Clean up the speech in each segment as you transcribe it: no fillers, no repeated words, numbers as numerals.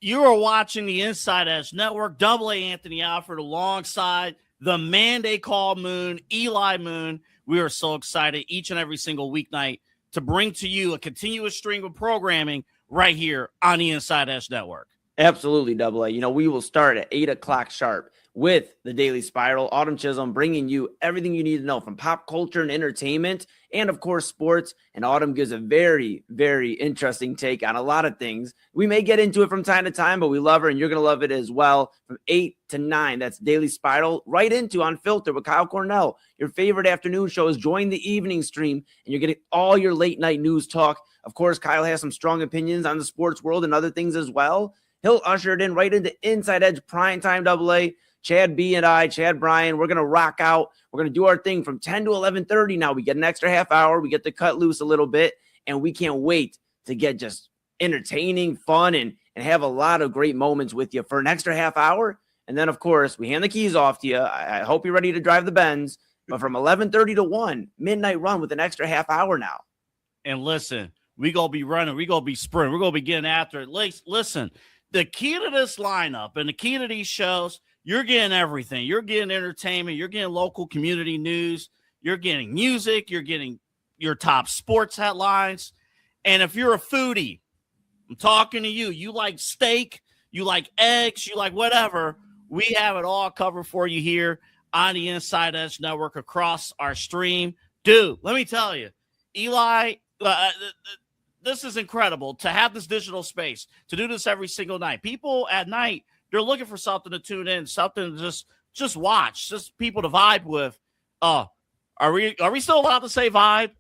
You are watching the Inside Edge Network. Double A Anthony Alford alongside the man they call Moon, Eli Moon. We are so excited each and every single weeknight to bring to you a continuous stream of programming right here on the Inside Edge Network. Absolutely, Double A. We will start at 8 o'clock sharp with the Daily Spiral. Autumn Chisholm bringing you everything you need to know from pop culture and entertainment and, of course, sports. And Autumn gives a very, very interesting take on a lot of things. We may get into it from time to time, but we love her, and you're going to love it as well. From 8 to 9, that's Daily Spiral, right into Unfiltered with Kyle Cornell. Your favorite afternoon show is Join the Evening Stream, and you're getting all your late-night news talk. Of course, Kyle has some strong opinions on the sports world and other things as well. He'll usher it in right into Inside Edge Primetime Double A. Chad B and I, Chad Bryan, we're going to rock out. We're going to do our thing from 10 to 11:30 now. We get an extra half hour. We get to cut loose a little bit, and we can't wait to get just entertaining, fun, and have a lot of great moments with you for an extra half hour. And then, of course, we hand the keys off to you. I hope you're ready to drive the Benz. But from 11:30 to 1, midnight run with an extra half hour now. And listen, we going to be running. We going to be sprinting. We're going to be getting after it. Listen, the key to this lineup and the key to these shows, you're getting everything. You're getting entertainment. You're getting local community news. You're getting music. You're getting your top sports headlines. And if you're a foodie, I'm talking to you. You like steak. You like eggs. You like whatever. We have it all covered for you here on the Inside Edge Network across our stream. Dude, let me tell you, Eli, this is incredible to have this digital space, to do this every single night. People at night, they're looking for something to tune in, something to just watch, just people to vibe with. Are we still allowed to say vibe?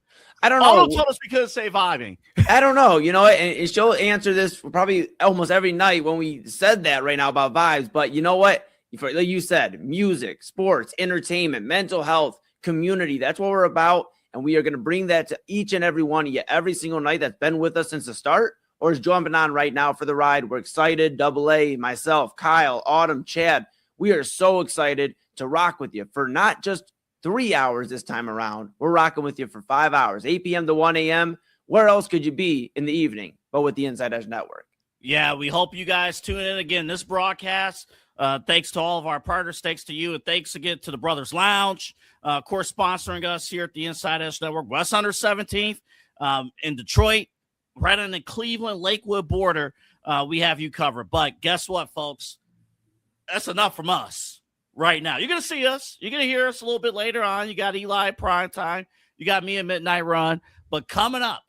I don't know. Oh, don't tell us we couldn't say vibing. I don't know. And she'll answer this probably almost every night when we said that right now about vibes. But you know what? Like you said, music, sports, entertainment, mental health, community. That's what we're about. And we are going to bring that to each and every one of you every single night that's been with us since the start or is jumping on right now for the ride. We're excited. Double A, myself, Kyle, Autumn, Chad. We are so excited to rock with you for not just 3 hours this time around. We're rocking with you for 5 hours, 8 p.m. to 1 a.m. Where else could you be in the evening but with the Inside Edge Network? Yeah, we hope you guys tune in again. This broadcast, thanks to all of our partners, thanks to you, and thanks again to the Brothers Lounge, of course, sponsoring us here at the Inside Edge Network. West 117th in Detroit, right on the Cleveland-Lakewood border. We have you covered. But guess what, folks? That's enough from us right now. You're going to see us. You're going to hear us a little bit later on. You got Eli at prime time. You got me at Midnight Run. But coming up,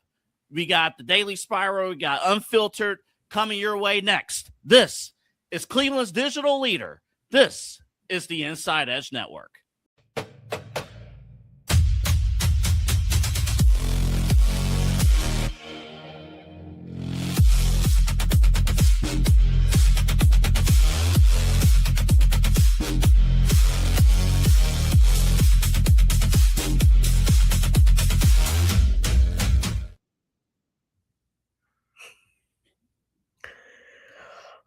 we got the Daily Spiral. We got Unfiltered coming your way next. This is Cleveland's digital leader. This is the Inside Edge Network.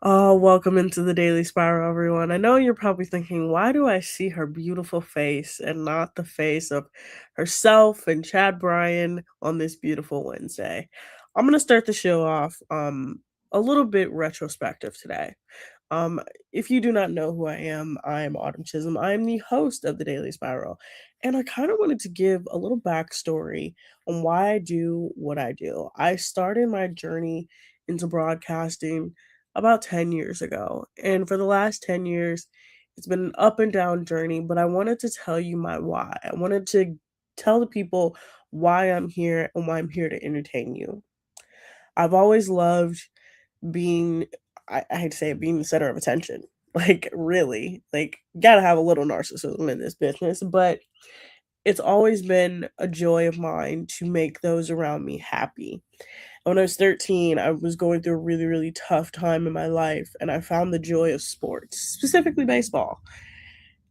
Oh, welcome into the Daily Spiral, everyone. I know you're probably thinking, why do I see her beautiful face and not the face of herself and Chad Bryan on this beautiful Wednesday? I'm going to start the show off a little bit retrospective today. If you do not know who I am Autumn Chisholm. I am the host of the Daily Spiral, and I kind of wanted to give a little backstory on why I do what I do. I started my journey into broadcasting about 10 years ago. And for the last 10 years, it's been an up and down journey, but I wanted to tell you my why. I wanted to tell the people why I'm here and why I'm here to entertain you. I've always loved being, I hate to say it, being the center of attention. Like, really, gotta have a little narcissism in this business, but it's always been a joy of mine to make those around me happy. When I was 13, I was going through a really, really tough time in my life, and I found the joy of sports, specifically baseball.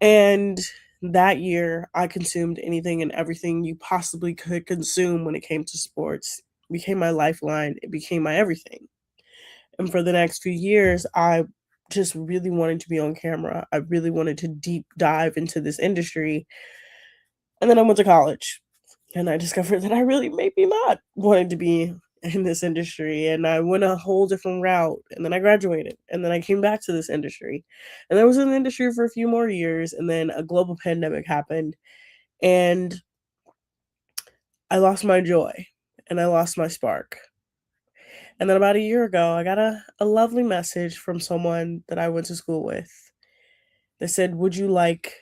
And that year, I consumed anything and everything you possibly could consume when it came to sports. It became my lifeline. It became my everything. And for the next few years, I just really wanted to be on camera. I really wanted to deep dive into this industry. And then I went to college. And I discovered that I really maybe not wanted to be in this industry, and I went a whole different route, and then I graduated, and then I came back to this industry, and I was in the industry for a few more years, and then a global pandemic happened, and I lost my joy, and I lost my spark. And then about a year ago, I got a lovely message from someone that I went to school with that said, "Would you like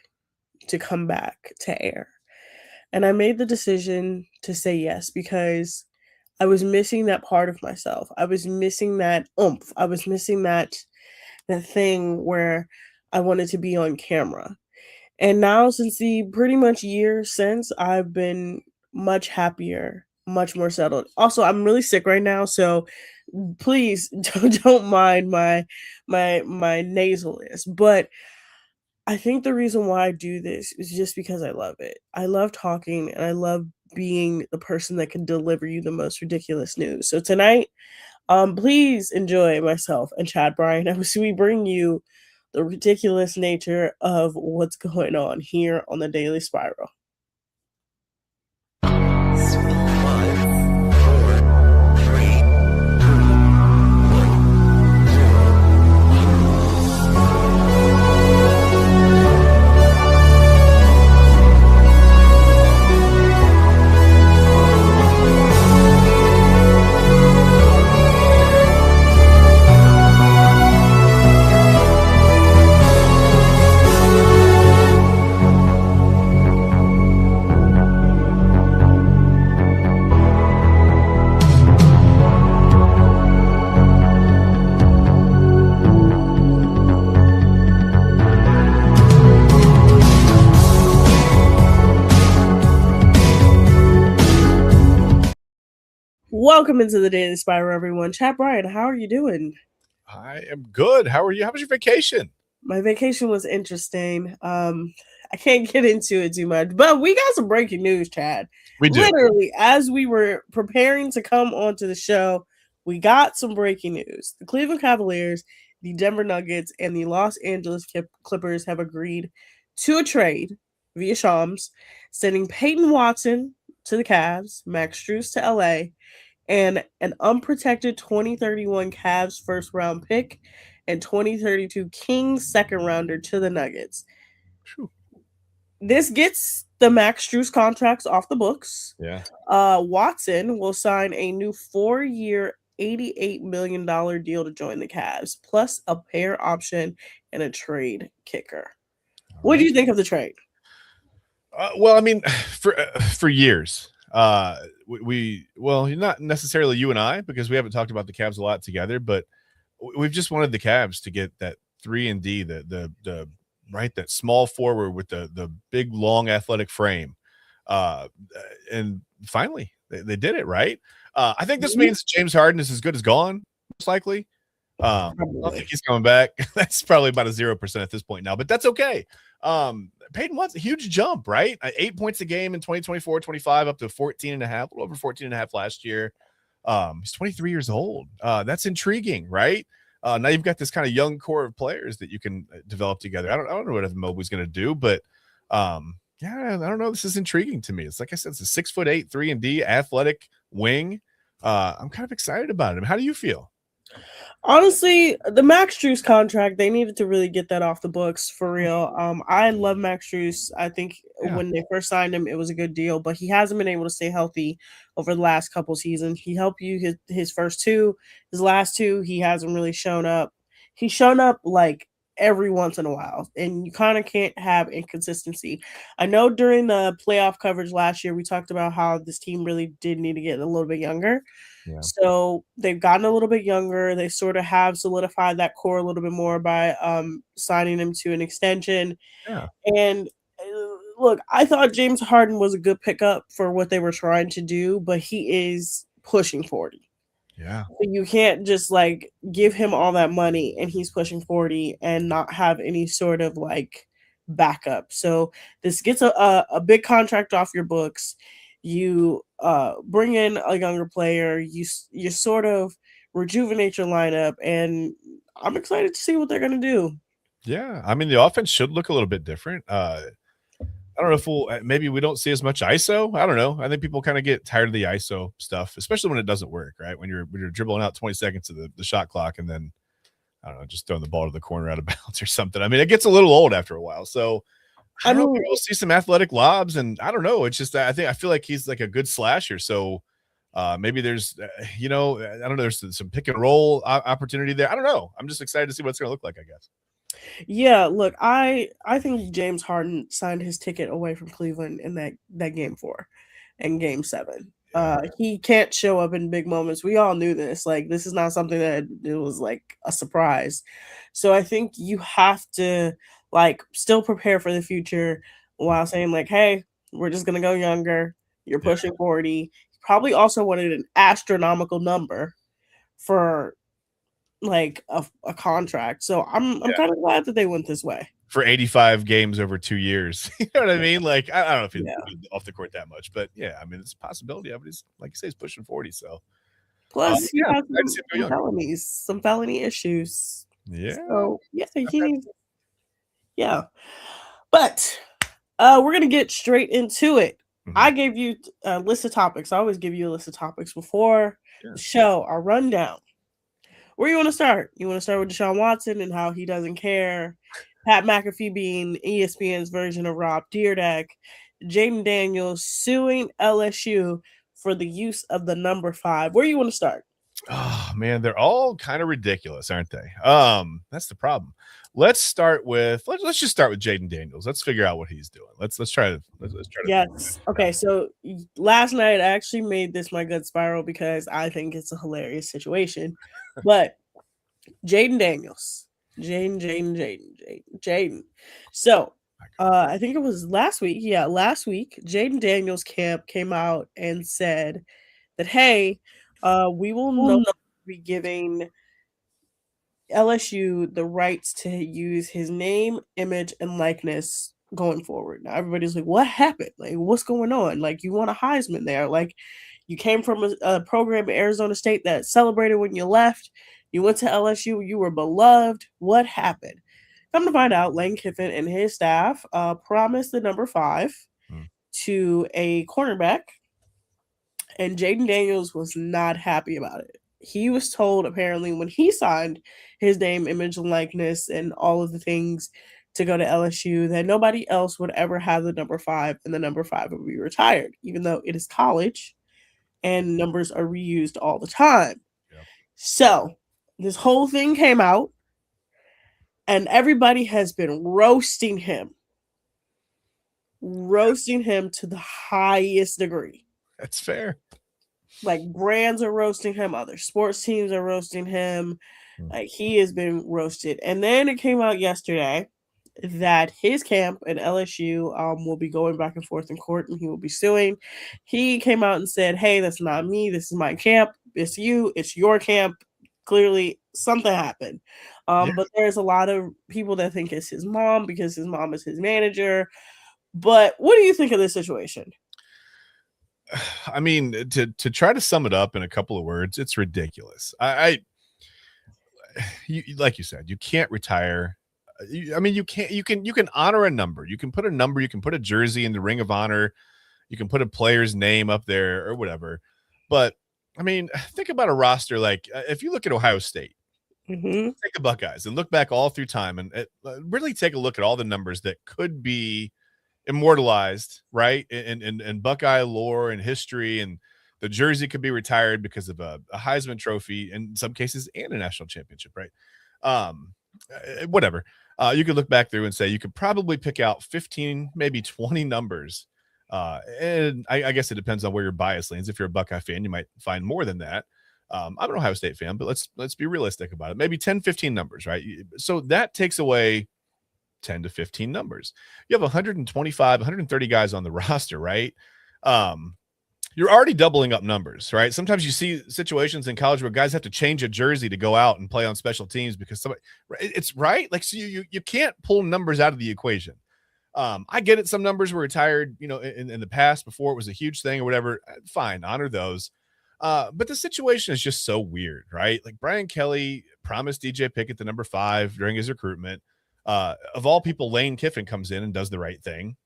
to come back to air?" And I made the decision to say yes because I was missing that part of myself. I was missing that oomph. I was missing that thing where I wanted to be on camera. And now since the pretty much year since, I've been much happier, much more settled. Also, I'm really sick right now, so please don't mind my nasalness. But I think the reason why I do this is just because I love it. I love talking and I love being the person that can deliver you the most ridiculous news. So tonight, please enjoy myself and Chad Bryan as we bring you the ridiculous nature of what's going on here on the Daily Spiral. Welcome into the Daily Spiral, everyone. Chad Bryan, how are you doing? I am good. How are you? How was your vacation? My vacation was interesting. I can't get into it too much, but we got some breaking news, Chad. We do. Literally, as we were preparing to come onto the show, we got some breaking news. The Cleveland Cavaliers, the Denver Nuggets, and the Los Angeles Clippers have agreed to a trade via Shams, sending Peyton Watson to the Cavs, Max Strus to LA, and an unprotected 2031 Cavs first round pick and 2032 Kings second rounder to the Nuggets. Whew. This gets the Max Strus contracts off the books. Yeah. Watson will sign a new 4-year, $88 million deal to join the Cavs, plus a pair option and a trade kicker. What do you think of the trade? Well, I mean, for years, well, not necessarily you and I, because we haven't talked about the Cavs a lot together, but we've just wanted the Cavs to get that 3-and-D, the right, that small forward with the big, long, athletic frame, and finally they did it, right? I think this means James Harden is as good as gone, most likely. I don't think he's coming back. That's probably about a 0% at this point now, but that's okay. Peyton wants a huge jump, right? 8 points a game in 2024-25, up to 14.5, a little over 14.5 last year. He's 23 years old. That's intriguing, right? Now you've got this kind of young core of players that you can develop together. I don't know what Evan Mobley's going to do, but yeah, I don't know. This is intriguing to me. It's like I said, it's a 6'8", 3-and-D athletic wing. I'm kind of excited about it. How do you feel? Honestly, the Max Strus contract, they needed to really get that off the books for real. I love Max Strus. I think when they first signed him, it was a good deal, but he hasn't been able to stay healthy over the last couple seasons. He helped you his first two, his last two, he hasn't really shown up. He's shown up like every once in a while, and you kind of can't have inconsistency. I know during the playoff coverage last year, we talked about how this team really did need to get a little bit younger. Yeah. So they've gotten a little bit younger. They sort of have solidified that core a little bit more by signing him to an extension. Yeah. And look, I thought James Harden was a good pickup for what they were trying to do, but he is pushing 40. Yeah. So you can't just like give him all that money and he's pushing 40 and not have any sort of like backup. So this gets a big contract off your books. You bring in a younger player, you sort of rejuvenate your lineup, and I'm excited to see what they're going to do. Yeah, I mean, the offense should look a little bit different. I don't know if maybe we don't see as much ISO. I don't know. I think people kind of get tired of the ISO stuff, especially when it doesn't work, right? When you're dribbling out 20 seconds of the shot clock and then, I don't know, just throwing the ball to the corner out of bounds or something. I mean, it gets a little old after a while. So I don't know if we'll see some athletic lobs, and I don't know. It's just I feel like he's like a good slasher. So maybe there's, I don't know, there's some pick and roll opportunity there. I don't know. I'm just excited to see what it's going to look like, I guess. Yeah, look, I think James Harden signed his ticket away from Cleveland in that game 4 and game 7. He can't show up in big moments. We all knew this. Like, this is not something that it was like a surprise. So I think you have to like still prepare for the future while saying like, hey, we're just gonna go younger. You're pushing 40. Probably also wanted an astronomical number for like a contract. So I'm kind of glad that they went this way. For 85 games over 2 years. You know what I mean? Like, I don't know if he's off the court that much, but yeah, I mean, it's a possibility of it. He's, like you say, he's pushing 40. So plus he has some felony issues. Yeah. So he needs. Yeah. But we're gonna get straight into it. Mm-hmm. I gave you a list of topics. I always give you a list of topics before the show, our rundown. Where you want to start? You want to start with Deshaun Watson and how he doesn't care, Pat McAfee being ESPN's version of Rob Dyrdek, Jayden Daniels suing LSU for the use of the number 5. Where you want to start? Oh man, they're all kind of ridiculous, aren't they? That's the problem. Let's just start with Jayden Daniels. Let's figure out what he's doing. Let's try to. Yes. Okay. So last night I actually made this my gut spiral because I think it's a hilarious situation. But Jayden Daniels, Jayden. So I think it was last week. Yeah, last week Jayden Daniels camp came out and said that, hey, we will not be giving LSU the rights to use his name, image, and likeness going forward. Now everybody's like, what happened? Like, what's going on? Like, you won a Heisman there. Like, you came from a program in Arizona State that celebrated when you left. You went to LSU. You were beloved. What happened? Come to find out, Lane Kiffin and his staff promised the number 5 to a cornerback, and Jayden Daniels was not happy about it. He was told, apparently, when he signed his name, image, and likeness, and all of the things to go to LSU, that nobody else would ever have the number 5, and the number 5 would be retired, even though it is college and numbers are reused all the time. Yeah. So this whole thing came out, and everybody has been roasting him to the highest degree. That's fair. Like, brands are roasting him, other sports teams are roasting him. Like, he has been roasted. And then it came out yesterday that his camp at LSU will be going back and forth in court, and he will be suing. He came out and said, hey, that's not me. This is my camp. It's you. It's your camp. Clearly, something happened. But there's a lot of people that think it's his mom because his mom is his manager. But what do you think of this situation? I mean, to try to sum it up in a couple of words, it's ridiculous. You, like you said, you can't retire. I mean, you can honor a number. You can put a number. You can put a jersey in the Ring of Honor. You can put a player's name up there or whatever. But I mean, think about a roster like if you look at Ohio State, take the Buckeyes and look back all through time and really take a look at all the numbers that could be immortalized, right? In Buckeye lore and history, and the jersey could be retired because of a Heisman Trophy in some cases and a national championship, right? Whatever. You could look back through and say you could probably pick out 15, maybe 20 numbers. And I guess it depends on where your bias leans. If you're a Buckeye fan, you might find more than that. I'm an Ohio State fan, but let's be realistic about it. Maybe 10, 15 numbers, right? So that takes away 10 to 15 numbers. You have 125, 130 guys on the roster, right? You're already doubling up numbers, right? Sometimes you see situations in college where guys have to change a jersey to go out and play on special teams because somebody, it's right. Like, so you can't pull numbers out of the equation. I get it. Some numbers were retired, in the past before it was a huge thing or whatever. Fine. Honor those. But the situation is just so weird, right? Like, Brian Kelly promised DJ Pickett the number 5 during his recruitment. Of all people, Lane Kiffin comes in and does the right thing.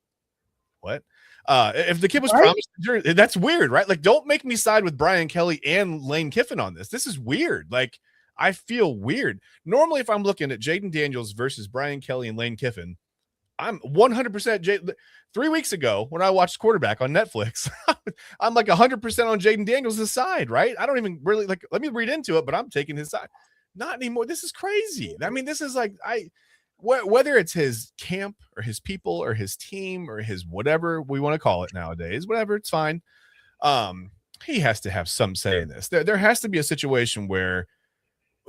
what? If the kid was Right? promised, that's weird, right? Like, don't make me side with Brian Kelly and Lane Kiffin on this. This is weird. Like, I feel weird. Normally, if I'm looking at Jayden Daniels versus Brian Kelly and Lane Kiffin, I'm 100% 3 weeks ago when I watched Quarterback on Netflix, I'm like 100% on Jayden Daniels' side, right? I don't even really like, let me read into it, but I'm taking his side. Not anymore. This is crazy. I mean, this is like, whether it's his camp or his people or his team or his whatever we want to call it nowadays, whatever, it's fine. He has to have some say in this. There has to be a situation where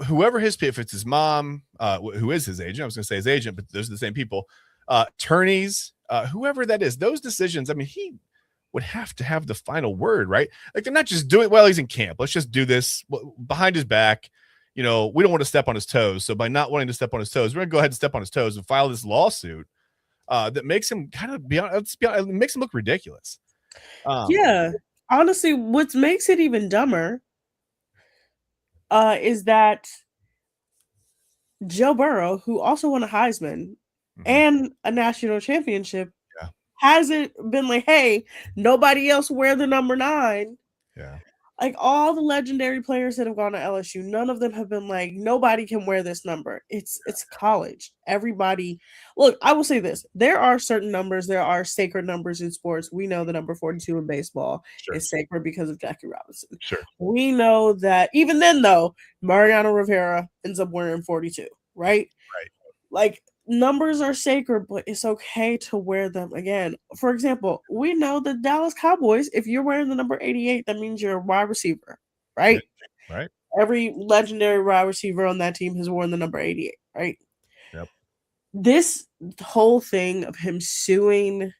whoever if it's his mom, who is his agent, I was going to say his agent, but those are the same people, attorneys, whoever that is, those decisions, I mean, he would have to have the final word, right? Like, they're not just doing, well, he's in camp, let's just do this behind his back. You know, we don't want to step on his toes. So by not wanting to step on his toes, we're going to go ahead and step on his toes and file this lawsuit that makes him kind of it makes him look ridiculous. Yeah. Honestly, what makes it even dumber is that Joe Burrow, who also won a Heisman and a national championship, hasn't been like, hey, nobody else wear the number 9. Yeah. Like, all the legendary players that have gone to LSU, none of them have been like, nobody can wear this number. It's college. Everybody, look, I will say this. There are certain numbers. There are sacred numbers in sports. We know the number 42 in baseball is sacred because of Jackie Robinson. Sure. We know that even then, though, Mariano Rivera ends up wearing 42, right? Right. Like, numbers are sacred, but it's okay to wear them again. For example, we know the Dallas Cowboys, if you're wearing the number 88, that means you're a wide receiver, right? Right. Every legendary wide receiver on that team has worn the number 88, right? Yep. This whole thing of him suing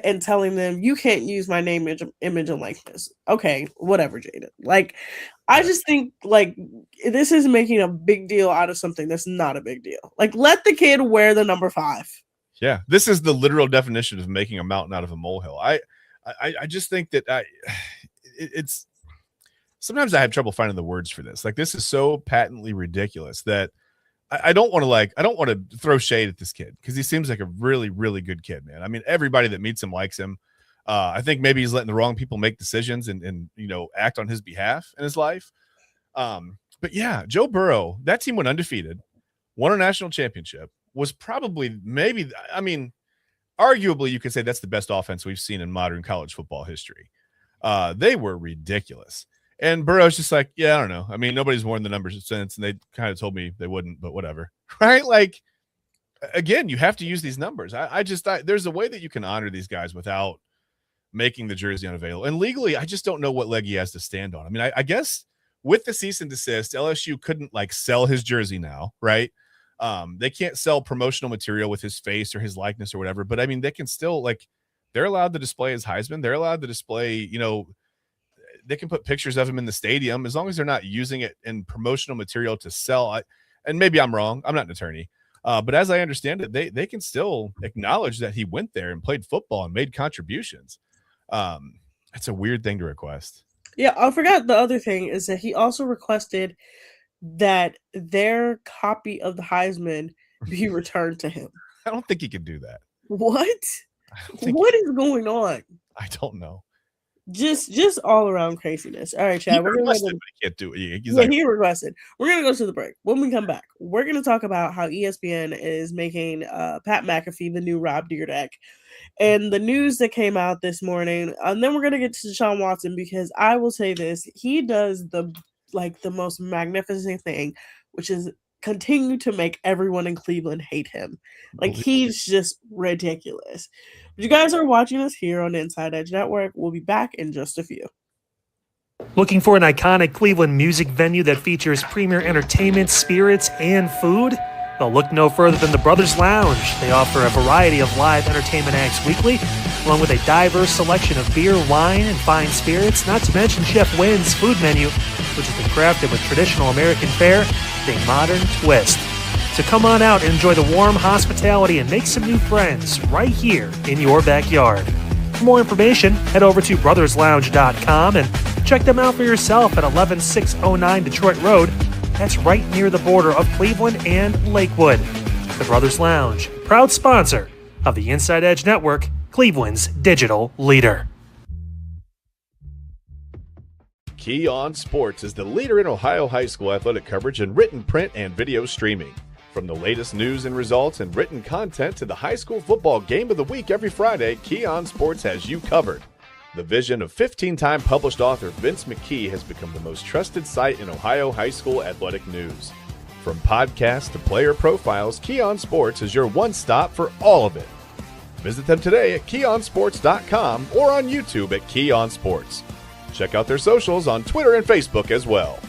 and telling them, you can't use my name, image, and likeness. Okay, whatever, Jayden. Like, I just think, like, this is making a big deal out of something that's not a big deal. Like, let the kid wear the number 5. Yeah, this is the literal definition of making a mountain out of a molehill. I just think that it's sometimes I have trouble finding the words for this. Like, this is so patently ridiculous that I don't want to throw shade at this kid because he seems like a really, really good kid, man. I mean, everybody that meets him likes him. I think maybe he's letting the wrong people make decisions and you know, act on his behalf in his life. But yeah, Joe Burrow, that team went undefeated, won a national championship, was probably arguably you could say that's the best offense we've seen in modern college football history. They were ridiculous. And Burrow's just like, yeah, I don't know. I mean, nobody's worn the numbers since, and they kind of told me they wouldn't, but whatever. Right? Like, again, you have to use these numbers. I there's a way that you can honor these guys without making the jersey unavailable. And legally, I just don't know what leg he has to stand on. I mean, I guess with the cease and desist, LSU couldn't like sell his jersey now, right? They can't sell promotional material with his face or his likeness or whatever, but I mean, they can still, like, they're allowed to display his Heisman. They're allowed to display, you know, they can put pictures of him in the stadium as long as they're not using it in promotional material to sell. And maybe I'm wrong. I'm not an attorney. But as I understand it, they can still acknowledge that he went there and played football and made contributions. It's a weird thing to request. Yeah, I forgot the other thing is that he also requested that their copy of the Heisman be returned to him. I don't think he could do that. What? What is going on? I don't know. Just all around craziness. All right, Chad. He requested, but he can't do it. He requested. We're gonna go to the break. When we come back, we're gonna talk about how ESPN is making Pat McAfee the new Rob Dyrdek, and the news that came out this morning. And then we're gonna get to Deshaun Watson because I will say this: he does the most magnificent thing, which is continue to make everyone in Cleveland hate him. Like, he's just ridiculous. But you guys are watching us here on InsideEdge Network. We'll be back in just a few. Looking for an iconic Cleveland music venue that features premier entertainment, spirits, and food? Well, look no further than the Brothers Lounge. They offer a variety of live entertainment acts weekly, along with a diverse selection of beer, wine, and fine spirits, not to mention Chef Wynn's food menu, which has been crafted with traditional American fare with a modern twist. So come on out and enjoy the warm hospitality and make some new friends right here in your backyard. For more information, head over to brotherslounge.com and check them out for yourself at 11609 Detroit Road. That's right near the border of Cleveland and Lakewood. The Brothers Lounge, proud sponsor of the Inside Edge Network Cleveland's digital leader. Key On Sports is the leader in Ohio high school athletic coverage in written, print, and video streaming. From the latest news and results and written content to the high school football game of the week every Friday, Key On Sports has you covered. The vision of 15-time published author Vince McKee has become the most trusted site in Ohio high school athletic news. From podcasts to player profiles, Key On Sports is your one-stop for all of it. Visit them today at keyonsports.com or on YouTube at Key On Sports. Check out their socials on Twitter and Facebook as well.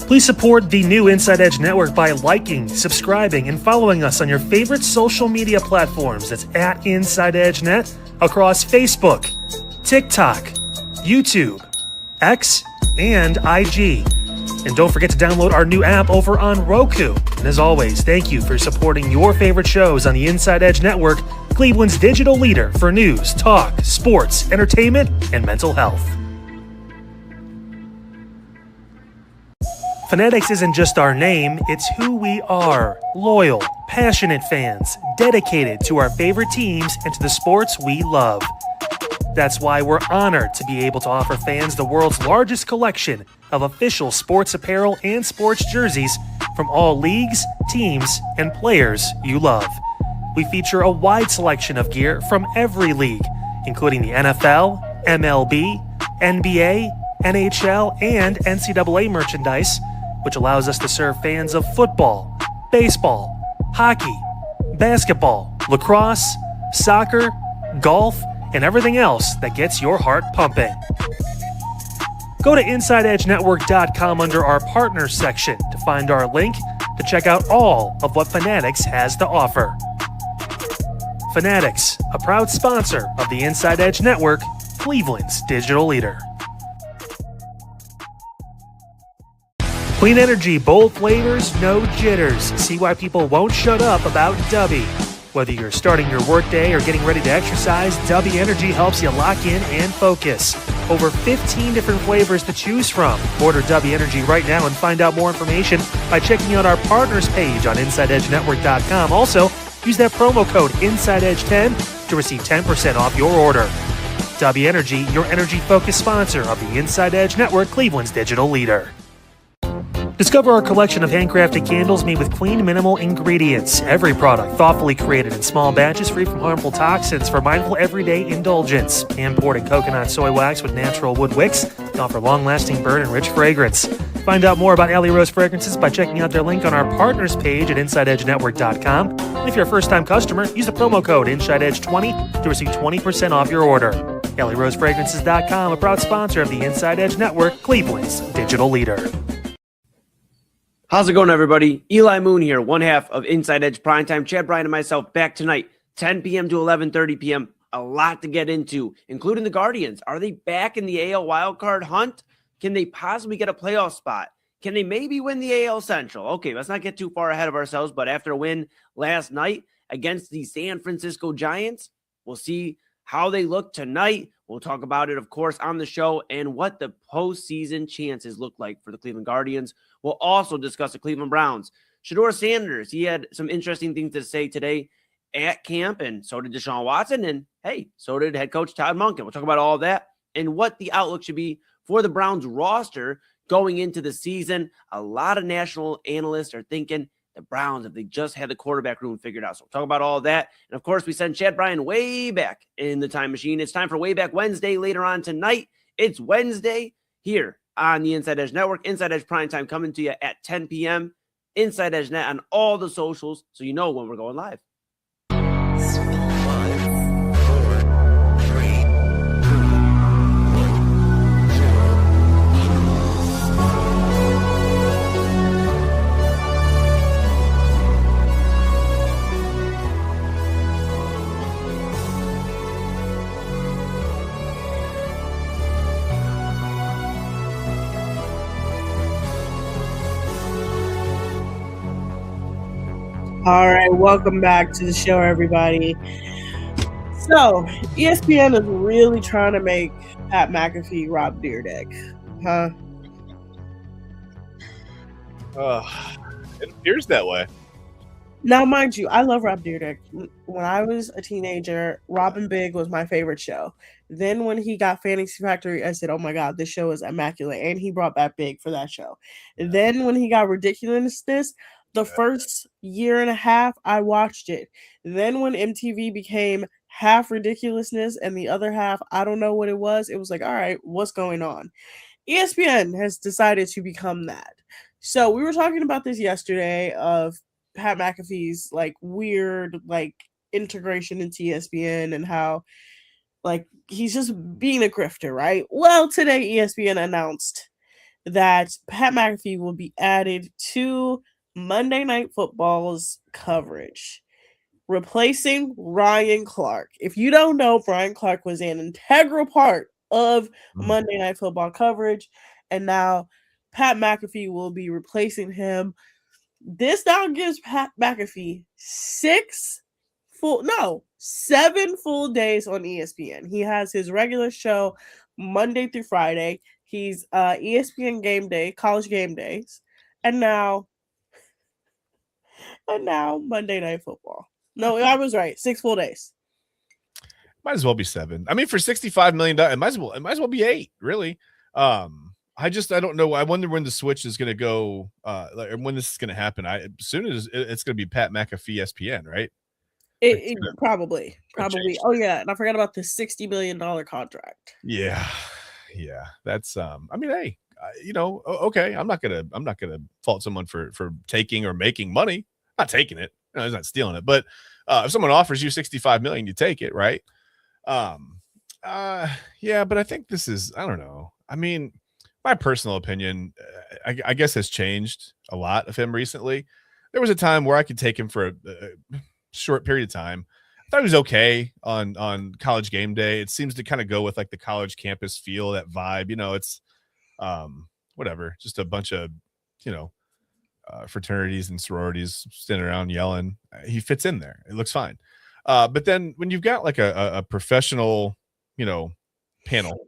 Please support the new Inside Edge Network by liking, subscribing, and following us on your favorite social media platforms. That's at Inside Edge Net across Facebook, TikTok, YouTube, X, and IG. And don't forget to download our new app over on Roku. And as always, thank you for supporting your favorite shows on the Inside Edge Network, Cleveland's digital leader for news, talk, sports, entertainment, and mental health. Fanatics isn't just our name, it's who we are. Loyal, passionate fans, dedicated to our favorite teams and to the sports we love. That's why we're honored to be able to offer fans the world's largest collection of official sports apparel and sports jerseys from all leagues, teams, and players you love. We feature a wide selection of gear from every league, including the NFL, MLB, NBA, NHL, and NCAA merchandise, which allows us to serve fans of football, baseball, hockey, basketball, lacrosse, soccer, golf, and everything else that gets your heart pumping. Go to InsideEdgeNetwork.com under our Partners section to find our link to check out all of what Fanatics has to offer. Fanatics, a proud sponsor of the Inside Edge Network, Cleveland's digital leader. Clean energy, bold flavors, no jitters. See why people won't shut up about Dubby. Whether you're starting your workday or getting ready to exercise, Dubby Energy helps you lock in and focus. Over 15 different flavors to choose from. Order Dubby Energy right now and find out more information by checking out our partners page on InsideEdgeNetwork.com. Also, use that promo code InsideEdge10 to receive 10% off your order. Dubby Energy, your energy-focused sponsor of the Inside Edge Network, Cleveland's digital leader. Discover our collection of handcrafted candles made with clean, minimal ingredients. Every product thoughtfully created in small batches free from harmful toxins for mindful everyday indulgence. Hand-poured in coconut soy wax with natural wood wicks to offer long-lasting burn and rich fragrance. Find out more about Alley Rose Fragrances by checking out their link on our partners page at InsideEdgeNetwork.com. And if you're a first-time customer, use the promo code InsideEdge20 to receive 20% off your order. AlleyRoseFragrances.com, a proud sponsor of the Inside Edge Network, Cleveland's digital leader. How's it going, everybody? Eli Moon here, one half of Inside Edge Primetime. Chad Bryan and myself back tonight, 10 p.m. to 11:30 p.m. A lot to get into, including the Guardians. Are they back in the AL wildcard hunt? Can they possibly get a playoff spot? Can they maybe win the AL Central? Okay, let's not get too far ahead of ourselves, but after a win last night against the San Francisco Giants, we'll see how they look tonight. We'll talk about it, of course, on the show and what the postseason chances look like for the Cleveland Guardians. We'll also discuss the Cleveland Browns. Shedeur Sanders, he had some interesting things to say today at camp, and so did Deshaun Watson, and hey, so did head coach Todd Monken. We'll talk about all that and what the outlook should be for the Browns roster going into the season. A lot of national analysts are thinking the Browns, if they just had the quarterback room figured out. So we'll talk about all of that. And of course, we send Chad Bryan way back in the time machine. It's time for Way Back Wednesday later on tonight. It's Wednesday here on the Inside Edge Network. Inside Edge Primetime coming to you at 10 p.m. Inside Edge Net on all the socials, so you know when we're going live. All right, welcome back to the show, everybody. So, ESPN is really trying to make Pat McAfee Rob Dyrdek, huh? It appears that way. Now, mind you, I love Rob Dyrdek. When I was a teenager, Robin Big was my favorite show. Then when he got Fantasy Factory, I said, oh my God, this show is immaculate. And he brought back Big for that show. Then when he got Ridiculousness, the first year and a half, I watched it. Then when MTV became half Ridiculousness and the other half, I don't know what it was like, all right, what's going on? ESPN has decided to become that. So we were talking about this yesterday of Pat McAfee's like weird like integration into ESPN and how like he's just being a grifter, right? Well, today ESPN announced that Pat McAfee will be added to Monday Night Football's coverage, replacing Ryan Clark. If you don't know, Ryan Clark was an integral part of Monday Night Football coverage, and now Pat McAfee will be replacing him. This now gives Pat McAfee 7 full days on ESPN. He has his regular show Monday through Friday. He's ESPN Game Day, College Game Days, and now Monday Night Football. No, I was right. 6 full days. Might as well be 7. I mean, for $65 million, it might as well be 8. Really. I don't know. I wonder when the switch is going to go. When this is going to happen. As soon as it's going to be Pat McAfee ESPN, right? It probably. Oh yeah, and I forgot about the $60 million contract. Yeah. That's I mean, hey, okay. I'm not gonna fault someone for taking or making money. Not taking it. No, he's not stealing it. But if someone offers you $65 million, you take it, right? Yeah. But I think this is. I don't know. I mean, my personal opinion, I guess, has changed a lot of him recently. There was a time where I could take him for a short period of time. I thought he was okay on College Game Day. It seems to kind of go with like the college campus feel, that vibe. It's whatever, just a bunch of fraternities and sororities standing around yelling. He fits in there. It looks fine. But then when you've got like a professional, panel,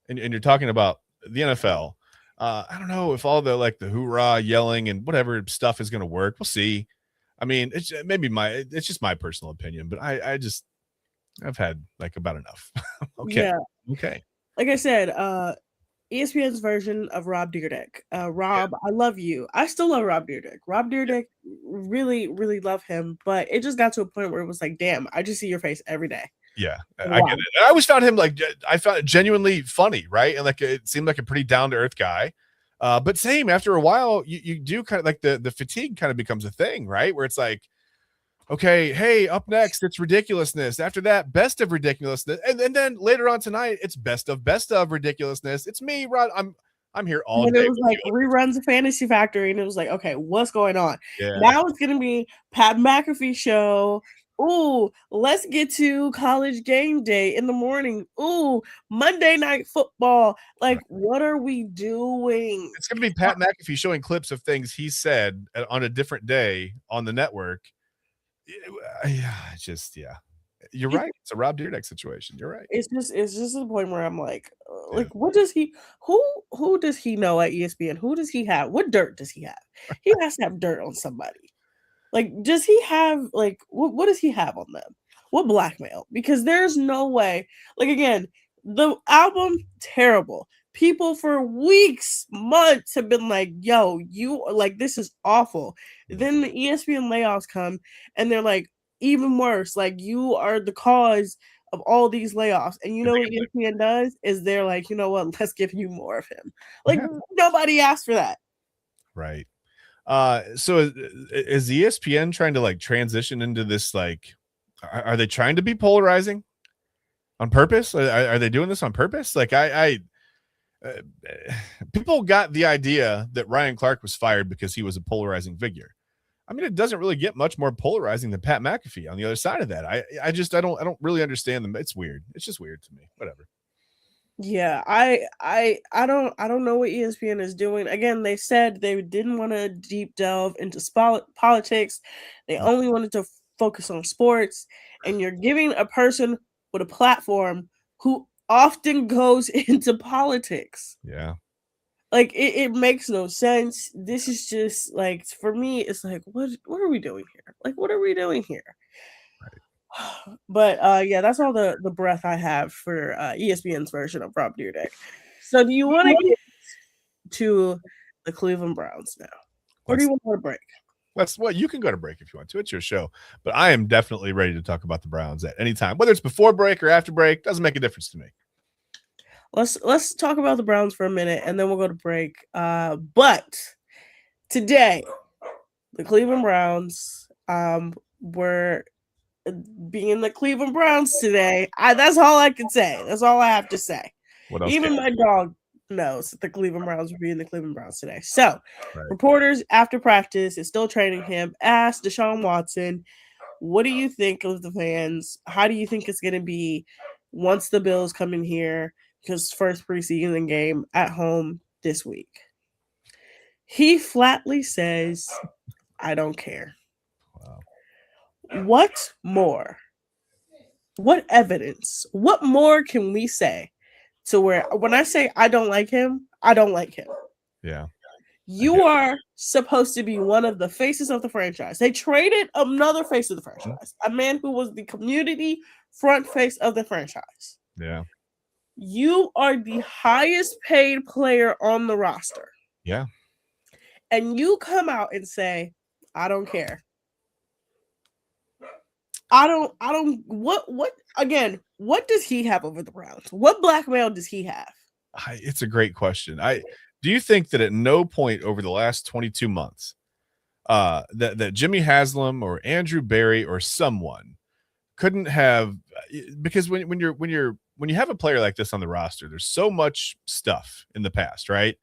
and you're talking about the NFL, I don't know if all the hoorah yelling and whatever stuff is going to work. We'll see. I mean, it's just my personal opinion, but I've had about enough. Okay. Yeah. Okay. Like I said, ESPN's version of Rob Dyrdek. Rob, I love you. I still love Rob Dyrdek. Rob Dyrdek, really, really love him, but it just got to a point where it was like, damn, I just see your face every day. Yeah, I get it. I always found him I found it genuinely funny, right? And it seemed like a pretty down to earth guy. But same, after a while, you do kind of the fatigue kind of becomes a thing, right? Where it's like, okay, hey, up next, it's ridiculousness. After that, best of ridiculousness. And then later on tonight, it's best of ridiculousness. It's me, Rod. I'm here all day. It was like reruns of Fantasy Factory, and it was like, okay, what's going on? Yeah. Now it's going to be Pat McAfee show. Ooh, let's get to College Game Day in the morning. Ooh, Monday Night Football. What are we doing? It's going to be Pat McAfee showing clips of things he said on a different day on the network. Yeah. You're right. It's a Rob Dyrdek situation. You're right. It's just the point where I'm like, what does he? Who does he know at ESPN? Who does he have? What dirt does he have? He has to have dirt on somebody. Does he have what does he have on them? What blackmail? Because there's no way. Again, the album terrible. People for weeks, months have been like, yo, you this is awful. Then the ESPN layoffs come and they're like, even worse, you are the cause of all these layoffs. And you know what ESPN does is they're like, you know what, let's give you more of him. Nobody asked for that. Right. So is ESPN trying to transition into this? Are they trying to be polarizing on purpose? Are they doing this on purpose? People got the idea that Ryan Clark was fired because he was a polarizing figure. I mean, it doesn't really get much more polarizing than Pat McAfee on the other side of that. I don't really understand them. It's weird. It's just weird to me. Whatever. Yeah, I don't know what ESPN is doing. Again, they said they didn't want to deep delve into politics. They only wanted to focus on sports, and you're giving a person with a platform who often goes into politics. Yeah. Like it makes no sense. This is just like, for me, it's like, what are we doing here? Like, what are we doing here? But yeah, that's all the breath I have for ESPN's version of Rob Dyrdek. So do you want to get to the Cleveland Browns now? Or do you want to break? You can go to break if you want to. It's your show. But I am definitely ready to talk about the Browns at any time. Whether it's before break or after break, doesn't make a difference to me. Let's talk about the Browns for a minute, and then we'll go to break. But today, the Cleveland Browns were being the Cleveland Browns today. That's all I can say. That's all I have to say. What else? Even my dog knows that the Cleveland Browns were being the Cleveland Browns today. So, reporters after practice is still training him. Asked Deshaun Watson, what do you think of the fans? How do you think it's going to be once the Bills come in here? Because first preseason game at home this week. He flatly says, I don't care. Wow. What more? What evidence? What more can we say to where when I say I don't like him, I don't like him? Yeah. You are supposed to be one of the faces of the franchise. They traded another face of the franchise, a man who was the community front face of the franchise. Yeah. You are the highest paid player on the roster. Yeah. And you come out and say, I don't care. What does he have over the Browns? What blackmail does he have? It's a great question. Do you think that at no point over the last 22 months that Jimmy Haslam or Andrew Berry or someone couldn't have, because when you have a player like this on the roster, there's so much stuff in the past, right?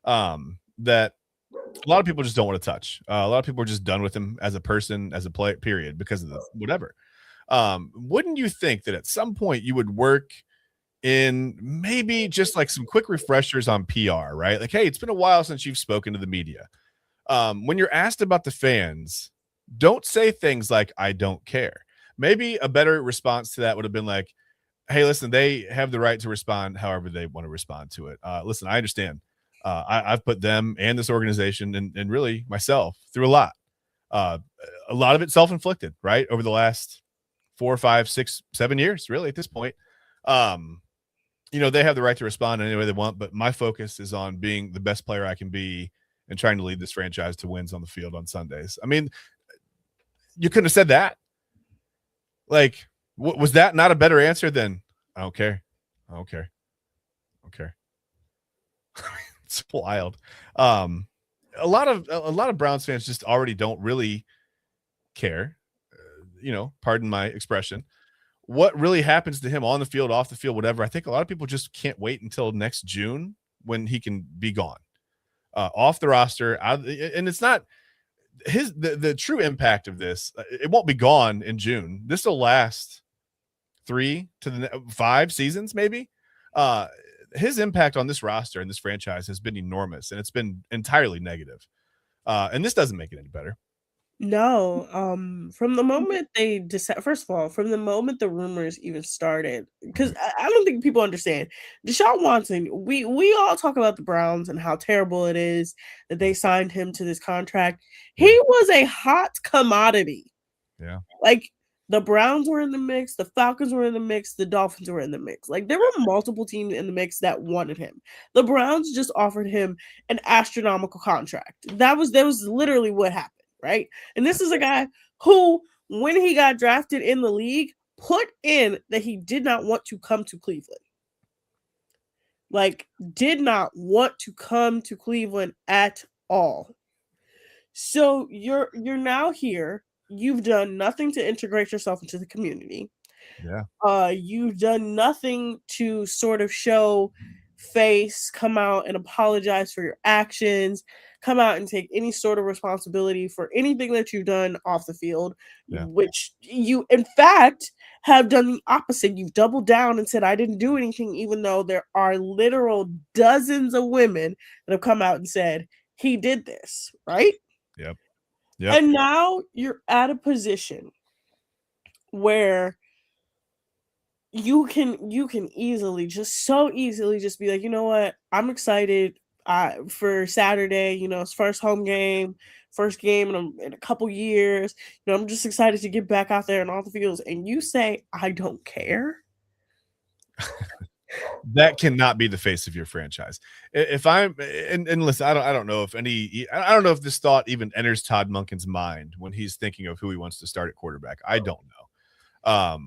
That a lot of people just don't want to touch. A lot of people are just done with him as a person, as a player, period, because of the whatever. Wouldn't you think that at some point you would work in maybe just like some quick refreshers on PR, right? Like, hey, it's been a while since you've spoken to the media. When you're asked about the fans, don't say things like, I don't care. Maybe a better response to that would have been like, hey, listen, they have the right to respond however they want to respond to it. Listen, I understand. I've put them and this organization and really myself through a lot. A lot of it self-inflicted, right? Over the last 4, 5, 6, 7 years, really, at this point. They have the right to respond any way they want, but my focus is on being the best player I can be and trying to lead this franchise to wins on the field on Sundays. I mean, you couldn't have said that. Like, was that not a better answer than, I don't care. I don't care. I don't care. It's wild. A lot of Browns fans just already don't really care. Pardon my expression. What really happens to him on the field, off the field, whatever. I think a lot of people just can't wait until next June when he can be gone, off the roster. And it's not the true impact of this. It won't be gone in June. This will last 3 to 5 seasons, maybe. His impact on this roster and this franchise has been enormous, and it's been entirely negative. And this doesn't make it any better. No, from the moment they decided, first of all, from the moment the rumors even started, because I don't think people understand. Deshaun Watson, we all talk about the Browns and how terrible it is that they signed him to this contract. He was a hot commodity. Yeah. Like, the Browns were in the mix, the Falcons were in the mix, the Dolphins were in the mix. Like, there were multiple teams in the mix that wanted him. The Browns just offered him an astronomical contract. That was literally what happened. Right. And this is a guy who, when he got drafted in the league, put in that he did not want to come to Cleveland. Like, did not want to come to Cleveland at all. So you're now here. You've done nothing to integrate yourself into the community. Yeah. You've done nothing to sort of show face, come out and apologize for your actions, come out and take any sort of responsibility for anything that you've done off the field, which you, in fact, have done the opposite. You've doubled down and said, I didn't do anything, even though there are literal dozens of women that have come out and said, he did this, right? Yep. And now you're at a position where you can easily just be like, you know what? I'm excited. for Saturday. You know, his first home game, first game in a couple years. You know, I'm just excited to get back out there in all the fields. And you say, I don't care? That cannot be the face of your franchise. If I'm and listen, I don't know if I don't know if this thought even enters Todd Monken's mind when he's thinking of who he wants to start at quarterback. I don't know.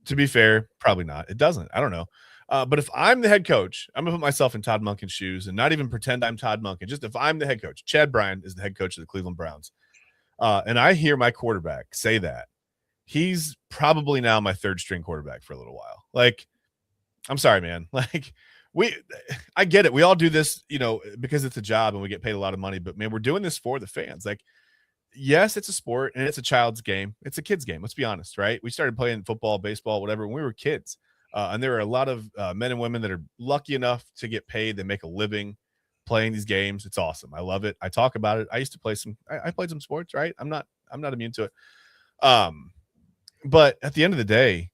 To be fair, probably not. It doesn't. I don't know. But if I'm the head coach, I'm gonna put myself in Todd Monken's shoes and not even pretend I'm Todd Monken. Just if I'm the head coach, Chad Bryan is the head coach of the Cleveland Browns, and I hear my quarterback say that, he's probably now my third string quarterback for a little while. Like, I'm sorry, man. Like, I get it. We all do this, you know, because it's a job and we get paid a lot of money. But man, we're doing this for the fans. Like, yes, it's a sport and it's a child's game. It's a kid's game. Let's be honest, right? We started playing football, baseball, whatever, when we were kids. And there are a lot of men and women that are lucky enough to get paid. They make a living playing these games. It's awesome. I love it. I talk about it. I used to play I played some sports, right? I'm not immune to it. But at the end of the day,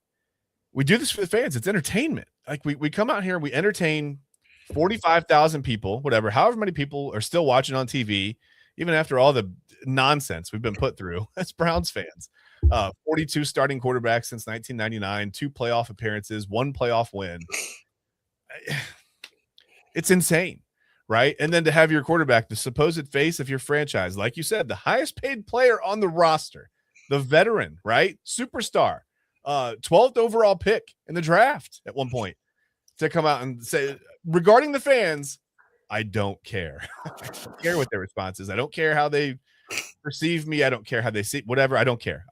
we do this for the fans. It's entertainment. Like, we come out here and we entertain 45,000 people, whatever, however many people are still watching on TV, even after all the nonsense we've been put through as Browns fans. 42 starting quarterbacks since 1999, 2 playoff appearances, 1 playoff win. It's insane, right? And then to have your quarterback, the supposed face of your franchise, like you said, the highest paid player on the roster, the veteran, right? Superstar. 12th overall pick in the draft at one point, to come out and say, regarding the fans, I don't care. I don't care what their response is. I don't care how they perceive me. I don't care how they see whatever. I don't care.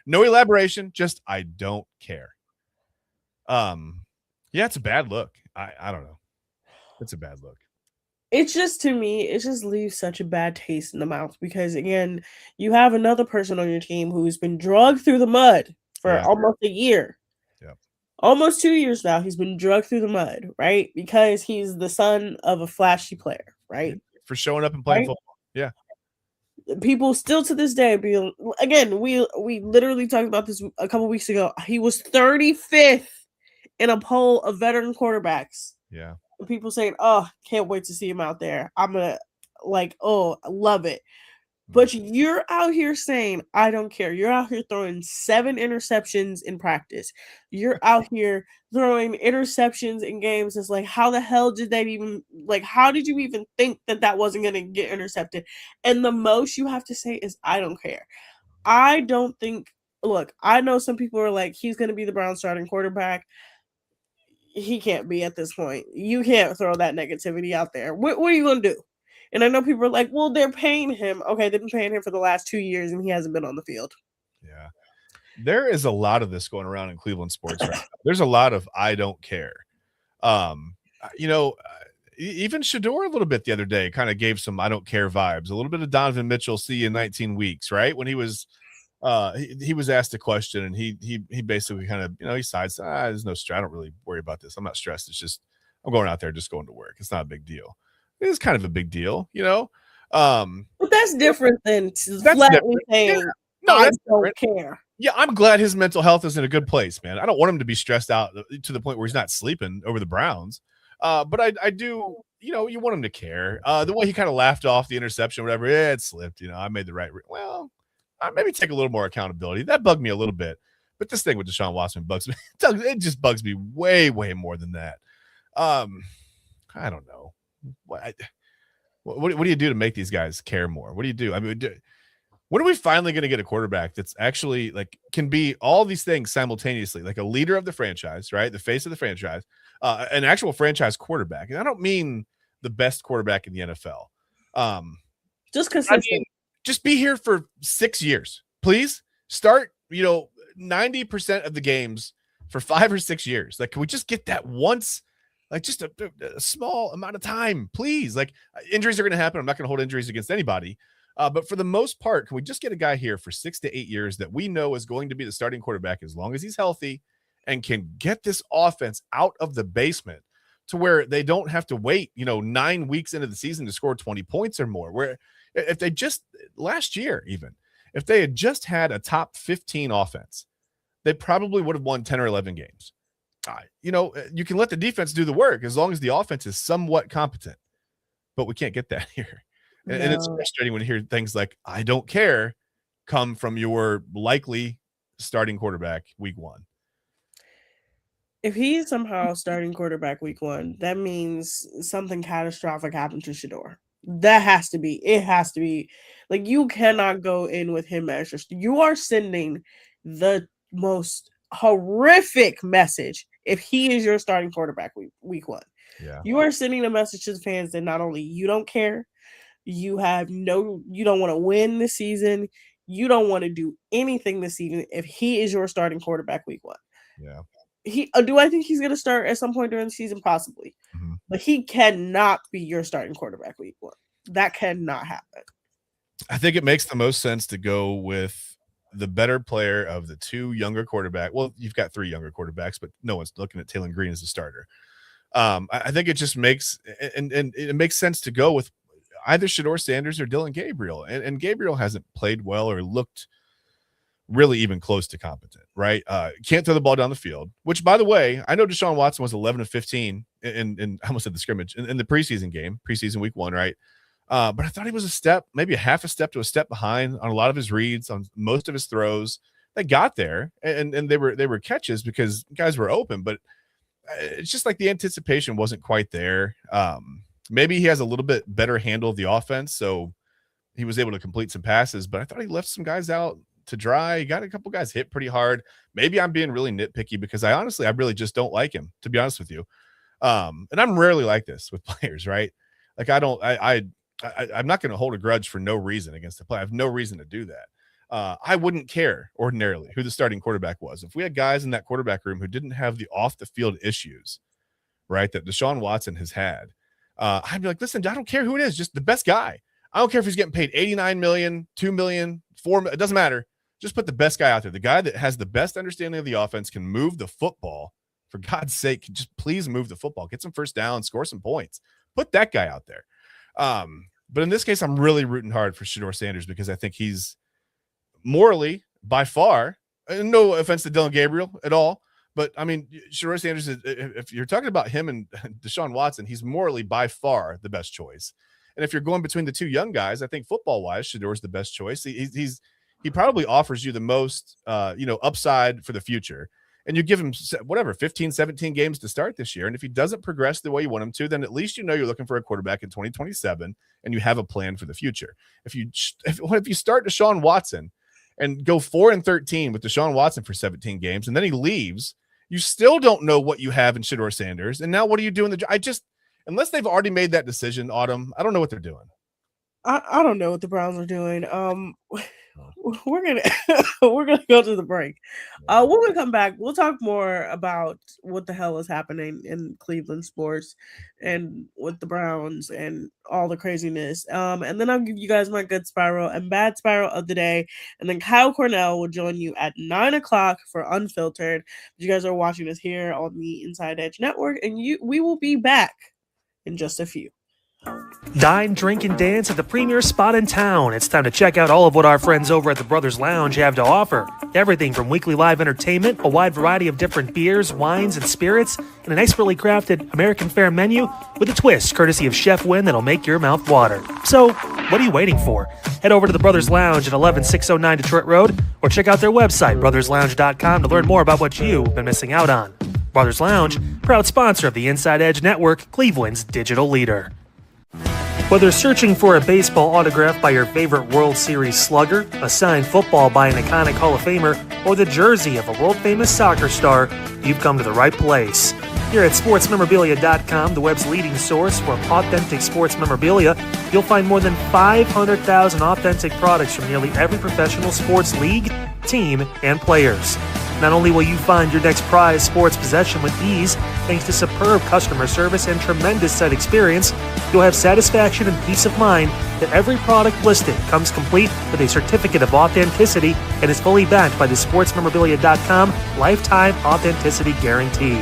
No elaboration. Just, I don't care. Yeah, it's a bad look. I don't know. It's a bad look. It's just, to me, it just leaves such a bad taste in the mouth because, again, you have another person on your team who's been dragged through the mud for almost a year. Yep. Almost 2 years now, he's been dragged through the mud, right? Because he's the son of a flashy player, right? For showing up and playing football. Yeah. People still to this day again, we literally talked about this a couple weeks ago. He was 35th in a poll of veteran quarterbacks. Yeah. And people saying, oh, can't wait to see him out there. I'm gonna I love it. But you're out here saying, I don't care. You're out here throwing 7 interceptions in practice. You're out here throwing interceptions in games. It's like, how the hell did that even, how did you even think that wasn't going to get intercepted? And the most you have to say is, I don't care. I don't think, look, I know some people are like, he's going to be the Browns starting quarterback. He can't be at this point. You can't throw that negativity out there. What are you going to do? And I know people are like, well, they're paying him. Okay, they've been paying him for the last 2 years, and he hasn't been on the field. Yeah. There is a lot of this going around in Cleveland sports right now. There's a lot of I don't care. Even Shador a little bit the other day kind of gave some I don't care vibes. A little bit of Donovan Mitchell, see you in 19 weeks, right? When he was he was asked a question, and he basically kind of, he sides, there's no stress. I don't really worry about this. I'm not stressed. It's just I'm going out there just going to work. It's not a big deal. It is kind of a big deal, But that's different than flatly saying, I don't care. Yeah, I'm glad his mental health is in a good place, man. I don't want him to be stressed out to the point where he's not sleeping over the Browns. But I do, you want him to care. The way he kind of laughed off the interception, whatever, it slipped. I made the right. Well, I maybe take a little more accountability. That bugged me a little bit. But this thing with Deshaun Watson bugs me. It just bugs me way, way more than that. I don't know. What do you do to make these guys care more? What do you do? I mean, when are we finally going to get a quarterback that's actually can be all these things simultaneously, like a leader of the franchise, right? The face of the franchise, an actual franchise quarterback. And I don't mean the best quarterback in the NFL. Just consistent. Just be here for 6 years, please. Start, 90% of the games for 5 or 6 years. Can we just get that once? Just a small amount of time, please. Injuries are going to happen. I'm not going to hold injuries against anybody. But for the most part, can we just get a guy here for 6 to 8 years that we know is going to be the starting quarterback as long as he's healthy and can get this offense out of the basement to where they don't have to wait, 9 weeks into the season to score 20 points or more? Where if they just last year, even if they had just had a top 15 offense, they probably would have won 10 or 11 games. You can let the defense do the work as long as the offense is somewhat competent. but we can't get that here. And it's No. frustrating when you hear things like, I don't care, come from your likely starting quarterback week 1. If he's somehow starting quarterback week 1, that means something catastrophic happened to Shador. That has to be. It has to be. Like, you cannot go in with him as you are sending the most horrific message if he is your starting quarterback week 1. Yeah. You are sending a message to the fans that not only you don't care, you don't want to win this season, you don't want to do anything this season if he is your starting quarterback week 1. Yeah. Do I think he's going to start at some point during the season? Possibly. Mhm. But he cannot be your starting quarterback week 1. That cannot happen. I think it makes the most sense to go with the better player of the 2 younger quarterback. Well, you've got 3 younger quarterbacks, but no one's looking at Taylor Green as a starter. I think it just makes and it makes sense to go with either Shador Sanders or Dylan Gabriel. And Gabriel hasn't played well or looked really even close to competent, right? Can't throw the ball down the field, which, by the way, I know Deshaun Watson was 11 of 15 in I almost said the scrimmage in the preseason game, preseason week 1, right? But I thought he was maybe a half a step to a step behind on a lot of his reads, on most of his throws. They got there, and they were catches because guys were open, but it's just like the anticipation wasn't quite there. Maybe he has a little bit better handle of the offense, so he was able to complete some passes, but I thought he left some guys out to dry. He got a couple guys hit pretty hard. Maybe I'm being really nitpicky because I really just don't like him, to be honest with you. And I'm rarely like this with players, right? Like I'm not going to hold a grudge for no reason against the play. I have no reason to do that. I wouldn't care ordinarily who the starting quarterback was. If we had guys in that quarterback room who didn't have the off the field issues, right, that Deshaun Watson has had, I'd be like, listen, I don't care who it is, just the best guy. I don't care if he's getting paid $89 million, $2 million, $4 million, it doesn't matter. Just put the best guy out there. The guy that has the best understanding of the offense, can move the football. For God's sake, just please move the football. Get some first down, score some points. Put that guy out there. But in this case, I'm really rooting hard for Shador Sanders because I think he's morally, by far, no offense to Dylan Gabriel at all, but I mean, Shador Sanders, if you're talking about him and Deshaun Watson, he's morally by far the best choice. And if you're going between the 2 young guys, I think football-wise, Shador's the best choice. He probably offers you the most, upside for the future. And you give him 15, 17 games to start this year. And if he doesn't progress the way you want him to, then at least you're looking for a quarterback in 2027 and you have a plan for the future. If you start Deshaun Watson and go 4-13 with Deshaun Watson for 17 games, and then he leaves, you still don't know what you have in Shador Sanders. And now what are you doing? Unless they've already made that decision, Autumn, I don't know what they're doing. I don't know what the Browns are doing. We're gonna go to the break. When we come back, we'll talk more about what the hell is happening in Cleveland sports and with the Browns and all the craziness. And then I'll give you guys my good spiral and bad spiral of the day. And then Kyle Cornell will join you at 9:00 for Unfiltered. You guys are watching us here on the Inside Edge Network, and we will be back in just a few. Dine, drink, and dance at the premier spot in town. It's time to check out all of what our friends over at the Brothers Lounge have to offer. Everything from weekly live entertainment, a wide variety of different beers, wines, and spirits, and an expertly crafted American fare menu with a twist courtesy of Chef Wynn that'll make your mouth water. So, what are you waiting for? Head over to the Brothers Lounge at 11609 Detroit Road or check out their website, brotherslounge.com, to learn more about what you've been missing out on. Brothers Lounge, proud sponsor of the Inside Edge Network, Cleveland's digital leader. Whether searching for a baseball autograph by your favorite World Series slugger, a signed football by an iconic Hall of Famer, or the jersey of a world-famous soccer star, you've come to the right place. Here at sportsmemorabilia.com, the web's leading source for authentic sports memorabilia, you'll find more than 500,000 authentic products from nearly every professional sports league, team, and players. Not only will you find your next prized sports possession with ease, thanks to superb customer service and tremendous site experience, you'll have satisfaction and peace of mind that every product listed comes complete with a certificate of authenticity and is fully backed by the sportsmemorabilia.com lifetime authenticity guarantee.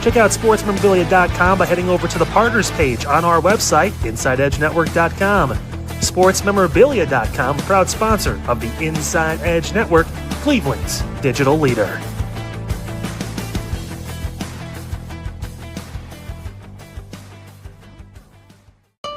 Check out sportsmemorabilia.com by heading over to the partners page on our website, InsideEdgeNetwork.com. Sportsmemorabilia.com, proud sponsor of the Inside Edge Network, Cleveland's digital leader.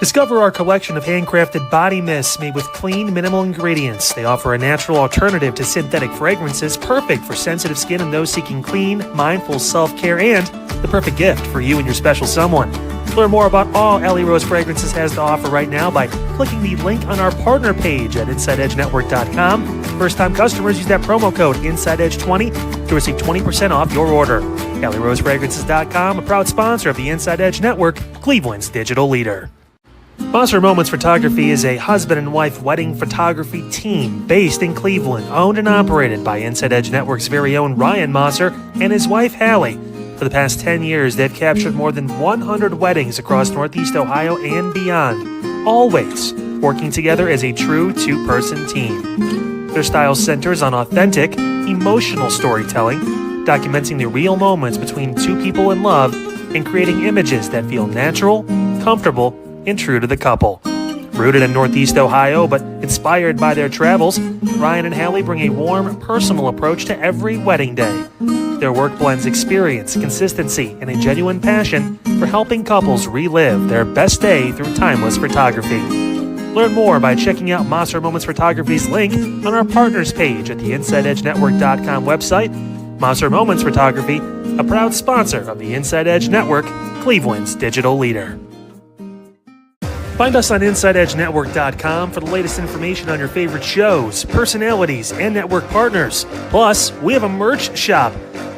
Discover our collection of handcrafted body mists made with clean, minimal ingredients. They offer a natural alternative to synthetic fragrances, perfect for sensitive skin and those seeking clean, mindful self-care, and the perfect gift for you and your special someone. Learn more about all Ellie Rose Fragrances has to offer right now by clicking the link on our partner page at InsideEdgeNetwork.com. First-time customers use that promo code InsideEdge20 to receive 20% off your order. EllieRoseFragrances.com, a proud sponsor of the Inside Edge Network, Cleveland's digital leader. Monster Moments Photography is a husband and wife wedding photography team based in Cleveland, owned and operated by Inside Edge Network's very own Ryan Mosser and his wife Hallie. For the past 10 years, they've captured more than 100 weddings across Northeast Ohio and beyond, always working together as a true two-person team. Their style centers on authentic, emotional storytelling, documenting the real moments between two people in love and creating images that feel natural, comfortable, and true to the couple. Rooted in Northeast Ohio, but inspired by their travels, Ryan and Hallie bring a warm, personal approach to every wedding day. Their work blends experience, consistency, and a genuine passion for helping couples relive their best day through timeless photography. Learn more by checking out Monster Moments Photography's link on our partners page at the InsideEdgeNetwork.com website. Monster Moments Photography, a proud sponsor of the Inside Edge Network, Cleveland's digital leader. Find us on InsideEdgeNetwork.com for the latest information on your favorite shows, personalities, and network partners. Plus, we have a merch shop.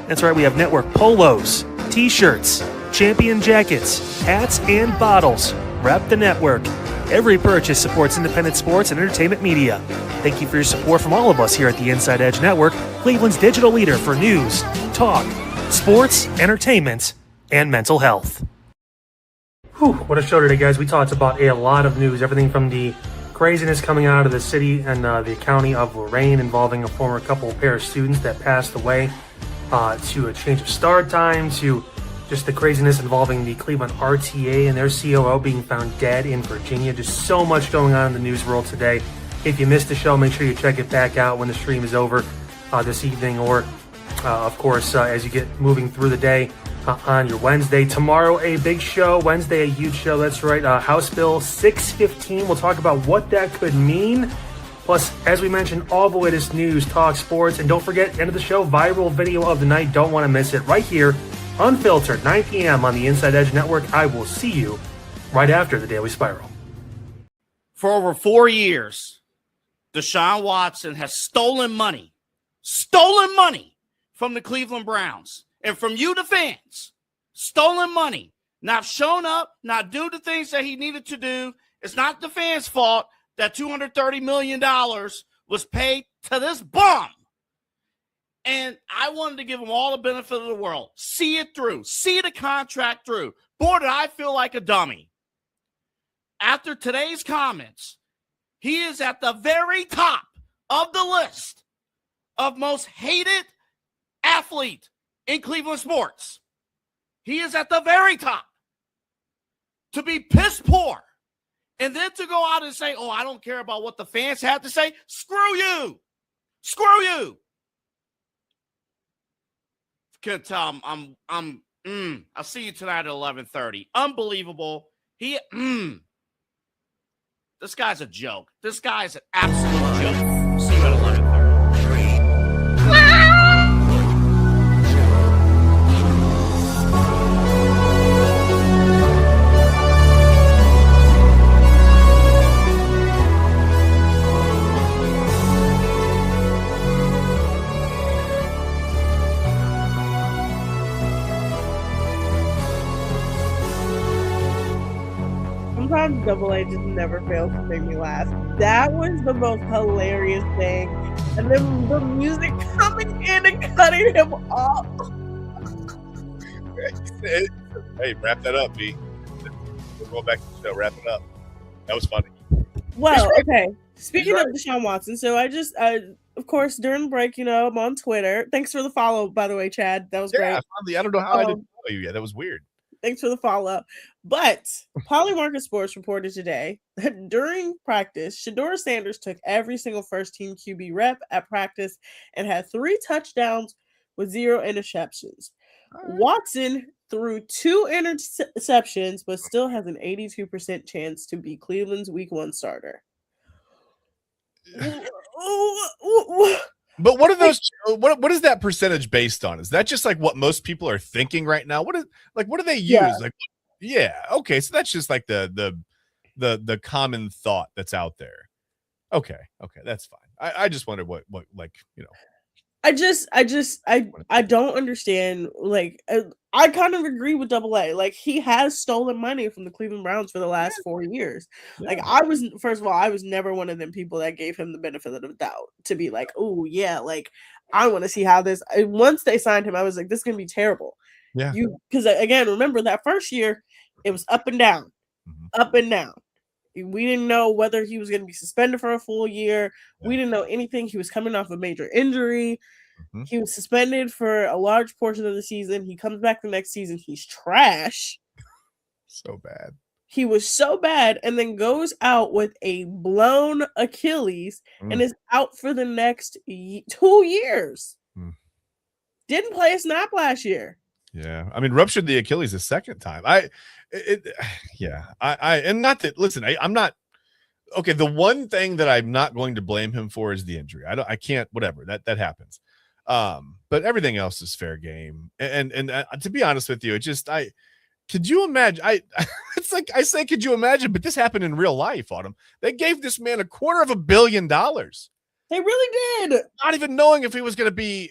That's right, we have network polos, t-shirts, champion jackets, hats, and bottles. Rep the network. Every purchase supports independent sports and entertainment media. Thank you for your support from all of us here at the Inside Edge Network, Cleveland's digital leader for news, talk, sports, entertainment, and mental health. Whew, what a show today, guys. We talked about a lot of news, everything from the craziness coming out of the city and the county of Lorain involving a former couple pair of students that passed away, to a change of start time, to just the craziness involving the Cleveland RTA and their COO being found dead in Virginia. Just so much going on in the news world today. If you missed the show, make sure you check it back out when the stream is over this evening, or of course, as you get moving through the day on your Wednesday. Tomorrow, a big show. Wednesday, a huge show. That's right. House Bill 615. We'll talk about what that could mean. Plus, as we mentioned, all the latest news, talk, sports, and don't forget, end of the show, viral video of the night. Don't want to miss it right here, unfiltered, 9 p.m. on the Inside Edge Network. I will see you right after the Daily Spiral. For over 4 years, Deshaun Watson has stolen money from the Cleveland Browns and from you, the fans. Stolen money. Not shown up, not do the things that he needed to do. It's not the fans' fault that $230 million was paid to this bum. And I wanted to give him all the benefit of the world. See it through. See the contract through. Boy, did I feel like a dummy. After today's comments, he is at the very top of the list of most hated athlete in Cleveland sports. He is at the very top. To be piss poor and then to go out and say, oh, I don't care about what the fans have to say. Screw you. Screw you. Can't tell I'll see you tonight at 11:30. Unbelievable. This guy's a joke. This guy's an absolute joke. See you at 11:30. Sometimes Double A just never fails to make me laugh. That was the most hilarious thing. And then the music coming in and cutting him off. Hey, wrap that up, B. We're going back to the show. Wrap it up. That was funny. Well, okay. Speaking of Deshaun Watson, so I of course, during the break, I'm on Twitter. Thanks for the follow, by the way, Chad. That was great. Finally, I don't know how I didn't follow you yet. That was weird. Thanks for the follow. But Polymarket Sports reported today that during practice, Shedeur Sanders took every single first-team QB rep at practice and had 3 touchdowns with 0 interceptions. Right. Watson threw 2 interceptions, but still has an 82% chance to be Cleveland's Week 1 starter. But what are those? What is that percentage based on? Is that just like what most people are thinking right now? What do they use? Yeah. Like, yeah, okay, so that's just like the common thought that's out there. Okay, that's fine. I just wondered what like, you know. I don't understand. Like, I kind of agree with Double A. Like, he has stolen money from the Cleveland Browns for the last 4 years. Yeah. Like, first of all, I was never one of them people that gave him the benefit of the doubt to be like, oh yeah, like I want to see how this. Once they signed him, I was like, this is gonna be terrible. Yeah. Because again, remember that first year, it was up and down, up and down. We didn't know whether he was going to be suspended for a full year. Yeah. We didn't know anything. He was coming off a major injury. He was suspended for a large portion of the season. He comes back the next season. He's trash. So bad. He was so bad, and then goes out with a blown Achilles and is out for the next 2 years. Didn't play a snap last year. Yeah, I mean, ruptured the Achilles a second time. And not that. Listen, I'm not okay. The one thing that I'm not going to blame him for is the injury. I can't. Whatever that happens. But everything else is fair game. And to be honest with you, could you imagine? It's like I say, could you imagine? But this happened in real life, Autumn. They gave this man $250 million. They really did. Not even knowing if he was going to be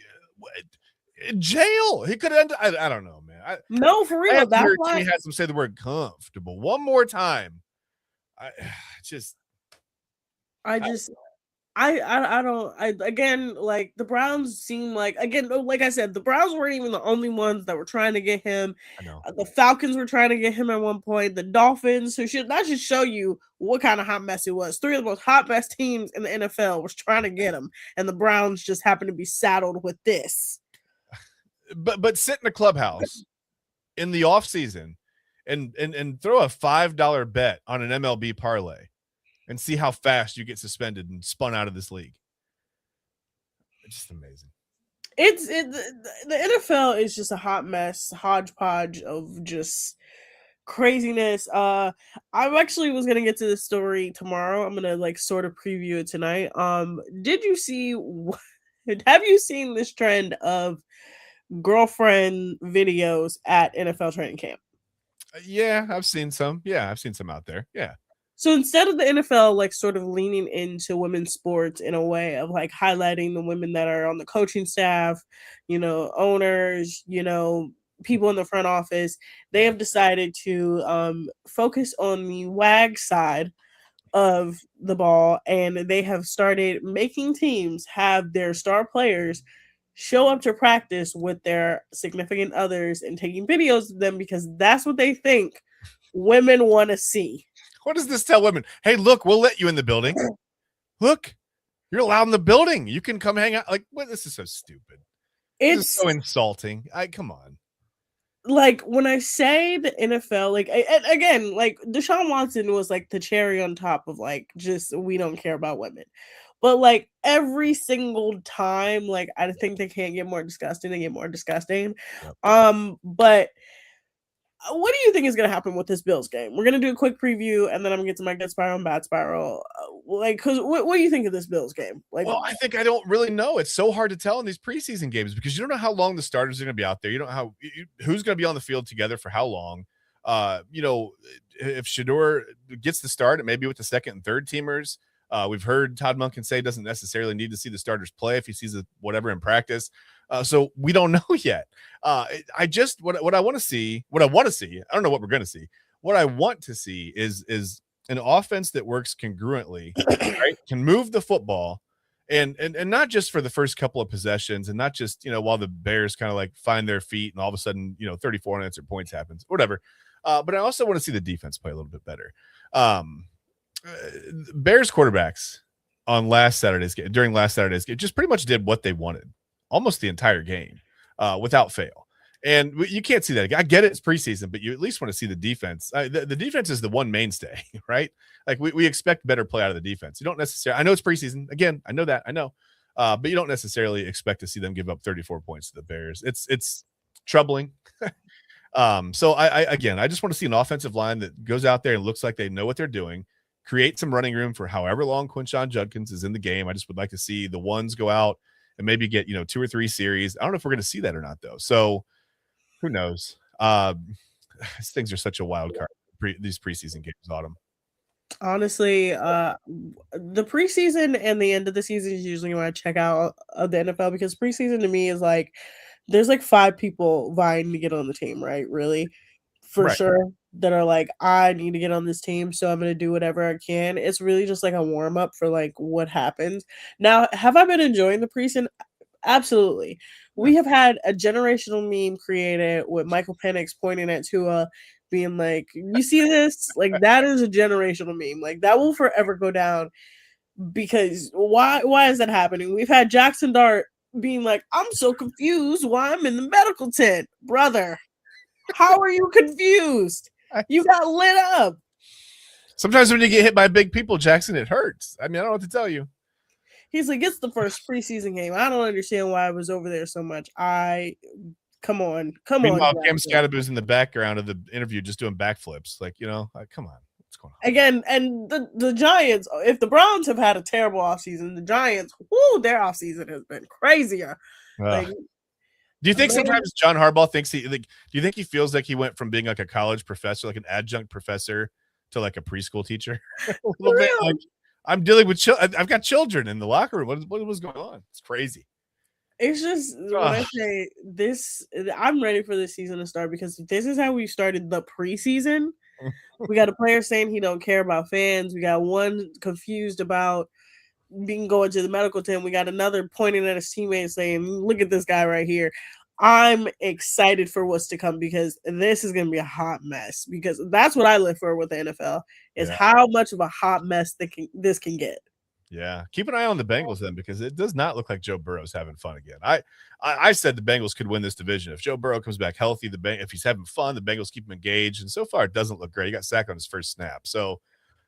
in jail. He could end. I don't know, man. No, for real. That's why he has him say the word comfortable one more time. I don't. Again, like the Browns seem like, again, like I said, the Browns weren't even the only ones that were trying to get him. I know. The Falcons were trying to get him at one point. The Dolphins, that should show you what kind of hot mess it was. 3 of the most hot mess teams in the NFL was trying to get him, and the Browns just happened to be saddled with this. But sit in a clubhouse in the offseason and throw a $5 bet on an MLB parlay and see how fast you get suspended and spun out of this league. It's just amazing. The NFL is just a hot mess, hodgepodge of just craziness. I actually was gonna get to this story tomorrow. I'm gonna like sort of preview it tonight. Have you seen this trend of girlfriend videos at NFL training camp? Yeah, I've seen some. Yeah, I've seen some out there. Yeah. So instead of the NFL like sort of leaning into women's sports in a way of like highlighting the women that are on the coaching staff, owners, people in the front office, they have decided to focus on the WAG side of the ball, and they have started making teams have their star players show up to practice with their significant others and taking videos of them because that's what they think women want to see. What does this tell women? Hey, look, we'll let you in the building. Look, you're allowed in the building. You can come hang out. Like, what? This is so stupid. It's so insulting. Come on. Like, when I say the NFL, like, again, like, Deshaun Watson was like the cherry on top of like, just, we don't care about women. But like every single time, like, I think they can't get more disgusting. They get more disgusting. Yep. But what do you think is going to happen with this Bills game? We're going to do a quick preview, and then I'm going to get to my good spiral and bad spiral. Because what do you think of this Bills game? Like, well, I think I don't really know. It's so hard to tell in these preseason games because you don't know how long the starters are going to be out there. You don't know who's going to be on the field together for how long. If Shedeur gets the start, it may be with the second and third teamers. We've heard Todd Monken say doesn't necessarily need to see the starters play if he sees whatever in practice. So we don't know yet. I just what I want to see. I don't know what we're going to see. What I want to see is an offense that works congruently, right? Can move the football, and not just for the first couple of possessions, and not just while the Bears kind of like find their feet, and all of a sudden 34 unanswered points happens, whatever. But I also want to see the defense play a little bit better. Bears quarterbacks during last Saturday's game just pretty much did what they wanted almost the entire game without fail. And you can't see that again. I get it, it's preseason, but you at least want to see the defense. The defense is the one mainstay, right? Like we expect better play out of the defense. You don't necessarily, I know it's preseason. Again, I know that. But you don't necessarily expect to see them give up 34 points to the Bears. It's troubling. So I just want to see an offensive line that goes out there and looks like they know what they're doing, create some running room for however long Quinshon Judkins is in the game. I just would like to see the ones go out and maybe get, 2 or 3 series. I don't know if we're going to see that or not, though. So who knows? These things are such a wild card. These preseason games, Autumn. Honestly, the preseason and the end of the season is usually when I check out of the NFL, because preseason to me is like there's like 5 people vying to get on the team, right? Really, for Right. sure, that are like, I need to get on this team, so I'm gonna do whatever I can. It's really just like a warm up for like what happens. Now, have I been enjoying the preseason? Absolutely. We have had a generational meme created with Michael Penix pointing at Tua, being like, "You see this? Like that is a generational meme. Like that will forever go down." Because why is that happening? We've had Jackson Dart being like, "I'm so confused why I'm in the medical tent, brother. How are you confused? You got lit up." Sometimes when you get hit by big people, Jackson, it hurts. I mean, I don't know what to tell you. He's like, it's the first preseason game. I don't understand why I was over there so much. Come on. Meanwhile, Cam Scadaboo's in the background of the interview just doing backflips. Like, come on. What's going on? Again, and the Giants, if the Browns have had a terrible offseason, the Giants, their offseason has been crazier. Like, do you think sometimes John Harbaugh thinks do you think he feels like he went from being like a college professor, like an adjunct professor, to like a preschool teacher? A little bit, like, I'm dealing with I've got children in the locker room. What was going on? It's crazy. It's just when I say this, I'm ready for this season to start, because this is how we started the preseason. We got a player saying he don't care about fans. We got one confused about being going to the medical tent. We got another pointing at his teammates saying, "Look at this guy right here." I'm excited for what's to come, because this is going to be a hot mess, because that's what I live for with the NFL is how much of a hot mess this can get. Yeah. Keep an eye on the Bengals then, because it does not look like Joe Burrow's having fun again. I said the Bengals could win this division. If Joe Burrow comes back healthy, if he's having fun, the Bengals keep him engaged. And so far, it doesn't look great. He got sacked on his first snap. So,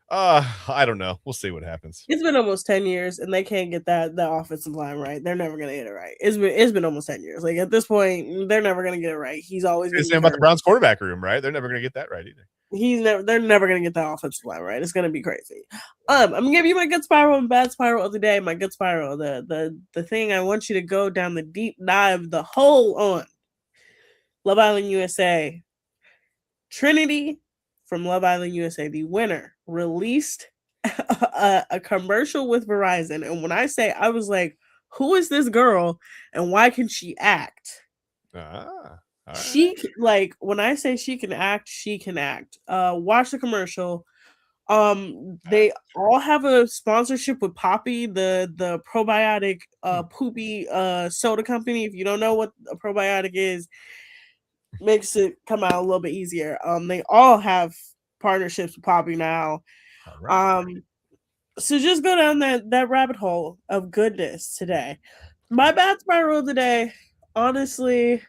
I don't know. We'll see what happens. It's been almost 10 years, and they can't get that offensive line right. They're never going to get it right. It's been almost 10 years. Like, at this point, they're never going to get it right. He's always going to say about the Browns quarterback room, right? They're never going to get that right either. They're never going to get that offensive line right. It's going to be crazy. I'm going to give you my good spiral and bad spiral of the day. My good spiral, the thing I want you to go down the deep dive, the hole on Love Island USA. Trinity from Love Island USA, the winner, released a commercial with Verizon. And when I say, I was like, who is this girl and why can she act? She, like, when I say she can act, she can act. Watch the commercial. They all have a sponsorship with Poppy, the probiotic poopy soda company. If you don't know what a probiotic is, makes it come out a little bit easier. They all have partnerships with Poppy now. So just go down that rabbit hole of goodness today. My bad spiral of the day, honestly,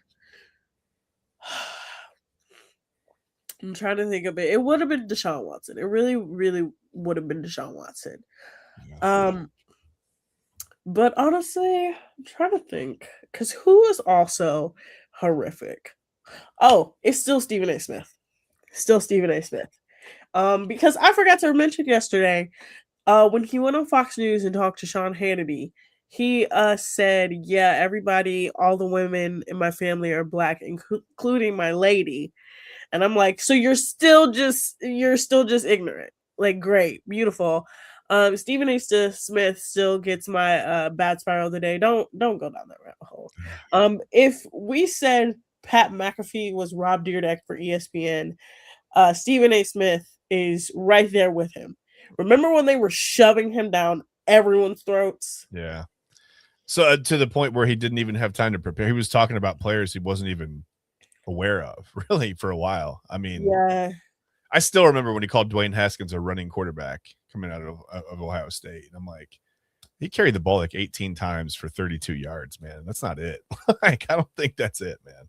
I'm trying to think of it. It would have been Deshaun Watson. It really, really would have been Deshaun Watson. But honestly, I'm trying to think, because who is also horrific? Oh, it's still Stephen A. Smith. Because I forgot to mention yesterday, when he went on Fox News and talked to Sean Hannity, he said, "Yeah, everybody, all the women in my family are black, including my lady." And I'm like, so you're still just ignorant. Like, great, beautiful. Stephen A. Smith still gets my bad spiral of the day. Don't go down that rabbit hole. If we said Pat McAfee was Rob Dyrdek for ESPN, Stephen A. Smith is right there with him. Remember when they were shoving him down everyone's throats? Yeah. So to the point where he didn't even have time to prepare. He was talking about players he wasn't even aware of, really, for a while. I mean, yeah. I still remember when he called Dwayne Haskins a running quarterback coming out of Ohio State. And I'm like, he carried the ball like 18 times for 32 yards, man. That's not it. Like, I don't think that's it, man.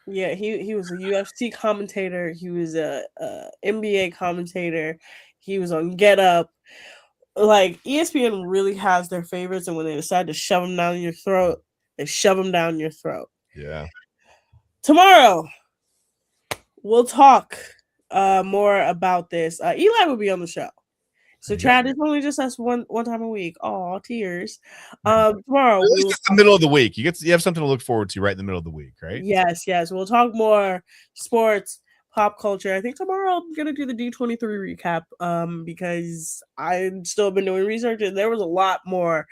Yeah, he was a UFC commentator. He was a NBA commentator. He was on Get Up. Like, ESPN really has their favorites, and when they decide to shove them down your throat, they shove them down your throat. Yeah. Tomorrow, we'll talk more about this. Eli will be on the show. So Chad, it's only just us one time a week. Oh, tears. Tomorrow At we least will. it's the middle of the week. You have something to look forward to right in the middle of the week, right? Yes. We'll talk more sports, pop culture. I think tomorrow I'm gonna do the D23 recap. Because I've still been doing research and there was a lot more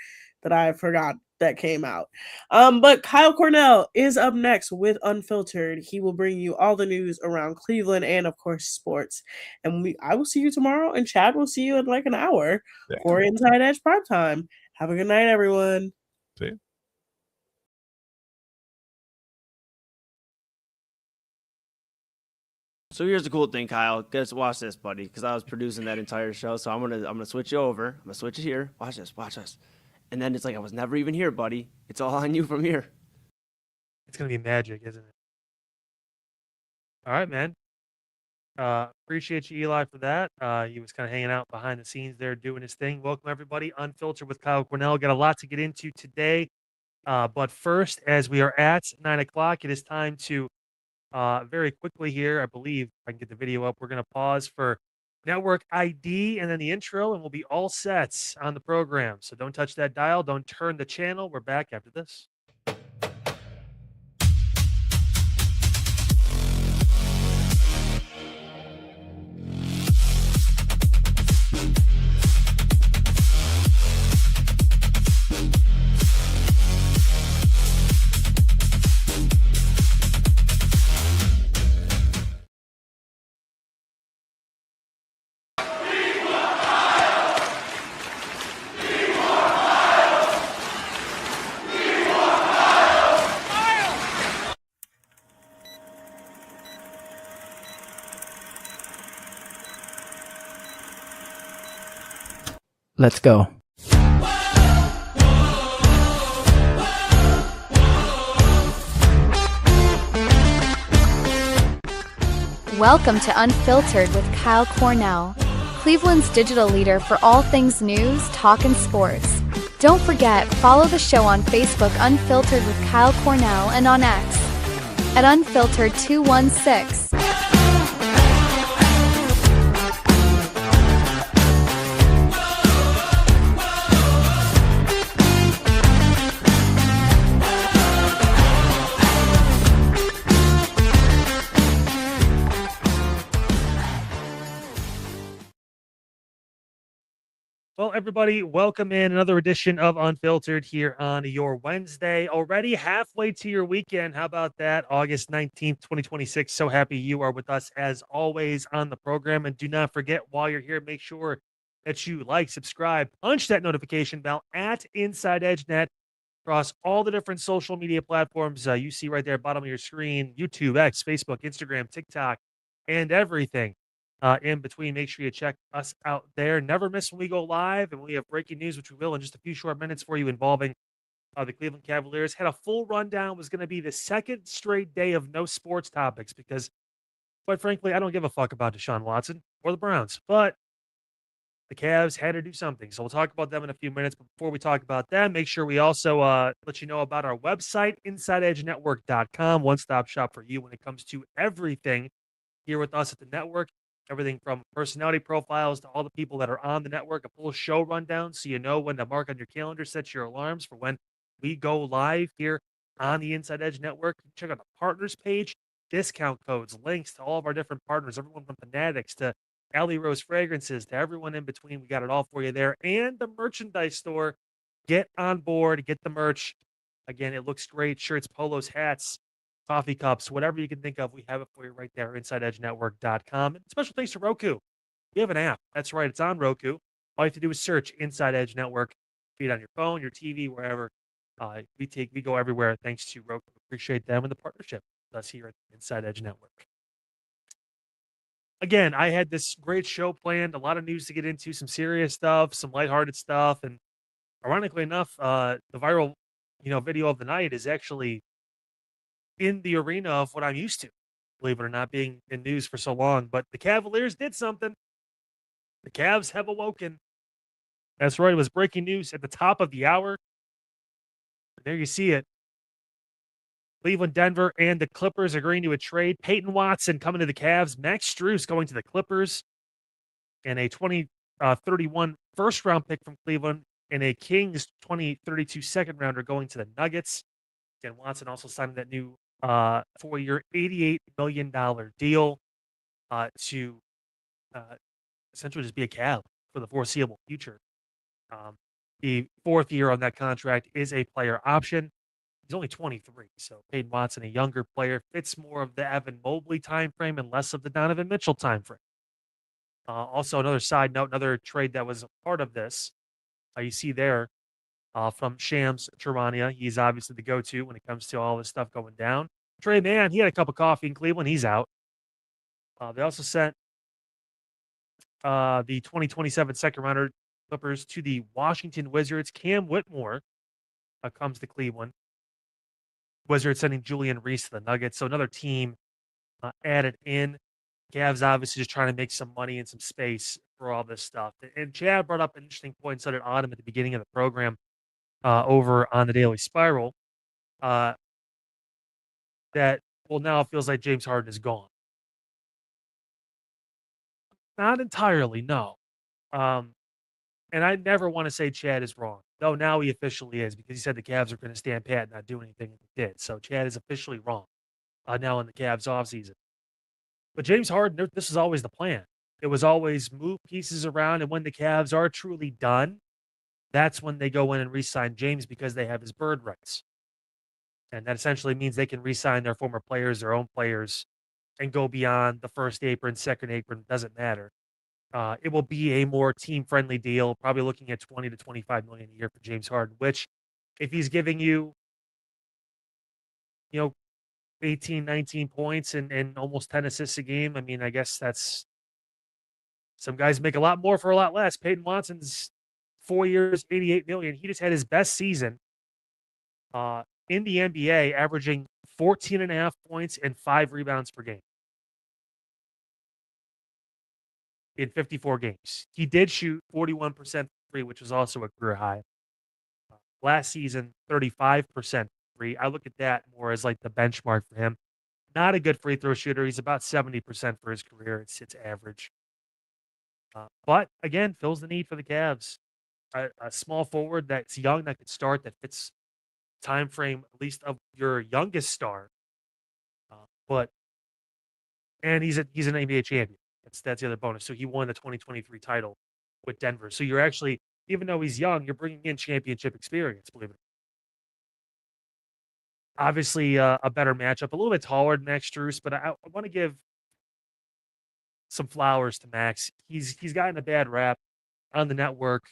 that I forgot that came out. But Kyle Cornell is up next with Unfiltered. He will bring you all the news around Cleveland and of course sports. And I will see you tomorrow, and Chad will see you in like an hour for Inside Edge Prime Time. Have a good night, everyone. See you. So here's the cool thing, Kyle. Guys, watch this, buddy, because I was producing that entire show. So I'm gonna switch you over. I'm gonna switch it here. Watch this. And then it's like I was never even here, buddy. It's all on you from here. It's gonna be magic, isn't it? All right, man. Appreciate you, Eli, for that. He was kind of hanging out behind the scenes there, doing his thing. Welcome, everybody. Unfiltered with Kyle Cornell. Got a lot to get into today. But first, as we are at 9 o'clock, it is time to very quickly here, I believe, if I can get the video up, we're going to pause for network ID and then the intro, and we'll be all set on the program. So don't touch that dial. Don't turn the channel. We're back after this. Let's go. Welcome to Unfiltered with Kyle Cornell, Cleveland's digital leader for all things news, talk, and sports. Don't forget, follow the show on Facebook Unfiltered with Kyle Cornell and on X at Unfiltered216. Well, everybody, welcome in another edition of Unfiltered here on your Wednesday. Already halfway to your weekend. How about that? August 19th, 2026. So happy you are with us as always on the program. And do not forget, while you're here, make sure that you like, subscribe, punch that notification bell at InsideEdge Net across all the different social media platforms you see right there, bottom of your screen, YouTube, X, Facebook, Instagram, TikTok, and everything in between. Make sure you check us out there. Never miss when we go live, and we have breaking news, which we will in just a few short minutes for you, involving the Cleveland Cavaliers. Had a full rundown. Was going to be the second straight day of no sports topics because, quite frankly, I don't give a fuck about Deshaun Watson or the Browns, but the Cavs had to do something. So we'll talk about them in a few minutes. But before we talk about that, make sure we also let you know about our website, InsideEdgeNetwork.com, one-stop shop for you when it comes to everything here with us at the network. Everything from personality profiles to all the people that are on the network, a full show rundown so you know when to mark on your calendar, set your alarms for when we go live here on the Inside Edge Network. Check out the partners page, discount codes, links to all of our different partners, everyone from Fanatics to Alley Rose Fragrances to everyone in between. We got it all for you there. And the merchandise store. Get on board, get the merch. Again, it looks great. Shirts, polos, hats, coffee cups, whatever you can think of, we have it for you right there, InsideEdgeNetwork.com. And special thanks to Roku. We have an app. That's right. It's on Roku. All you have to do is search Inside Edge Network. Be it on your phone, your TV, wherever. We go everywhere thanks to Roku. Appreciate them and the partnership with us here at Inside Edge Network. Again, I had this great show planned, a lot of news to get into, some serious stuff, some lighthearted stuff, and ironically enough, the viral, video of the night is actually in the arena of what I'm used to, believe it or not, being in news for so long. But the Cavaliers did something. The Cavs have awoken. That's right. It was breaking news at the top of the hour. There you see it. Cleveland, Denver, and the Clippers agreeing to a trade. Peyton Watson coming to the Cavs. Max Strus going to the Clippers. And a 2031 first-round pick from Cleveland. And a Kings 2032 second-rounder going to the Nuggets. Again, Watson also signed that new 4-year, $88 million deal to essentially just be a Cav for the foreseeable future. The 4th year on that contract is a player option. He's only 23, so Peyton Watson, a younger player, fits more of the Evan Mobley timeframe and less of the Donovan Mitchell timeframe. Also, another side note, another trade that was a part of this, you see there from Shams Charania. He's obviously the go-to when it comes to all this stuff going down. Trey Mann, he had a cup of coffee in Cleveland. He's out. They also sent the 2027 second rounder Clippers to the Washington Wizards. Cam Whitmore comes to Cleveland. Wizards sending Julian Reese to the Nuggets. So another team added in. Cavs obviously just trying to make some money and some space for all this stuff. And Chad brought up an interesting point, so did Autumn at the beginning of the program over on the Daily Spiral. That, well, now it feels like James Harden is gone. Not entirely, no. And I never want to say Chad is wrong. No, now he officially is because he said the Cavs are going to stand pat and not do anything, and they did. So Chad is officially wrong now in the Cavs offseason. But James Harden, this was always the plan. It was always move pieces around, and when the Cavs are truly done, that's when they go in and re-sign James because they have his bird rights. And that essentially means they can re-sign their former players, their own players, and go beyond the first apron, second apron, doesn't matter. It will be a more team-friendly deal, probably looking at 20 to 25 million a year for James Harden, which if he's giving you, 18, 19 points and almost 10 assists a game, I mean, I guess that's some guys make a lot more for a lot less. Peyton Watson's 4 years, 88 million. He just had his best season in the NBA, averaging 14.5 points and 5 rebounds per game in 54 games. He did shoot 41% free, which was also a career high. Last season, 35% free. I look at that more as like the benchmark for him. Not a good free throw shooter. He's about 70% for his career. It's average. But again, fills the need for the Cavs. A small forward that's young, that could start, that fits time frame at least of your youngest star. And he's an NBA champion. That's the other bonus. So he won the 2023 title with Denver. So you're actually, even though he's young, you're bringing in championship experience, believe it or not. Obviously, a better matchup, a little bit taller than Max Strus, but I want to give some flowers to Max. He's gotten a bad rap on the network,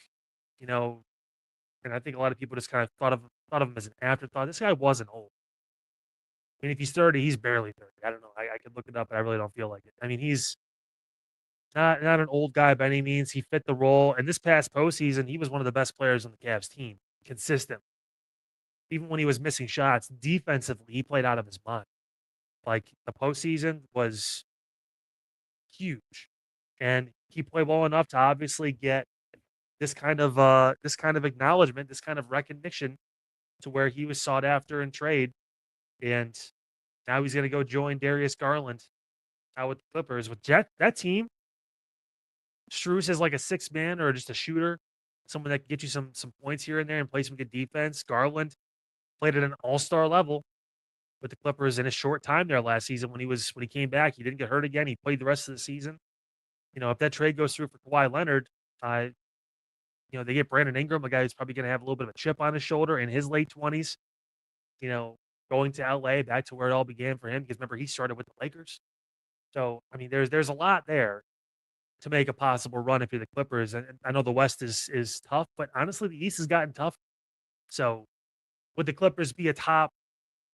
and I think a lot of people just kind of thought of him as an afterthought. This guy wasn't old. I mean, if he's 30, he's barely 30. I don't know. I could look it up, but I really don't feel like it. I mean, he's not an old guy by any means. He fit the role. And this past postseason, he was one of the best players on the Cavs team, consistent. Even when he was missing shots, defensively, he played out of his mind. Like, the postseason was huge. And he played well enough to obviously get this kind of acknowledgement, this kind of recognition to where he was sought after in trade. And now he's going to go join Darius Garland out with the Clippers. With that team, Strus is like a 6-man or just a shooter, someone that can get you some points here and there and play some good defense. Garland played at an all-star level with the Clippers in a short time there last season. When he came back, he didn't get hurt again. He played the rest of the season. If that trade goes through for Kawhi Leonard, they get Brandon Ingram, a guy who's probably going to have a little bit of a chip on his shoulder in his late 20s. Going to LA, back to where it all began for him, because remember, he started with the Lakers. So, I mean, there's a lot there to make a possible run if you're the Clippers. And I know the West is tough, but honestly, the East has gotten tough. So, would the Clippers be a top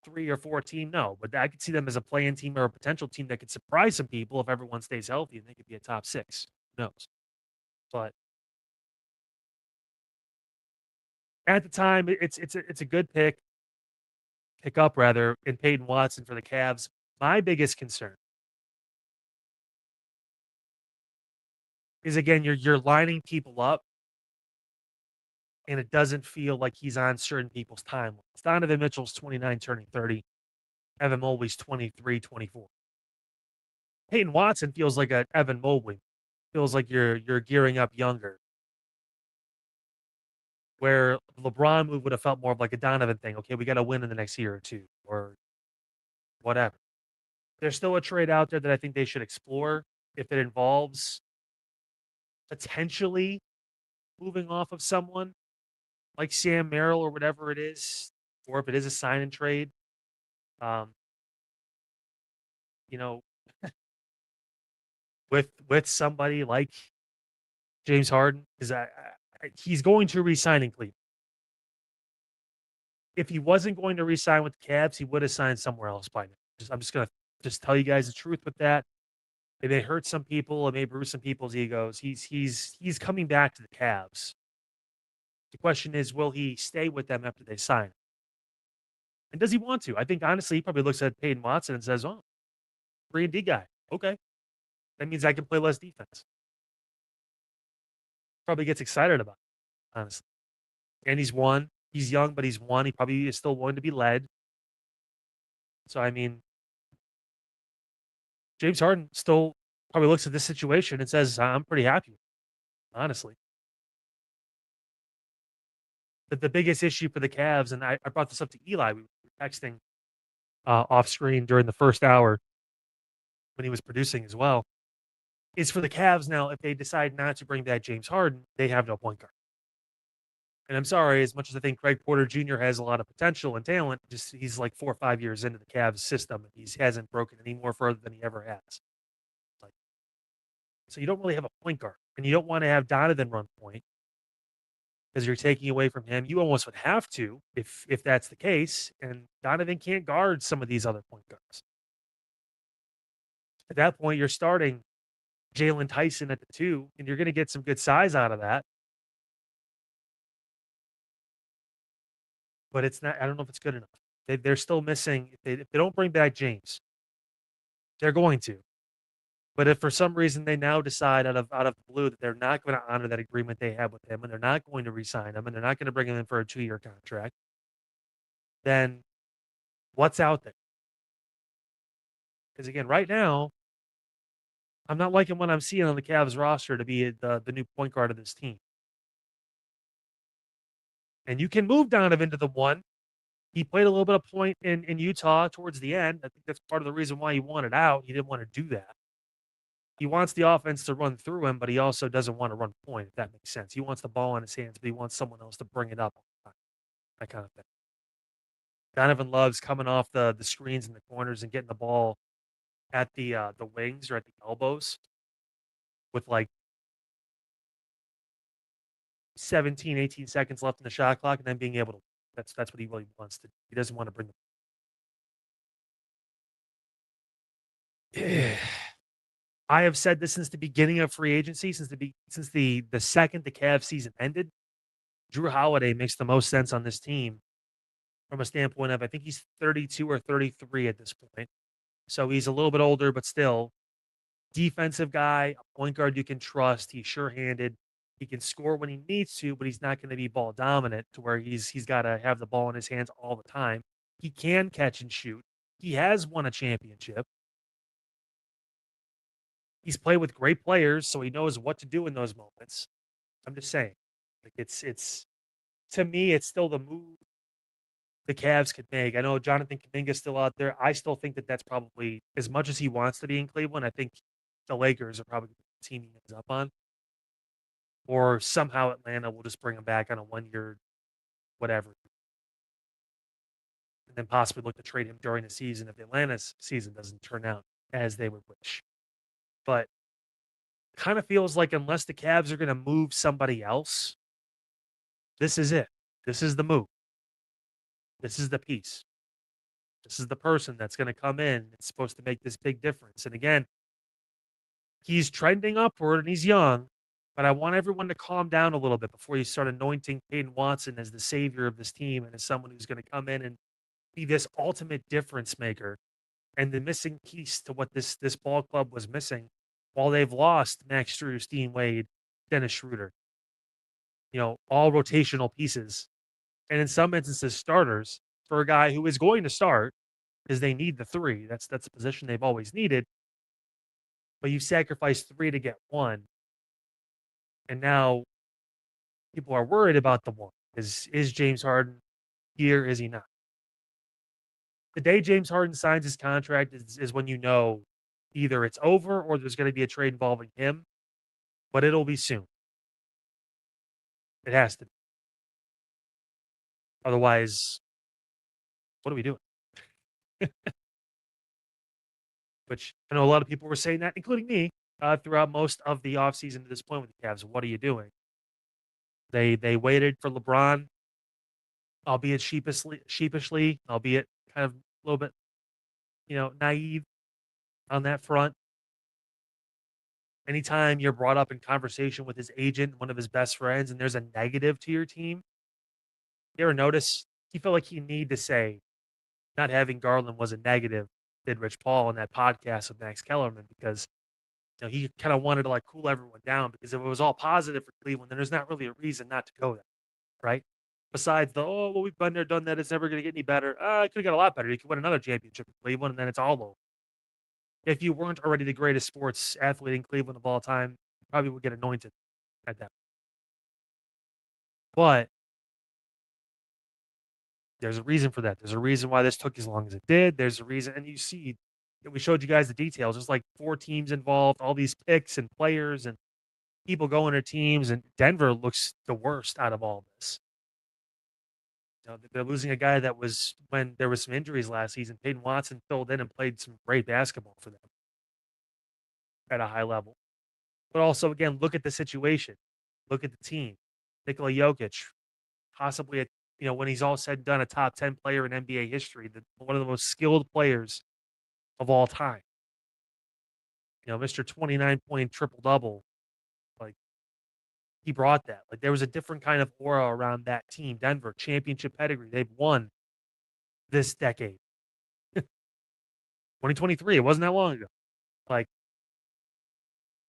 3 or 4 team? No, but I could see them as a play-in team or a potential team that could surprise some people if everyone stays healthy, and they could be a top 6. Who knows? But at the time, it's a good pick up rather in Peyton Watson for the Cavs. My biggest concern is, again, you're lining people up, and it doesn't feel like he's on certain people's timelines. Donovan Mitchell's 29, turning 30. Evan Mobley's 23, 24. Peyton Watson feels like a Evan Mobley. Feels like you're gearing up younger. Where LeBron move would have felt more of like a Donovan thing. Okay, we got to win in the next year or two, or whatever. There's still a trade out there that I think they should explore if it involves potentially moving off of someone like Sam Merrill or whatever it is, or if it is a sign and trade. Um, you know, with somebody like James Harden, is he's going to re-sign in Cleveland. If he wasn't going to re-sign with the Cavs, he would have signed somewhere else by now. I'm just gonna tell you guys the truth with that. It may hurt some people, it may bruise some people's egos. He's coming back to the Cavs. The question is, will he stay with them after they sign? And does he want to? I think honestly, he probably looks at Peyton Watson and says, "Oh, 3-and-D guy. Okay, that means I can play less defense." Probably gets excited about it, honestly. And he's won. He's young, but he's won. He probably is still willing to be led. So I mean, James Harden still probably looks at this situation and says, "I'm pretty happy," honestly. But the biggest issue for the Cavs, and I brought this up to Eli, we were texting off screen during the first hour when he was producing as well, is for the Cavs now, if they decide not to bring back James Harden, they have no point guard. And I'm sorry, as much as I think Craig Porter Jr. has a lot of potential and talent, just he's like 4 or 5 years into the Cavs system, and he hasn't broken any more further than he ever has. Like, so you don't really have a point guard, and you don't want to have Donovan run point because you're taking away from him. You almost would have to if that's the case, and Donovan can't guard some of these other point guards. At that point, you're starting Jalen Tyson at the 2, and you're going to get some good size out of that. But it's not. I don't know if it's good enough. They're still missing. If they don't bring back James, they're going to. But if for some reason they now decide out of the blue that they're not going to honor that agreement they have with him, and they're not going to re-sign him, and they're not going to bring him in for a 2-year contract, then what's out there? Because again, right now, I'm not liking what I'm seeing on the Cavs roster to be the new point guard of this team. And you can move Donovan to the 1. He played a little bit of point in Utah towards the end. I think that's part of the reason why he wanted out. He didn't want to do that. He wants the offense to run through him, but he also doesn't want to run point, if that makes sense. He wants the ball in his hands, but he wants someone else to bring it up all the time. That kind of thing. Donovan loves coming off the screens in the corners and getting the ball at the wings or at the elbows with like 17, 18 seconds left in the shot clock, and then being able to. That's what he really wants to do. He doesn't want to bring the. I have said this since the beginning of free agency, since the second the Cavs season ended. Drew Holiday makes the most sense on this team from a standpoint of I think he's 32 or 33 at this point. So he's a little bit older, but still defensive guy, a point guard you can trust. He's sure-handed. He can score when he needs to, but he's not going to be ball dominant to where he's got to have the ball in his hands all the time. He can catch and shoot. He has won a championship. He's played with great players, so he knows what to do in those moments. I'm just saying, like it's to me, it's still the move the Cavs could make. I know Jonathan Kuminga's still out there. I still think that that's probably as much as he wants to be in Cleveland. I think the Lakers are probably the team he ends up on, or somehow Atlanta will just bring him back on a 1-year, whatever, and then possibly look to trade him during the season if Atlanta's season doesn't turn out as they would wish. But kind of feels like unless the Cavs are going to move somebody else, this is it. This is the move. This is the piece. This is the person that's going to come in. It's supposed to make this big difference. And again, he's trending upward and he's young, but I want everyone to calm down a little bit before you start anointing Peyton Watson as the savior of this team and as someone who's going to come in and be this ultimate difference maker and the missing piece to what this ball club was missing while they've lost Max Strus, Dean Wade, Dennis Schroeder. All rotational pieces. And in some instances, starters for a guy who is going to start because they need the 3. That's a position they've always needed. But you sacrificed 3 to get 1. And now people are worried about the 1. Is James Harden here? Is he not? The day James Harden signs his contract is when you know either it's over or there's going to be a trade involving him, but it'll be soon. It has to be. Otherwise, what are we doing? Which I know a lot of people were saying that, including me, throughout most of the offseason to this point with the Cavs. What are you doing? They waited for LeBron, albeit sheepishly, albeit kind of a little bit, naive on that front. Anytime you're brought up in conversation with his agent, one of his best friends, and there's a negative to your team, you ever notice he felt like he needed to say not having Garland was a negative, did Rich Paul on that podcast with Max Kellerman, because he kind of wanted to like cool everyone down, because if it was all positive for Cleveland, then there's not really a reason not to go there, right? Besides we've been there, done that, it's never going to get any better. It could have got a lot better. You could win another championship in Cleveland, and then it's all over. If you weren't already the greatest sports athlete in Cleveland of all time, you probably would get anointed at that. But there's a reason for that. There's a reason why this took as long as it did. There's a reason, and you see, we showed you guys the details. There's like 4 teams involved, all these picks and players and people going to teams, and Denver looks the worst out of all this. They're losing a guy that was, when there was some injuries last season, Peyton Watson filled in and played some great basketball for them at a high level. But also, again, look at the situation. Look at the team. Nikola Jokic, possibly, when he's all said and done, a top 10 player in NBA history, one of the most skilled players of all time. Mr. 29-point triple-double. He brought that. There was a different kind of aura around that team. Denver, championship pedigree. They've won this decade. 2023, it wasn't that long ago.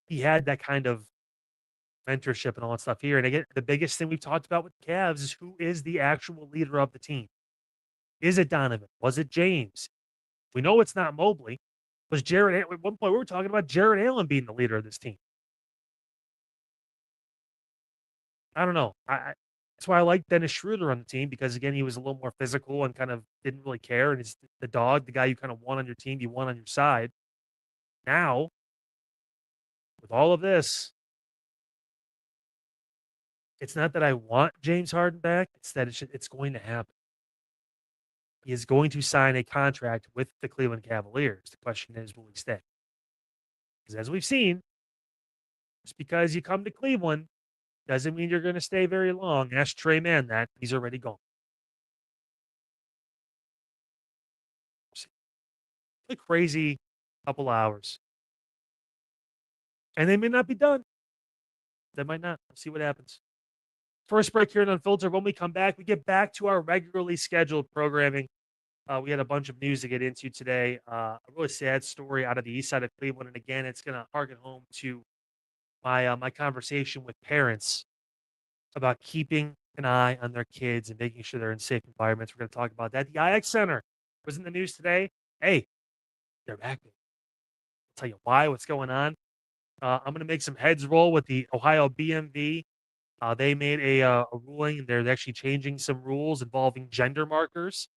He had that kind of mentorship and all that stuff here. And again, the biggest thing we've talked about with the Cavs is who is the actual leader of the team. Is it Donovan? Was it James? We know it's not Mobley. Was Jared? At one point, we were talking about Jared Allen being the leader of this team. I don't know. That's why I like Dennis Schroeder on the team, because, again, he was a little more physical and kind of didn't really care. And he's the dog, the guy you kind of want on your team, you want on your side. Now, with all of this, it's not that I want James Harden back. It's that it's going to happen. He is going to sign a contract with the Cleveland Cavaliers. The question is, will he stay? Because as we've seen, just because you come to Cleveland doesn't mean you're going to stay very long. Ask Trey Mann that. He's already gone. A crazy couple hours. And they may not be done. They might not. We'll see what happens. First break here on Unfiltered. When we come back, we get back to our regularly scheduled programming. We had a bunch of news to get into today. A really sad story out of the east side of Cleveland. And again, it's going to harken home to my conversation with parents about keeping an eye on their kids and making sure they're in safe environments. We're going to talk about that. The IX Center was in the news today. Hey, they're back. I'll tell you why, what's going on. I'm going to make some heads roll with the Ohio BMV. They made a ruling. They're actually changing some rules involving gender markers.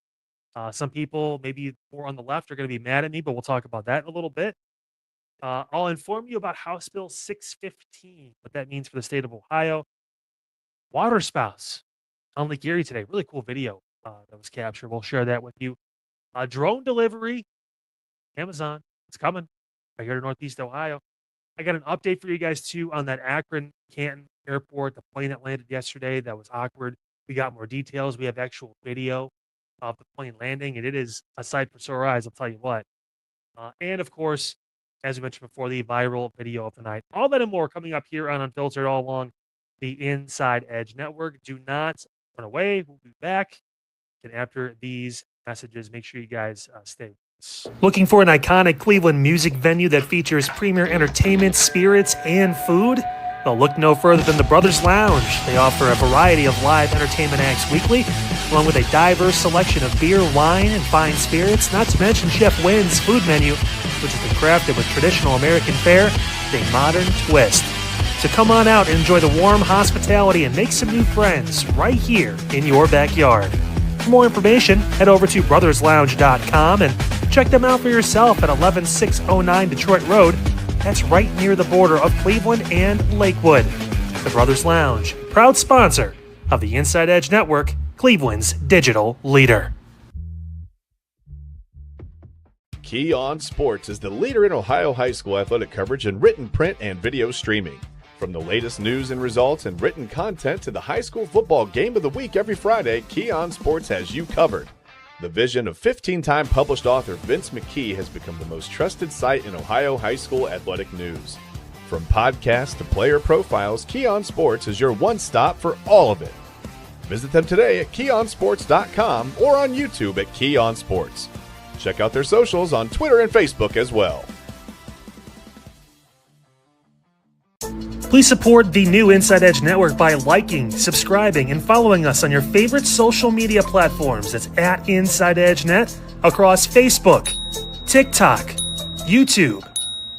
Some people, maybe more on the left, are going to be mad at me, but we'll talk about that in a little bit. I'll inform you about House Bill 615, what that means for the state of Ohio. Water spouts on Lake Erie today. Really cool video that was captured. We'll share that with you. Drone delivery, Amazon. It's coming right here to Northeast Ohio. I got an update for you guys, too, on that Akron-Canton airport, the plane that landed yesterday. That was awkward. We got more details. We have actual video of the plane landing, and it is a sight for sore eyes, I'll tell you what. And, of course, as we mentioned before, the viral video of the night. All that and more coming up here on Unfiltered all along the Inside Edge Network. Do not run away. We'll be back. And after these messages, make sure you guys stay with us. Looking for an iconic Cleveland music venue that features premier entertainment, spirits, and food? Well, look no further than the Brothers Lounge. They offer a variety of live entertainment acts weekly, along with a diverse selection of beer, wine, and fine spirits, not to mention Chef Wynn's food menu, which has been crafted with traditional American fare with a modern twist. So come on out and enjoy the warm hospitality and make some new friends right here in your backyard. For more information, head over to brotherslounge.com and check them out for yourself at 11609 Detroit Road. That's right near the border of Cleveland and Lakewood. The Brothers Lounge, proud sponsor of the Inside Edge Network, Cleveland's digital leader. Key On Sports is the leader in Ohio high school athletic coverage in written, print, and video streaming. From the latest news and results and written content to the high school football game of the week every Friday, Key On Sports has you covered. The vision of 15-time published author Vince McKee has become the most trusted site in Ohio high school athletic news. From podcasts to player profiles, Key On Sports is your one-stop for all of it. Visit them today at keyonsports.com or on YouTube at Key On Sports. Check out their socials on Twitter and Facebook as well. Please support the new Inside Edge Network by liking, subscribing, and following us on your favorite social media platforms. That's at Inside Edge Net across Facebook, TikTok, YouTube,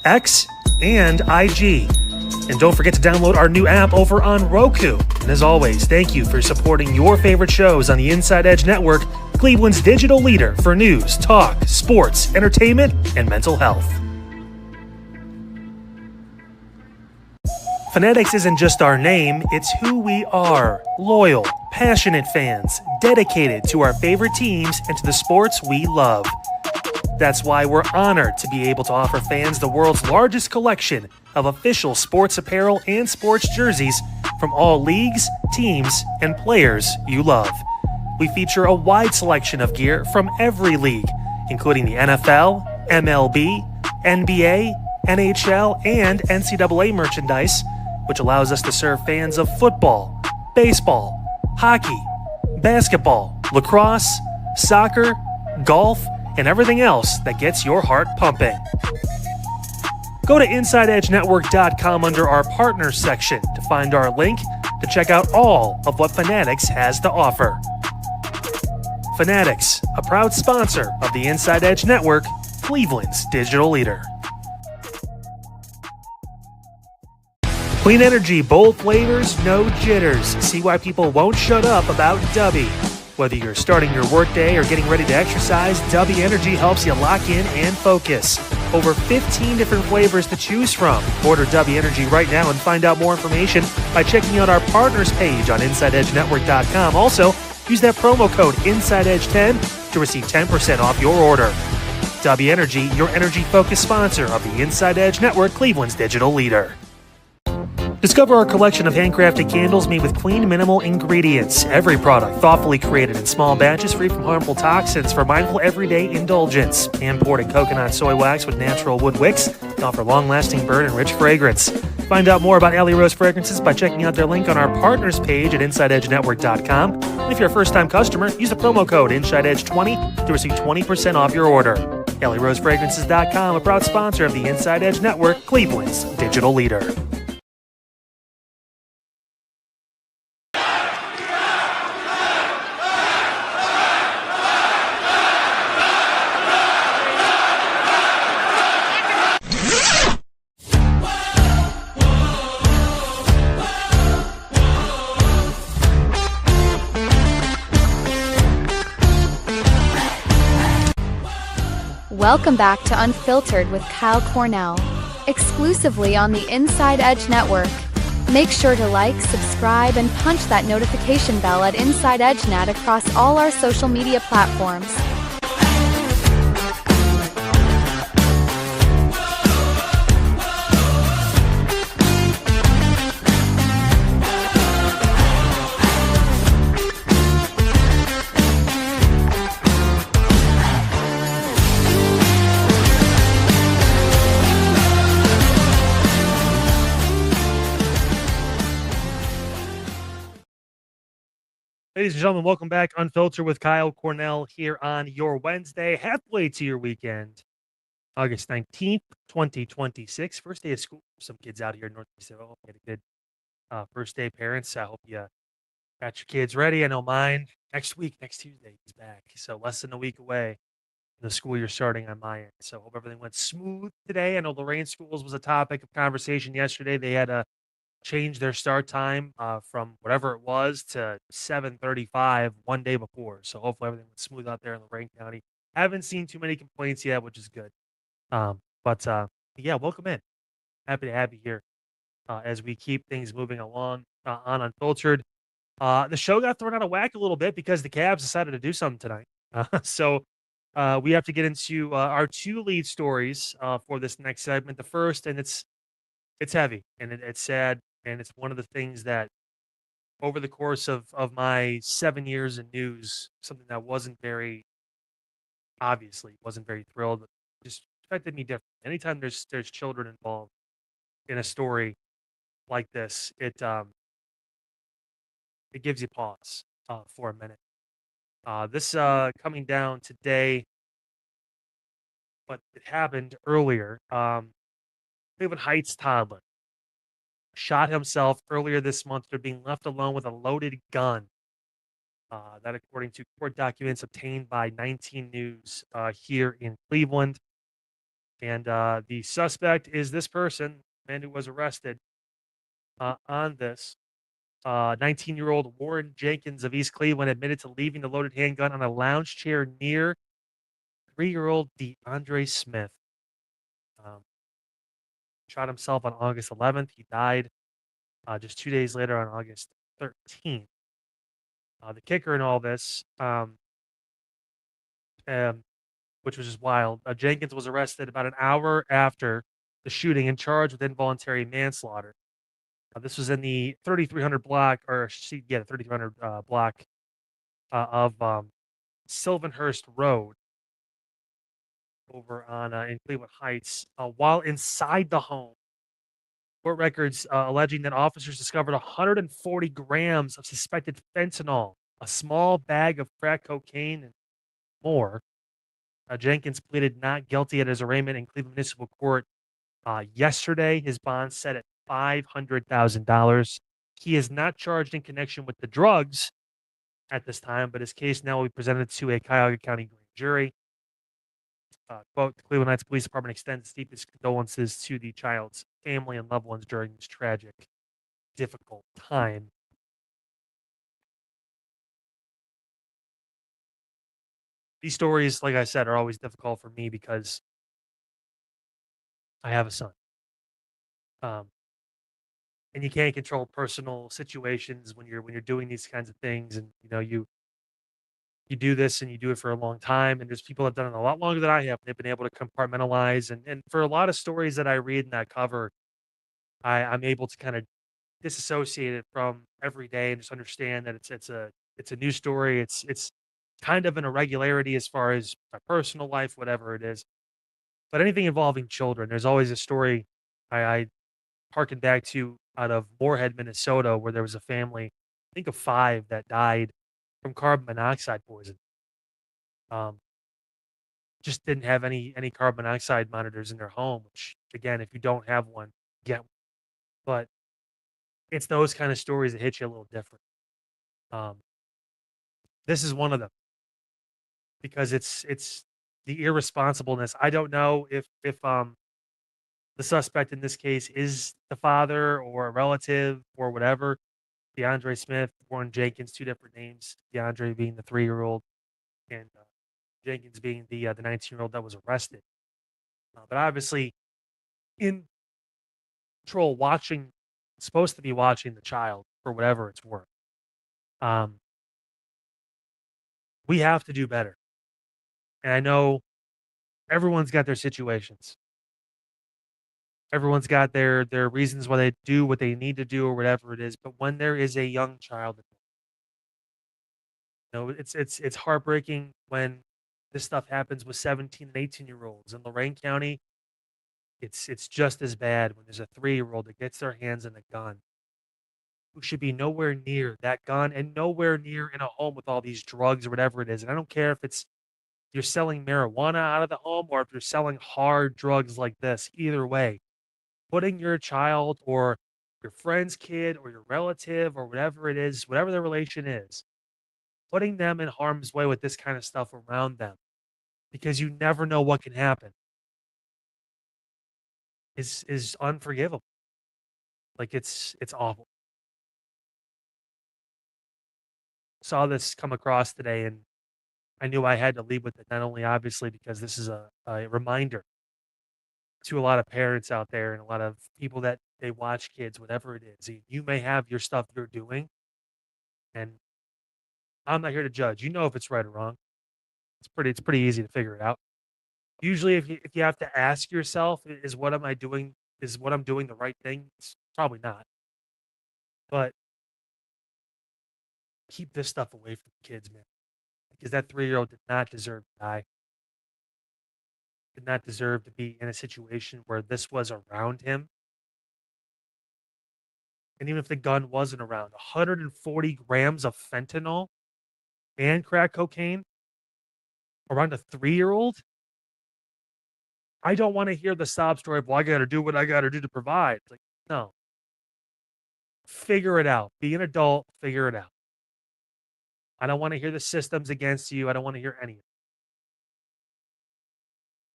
X, and IG. And don't forget to download our new app over on Roku. And as always, thank you for supporting your favorite shows on the Inside Edge Network, Cleveland's digital leader for news, talk, sports, entertainment, and mental health. Fanatics isn't just our name, it's who we are. Loyal, passionate fans, dedicated to our favorite teams and to the sports we love. That's why we're honored to be able to offer fans the world's largest collection of official sports apparel and sports jerseys from all leagues, teams, and players you love. We feature a wide selection of gear from every league, including the NFL, MLB, NBA, NHL, and NCAA merchandise, which allows us to serve fans of football, baseball, hockey, basketball, lacrosse, soccer, golf, and everything else that gets your heart pumping. Go to InsideEdgeNetwork.com under our Partners section to find our link to check out all of what Fanatics has to offer. Fanatics, a proud sponsor of the Inside Edge Network, Cleveland's digital leader. Clean energy, bold flavors, no jitters. See why people won't shut up about Dubby. Whether you're starting your workday or getting ready to exercise, Dubby Energy helps you lock in and focus. Over 15 different flavors to choose from. Order Dubby Energy right now and find out more information by checking out our partners page on InsideEdgeNetwork.com. Also, use that promo code InsideEdge10 to receive 10% off your order. Dubby Energy, your energy-focused sponsor of the Inside Edge Network, Cleveland's digital leader. Discover our collection of handcrafted candles made with clean, minimal ingredients. Every product thoughtfully created in small batches free from harmful toxins for mindful everyday indulgence. Hand-poured in coconut soy wax with natural wood wicks. They offer long-lasting burn and rich fragrance. Find out more about Alley Rose Fragrances by checking out their link on our partners page at InsideEdgeNetwork.com. And if you're a first-time customer, use the promo code InsideEdge20 to receive 20% off your order. AlleyRoseFragrances.com, a proud sponsor of the Inside Edge Network, Cleveland's digital leader. Welcome back to Unfiltered with Kyle Cornell, exclusively on the Inside Edge Network. Make sure to like, subscribe, and punch that notification bell at Inside Edge Net across all our social media platforms. Ladies and gentlemen, welcome back. Unfiltered with Kyle Cornell here on your Wednesday, halfway to your weekend, August 19th, 2026. First day of school for some kids out here in Northeast. Oh, get a good first day parents. I hope you got your kids ready. I know mine next week, next Tuesday, he's back. So less than a week away from the school year starting on my end. So hope everything went smooth today. I know Lorraine schools was a topic of conversation yesterday. They had to change their start time from whatever it was to 7:35 one day before. So hopefully everything went smooth out there in Lorraine County. Haven't seen too many complaints yet, which is good. But yeah, welcome in. Happy to have you here as we keep things moving along on Unfiltered. The show got thrown out of whack a little bit because the Cavs decided to do something tonight. So we have to get into our two lead stories for this next segment. The first, and it's heavy and it's sad, and it's one of the things that over the course of my 7 years in news, something that wasn't very obviously wasn't very thrilled, but just affected me different. Anytime there's children involved in a story like this, it gives you pause for a minute. This coming down today, but it happened earlier. Cleveland Heights toddler shot himself earlier this month after being left alone with a loaded gun. That, according to court documents obtained by 19 News here in Cleveland. And the suspect is this person, man who was arrested on this. 19-year-old Warren Jenkins of East Cleveland admitted to leaving the loaded handgun on a lounge chair near 3-year-old DeAndre Smith. Shot himself on August 11th. He died just 2 days later on August 13th. The kicker in all this, which was just wild, Jenkins was arrested about an hour after the shooting and charged with involuntary manslaughter. This was in the 3300 block, or yeah, the 3300 block of Sylvanhurst Road over on in Cleveland Heights. While inside the home, court records alleging that officers discovered 140 grams of suspected fentanyl, a small bag of crack cocaine, and more. Jenkins pleaded not guilty at his arraignment in Cleveland Municipal Court yesterday. His bond set at $500,000. He is not charged in connection with the drugs at this time, but his case now will be presented to a Cuyahoga County grand jury. Quote, the Cleveland Heights Police Department extends deepest condolences to the child's family and loved ones during this tragic, difficult time. These stories, like I said, are always difficult for me because I have a son. And you can't control personal situations when you're doing these kinds of things, and you do this and you do it for a long time, and there's people that have done it a lot longer than I have. They've been able to compartmentalize, and for a lot of stories that I read and that cover, I'm able to kind of disassociate it from every day and just understand that it's a news story. It's kind of an irregularity as far as my personal life, whatever it is. But anything involving children, there's always a story I harken back to out of Moorhead, Minnesota, where there was a family, I think of 5, that died from carbon monoxide poisoning. Just didn't have any carbon monoxide monitors in their home, which again, if you don't have one, get one. But it's those kind of stories that hit you a little different. This is one of them because it's the irresponsibleness. I don't know if the suspect in this case is the father or a relative or whatever. DeAndre Smith, Warren Jenkins, 2 different names. DeAndre being the 3-year-old, and Jenkins being the 19-year-old that was arrested. But obviously, in control, supposed to be watching the child for whatever it's worth. We have to do better, and I know everyone's got their situations. Everyone's got their reasons why they do what they need to do or whatever it is. But when there is a young child, it's heartbreaking when this stuff happens with 17 and 18-year-olds in Lorraine County. It's just as bad when there's a 3-year-old that gets their hands on a gun, who should be nowhere near that gun and nowhere near in a home with all these drugs or whatever it is. And I don't care if you're selling marijuana out of the home or if you're selling hard drugs like this. Either way, putting your child or your friend's kid or your relative or whatever it is, whatever the relation is, putting them in harm's way with this kind of stuff around them because you never know what can happen is unforgivable. Like it's awful. Saw this come across today and I knew I had to leave with it, not only obviously because this is a reminder to a lot of parents out there and a lot of people that they watch kids, whatever it is. You may have your stuff you're doing, and I'm not here to judge. You know if it's right or wrong. It's pretty easy to figure it out. Usually, if you have to ask yourself, is what am I doing? Is what I'm doing the right thing? It's probably not. But keep this stuff away from the kids, man, because that 3-year-old did not deserve to die. Did not deserve to be in a situation where this was around him. And even if the gun wasn't around, 140 grams of fentanyl and crack cocaine around a 3-year-old. I don't want to hear the sob story of, well, I got to do what I got to do to provide. Like, no. Figure it out. Be an adult. Figure it out. I don't want to hear the systems against you. I don't want to hear any of it.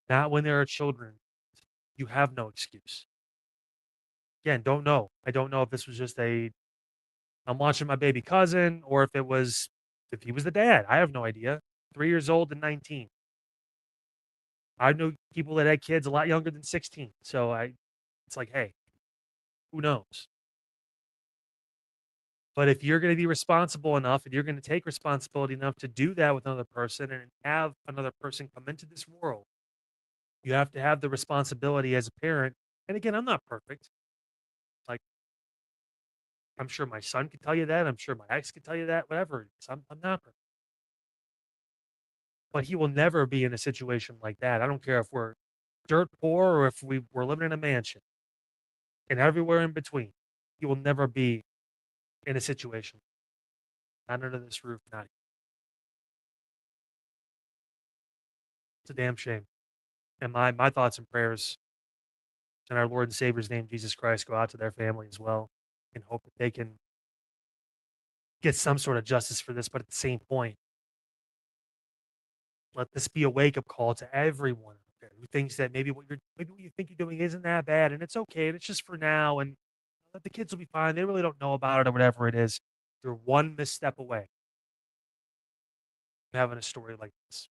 Not when there are children. You have no excuse. Again, don't know. I don't know if this was just I'm watching my baby cousin or if he was the dad. I have no idea. 3 years old and 19. I know people that had kids a lot younger than 16. So it's like, hey, who knows? But if you're going to be responsible enough and you're going to take responsibility enough to do that with another person and have another person come into this world, you have to have the responsibility as a parent. And again, I'm not perfect. Like, I'm sure my son could tell you that. I'm sure my ex could tell you that, whatever it is. I'm not perfect. But he will never be in a situation like that. I don't care if we're dirt poor or if we're living in a mansion and everywhere in between. He will never be in a situation. Not under this roof, not. It's a damn shame. And my thoughts and prayers in our Lord and Savior's name, Jesus Christ, go out to their family as well and hope that they can get some sort of justice for this. But at the same point, let this be a wake up call to everyone out there who thinks that maybe what you think you're doing isn't that bad and it's okay and it's just for now and the kids will be fine. They really don't know about it or whatever it is. You're one misstep away from having a story like this.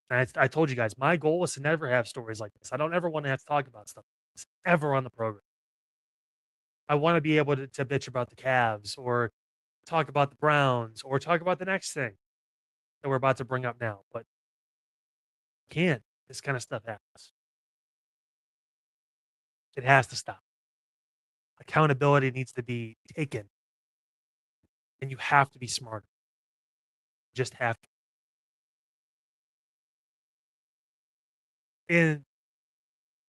And I told you guys, my goal is to never have stories like this. I don't ever want to have to talk about stuff like this ever on the program. I want to be able to bitch about the Cavs or talk about the Browns or talk about the next thing that we're about to bring up now. But can't. This kind of stuff happens. It has to stop. Accountability needs to be taken. And you have to be smarter. Just have to. In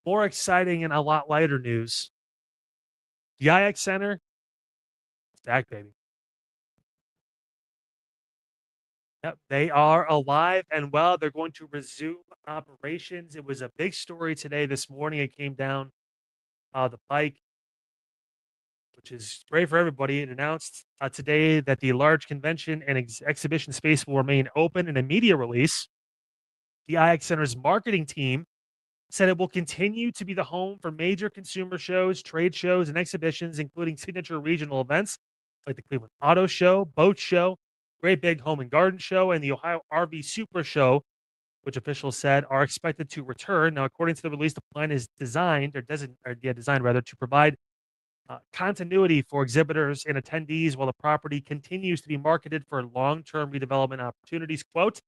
more exciting and a lot lighter news, the IX Center is back, baby. Yep, they are alive and well. They're going to resume operations. It was a big story today. This morning, it came down the pike, which is great for everybody. It announced today that the large convention and exhibition space will remain open. In a media release, the IX Center's marketing team said it will continue to be the home for major consumer shows, trade shows, and exhibitions, including signature regional events like the Cleveland Auto Show, Boat Show, Great Big Home and Garden Show, and the Ohio RV Super Show, which officials said are expected to return. Now, according to the release, the plan is designed to provide continuity for exhibitors and attendees while the property continues to be marketed for long-term redevelopment opportunities. Quote,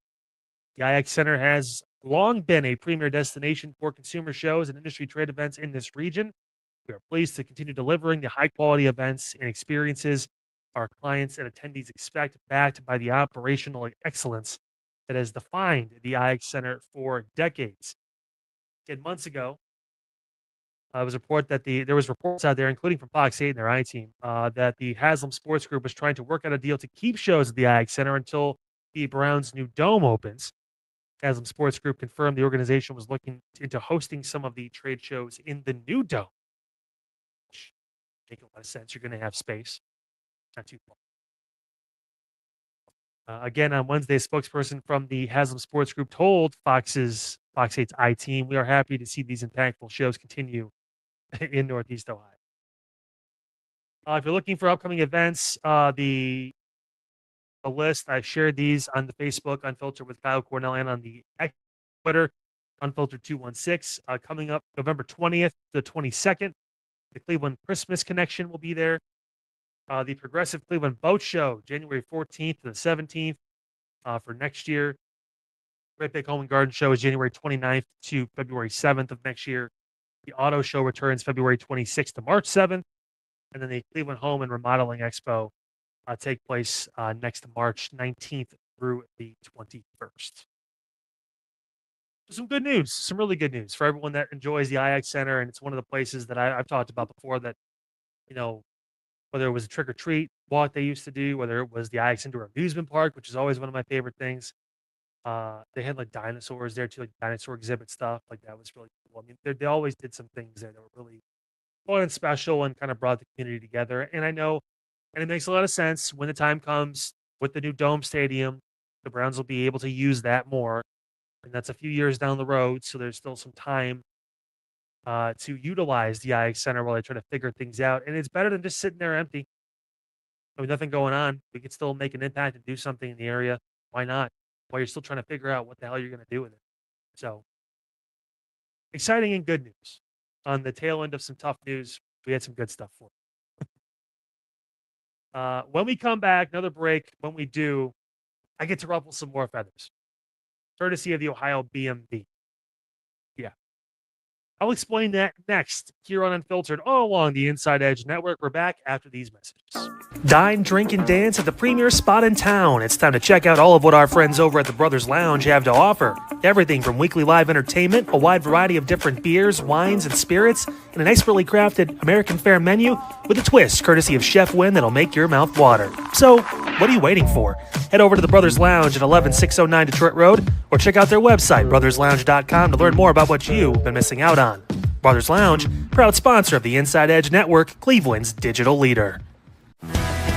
the IX Center has long been a premier destination for consumer shows and industry trade events in this region. We are pleased to continue delivering the high-quality events and experiences our clients and attendees expect, backed by the operational excellence that has defined the IX Center for decades. 10 months ago, was a report that there was reports out there, including from Fox 8 and their I team, that the Haslam Sports Group was trying to work out a deal to keep shows at the IX Center until the Browns' new dome opens. Haslam Sports Group confirmed the organization was looking into hosting some of the trade shows in the new dome. make a lot of sense. You're going to have space. Not too far. Again, on Wednesday, a spokesperson from the Haslam Sports Group told Fox 8's I-Team, we are happy to see these impactful shows continue in Northeast Ohio. If you're looking for upcoming events, the list, I shared these on the Facebook Unfiltered with Kyle Cornell and on the X Twitter Unfiltered 216. Coming up November 20th to 22nd, the Cleveland Christmas Connection will be there. The Progressive Cleveland Boat Show, January 14th to the 17th for next year. Great Big Home and Garden Show is January 29th to February 7th of next year. The Auto Show returns February 26th to March 7th. And then the Cleveland Home and Remodeling Expo take place next March 19th through the 21st. Some good news, some really good news for everyone that enjoys the IX Center. And it's one of the places that I've talked about before that, whether it was a trick or treat walk they used to do, whether it was the IX Indoor Amusement Park, which is always one of my favorite things. They had like dinosaurs there too, like dinosaur exhibit stuff. Like that was really cool. I mean, they always did some things there that were really fun and special and kind of brought the community together. And I know, and it makes a lot of sense when the time comes with the new Dome Stadium, the Browns will be able to use that more. And that's a few years down the road. So there's still some time to utilize the IX Center while they try to figure things out. And it's better than just sitting there empty. I mean, nothing going on. We could still make an impact and do something in the area. Why not? While you're still trying to figure out what the hell you're going to do with it. So exciting and good news. On the tail end of some tough news, we had some good stuff for you. When we come back, another break. When we do, I get to ruffle some more feathers. Courtesy of the Ohio BMV. Yeah. I'll explain that next here on Unfiltered, all along the Inside Edge Network. We're back after these messages. Dine, drink, and dance at the premier spot in town. It's time to check out all of what our friends over at the Brothers Lounge have to offer. Everything from weekly live entertainment, a wide variety of different beers, wines, and spirits, and an expertly crafted American fare menu with a twist courtesy of Chef Wynn that'll make your mouth water. So, what are you waiting for? Head over to the Brothers Lounge at 11609 Detroit Road or check out their website, brotherslounge.com, to learn more about what you've been missing out on. Brothers Lounge, proud sponsor of the Inside Edge Network, Cleveland's digital leader.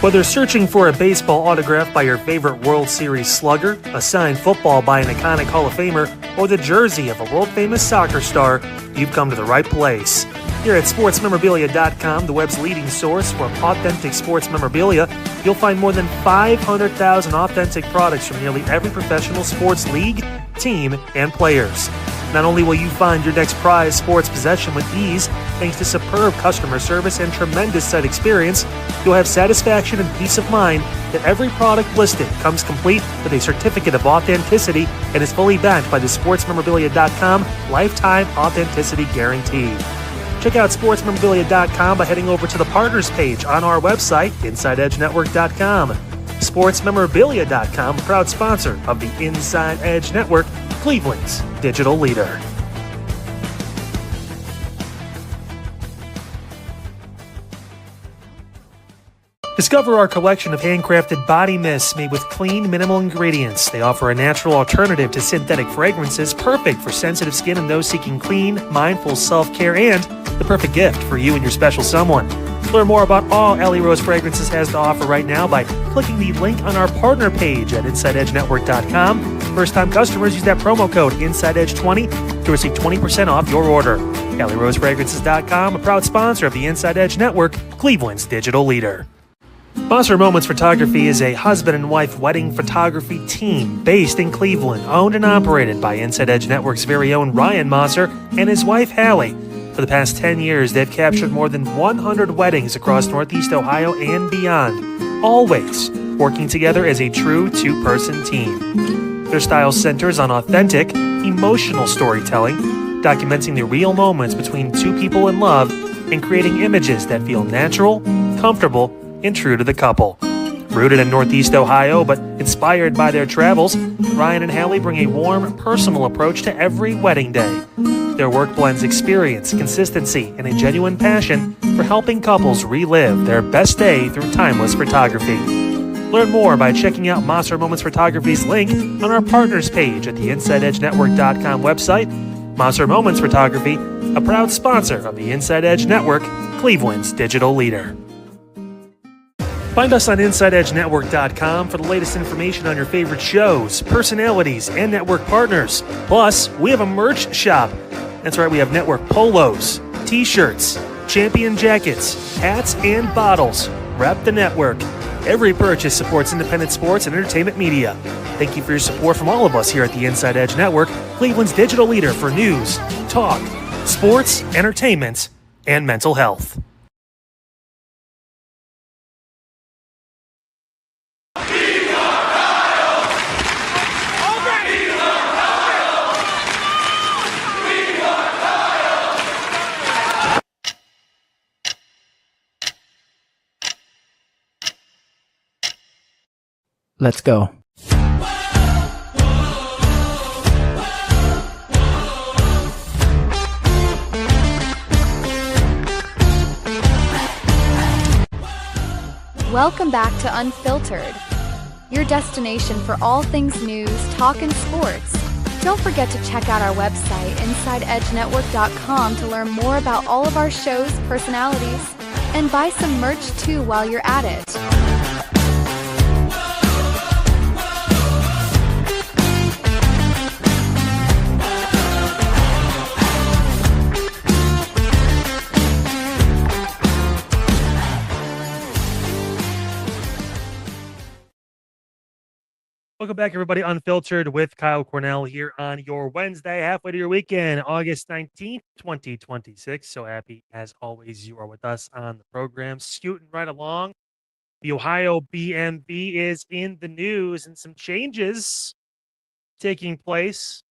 Whether searching for a baseball autograph by your favorite World Series slugger, a signed football by an iconic Hall of Famer, or the jersey of a world-famous soccer star, you've come to the right place. Here at sportsmemorabilia.com, the web's leading source for authentic sports memorabilia, you'll find more than 500,000 authentic products from nearly every professional sports league, team, and players. Not only will you find your next prized sports possession with ease, thanks to superb customer service and tremendous site experience, you'll have satisfaction and peace of mind that every product listed comes complete with a certificate of authenticity and is fully backed by the sportsmemorabilia.com lifetime authenticity guarantee. Check out sportsmemorabilia.com by heading over to the partners page on our website, InsideEdgeNetwork.com. Sportsmemorabilia.com, proud sponsor of the Inside Edge Network, Cleveland's digital leader. Discover our collection of handcrafted body mists made with clean, minimal ingredients. They offer a natural alternative to synthetic fragrances, perfect for sensitive skin and those seeking clean, mindful self-care, and the perfect gift for you and your special someone. Learn more about all Ellie Rose Fragrances has to offer right now by clicking the link on our partner page at InsideEdgeNetwork.com. First-time customers use that promo code InsideEdge20 to receive 20% off your order. EllieRoseFragrances.com, a proud sponsor of the Inside Edge Network, Cleveland's digital leader. Mosser Moments Photography is a husband and wife wedding photography team based in Cleveland, owned and operated by Inside Edge Network's very own Ryan Mosser and his wife Hallie. For the past 10 years, they've captured more than 100 weddings across Northeast Ohio and beyond, always working together as a true two-person team. Their style centers on authentic, emotional storytelling, documenting the real moments between two people in love and creating images that feel natural, comfortable, and true to the couple. Rooted in Northeast Ohio, but inspired by their travels, Ryan and Hallie bring a warm, personal approach to every wedding day. Their work blends experience, consistency, and a genuine passion for helping couples relive their best day through timeless photography. Learn more by checking out Mosser Moments Photography's link on our partners page at the InsideEdgeNetwork.com website. Mosser Moments Photography, a proud sponsor of the Inside Edge Network, Cleveland's digital leader. Find us on InsideEdgeNetwork.com for the latest information on your favorite shows, personalities, and network partners. Plus, we have a merch shop. That's right, we have network polos, t-shirts, champion jackets, hats, and bottles. Rep the network. Every purchase supports independent sports and entertainment media. Thank you for your support from all of us here at the Inside Edge Network, Cleveland's digital leader for news, talk, sports, entertainment, and mental health. Let's go. Welcome back to Unfiltered, your destination for all things news, talk, and sports. Don't forget to check out our website, InsideEdgeNetwork.com, to learn more about all of our shows, personalities, and buy some merch too while you're at it. Welcome back, everybody. Unfiltered with Kyle Cornell here on your Wednesday, halfway to your weekend, August 19th, 2026. So happy, as always, you are with us on the program. Scooting right along. The Ohio BMV is in the news and some changes taking place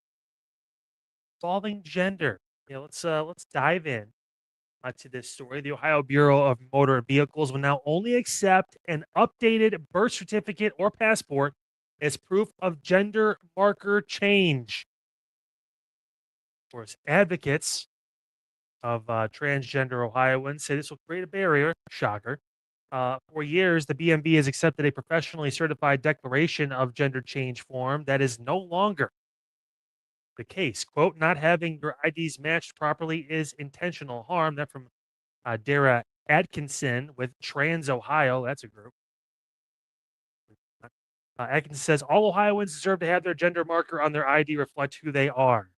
involving gender. Let's dive in to this story. The Ohio Bureau of Motor Vehicles will now only accept an updated birth certificate or passport as proof of gender marker change. Of course, advocates of transgender Ohioans say this will create a barrier. Shocker. For years, the BMV has accepted a professionally certified declaration of gender change form that is no longer the case. Quote, not having your IDs matched properly is intentional harm. That from Dara Atkinson with Trans Ohio. That's a group. Atkinson says all Ohioans deserve to have their gender marker on their ID reflect who they are.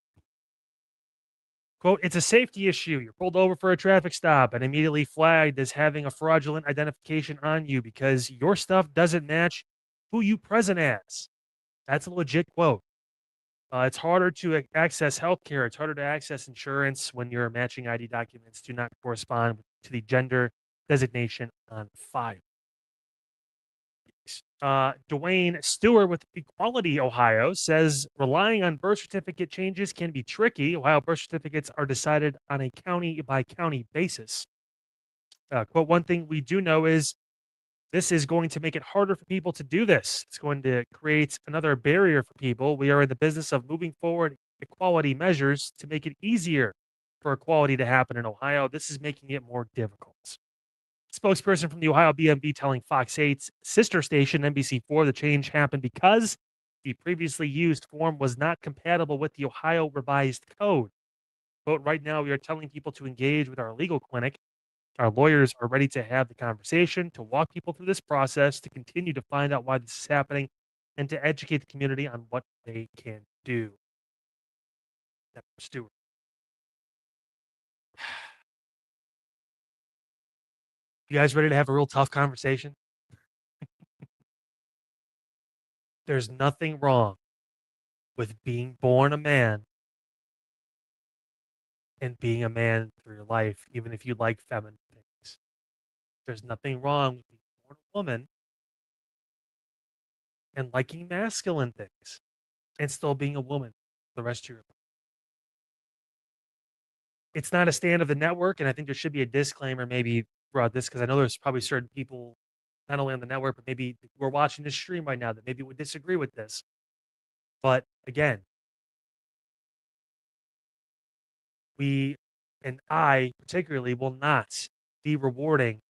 Quote, it's a safety issue. You're pulled over for a traffic stop and immediately flagged as having a fraudulent identification on you because your stuff doesn't match who you present as. That's a legit quote. It's harder to access healthcare. It's harder to access insurance when your matching ID documents do not correspond to the designation on file. Dwayne Stewart with Equality Ohio says relying on birth certificate changes can be tricky. Ohio birth certificates are decided on a county by county basis. Quote, one thing we do know is this is going to make it harder for people to do this. It's going to create another barrier for people. We are in the business of moving forward equality measures to make it easier for equality to happen in Ohio. This is making it more difficult. Spokesperson from the Ohio BMV telling Fox 8's sister station, NBC4, the change happened because the previously used form was not compatible with the Ohio revised code. Quote, right now we are telling people to engage with our legal clinic. Our lawyers are ready to have the conversation, to walk people through this process, to continue to find out why this is happening, and to educate the community on what they can do. Stewart. You guys ready to have a real tough conversation? There's nothing wrong with being born a man and being a man through your life, even if you like feminine things. There's nothing wrong with being born a woman and liking masculine things and still being a woman the rest of your life. It's not a stand of the network, and I think there should be a disclaimer maybe throughout this, because I know there's probably certain people, not only on the network, but maybe who are watching this stream right now that maybe would disagree with this. But again, we, and I particularly, will not be rewarding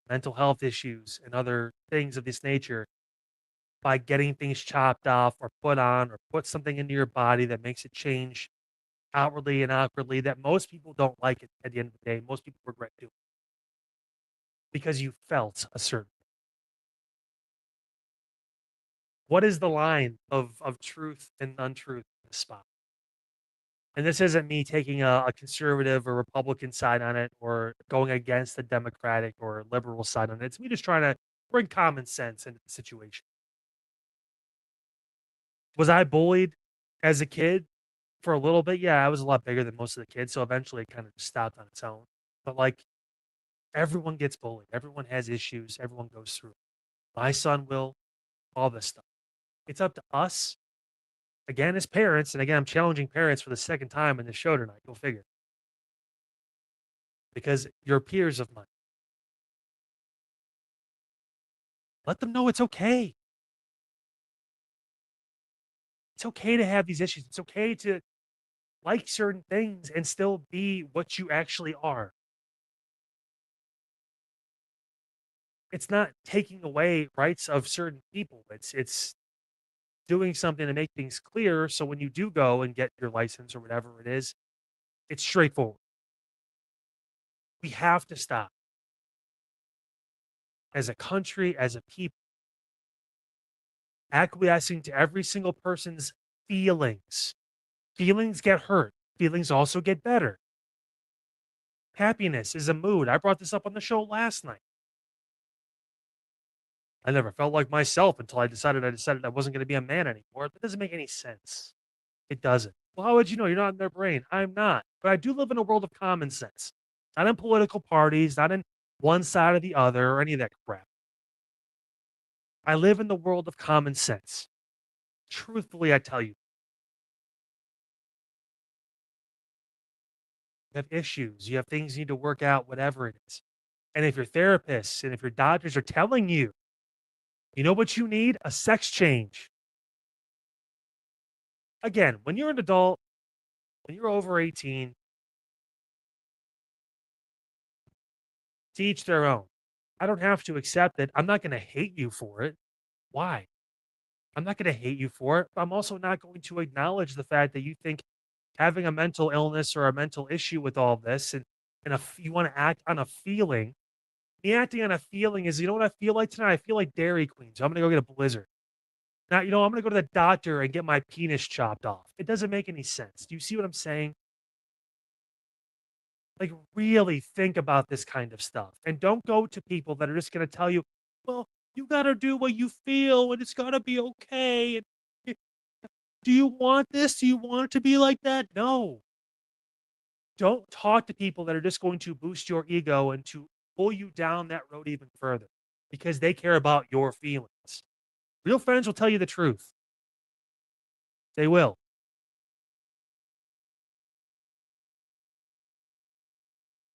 mental health issues and other things of this nature by getting things chopped off or put on or put something into your body that makes it change outwardly and awkwardly that most people don't like it at the end of the day. Most people regret doing. because you felt a certain. What is the line of truth and untruth in this spot? And this isn't me taking a conservative or Republican side on it or going against the Democratic or liberal side on it. It's me just trying to bring common sense into the situation. Was I bullied as a kid for a little bit? Yeah, I was a lot bigger than most of the kids. So eventually it kind of just stopped on its own. But like everyone gets bullied, everyone has issues, everyone goes through it. My son will, all this stuff. It's up to us, again, as parents. And again, I'm challenging parents for the second time in the show tonight. Go figure. Because you're peers of mine. Let them know it's okay. It's okay to have these issues. It's okay to like certain things and still be what you actually are. It's not taking away rights of certain people. It's doing something to make things clear so when you do go and get your license or whatever it is, it's straightforward. We have to stop as a country, as a people, acquiescing to every single person's feelings. Feelings get hurt. Feelings also get better. Happiness is a mood. I brought this up on the show last night. I never felt like myself until I decided I wasn't going to be a man anymore. That doesn't make any sense. It doesn't. Well, how would you know? You're not in their brain. I'm not. But I do live in a world of common sense. Not in political parties, not in one side or the other or any of that crap. I live in the world of common sense. Truthfully, I tell you. You have issues, you have things you need to work out, whatever it is. And if your therapists and if your doctors are telling you, you know what you need? A sex change. Again, when you're an adult, when you're over 18, to each their own. I don't have to accept it. I'm not going to hate you for it. Why? I'm not going to hate you for it. I'm also not going to acknowledge the fact that you think having a mental illness or a mental issue with all this and you want to act on a feeling. Me acting on a feeling is, you know what I feel like tonight? I feel like Dairy Queen. So I'm going to go get a Blizzard. Now, I'm going to go to the doctor and get my penis chopped off. It doesn't make any sense. Do you see what I'm saying? Like, really think about this kind of stuff. And don't go to people that are just going to tell you, well, you got to do what you feel and it's got to be okay. And do you want this? Do you want it to be like that? No. Don't talk to people that are just going to boost your ego and to pull you down that road even further because they care about your feelings. Real friends will tell you the truth. They will.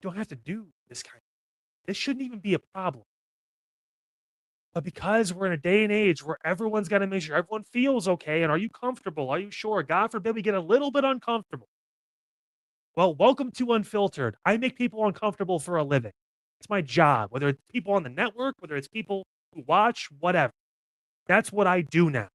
You don't have to do this kind of. This shouldn't even be a problem. But because we're in a day and age where everyone's got to make sure everyone feels okay and are you comfortable? Are you sure? God forbid we get a little bit uncomfortable. Well, welcome to Unfiltered. I make people uncomfortable for a living. It's my job, whether it's people on the network, whether it's people who watch, whatever. That's what I do now.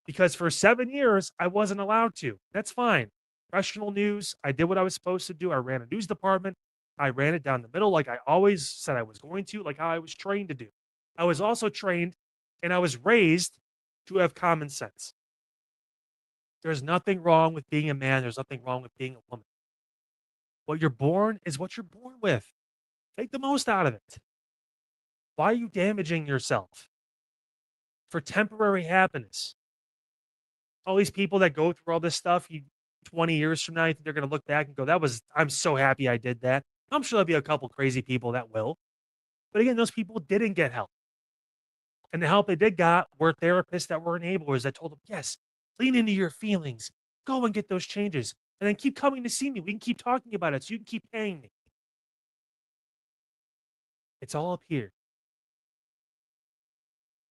Because for 7 years, I wasn't allowed to. That's fine. Professional news, I did what I was supposed to do. I ran a news department. I ran it down the middle like I always said I was going to, like how I was trained to do. I was also trained and I was raised to have common sense. There's nothing wrong with being a man. There's nothing wrong with being a woman. What you're born is what you're born with. Take the most out of it. Why are you damaging yourself for temporary happiness? All these people that go through all this stuff, 20 years from now, you think they're going to look back and go, I'm so happy I did that. I'm sure there'll be a couple crazy people that will. But again, those people didn't get help. And the help they did got were therapists that were enablers that told them, yes, lean into your feelings. Go and get those changes. And then keep coming to see me. We can keep talking about it so you can keep paying me. It's all up here.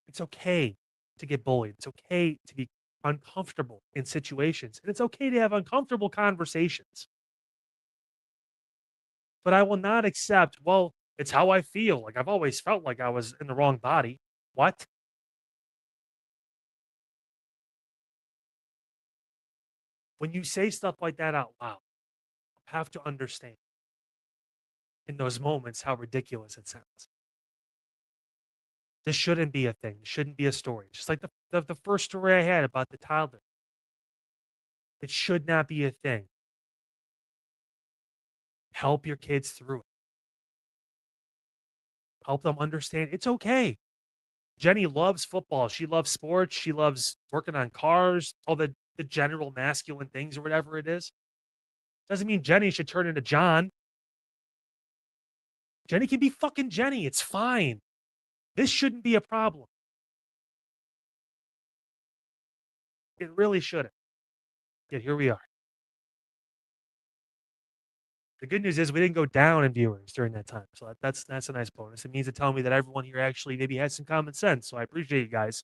It's okay to get bullied. It's okay to be uncomfortable in situations. And it's okay to have uncomfortable conversations. But I will not accept, well, it's how I feel. Like I've always felt like I was in the wrong body. What? When you say stuff like that out loud, you have to understand. in those moments how ridiculous it sounds. This shouldn't be a thing. It shouldn't be a story. Just like the first story I had about the toddler. It should not be a thing. Help your kids through it. Help them understand it's okay. Jenny loves football. She loves sports. She loves working on cars, all the general masculine things or whatever it is. Doesn't mean Jenny should turn into John. Jenny can be fucking Jenny. It's fine. This shouldn't be a problem. It really shouldn't. Yet here we are. The good news is we didn't go down in viewers during that time. So that's a nice bonus. It means to tell me that everyone here actually maybe has some common sense. So I appreciate you guys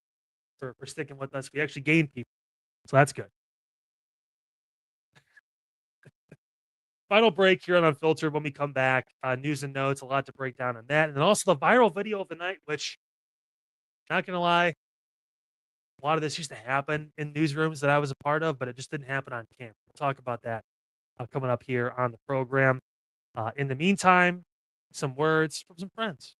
for sticking with us. We actually gained people. So that's good. Final break here on Unfiltered. When we come back, news and notes, a lot to break down on that. And then also the viral video of the night, which, not going to lie, a lot of this used to happen in newsrooms that I was a part of, but it just didn't happen on camera. We'll talk about that coming up here on the program. In the meantime, some words from some friends.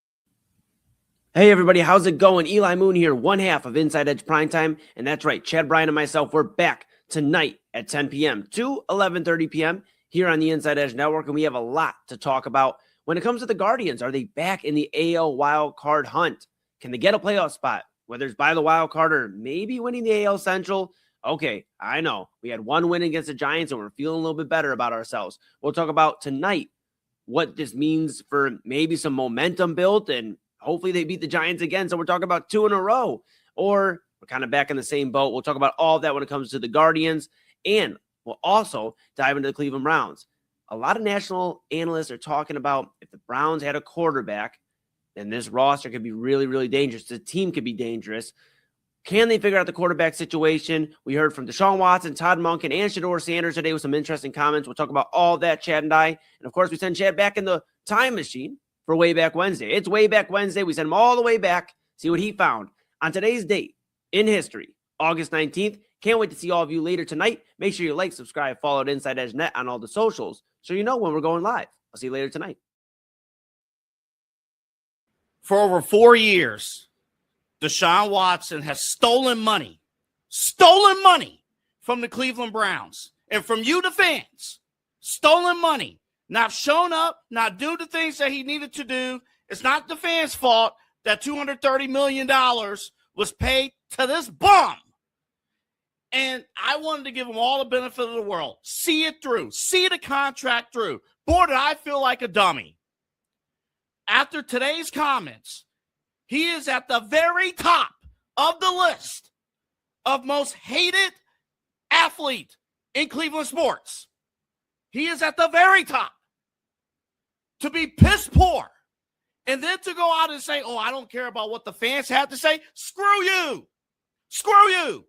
Hey everybody, how's it going? Eli Moon here, one half of Inside Edge Primetime. And that's right, Chad Bryan and myself, we're back tonight at 10 p.m. to 11:30 p.m. here on the Inside Edge Network. And we have a lot to talk about. When it comes to the Guardians, are they back in the AL wild card hunt? Can they get a playoff spot? Whether it's by the wild card or maybe winning the AL Central. Okay, I know. We had one win against the Giants and we're feeling a little bit better about ourselves. We'll talk about tonight what this means for maybe some momentum built, and hopefully they beat the Giants again. So we're talking about 2 in a row, or we're kind of back in the same boat. We'll talk about all of that when it comes to the Guardians, and we'll also dive into the Cleveland Browns. A lot of national analysts are talking about if the Browns had a quarterback, then this roster could be really, really dangerous. The team could be dangerous. Can they figure out the quarterback situation? We heard from Deshaun Watson, Todd Monken, and Shedeur Sanders today with some interesting comments. We'll talk about all that, Chad and I. And, of course, we send Chad back in the time machine for Way Back Wednesday. It's Way Back Wednesday. We send him all the way back, see what he found on today's date in history, August 19th. Can't wait to see all of you later tonight. Make sure you like, subscribe, follow at Inside Edge Net on all the socials so you know when we're going live. I'll see you later tonight. For over 4 years, Deshaun Watson has stolen money from the Cleveland Browns and from you, the fans. Stolen money, not shown up, not do the things that he needed to do. It's not the fans' fault that $230 million was paid to this bum. And I wanted to give him all the benefit of the world. See it through. See the contract through. Boy, did I feel like a dummy. After today's comments, he is at the very top of the list of most hated athlete in Cleveland sports. He is at the very top. To be piss poor and then to go out and say, oh, I don't care about what the fans have to say. Screw you. Screw you.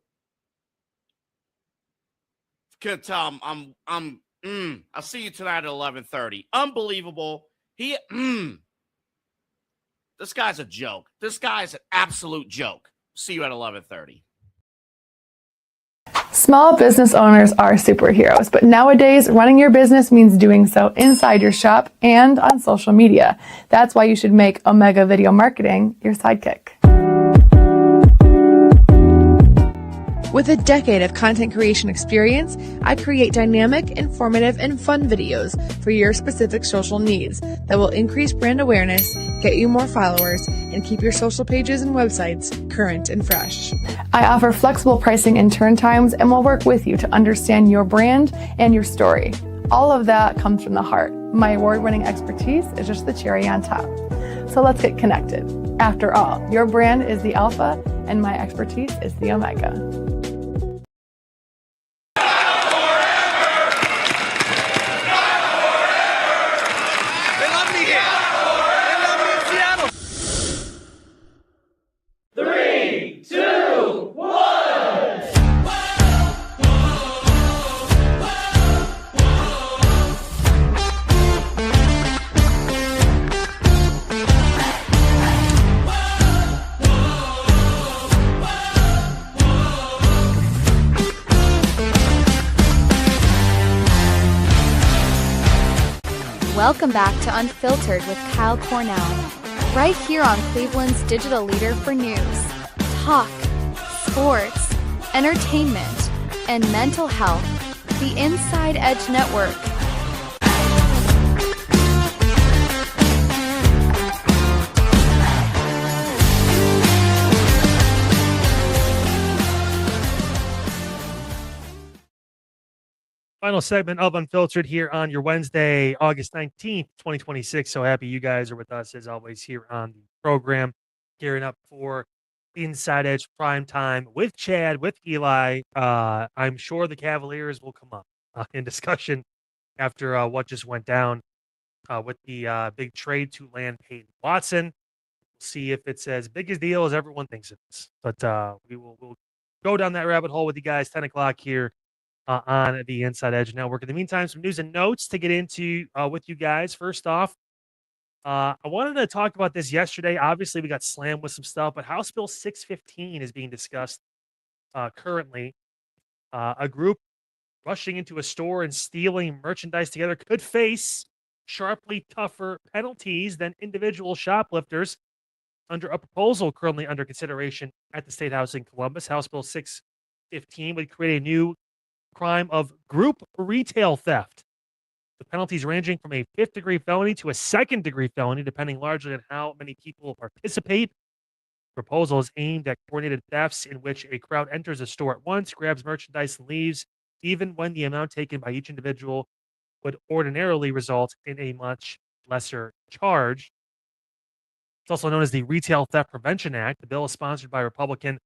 Can't tell I'll see you tonight at 11:30. Unbelievable. This guy's a joke. This guy's an absolute joke. See you at 11:30. Small business owners are superheroes, but nowadays running your business means doing so inside your shop and on social media. That's why you should make Omega Video Marketing your sidekick. With a decade of content creation experience, I create dynamic, informative, and fun videos for your specific social needs that will increase brand awareness, get you more followers, and keep your social pages and websites current and fresh. I offer flexible pricing and turn times and will work with you to understand your brand and your story. All of that comes from the heart. My award-winning expertise is just the cherry on top. So let's get connected. After all, your brand is the alpha and my expertise is the omega. Welcome back to Unfiltered with Kyle Cornell, right here on Cleveland's digital leader for news, talk, sports, entertainment, and mental health, the InsideEdge Network. Final segment of Unfiltered here on your Wednesday, August 19th, 2026. So happy you guys are with us as always here on the program, gearing up for Inside Edge Prime Time with Chad, with Eli. I'm sure the Cavaliers will come up in discussion after what just went down with the big trade to land Peyton Watson. We'll see if it's as big a deal as everyone thinks it is. But we'll go down that rabbit hole with you guys, 10 o'clock here on the Inside Edge Network. In the meantime, some news and notes to get into with you guys. First off, I wanted to talk about this yesterday. Obviously, we got slammed with some stuff, but House Bill 615 is being discussed currently. A group rushing into a store and stealing merchandise together could face sharply tougher penalties than individual shoplifters under a proposal currently under consideration at the State House in Columbus. House Bill 615 would create a new crime of group retail theft. The penalties ranging from a 5th-degree felony to a 2nd-degree felony, depending largely on how many people participate. The proposal is aimed at coordinated thefts in which a crowd enters a store at once, grabs merchandise, and leaves, even when the amount taken by each individual would ordinarily result in a much lesser charge. It's also known as the Retail Theft Prevention Act. The bill is sponsored by Republican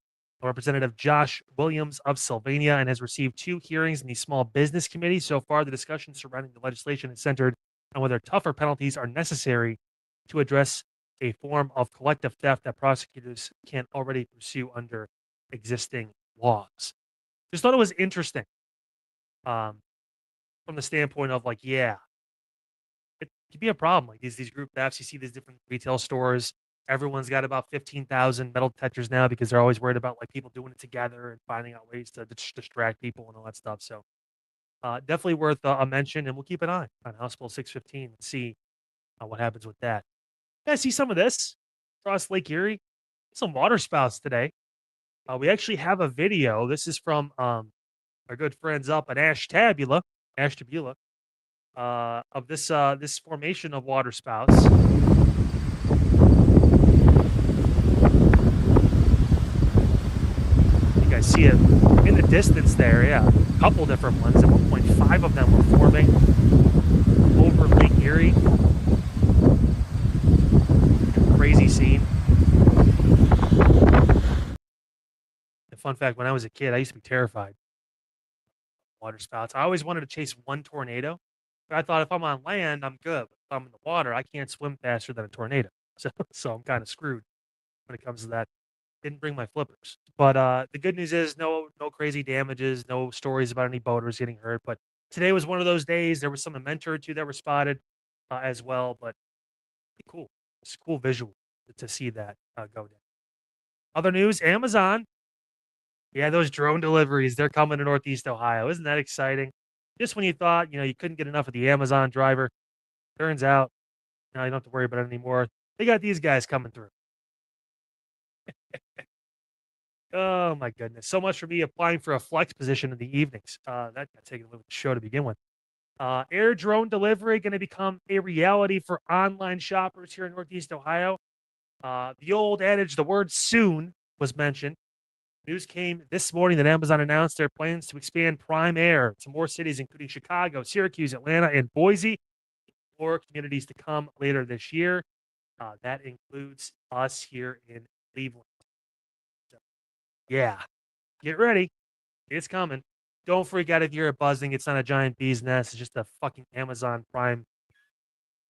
Representative Josh Williams of Sylvania and has received 2 hearings in the Small Business Committee. So far, the discussion surrounding the legislation is centered on whether tougher penalties are necessary to address a form of collective theft that prosecutors can't already pursue under existing laws. Just thought it was interesting from the standpoint of it could be a problem. Like these group thefts, you see these different retail stores. Everyone's got about 15,000 metal detectors now because they're always worried about people doing it together and finding out ways to distract people and all that stuff. So definitely worth a mention, and we'll keep an eye on House Bill 615 and see what happens with that. Yeah, I see some of this across Lake Erie. Some water spouts today. We actually have a video. This is from our good friends up at Ashtabula, of this formation of water spouts. You guys see it in the distance there. Yeah, a couple different ones. At one point, 5 of them were forming over Lake Erie. Crazy scene. The fun fact, when I was a kid, I used to be terrified of water spouts. I always wanted to chase one tornado. But I thought if I'm on land, I'm good. But if I'm in the water, I can't swim faster than a tornado. So I'm kind of screwed when it comes to that. Didn't bring my flippers. But the good news is no crazy damages, no stories about any boaters getting hurt. But today was one of those days. There was some memento or 2 that were spotted as well. But cool. It's a cool visual to see that go down. Other news, Amazon. Yeah, those drone deliveries, they're coming to Northeast Ohio. Isn't that exciting? Just when you thought, you couldn't get enough of the Amazon driver, turns out now you don't have to worry about it anymore. They got these guys coming through. Oh, my goodness. So much for me applying for a flex position in the evenings. That got taken a little show to begin with. Air drone delivery going to become a reality for online shoppers here in Northeast Ohio. The old adage, the word soon, was mentioned. News came this morning that Amazon announced their plans to expand Prime Air to more cities, including Chicago, Syracuse, Atlanta, and Boise. More communities to come later this year. That includes us here in Cleveland. So, yeah, get ready. It's coming. Don't freak out if you're buzzing. It's not a giant bee's nest. It's just a fucking Amazon Prime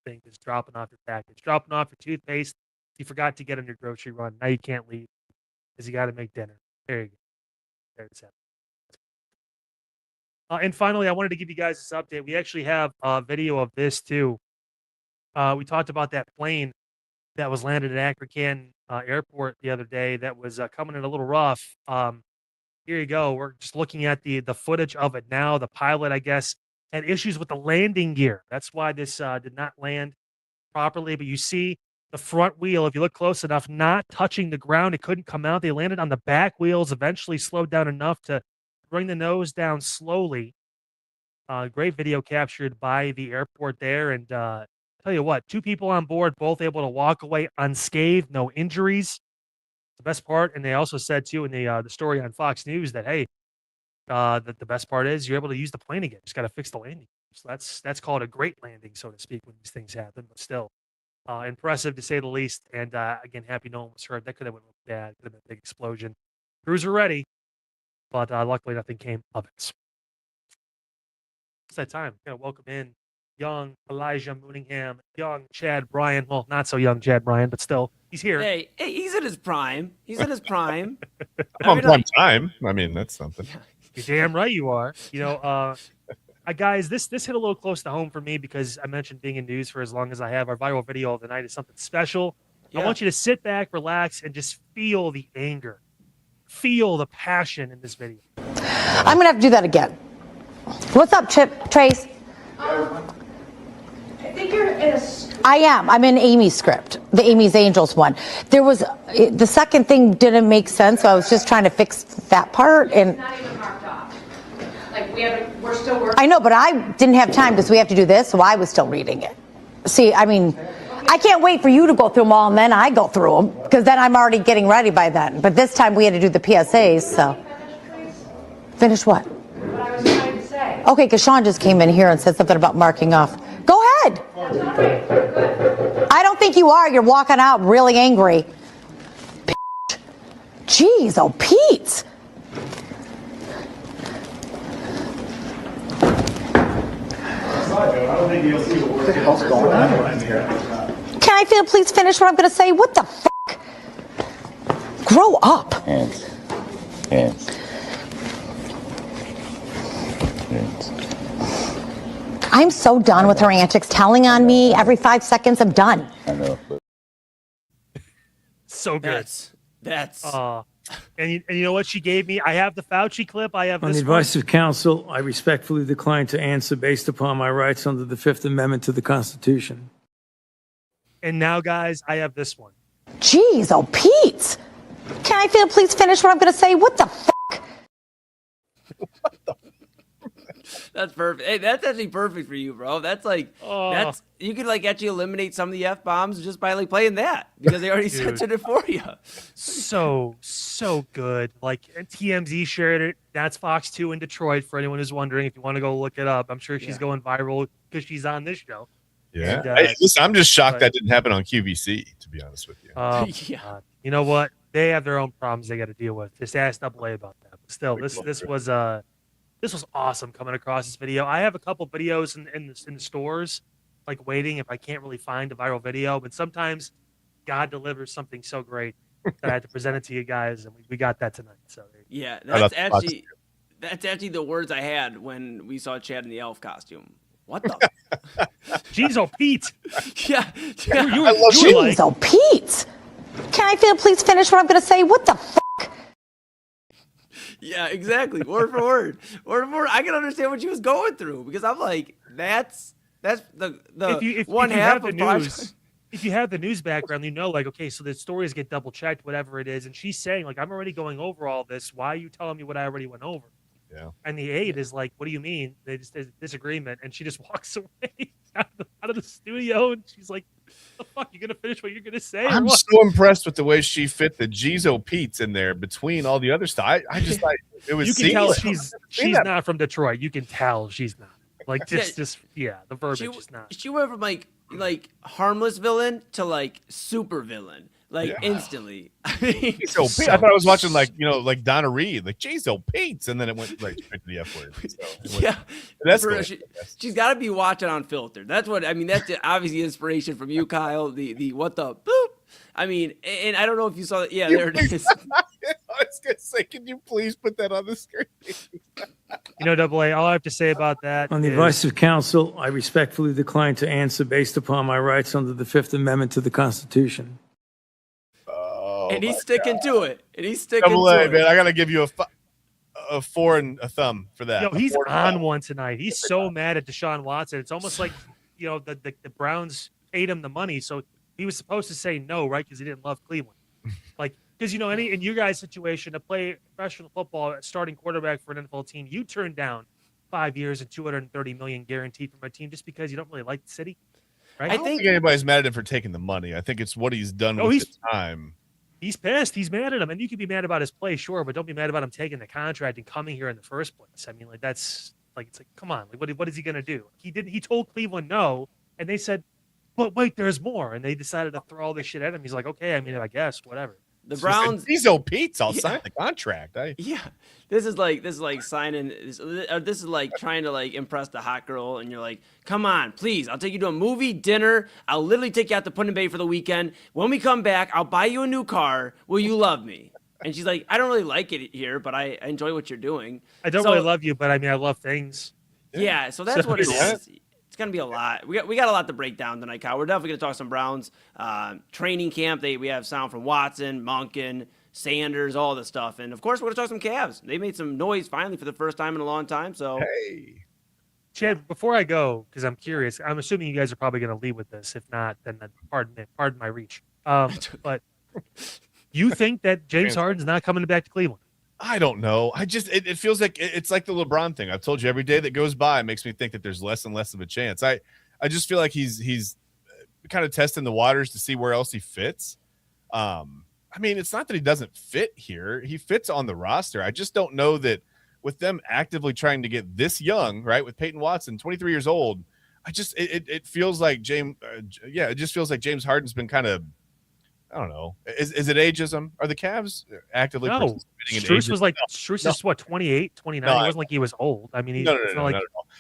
thing that's dropping off your package, dropping off your toothpaste. You forgot to get on your grocery run. Now you can't leave because you got to make dinner. There you go. There it's at. And finally, I wanted to give you guys this update. We actually have a video of this too. We talked about that plane that was landed at Akron Airport the other day that was coming in a little rough. Here you go. We're just looking at the footage of it now. The pilot, I guess, had issues with the landing gear. That's why this did not land properly. But you see the front wheel, if you look close enough, not touching the ground. It couldn't come out. They landed on the back wheels, eventually slowed down enough to bring the nose down slowly. Great video captured by the airport there. And tell you what, 2 people on board, both able to walk away unscathed, no injuries. The best part, and they also said too in the story on Fox News that, hey, that the best part is you're able to use the plane again. Just got to fix the landing. So that's called a great landing, so to speak, when these things happen. But still, impressive to say the least. And again, happy no one was hurt. That could have been bad. Could have been a big explosion. Crews are ready, but luckily nothing came of it. It's that time. Gonna welcome in young Elijah Mooningham, young Chad Bryan. Well, not so young Chad Bryan, but still, he's here. Hey, he's in his prime. He's in his prime. On prime time. I mean, that's something. You're damn right you are. Guys, this hit a little close to home for me because I mentioned being in news for as long as I have. Our viral video of the night is something special. Yeah. I want you to sit back, relax, and just feel the anger. Feel the passion in this video. I'm going to have to do that again. What's up, Trace? I think you're in I am. I'm in Amy's script, the Amy's Angels one. There was the second thing didn't make sense, so I was just trying to fix that part. And it's not even marked off. Like we're still working. I know, but I didn't have time because we have to do this, so I was still reading it. See, I mean, I can't wait for you to go through them all, and then I go through them because then I'm already getting ready by then. But this time we had to do the PSAs, so. Finish what? What I was trying to say. Okay, because Sean just came in here and said something about marking off. Go ahead. I don't think you are. You're walking out really angry. Jeez, oh, Pete. What the hell's going on around here? Can I please finish what I'm going to say? What the fuck? Grow up. Hands. I'm so done with her antics, telling on me every 5 seconds. I'm done. I know. So good. That's. And you know what she gave me? I have the Fauci clip. I have On this the advice of counsel, I respectfully decline to answer based upon my rights under the Fifth Amendment to the Constitution. And now, guys, I have this one. Jeez, oh, Pete. Can I please finish what I'm going to say? What the fuck? That's perfect. Hey, that's actually perfect for you, bro. That's like, that's you could like actually eliminate some of the F-bombs just by like playing that because they already censored it for you. So good. Like TMZ shared it. That's Fox 2 in Detroit for anyone who's wondering. If you want to go look it up, I'm sure she's going viral because she's on this show. Yeah. And, listen, I'm just shocked that didn't happen on QVC, to be honest with you. Yeah. You know what? They have their own problems they got to deal with. Just ask AA about that. But still, this was awesome coming across this video. I have a couple videos in the stores, like waiting if I can't really find a viral video. But sometimes God delivers something so great that I had to present it to you guys, and we got that tonight. So yeah, that's actually the words I had when we saw Chad in the elf costume. What the? Jeez, oh Pete. Yeah. Jeez, oh Pete. Can I please finish what I'm going to say? What the fuck? Yeah, exactly. Word for word. Word for word. I can understand what she was going through because I'm like, that's the one half of news. If you have the news background, you know, like, okay, so the stories get double checked, whatever it is. And she's saying, like, I'm already going over all this. Why are you telling me what I already went over? Yeah. And the aide is like, what do you mean? There's disagreement. And she just walks away out of the studio. And she's like, the fuck, you gonna finish what you're gonna say? I'm so impressed with the way she fit the Jizo Pete's in there between all the other stuff. I just like it was. You can tell seamless. she's not from Detroit. You can tell she's not. Like the verbiage is not. She went from like harmless villain to like super villain, like instantly. I mean, I thought I was watching like Donna Reed, like Jizo Pete's, and then it went like straight to the F word. So that's cool. She's got to be watching Unfiltered. That's what I mean. That's obviously inspiration from you, Kyle. The what the boop. I mean, and I don't know if you saw that. Yeah, there it is. I was gonna say, can you please put that on the screen? AA, all I have to say about that On the advice of counsel, I respectfully decline to answer based upon my rights under the Fifth Amendment to the Constitution. And he's sticking to it. And he's sticking AA, to it. man, I gotta give you a 4 and a thumb for that. Yo, he's on on one tonight. He's so mad at Deshaun Watson. It's almost like, the Browns paid him the money, so he was supposed to say no, right? Because he didn't love Cleveland. Like, because in your guys' situation, to play professional football, starting quarterback for an NFL team, you turn down 5 years and $230 million guaranteed from a team just because you don't really like the city, right? I don't think anybody's mad at him for taking the money. I think it's what he's done with the time. He's pissed. He's mad at him, and you can be mad about his play, sure, but don't be mad about him taking the contract and coming here in the first place. I mean, like it's like, come on, like what is he gonna do? He told Cleveland no, and they said, but wait, there's more, and they decided to throw all this shit at him. He's like, okay, I mean, I guess whatever. The Browns, these old Pete's, I'll sign the contract. This is like signing. This is like trying to like impress the hot girl, and you're like, come on, please, I'll take you to a movie, dinner. I'll literally take you out to Put in Bay for the weekend. When we come back, I'll buy you a new car. Will you love me? And she's like, I don't really like it here, but I enjoy what you're doing. I don't really love you, but I mean, I love things. Yeah, so that's what it is. It's going to be a lot. We got a lot to break down tonight, Kyle. We're definitely going to talk some Browns. Training camp, we have sound from Watson, Monken, Sanders, all this stuff. And, of course, we're going to talk some Cavs. They made some noise finally for the first time in a long time. So, hey. Chad, before I go, because I'm curious, I'm assuming you guys are probably going to lead with this. If not, then pardon my reach. But you think that James Harden's not coming back to Cleveland? I don't know. It feels like it's like the LeBron thing. I've told you, every day that goes by makes me think that there's less and less of a chance. I just feel like he's kind of testing the waters to see where else he fits. I mean, it's not that he doesn't fit here. He fits on the roster. I just don't know that with them actively trying to get this young, right, with Peyton Watson, 23 years old, it feels like it just feels like James Harden's been kind of, I don't know. Is it ageism? Are the Cavs actively participating in ageism? Strus is what, 28, 29? It wasn't like he was old. I mean, not at all.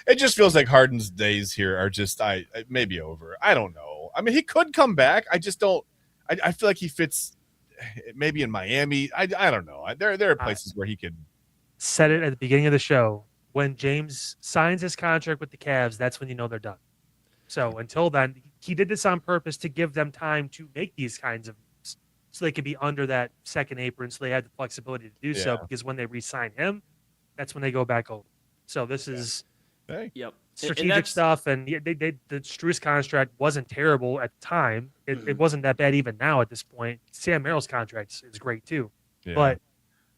It just feels like Harden's days here are just maybe over. I don't know. I mean, he could come back. I just don't. I feel like he fits maybe in Miami. I don't know. There are places where he could. Said it at the beginning of the show. When James signs his contract with the Cavs, that's when you know they're done. So until then, he did this on purpose to give them time to make these kinds of moves so they could be under that second apron, so they had the flexibility to do so, because when they re-sign him, that's when they go back over. So this is strategic stuff, and the Strus contract wasn't terrible at the time. It wasn't that bad even now at this point. Sam Merrill's contract is great too. Yeah. But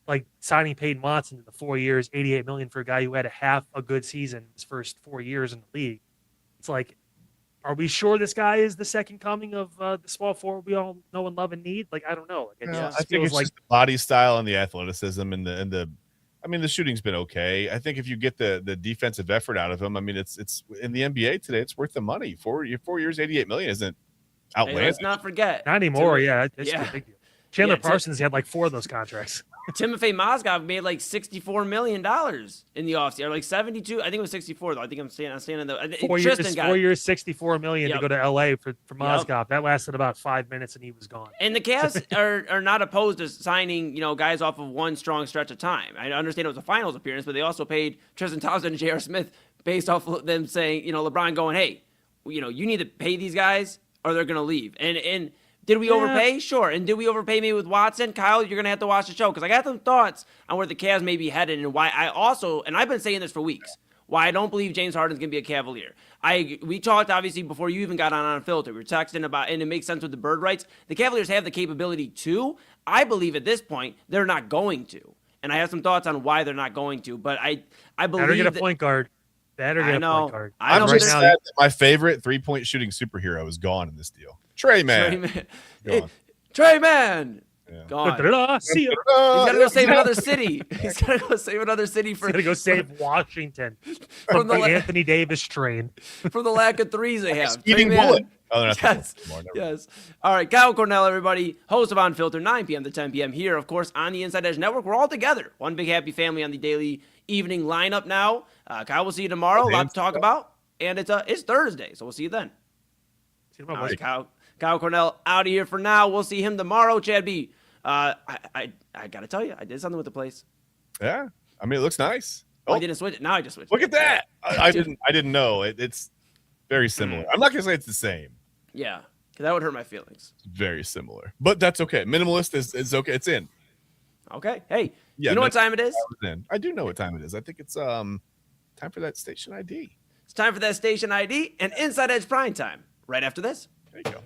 like signing Peyton Watson to the 4 years, $88 million for a guy who had half a good season his first 4 years in the league, it's like, are we sure this guy is the second coming of the small forward we all know and love and need? Like, I don't know. Like, I think it's like just the body style and the athleticism and the. I mean, the shooting's been okay. I think if you get the defensive effort out of him, I mean, it's in the NBA today. It's worth the money. 4 years, $88 million isn't outlandish. Hey, let's not forget. Not anymore. It's a big deal. Chandler Parsons had like 4 of those contracts. Timofey Mozgov made like $64 million in the offseason, or like 72. I think it was 64 though. I think I'm saying in the 4 years, $64 million to go to LA for Mozgov. That lasted about 5 minutes and he was gone. And the Cavs are not opposed to signing, guys off of one strong stretch of time. I understand it was a finals appearance, but they also paid Tristan Thompson and J.R. Smith based off of them saying, LeBron going, hey, you need to pay these guys or they're gonna leave. And did we overpay? Sure. And did we overpay maybe with Watson? Kyle, you're going to have to watch the show because I got some thoughts on where the Cavs may be headed and why and I've been saying this for weeks, why I don't believe James Harden's going to be a Cavalier. We talked, obviously, before you even got on Filter. We were texting about, and it makes sense with the bird rights. The Cavaliers have the capability to. I believe at this point, they're not going to. And I have some thoughts on why they're not going to. But I believe better get a point guard. Better get a point guard. I'm just sad that my favorite three-point shooting superhero is gone in this deal. Trey Man. Trey Man. Yeah. Gone. See you. He's got to go save another city. He's got to go save another city for. He's got to go save Washington from the Anthony Davis train. For the lack of threes they have. Eating bullet. Yes. All right. Kyle Cornell, everybody, host of Unfiltered, 9 p.m. to 10 p.m. here, of course, on the Inside Edge Network. We're all together. One big happy family on the daily evening lineup now. Kyle, we'll see you tomorrow. A lot to talk about. And it's Thursday, so we'll see you then. See you tomorrow, boys. Kyle Cornell out of here for now. We'll see him tomorrow. Chad B. I got to tell you, I did something with the place. Yeah. I mean, it looks nice. I didn't switch it. Now I just switched. Look at that. I didn't know. It's very similar. I'm not going to say it's the same. Yeah, because that would hurt my feelings. It's very similar. But that's okay. Minimalist is okay. It's in. Okay. Hey, Yeah, you know what time it is? I do know what time it is. I think it's time for that station ID. It's time for that station ID and Inside Edge Prime Time. Right after this. There you go.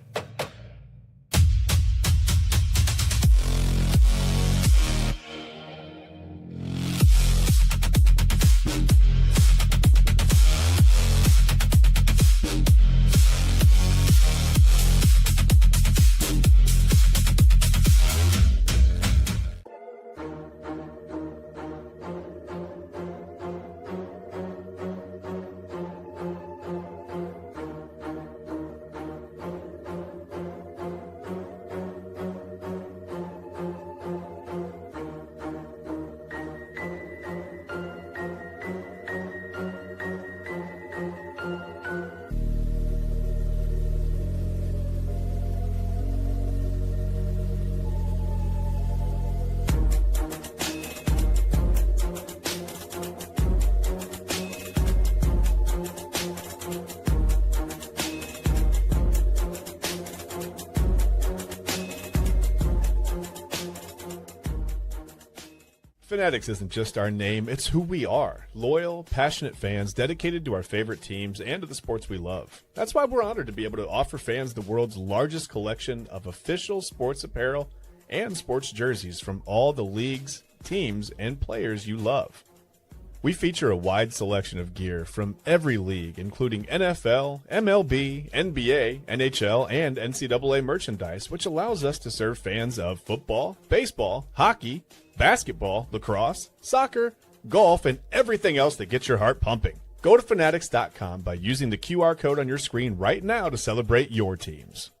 Fanatics isn't just our name, it's who we are. Loyal, passionate fans dedicated to our favorite teams and to the sports we love. That's why we're honored to be able to offer fans the world's largest collection of official sports apparel and sports jerseys from all the leagues, teams, and players you love. We feature a wide selection of gear from every league, including NFL, MLB, NBA, NHL, and NCAA merchandise, which allows us to serve fans of football, baseball, hockey, basketball, lacrosse, soccer, golf, and everything else that gets your heart pumping. Go to fanatics.com by using the QR code on your screen right now to celebrate your teams.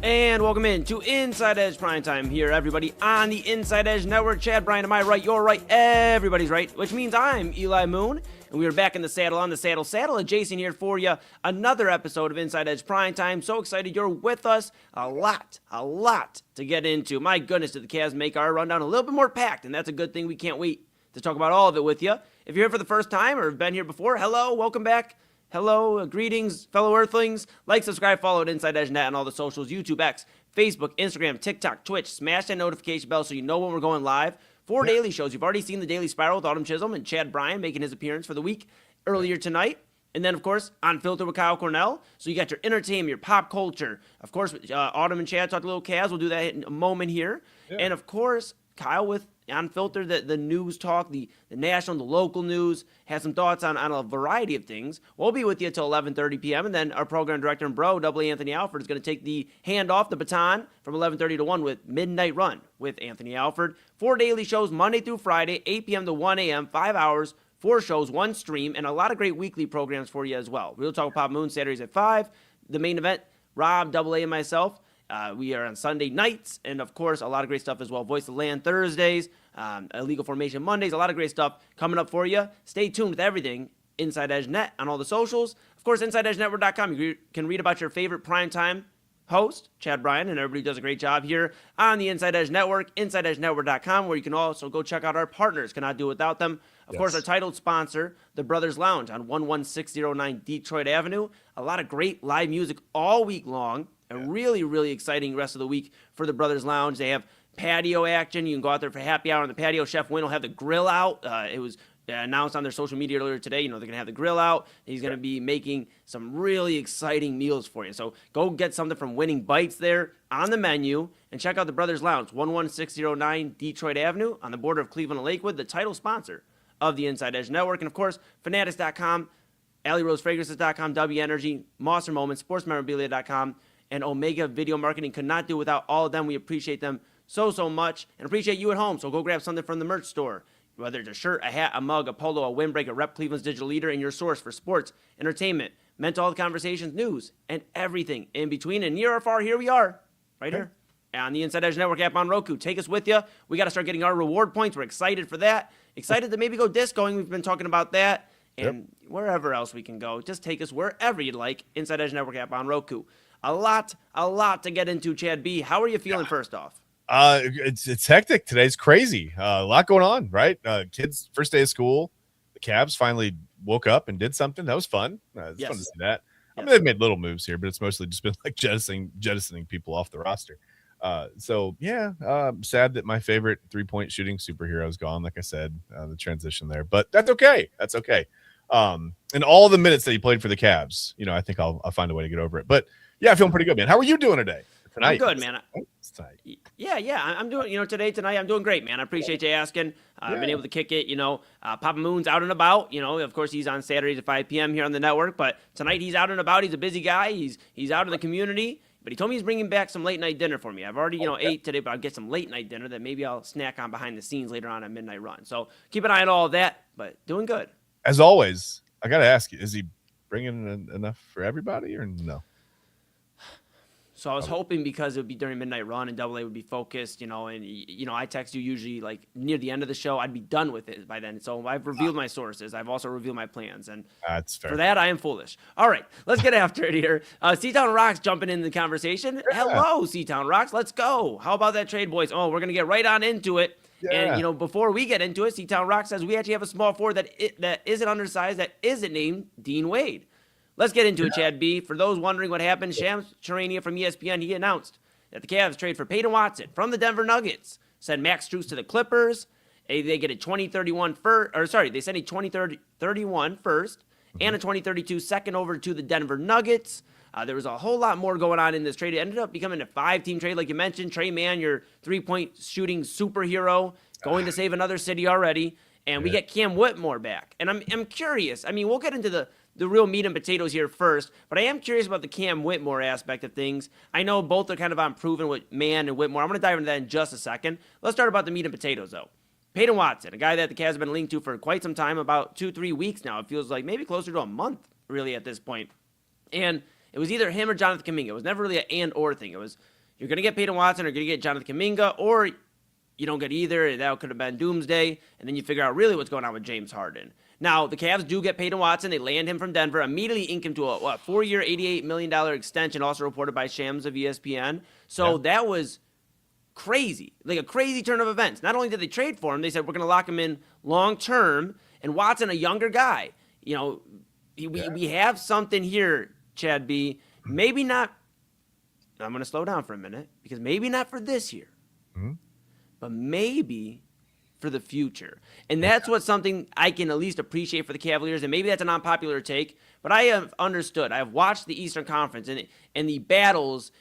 And welcome in to Inside Edge Primetime here, everybody, on the Inside Edge Network. Chad Bryan, am I right? You're right. Everybody's right, which means I'm Eli Moon, and we are back in the saddle on the saddle. And Jason here for you. Another episode of Inside Edge Primetime. So excited you're with us. A lot to get into. My goodness, did the Cavs make our rundown a little bit more packed, and that's a good thing. We can't wait to talk about all of it with you. If you're here for the first time or have been here before, hello, welcome back. Hello, greetings, fellow Earthlings. Like, subscribe, follow at Inside Edge Net on all the socials, YouTube, X, Facebook, Instagram, TikTok, Twitch. Smash that notification bell so you know when we're going live. 4 daily shows. You've already seen the Daily Spiral with Autumn Chisholm and Chad Bryan making his appearance for the week earlier tonight. And then, of course, Unfiltered with Kyle Cornell. So you got your entertainment, your pop culture. Of course, Autumn and Chad talked a little Cavs. We'll do that in a moment here. Yeah. And, of course, Kyle with Unfiltered, the news talk, the national, the local news, has some thoughts on a variety of things. We'll be with you until 11:30 p.m. And then our program director and bro, Double A Anthony Alford, is going to take the hand off the baton from 11:30 to 1 with Midnight Run with Anthony Alford. 4 daily shows, Monday through Friday, 8 p.m. to 1 a.m., 5 hours, 4 shows, 1 stream, and a lot of great weekly programs for you as well. Real Talk with Pop Moon, Saturdays at 5. The main event, Rob, Double A, and myself. We are on Sunday nights, and of course, a lot of great stuff as well. Voice of the Land Thursdays, Illegal Formation Mondays, a lot of great stuff coming up for you. Stay tuned with everything Inside Edge Net on all the socials. Of course, InsideEdgeNetwork.com. You can read about your favorite primetime host, Chad Bryan, and everybody does a great job here on the Inside Edge Network, InsideEdgeNetwork.com, where you can also go check out our partners. Cannot do without them. Of course, our titled sponsor, the Brothers Lounge on 11609 Detroit Avenue. A lot of great live music all week long. A really, really exciting rest of the week for the Brothers Lounge. They have patio action. You can go out there for happy hour on the patio. Chef Wayne will have the grill out. It was announced on their social media earlier today. You know, they're going to have the grill out. He's going to be making some really exciting meals for you. So go get something from Winning Bites there on the menu and check out the Brothers Lounge, 11609 Detroit Avenue on the border of Cleveland and Lakewood, the title sponsor of the Inside Edge Network. And, of course, Fanatics.com, AlleyRoseFragrances.com, W Energy, Monster Moments, SportsMemorabilia.com, and Omega Video Marketing. Could not do without all of them. We appreciate them so much and appreciate you at home. So go grab something from the merch store, whether it's a shirt, a hat, a mug, a polo, a windbreaker. Rep Cleveland's digital leader and your source for sports, entertainment, mental health conversations, news, and everything in between. And near or far, here we are, right here on the Inside Edge Network app on Roku. Take us with you. We got to start getting our reward points. We're excited for that. Excited to maybe go discoing. We've been talking about that. And wherever else we can go, just take us wherever you'd like. Inside Edge Network app on Roku. A lot to get into, Chad B. How are you feeling first off? It's hectic. Today's crazy. A lot going on, right? Kids' first day of school. The Cavs finally woke up and did something. That was fun. It's fun to see that. I mean, they've made little moves here, but it's mostly just been like jettisoning people off the roster. Sad that my favorite 3-point shooting superhero is gone. Like I said, the transition there, but that's okay. That's okay. And all the minutes that he played for the Cavs, I think I'll find a way to get over it. But yeah, feeling pretty good, man. How are you doing today? Tonight? I'm good, man. Yeah. I'm doing, tonight I'm doing great, man. I appreciate you asking. I've been able to kick it, Papa Moon's out and about, of course he's on Saturdays at 5 p.m. here on the network, but tonight he's out and about. He's a busy guy. He's out in the community, but he told me he's bringing back some late night dinner for me. I've already, ate today, but I'll get some late night dinner that maybe I'll snack on behind the scenes later on Midnight Run. So keep an eye on all of that, but doing good. As always, I got to ask you, is he bringing enough for everybody or no? So I was hoping because it would be during Midnight Run and Double A would be focused, and I text you usually like near the end of the show. I'd be done with it by then. So I've revealed my sources. I've also revealed my plans, and that's fair. For that I am foolish. All right, let's get after it here. Seatown Rocks jumping in the conversation. Yeah. Hello, Seatown Rocks. Let's go. How about that trade, boys? Oh, we're gonna get right on into it. Yeah. And before we get into it, Seatown Rocks says we actually have a small forward that isn't undersized, that isn't named Dean Wade. Let's get into it, Chad B. For those wondering what happened, Shams Charania from ESPN, he announced that the Cavs trade for Peyton Watson from the Denver Nuggets. Send Max Strus to the Clippers. They get a 2031 first, they send a 2031 first and a 2032 second over to the Denver Nuggets. There was a whole lot more going on in this trade. It ended up becoming a 5-team trade, like you mentioned. Trey Mann, your 3-point shooting superhero, going to save another city already. And we get Cam Whitmore back. And I'm curious. I mean, we'll get into the real meat and potatoes here first, but I am curious about the Cam Whitmore aspect of things. I know both are kind of unproven with Mann and Whitmore. I'm going to dive into that in just a second. Let's start about the meat and potatoes, though. Peyton Watson, a guy that the Cavs have been linked to for quite some time, about 2-3 weeks now. It feels like maybe closer to a month, really, at this point. And it was either him or Jonathan Kuminga. It was never really an and/or thing. It was, you're going to get Peyton Watson or you're going to get Jonathan Kuminga, or you don't get either. That could have been doomsday. And then you figure out really what's going on with James Harden. Now, the Cavs do get Peyton Watson. They land him from Denver, immediately ink him to a 4-year, $88 million extension, also reported by Shams of ESPN. So that was crazy, like a crazy turn of events. Not only did they trade for him, they said, we're going to lock him in long-term. And Watson, a younger guy, we have something here, Chad B. Maybe not, I'm going to slow down for a minute, because maybe not for this year, but maybe for the future. And that's what's something I can at least appreciate for the Cavaliers, and maybe that's an unpopular take, but I have understood. I have watched the Eastern Conference and the battles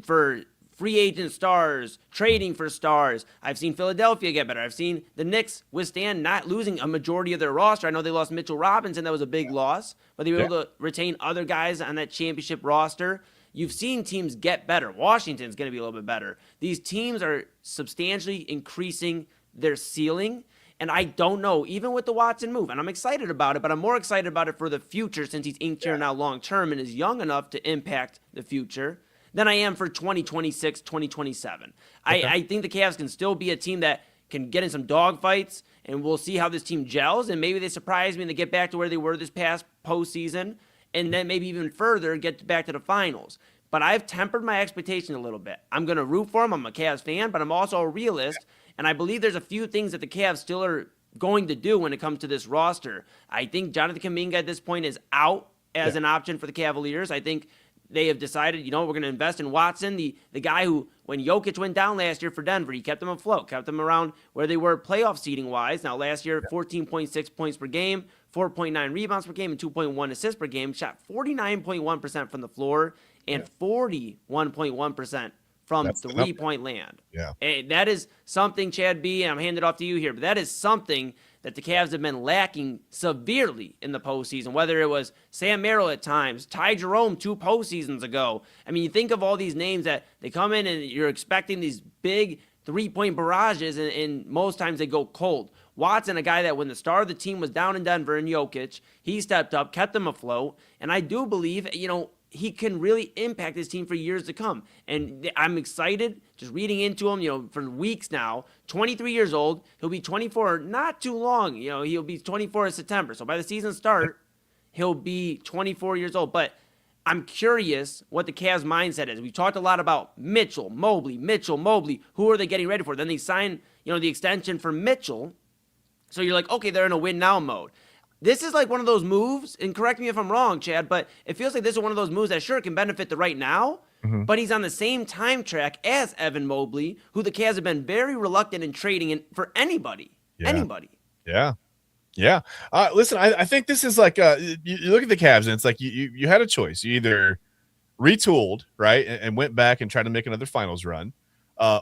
for free agent stars, trading for stars. I've seen Philadelphia get better. I've seen the Knicks withstand not losing a majority of their roster. I know they lost Mitchell Robinson. That was a big loss, but they were able to retain other guys on that championship roster. You've seen teams get better. Washington's going to be a little bit better. These teams are substantially increasing their ceiling, and I don't know, even with the Watson move, and I'm excited about it, but I'm more excited about it for the future since he's inked here now long-term and is young enough to impact the future than I am for 2026, 2027. I think the Cavs can still be a team that can get in some dogfights, and we'll see how this team gels, and maybe they surprise me and they get back to where they were this past postseason, and then maybe even further get back to the finals. But I've tempered my expectations a little bit. I'm going to root for them. I'm a Cavs fan, but I'm also a realist, and I believe there's a few things that the Cavs still are going to do when it comes to this roster. I think Jonathan Kuminga at this point is out as an option for the Cavaliers. I think they have decided, we're going to invest in Watson, the guy who, when Jokic went down last year for Denver, he kept them afloat, kept them around where they were playoff seeding-wise. Now, last year, 14.6 points per game, 4.9 rebounds per game, and 2.1 assists per game, shot 49.1% from the floor and 41.1% from three-point land. Yeah. And that is something, Chad B., and I'm handing it off to you here, but that is something that the Cavs have been lacking severely in the postseason, whether it was Sam Merrill at times, Ty Jerome 2 postseasons ago. I mean, you think of all these names that they come in and you're expecting these big three-point barrages, and most times they go cold. Watson, a guy that when the star of the team was down in Denver and Jokic, he stepped up, kept them afloat, and I do believe, he can really impact his team for years to come. And I'm excited just reading into him, for weeks now. 23 years old. He'll be 24 not too long. He'll be 24 in September. So by the season start, he'll be 24 years old. But I'm curious what the Cavs mindset is. We've talked a lot about Mitchell, Mobley. Who are they getting ready for? Then they sign, the extension for Mitchell. So you're like, okay, they're in a win now mode. this is like one of those moves, and correct me if I'm wrong, Chad, but it feels like this is one of those moves that sure can benefit the right now, but he's on the same time track as Evan Mobley, who the Cavs have been very reluctant in trading in for anybody. Anybody. Yeah. Yeah. Listen, I think this is like you look at the Cavs, and it's like you had a choice. You either retooled, right, and went back and tried to make another finals run,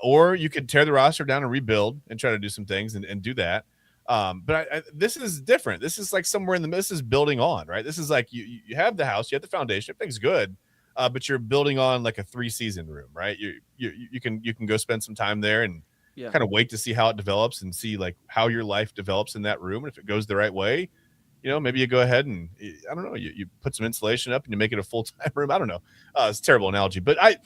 or you could tear the roster down and rebuild and try to do some things and do that. But this is different. This is like somewhere in the middle. This is building on, right? This is like you have the house, you have the foundation, everything's good, but you're building on like a 3-season room, right? You can go spend some time there and kind of wait to see how it develops and see like how your life develops in that room. And if it goes the right way, maybe you go ahead and I don't know, you put some insulation up and you make it a full-time room. I don't know. It's a terrible analogy, but I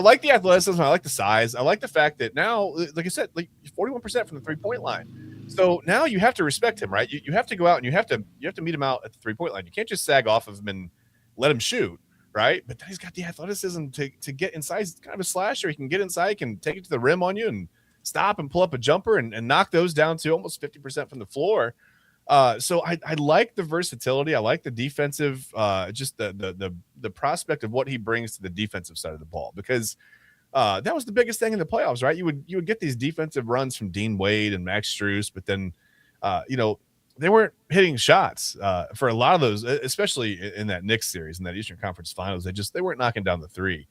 like the athleticism. I like the size. I like the fact that now, like I said, like 41% from the 3-point line. So now you have to respect him, right? You have to go out and you have to meet him out at the 3-point line. You can't just sag off of him and let him shoot, right? But then he's got the athleticism to get inside. He's kind of a slasher. He can get inside, can take it to the rim on you and stop and pull up a jumper and knock those down to almost 50% from the floor. So I like the versatility. I like the defensive, just the prospect of what he brings to the defensive side of the ball, because that was the biggest thing in the playoffs, right? You would get these defensive runs from Dean Wade and Max Strus, but then, they weren't hitting shots for a lot of those, especially in that Knicks series, in that Eastern Conference Finals. They weren't knocking down the three.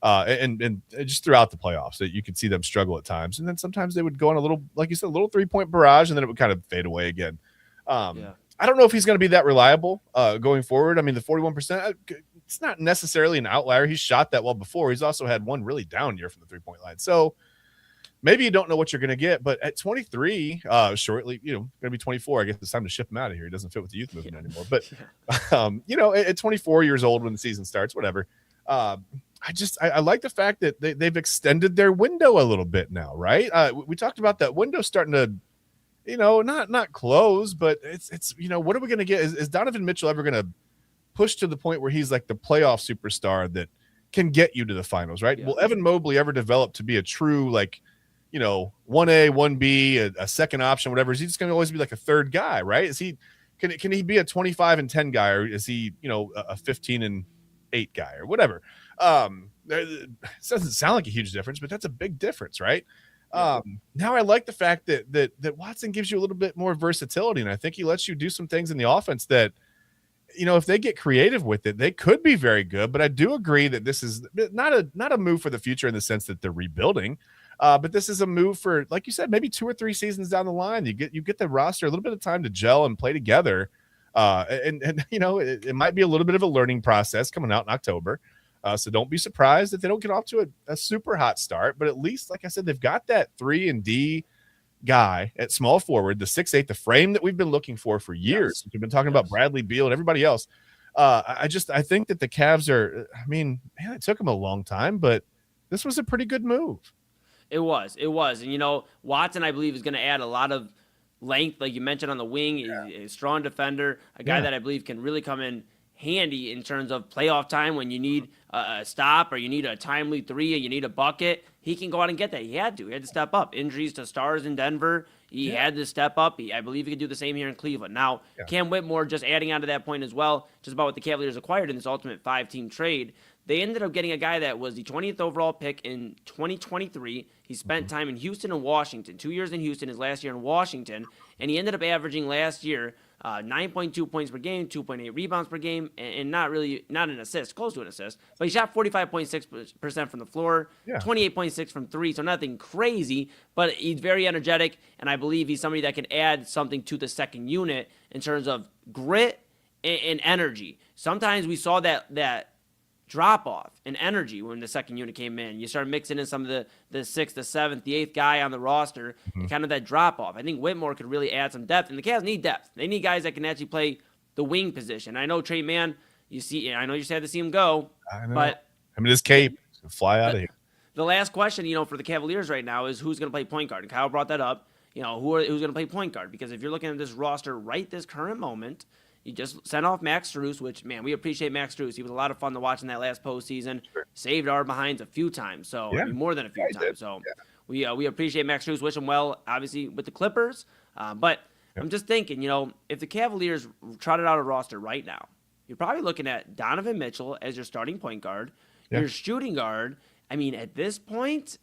And just throughout the playoffs, that you could see them struggle at times. And then sometimes they would go on a little, like you said, a little 3-point barrage, and then it would kind of fade away again. I don't know if he's going to be that reliable going forward. I mean, the 41%, it's not necessarily an outlier. He's shot that well before. He's also had one really down year from the 3-point line. So maybe you don't know what you're going to get, but at 23, shortly, going to be 24. I guess it's time to ship him out of here. He doesn't fit with the youth movement anymore. But, at 24 years old when the season starts, whatever. I like the fact that they've extended their window a little bit now, right? We talked about that window starting to, not close, but it's what are we going to get? Is Donovan Mitchell ever going to push to the point where he's like the playoff superstar that can get you to the finals, right? Yeah. Will Evan Mobley ever develop to be a true, 1A, 1B, a second option, whatever? Is he just going to always be like a third guy, right? Can he be a 25-10 guy, or is he, a 15-8 guy or whatever? It doesn't sound like a huge difference, but that's a big difference, right? Now I like the fact that Watson gives you a little bit more versatility, and I think he lets you do some things in the offense that, if they get creative with it, they could be very good. But I do agree that this is not a move for the future in the sense that they're rebuilding, but this is a move for, like you said, maybe 2 or 3 seasons down the line. You get the roster a little bit of time to gel and play together, and it might be a little bit of a learning process coming out in October. So don't be surprised if they don't get off to a super hot start. But at least, like I said, they've got that 3-and-D guy at small forward, the 6'8", the frame that we've been looking for years. We've been talking about Bradley Beal and everybody else. I think that the Cavs are, it took them a long time, but this was a pretty good move. It was. And, Watson, I believe, is going to add a lot of length, like you mentioned, on the wing. He's a strong defender, a guy that I believe can really come in handy in terms of playoff time when you need a stop or you need a timely 3 and you need a bucket. He can go out and get that. He had to step up. Injuries to stars in Denver. He had to step up. I believe he could do the same here in Cleveland. Now, Cam Whitmore, just adding on to that point as well, just about what the Cavaliers acquired in this ultimate 5-team trade. They ended up getting a guy that was the 20th overall pick in 2023. He spent time in Houston and Washington. 2 years in Houston, his last year in Washington. And he ended up averaging last year 9.2 points per game, 2.8 rebounds per game, and not an assist, close to an assist. But he shot 45.6% from the floor, 28.6 from 3, so nothing crazy. But he's very energetic, and I believe he's somebody that can add something to the second unit in terms of grit and energy. Sometimes we saw that drop off in energy when the second unit came in. You start mixing in some of the 6th, the 7th, the 8th guy on the roster, and kind of that drop off. I think Whitmore could really add some depth, and the Cavs need depth. They need guys that can actually play the wing position. I know Trey Mann, I know you're sad to see him go, but his cape fly out of here. The last question, for the Cavaliers right now is who's going to play point guard. And Kyle brought that up. Who's going to play point guard? Because if you're looking at this roster right this current moment, you just sent off Max Strus, which, man, we appreciate Max Strus. He was a lot of fun to watch in that last postseason. Sure. Saved our behinds a few times, so more than a few times. So we appreciate Max Strus. Wish him well, obviously, with the Clippers. But I'm just thinking, if the Cavaliers trotted out a roster right now, you're probably looking at Donovan Mitchell as your starting point guard, your shooting guard. I mean, at this point,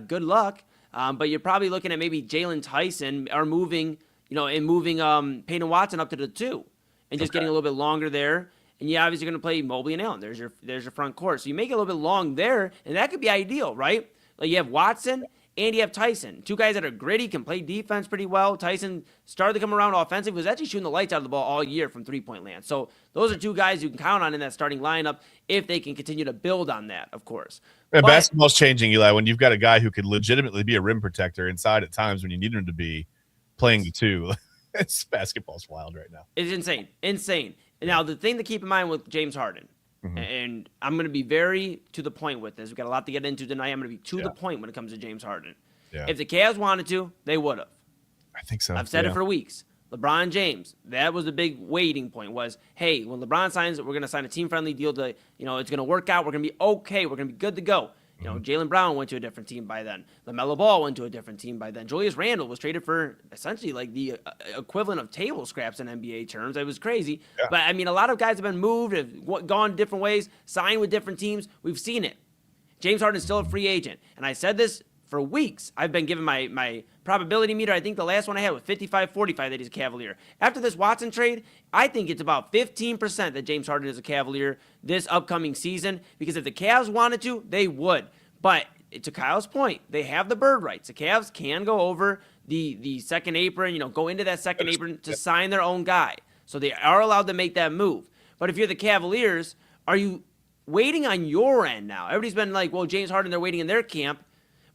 good luck. But you're probably looking at maybe Jalen Tyson or moving Peyton Watson up to the 2 and just getting a little bit longer there. And you obviously going to play Mobley and Allen. There's your front court. So you make it a little bit long there, and that could be ideal, right? Like you have Watson and you have Tyson. 2 guys that are gritty, can play defense pretty well. Tyson started to come around offensively, was actually shooting the lights out of the ball all year from three-point land. So those are 2 guys you can count on in that starting lineup if they can continue to build on that, of course. And basketball's changing, Eli, when you've got a guy who could legitimately be a rim protector inside at times when you need him to be playing the 2. Basketball's wild right now. It's insane. Now, the thing to keep in mind with James Harden, and I'm going to be very to the point with this. We've got a lot to get into tonight. I'm going to be to the point when it comes to James Harden. Yeah. If the Cavs wanted to, they would have. I think so. I've said it for weeks. LeBron James, that was the big waiting point was, hey, when LeBron signs, we're going to sign a team-friendly deal to, it's going to work out. We're going to be okay. We're going to be good to go. Jaylen Brown went to a different team by then. LaMelo Ball went to a different team by then. Julius Randle was traded for essentially like the equivalent of table scraps in NBA terms. It was crazy. Yeah. But, I mean, a lot of guys have been moved, have gone different ways, signed with different teams. We've seen it. James Harden is still a free agent. And I said this for weeks. I've been given my probability meter. I think the last one I had was 55-45 that he's a Cavalier. After this Watson trade, I think it's about 15% that James Harden is a Cavalier this upcoming season, because if the Cavs wanted to, they would. But to Kyle's point, they have the bird rights. The Cavs can go over the second apron, go into that second apron to sign their own guy. So they are allowed to make that move. But if you're the Cavaliers, are you waiting on your end now? Everybody's been like, well, James Harden, they're waiting in their camp.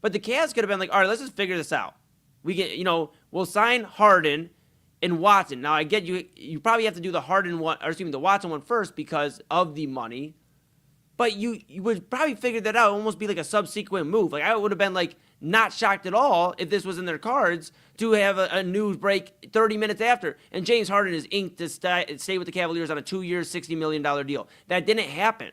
But the Cavs could have been like, all right, let's just figure this out. We get, we'll sign Harden and Watson. Now I get you probably have to do the the Watson one first because of the money. But you would probably figure that out, almost be like a subsequent move. Like I would have been like not shocked at all if this was in their cards to have a news break 30 minutes after. And James Harden is inked to stay with the Cavaliers on a 2-year, $60 million deal. That didn't happen.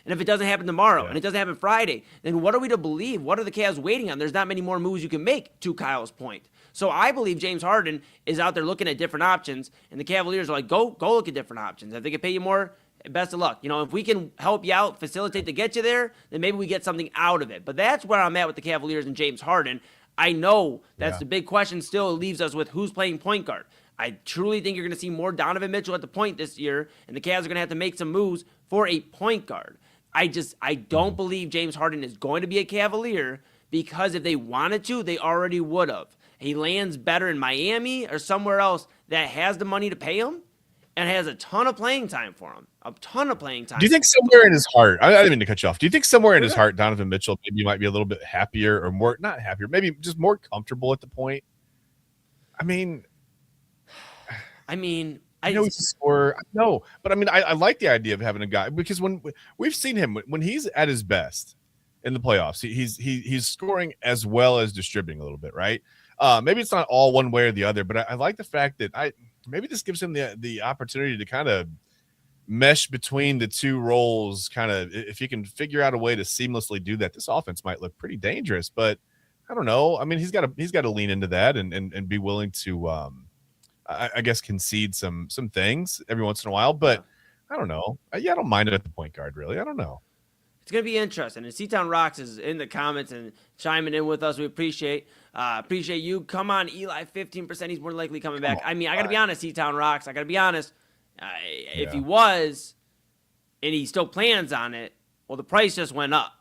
And if it doesn't happen tomorrow and it doesn't happen Friday, then what are we to believe? What are the Cavs waiting on? There's not many more moves you can make, to Kyle's point. So I believe James Harden is out there looking at different options, and the Cavaliers are like, go look at different options. If they can pay you more, best of luck. If we can help you out, facilitate to get you there, then maybe we get something out of it. But that's where I'm at with the Cavaliers and James Harden. I know that's the big question still. It leaves us with who's playing point guard. I truly think you're going to see more Donovan Mitchell at the point this year, and the Cavs are going to have to make some moves for a point guard. I don't believe James Harden is going to be a Cavalier, because if they wanted to, they already would have. He lands better in Miami or somewhere else that has the money to pay him and has a ton of playing time for him. A ton of playing time. Do you think somewhere in his heart, I didn't mean to cut you off. Do you think somewhere in his heart, Donovan Mitchell maybe might be a little bit happier or more, not happier, maybe just more comfortable at the point? I know he's a scorer. No, but I like the idea of having a guy, because when we've seen him, when he's at his best in the playoffs, he's scoring as well as distributing a little bit, right? Maybe it's not all one way or the other, but I like the fact that maybe this gives him the opportunity to kind of mesh between the 2 roles. Kind of, if you can figure out a way to seamlessly do that, this offense might look pretty dangerous. But I don't know. He's got to lean into that and be willing to, I guess, concede some things every once in a while. But I don't know. I don't mind it at the point guard, really. I don't know. It's going to be interesting. And C-Town Rocks is in the comments and chiming in with us. We appreciate you. Come on, Eli, 15%. He's more likely coming back. I got to be honest, C-Town Rocks. I got to be honest. If he was and he still plans on it, well, the price just went up.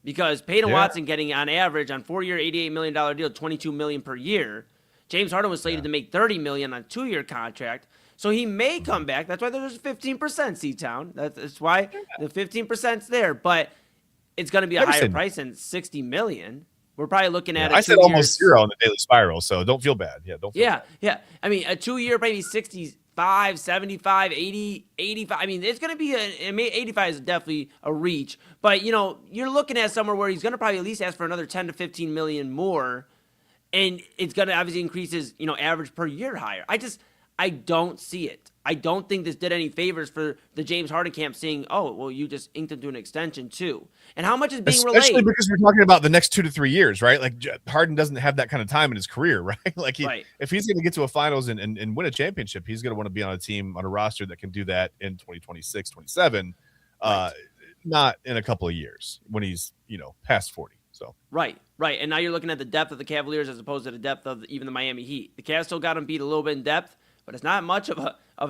Because Peyton Watson getting on average on 4-year, $88 million deal, $22 million per year. James Harden was slated to make $30 million on a 2-year contract. So he may come back. That's why there's 15%, C-Town. That's why the 15%'s there. But it's going to be a higher price than $60 million. We're probably looking at I said almost 0 on the Daily Spiral, so don't feel bad. Yeah, don't feel bad. Yeah. A 2-year, maybe 65, 75, 80, 85. It's going to be 85 is definitely a reach. But, you're looking at somewhere where he's going to probably at least ask for another 10 to 15 million more. And it's going to obviously increase his, average per year higher. I don't see it. I don't think this did any favors for the James Harden camp seeing, oh, well, you just inked into an extension too. And how much is being Especially relayed? because we're talking about the next 2 to 3 years, right? Like Harden doesn't have that kind of time in his career, right? Like if he's going to get to a finals and win a championship, he's going to want to be on a team, on a roster that can do that in 2026, 27, not in a couple of years when he's, past 40. So Right. And now you're looking at the depth of the Cavaliers as opposed to the depth of even the Miami Heat. The Cavs still got them beat a little bit in depth, but it's not much of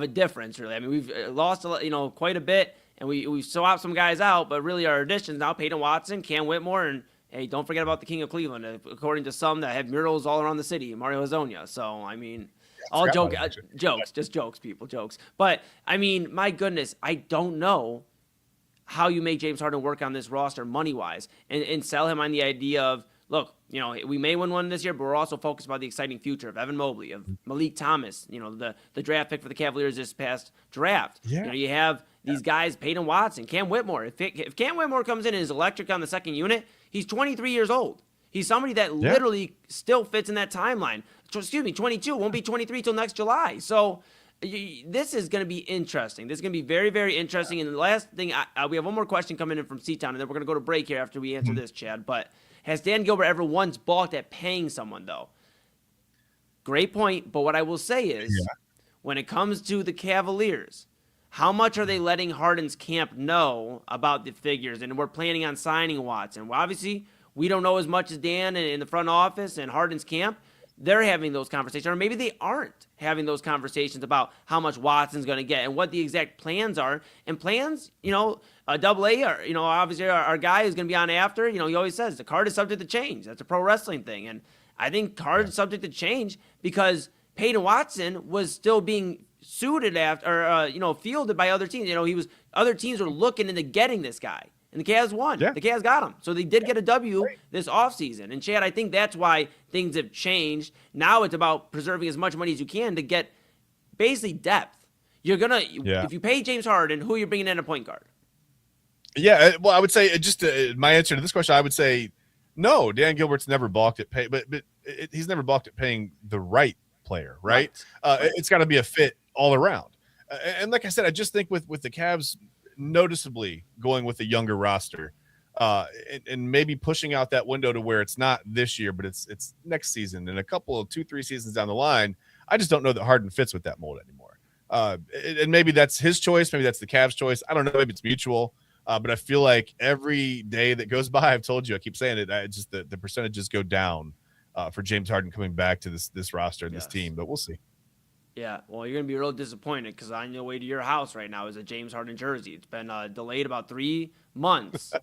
a difference, really. I mean, we've lost quite a bit, and we swapped some guys out, but really our additions now, Peyton Watson, Cam Whitmore, and hey, don't forget about the King of Cleveland, according to some that have murals all around the city, Mario Hezonja. So, I mean, all jokes, just jokes, people, jokes. But, I mean, my goodness, I don't know how you make James Harden work on this roster money-wise and sell him on the idea of, look, we may win one this year, but we're also focused about the exciting future of Evan Mobley, of Malik Thomas, the draft pick for the Cavaliers this past draft. Yeah. You have these guys, Peyton Watson, Cam Whitmore. If Cam Whitmore comes in and is electric on the second unit, he's 23 years old. He's somebody that literally still fits in that timeline. 22, won't be 23 till next July. So this is going to be interesting. This is going to be very, very interesting. And the last thing, we have one more question coming in from C-Town, and then we're going to go to break here after we answer this, Chad. But has Dan Gilbert ever once balked at paying someone, though? Great point. But what I will say is, when it comes to the Cavaliers, how much are they letting Harden's camp know about the figures? And we're planning on signing Watson. Well, obviously, we don't know as much as Dan in the front office and Harden's camp. They're having those conversations, or maybe they aren't having those conversations about how much Watson's going to get and what the exact plans are. And plans, a double-A, or, obviously our guy is going to be on after, he always says the card is subject to change. That's a pro wrestling thing. And I think card is subject to change because Peyton Watson was still being suited after, or, fielded by other teams. Other teams were looking into getting this guy. And the Cavs won. Yeah. The Cavs got him. So they did get a W this offseason. And, Chad, I think that's why things have changed. Now it's about preserving as much money as you can to get basically depth. You're going to if you pay James Harden, who are you bringing in a point guard? Yeah, well, I would say just my answer to this question, I would say no. Dan Gilbert's never balked at pay, but he's never balked at paying the right player, right? It's got to be a fit all around. And like I said, I just think with the Cavs noticeably going with a younger roster and maybe pushing out that window to where it's not this year, but it's next season and a couple of 2-3 seasons down the line. I just don't know that Harden fits with that mold anymore. And maybe that's his choice. Maybe that's the Cavs' choice. I don't know. Maybe it's mutual. But I feel like every day that goes by, I've told you, I keep saying it, just the percentages go down for James Harden coming back to this roster and this team. But we'll see. Yeah, well, you're going to be real disappointed because on your way to your house right now is a James Harden jersey. It's been delayed about 3 months,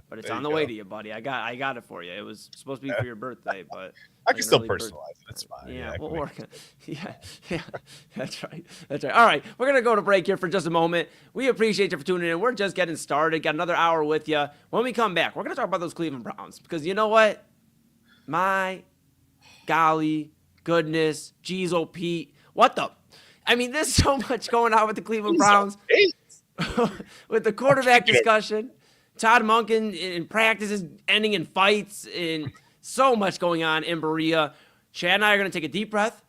but it's on the way to you, buddy. I got it for you. It was supposed to be for your birthday, but I can still personalize it. That's fine. Yeah, we'll work. Yeah, that's right. All right, we're going to go to break here for just a moment. We appreciate you for tuning in. We're just getting started. Got another hour with you. When we come back, we're going to talk about those Cleveland Browns because you know what? My golly goodness, geez, oh Pete. What the? I mean, there's so much going on with the Cleveland Browns. With the quarterback discussion, Todd Monken in practices ending in fights, and so much going on in Berea. Chad and I are going to take a deep breath,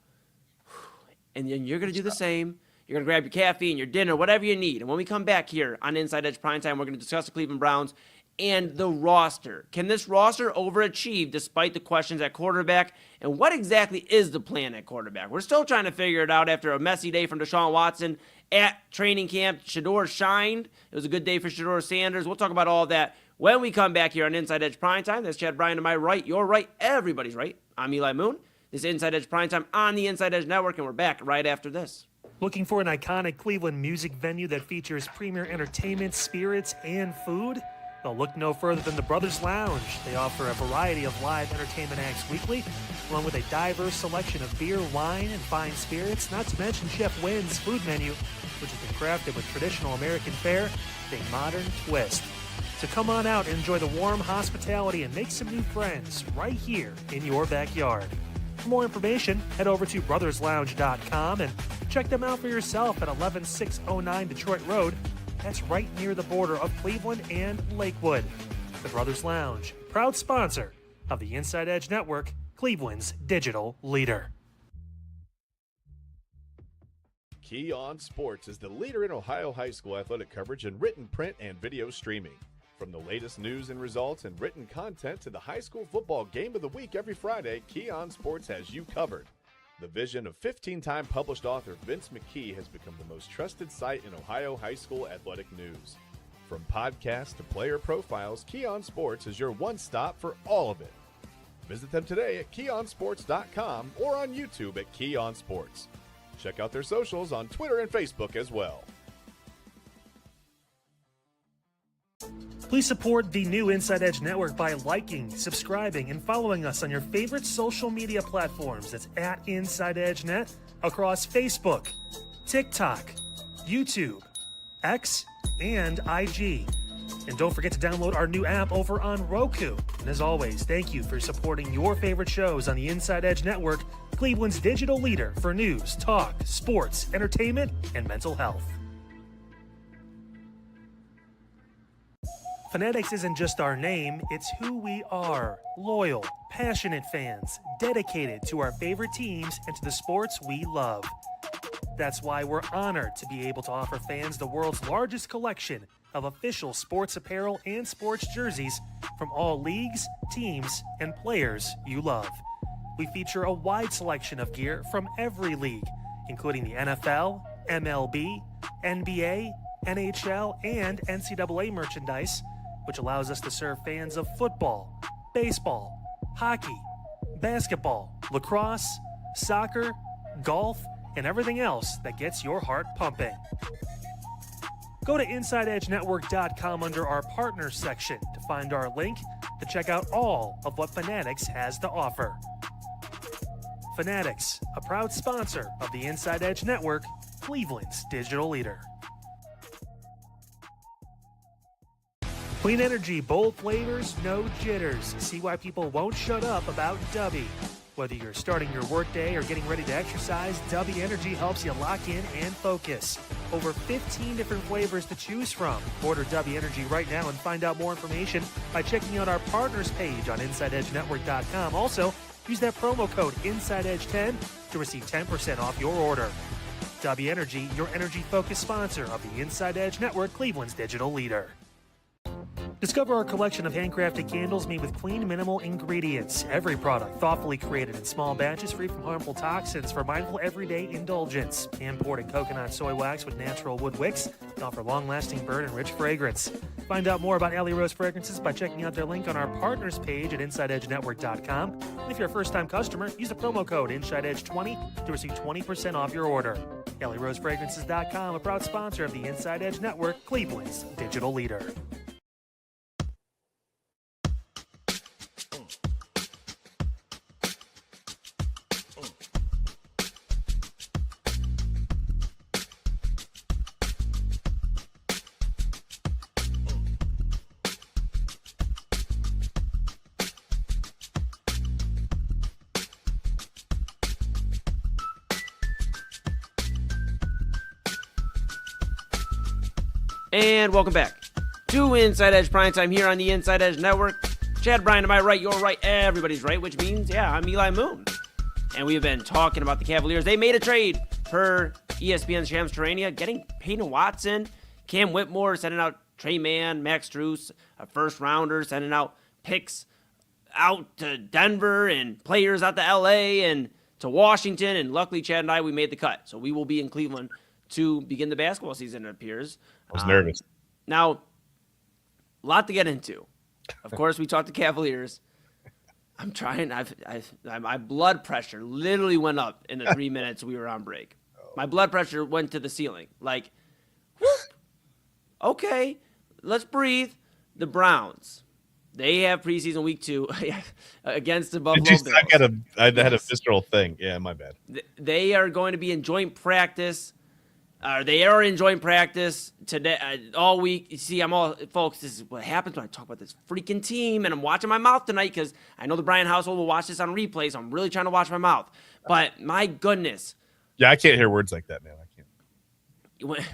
and then you're going to do the same. You're going to grab your caffeine, your dinner, whatever you need. And when we come back here on Inside Edge Primetime, we're going to discuss the Cleveland Browns and the roster. Can this roster overachieve despite the questions at quarterback? And what exactly is the plan at quarterback? We're still trying to figure it out after a messy day from Deshaun Watson at training camp. Shedeur shined. It was a good day for Shedeur Sanders. We'll talk about all of that when we come back here on Inside Edge Primetime. That's Chad Bryan to my right. You're right. Everybody's right. I'm Eli Moon. This is Inside Edge Primetime on the Inside Edge Network, and we're back right after this. Looking for an iconic Cleveland music venue that features premier entertainment, spirits, and food? Well, look no further than the Brothers Lounge. They offer a variety of live entertainment acts weekly, along with a diverse selection of beer, wine, and fine spirits, not to mention Chef Wynn's food menu, which has been crafted with traditional American fare with a modern twist. So come on out and enjoy the warm hospitality and make some new friends right here in your backyard. For more information, head over to brotherslounge.com and check them out for yourself at 11609 Detroit Road. That's right near the border of Cleveland and Lakewood. The Brothers Lounge, proud sponsor of the Inside Edge Network, Cleveland's digital leader. Key On Sports is the leader in Ohio high school athletic coverage in written, print, and video streaming. From the latest news and results and written content to the high school football game of the week every Friday, Key On Sports has you covered. The vision of 15-time published author Vince McKee has become the most trusted site in Ohio high school athletic news. From podcasts to player profiles, Key On Sports is your one stop for all of it. Visit them today at keyonsports.com or on YouTube at Key On Sports. Check out their socials on Twitter and Facebook as well. Please support the new Inside Edge Network by liking, subscribing, and following us on your favorite social media platforms. That's at Inside Edge Net across Facebook, TikTok, YouTube, X, and IG. And don't forget to download our new app over on Roku. And as always, thank you for supporting your favorite shows on the Inside Edge Network, Cleveland's digital leader for news, talk, sports, entertainment, and mental health. Fanatics isn't just our name, it's who we are. Loyal, passionate fans, dedicated to our favorite teams and to the sports we love. That's why we're honored to be able to offer fans the world's largest collection of official sports apparel and sports jerseys from all leagues, teams, and players you love. We feature a wide selection of gear from every league, including the NFL, MLB, NBA, NHL, and NCAA merchandise, which allows us to serve fans of football, baseball, hockey, basketball, lacrosse, soccer, golf, and everything else that gets your heart pumping. Go to InsideEdgeNetwork.com under our Partners section to find our link to check out all of what Fanatics has to offer. Fanatics, a proud sponsor of the Inside Edge Network, Cleveland's digital leader. Clean energy, bold flavors, no jitters. See why people won't shut up about Dubby. Whether you're starting your workday or getting ready to exercise, Dubby Energy helps you lock in and focus. Over 15 different flavors to choose from. Order Dubby Energy right now and find out more information by checking out our partners page on InsideEdgeNetwork.com. Also, use that promo code InsideEdge10 to receive 10% off your order. Dubby Energy, your energy-focused sponsor of the Inside Edge Network, Cleveland's digital leader. Discover our collection of handcrafted candles made with clean, minimal ingredients. Every product thoughtfully created in small batches, free from harmful toxins for mindful everyday indulgence. Imported coconut soy wax with natural wood wicks to offer long-lasting burn and rich fragrance. Find out more about Alley Rose Fragrances by checking out their link on our partners page at InsideEdgeNetwork.com. And if you're a first-time customer, use the promo code InsideEdge20 to receive 20% off your order. AlleyRoseFragrances.com, a proud sponsor of the Inside Edge Network, Cleveland's digital leader. And welcome back to Inside Edge Primetime here on the Inside Edge Network. Chad Bryan, am I right? You're right. Everybody's right, which means, yeah, I'm Eli Moon. And we've been talking about the Cavaliers. They made a trade per ESPN's Shams Charania, getting Peyton Watson, Cam Whitmore, sending out Trey Mann, Max Strus, a first-rounder, sending out picks out to Denver and players out to L.A. and to Washington. And luckily, Chad and I, we made the cut. So we will be in Cleveland to begin the basketball season, it appears. I was nervous. Now, a lot to get into. Of course, we talked to Cavaliers. I'm trying. My blood pressure literally went up in the 3 minutes we were on break. My blood pressure went to the ceiling. Like, whoop. Okay, let's breathe. The Browns. They have preseason week 2 against the Buffalo Bills. I had a visceral thing. Yeah, my bad. They are going to be in joint practice. They are in joint practice today all week. You see, folks, this is what happens when I talk about this freaking team, and I'm watching my mouth tonight because I know the Bryan household will watch this on replay, so I'm really trying to watch my mouth. But my goodness. Yeah, I can't hear words like that, man. I can't.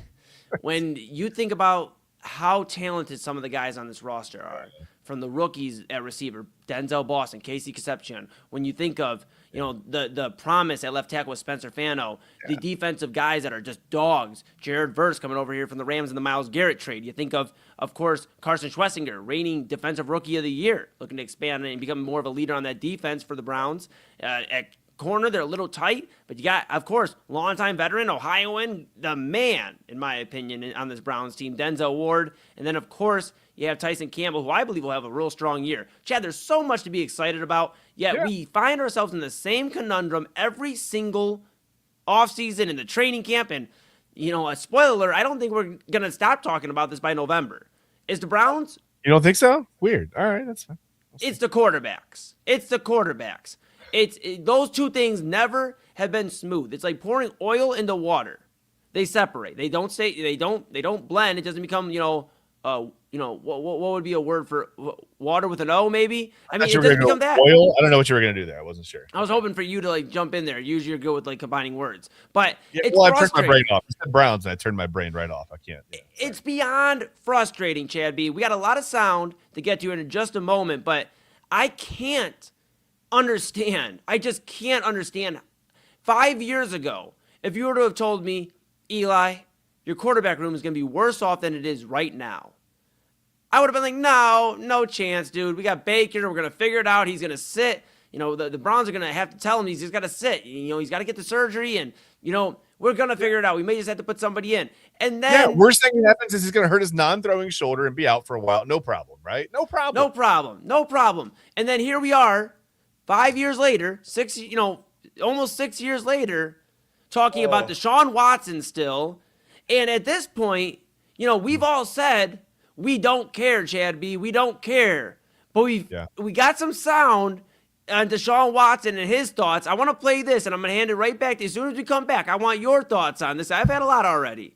When you think about how talented some of the guys on this roster are. From the rookies at receiver, Denzel Boston, Casey Concepcion. When you think of, the promise at left tackle with Spencer Fano, the defensive guys that are just dogs, Jared Verse coming over here from the Rams in the Myles Garrett trade. You think of course, Carson Schwessinger, reigning defensive rookie of the year, looking to expand and become more of a leader on that defense for the Browns. At corner, they're a little tight, but you got, of course, longtime veteran, Ohioan, the man, in my opinion, on this Browns team, Denzel Ward. And then, of course, you have Tyson Campbell, who I believe will have a real strong year. Chad, there's so much to be excited about, yet we find ourselves in the same conundrum every single offseason in the training camp. And, a spoiler alert, I don't think we're going to stop talking about this by November. Is the Browns? You don't think so? Weird. All right, that's fine. It's the quarterbacks. It's those two things never have been smooth. It's like pouring oil into water. They separate. They don't stay. They don't blend. It doesn't become what would be a word for water with an O? Maybe. I mean, it doesn't become that. Oil. I don't know what you were gonna do there. I wasn't sure. I was hoping for you to jump in there. Usually you're good with combining words, but it's I turned my brain off. I said Browns, and I turned my brain right off. I can't. Yeah, it's beyond frustrating, Chad B. We got a lot of sound to get to in just a moment, but I can't understand. I just can't understand. 5 years ago, if you were to have told me, Eli, your quarterback room is going to be worse off than it is right now, I would have been like, no chance, dude. We got Baker. We're going to figure it out. He's going to sit. The Browns are going to have to tell him he's just got to sit. He's got to get the surgery, and, we're going to figure it out. We may just have to put somebody in. And then worst thing that happens is he's going to hurt his non-throwing shoulder and be out for a while. No problem, right? No problem. And then here we are, 5 years later, almost 6 years later, talking about Deshaun Watson still. And at this point, we've all said, we don't care, Chad B. We don't care. But we got some sound on Deshaun Watson and his thoughts. I want to play this, and I'm going to hand it right back to you. As soon as we come back, I want your thoughts on this. I've had a lot already.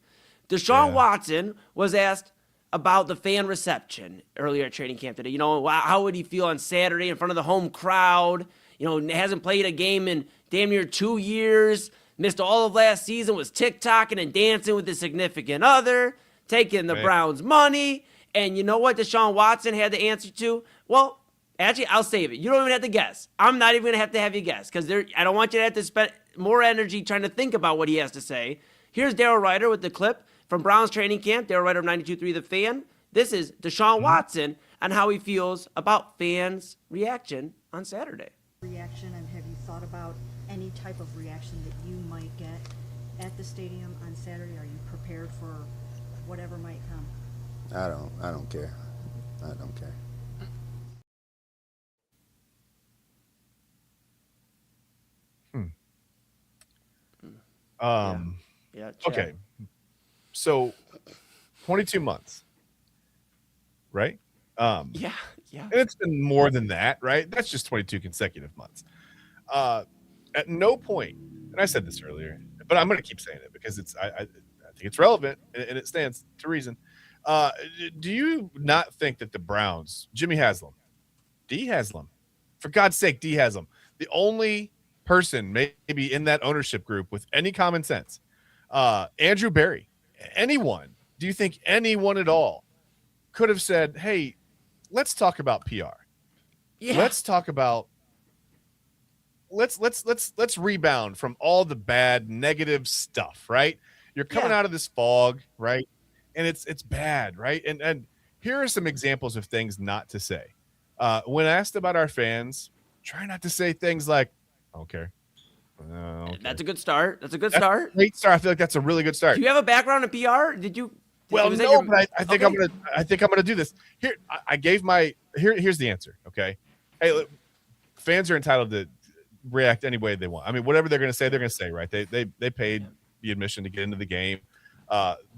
Deshaun Watson was asked about the fan reception earlier at training camp today. How would he feel on Saturday in front of the home crowd? Hasn't played a game in damn near 2 years. Missed all of last season, was TikToking and dancing with his significant other, taking the Browns' money. And you know what Deshaun Watson had the answer to? Well, actually, I'll save it. You don't even have to guess. I'm not even going to have you guess because I don't want you to have to spend more energy trying to think about what he has to say. Here's Daryl Ryder with the clip from Browns training camp. Daryl Ryder of 92.3 The Fan. This is Deshaun Watson and how he feels about fans' reaction on Saturday. Reaction, and have you thought about any type of reaction that you might get at the stadium on Saturday? Are you prepared for whatever might come? I don't care. I don't care. Okay. So 22 months. Right? Yeah. And it's been more than that, right? That's just 22 consecutive months. At no point, and I said this earlier, but I'm going to keep saying it because I think it's relevant and it stands to reason. Do you not think that the Browns, Jimmy Haslam, D Haslam, for God's sake, D Haslam, the only person maybe in that ownership group with any common sense, Andrew Berry, anyone, do you think anyone at all could have said, hey, let's talk about PR. Yeah. Let's talk about let's rebound from all the bad negative stuff, right? You're coming out of this fog, right? And it's bad, right? And here are some examples of things not to say. When asked about our fans, try not to say things like, okay. That's a good start. That's a great start. I feel like that's a really good start. Do you have a background in PR? Did you? Well, no, but I think I think I'm gonna do this. Here, I gave my here's the answer. Okay, hey, look, fans are entitled to react any way they want. I mean, whatever they're gonna say, right? They paid the admission to get into the game.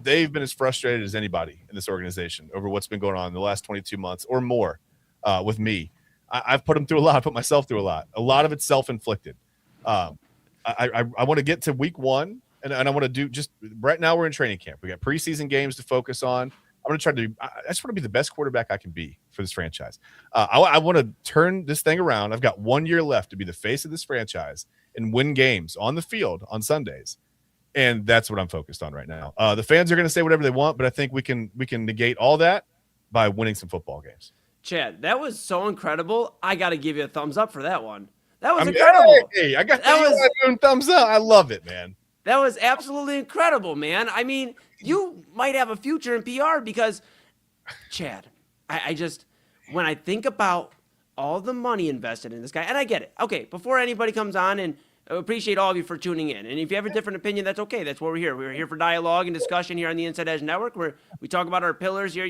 They've been as frustrated as anybody in this organization over what's been going on in the last 22 months or more with me. I've put them through a lot. I put myself through a lot. A lot of it's self-inflicted. I want to get to week one. And I want to do just right now we're in training camp. We got preseason games to focus on. I'm going to try to I just want to be the best quarterback I can be for this franchise. I want to turn this thing around. I've got 1 year left to be the face of this franchise and win games on the field on Sundays. And that's what I'm focused on right now. The fans are going to say whatever they want, but I think we can negate all that by winning some football games. Chad, that was so incredible. I got to give you a thumbs up for that one. That was incredible. Hey, I got that doing thumbs up. I love it, man. That was absolutely incredible, man. I mean, you might have a future in PR because, Chad, I just, when I think about all the money invested in this guy, and I get it. Okay, before anybody comes on, and I appreciate all of you for tuning in. And if you have a different opinion, that's okay. That's why we're here. We're here for dialogue and discussion here on the Inside Edge Network, where we talk about our pillars here,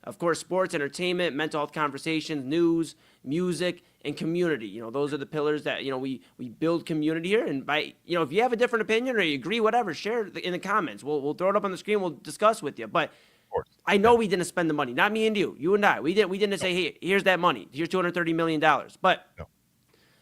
of course, sports, entertainment, mental health conversations, news, music, and community. Those are the pillars that, we build community here. And by, if you have a different opinion or you agree, whatever, share it in the comments. We'll throw it up on the screen. We'll discuss with you. But I know we didn't spend the money. Not me and you and I. We didn't say, hey, here's that money. Here's $230 million. But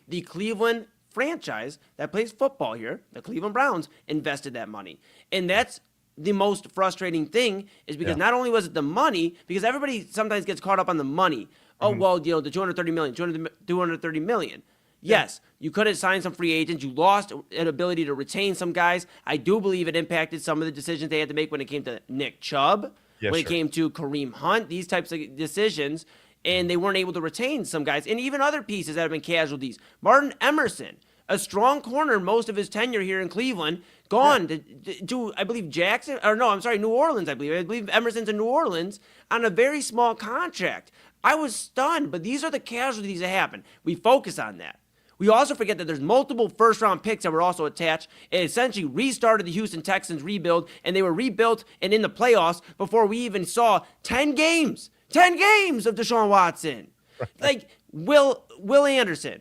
the Cleveland franchise that plays football here, the Cleveland Browns, invested that money. And that's the most frustrating thing, is because not only was it the money, because everybody sometimes gets caught up on the money. Oh, well, the $230 million. Yes, you could have signed some free agents. You lost an ability to retain some guys. I do believe it impacted some of the decisions they had to make when it came to Nick Chubb, it came to Kareem Hunt, these types of decisions, and they weren't able to retain some guys. And even other pieces that have been casualties. Martin Emerson, a strong corner most of his tenure here in Cleveland, gone to I believe, New Orleans, I believe. I believe Emerson's in New Orleans on a very small contract. I was stunned, but these are the casualties that happen. We focus on that. We also forget that there's multiple first-round picks that were also attached. It essentially restarted the Houston Texans rebuild, and they were rebuilt and in the playoffs before we even saw 10 games of Deshaun Watson. Like Will Anderson,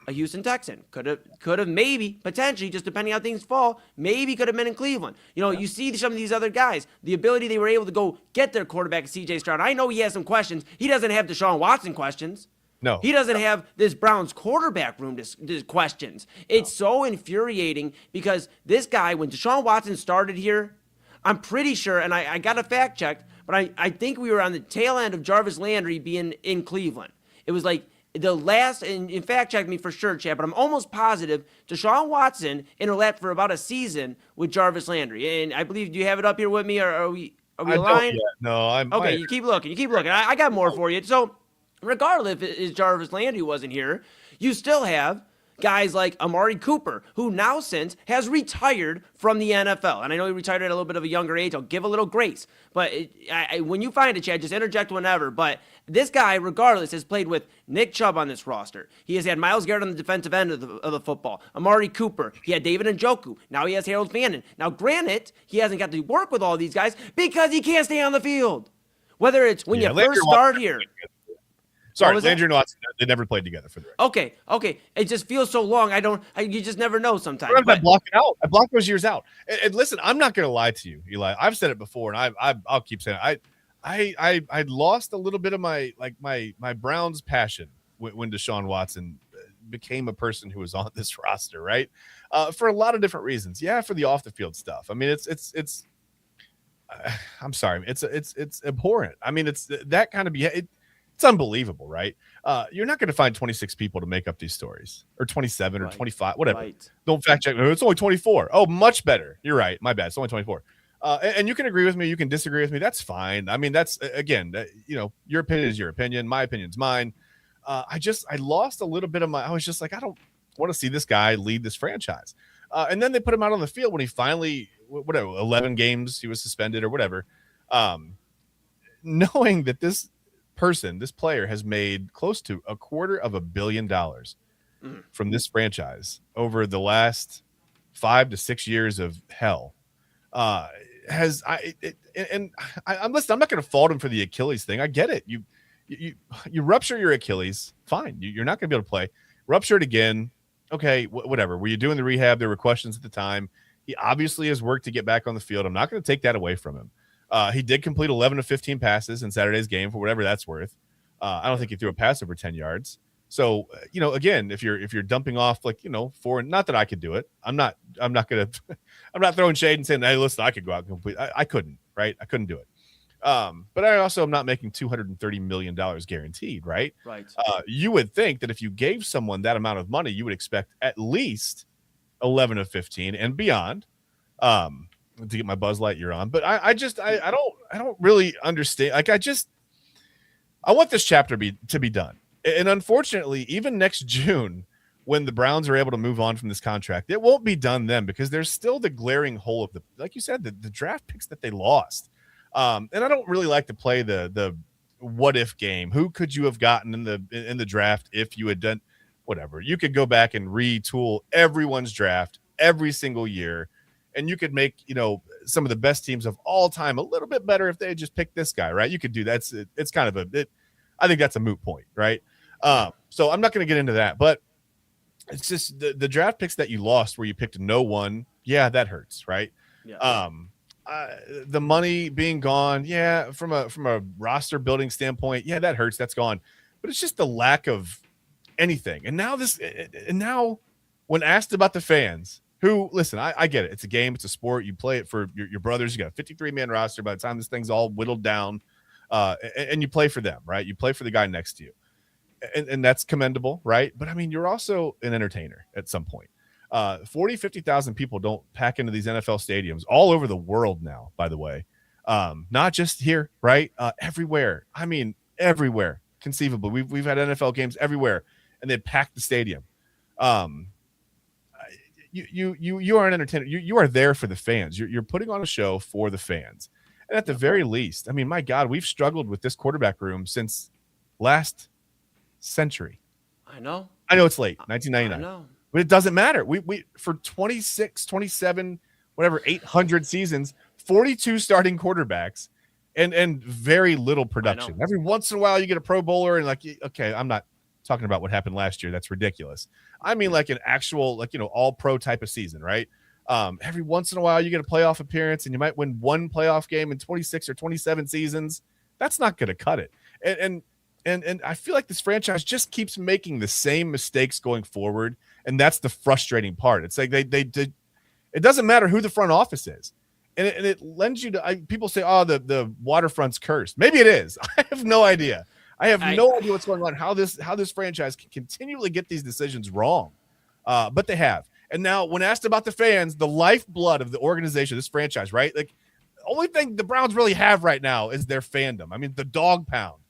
a Houston Texan, could have maybe, potentially, just depending how things fall, maybe could have been in Cleveland. You see some of these other guys, the ability they were able to go get their quarterback, C.J. Stroud. I know he has some questions. He doesn't have Deshaun Watson questions. No. He doesn't have this Browns quarterback room questions. It's so infuriating because this guy, when Deshaun Watson started here, I'm pretty sure, and I got a fact checked, but I think we were on the tail end of Jarvis Landry being in Cleveland. It was like the last, and in fact check me for sure, Chad, but I'm almost positive Deshaun Watson interlapped for about a season with Jarvis Landry. And I believe, do you have it up here with me, or are we aligned? No, I'm okay. You keep looking. I got more for you. So, regardless if Jarvis Landry wasn't here, you still have guys like Amari Cooper, who now since has retired from the NFL. And I know he retired at a little bit of a younger age. I'll give a little grace. But when you find it, Chad, just interject whenever. But this guy, regardless, has played with Nick Chubb on this roster. He has had Myles Garrett on the defensive end of the football. Amari Cooper. He had David Njoku. Now he has Harold Fannin. Now, granted, he hasn't got to work with all these guys because he can't stay on the field. Whether it's when you first start here. Sorry, Landry and Watson, they never played together for the record. Okay. It just feels so long. You just never know sometimes. I block it out. I block those years out. And listen, I'm not going to lie to you, Eli. I've said it before, and I'll keep saying it. I lost a little bit of my Browns passion when Deshaun Watson became a person who was on this roster, right? For a lot of different reasons. Yeah, for the off the field stuff. I mean, it's I'm sorry, it's abhorrent. I mean, it's that kind of it's unbelievable, right? You're not going to find 26 people to make up these stories, or 27 or 25, whatever. Right. Don't fact check. It's only 24. Oh, much better. You're right. My bad. It's only 24. And you can agree with me. You can disagree with me. That's fine. I mean, that's, again, your opinion is your opinion. My opinion's mine. I lost a little bit of I was just like, I don't want to see this guy lead this franchise. And then they put him out on the field when he finally, 11 games he was suspended or whatever. Knowing that this player has made close to $250 million from this franchise over the last 5 to 6 years of hell. I'm listening. I'm not going to fault him for the Achilles thing. I get it. You rupture your Achilles, fine. You're not going to be able to play. Rupture it again. Okay, whatever. Were you doing the rehab? There were questions at the time. He obviously has worked to get back on the field. I'm not going to take that away from him. He did complete 11 of 15 passes in Saturday's game, for whatever that's worth. I don't think he threw a pass over 10 yards. So, again, if you're dumping off not that I could do it. I'm not throwing shade and saying, hey, listen, I could go out and complete. I couldn't, right? I couldn't do it. But I also am not making $230 million guaranteed, right? Right. You would think that if you gave someone that amount of money, you would expect at least 11 of 15 and beyond. to get my Buzz Lightyear on. But I don't really understand. Like I want this chapter to be done. And unfortunately, even next June, when the Browns are able to move on from this contract, it won't be done then because there's still the glaring hole of like you said, the draft picks that they lost. And I don't really like to play the what if game. Who could you have gotten in the draft if you had done whatever? You could go back and retool everyone's draft every single year, and you could make, some of the best teams of all time a little bit better if they had just picked this guy, right? You could do that. It's kind of I think that's a moot point, right? So I'm not going to get into that, but it's just the draft picks that you lost where you picked no one. Yeah, that hurts, right? Yeah. The money being gone, yeah, from a roster building standpoint, yeah, that hurts. That's gone. But it's just the lack of anything. And now when asked about the fans, who, listen, I get it. It's a game. It's a sport. You play it for your brothers. You got a 53-man roster by the time this thing's all whittled down, and you play for them, right? You play for the guy next to you. And that's commendable, right? But, I mean, you're also an entertainer at some point. 50,000 people don't pack into these NFL stadiums all over the world now, by the way. Not just here, right? Everywhere. I mean, everywhere, conceivably. We've had NFL games everywhere, and they pack the stadium. You are an entertainer. You are there for the fans. You're putting on a show for the fans. And at the very least, I mean, my God, we've struggled with this quarterback room since last century. I know it's late, 1999. I know. But it doesn't matter. We for 26, 27, whatever, 800 seasons, 42 starting quarterbacks and very little production. Every once in a while you get a Pro Bowler and okay, I'm not talking about what happened last year. That's ridiculous. I mean like an actual all pro type of season, right? Every once in a while you get a playoff appearance and you might win one playoff game in 26 or 27 seasons. That's not going to cut it. And I feel like this franchise just keeps making the same mistakes going forward, and that's the frustrating part. It's like they did. It doesn't matter who the front office is, and it lends you to. People say, "Oh, the waterfront's cursed." Maybe it is. I have no idea. I have no idea what's going on. How this franchise can continually get these decisions wrong, but they have. And now, when asked about the fans, the lifeblood of the organization, this franchise, right? Like, the only thing the Browns really have right now is their fandom. I mean, the dog pound.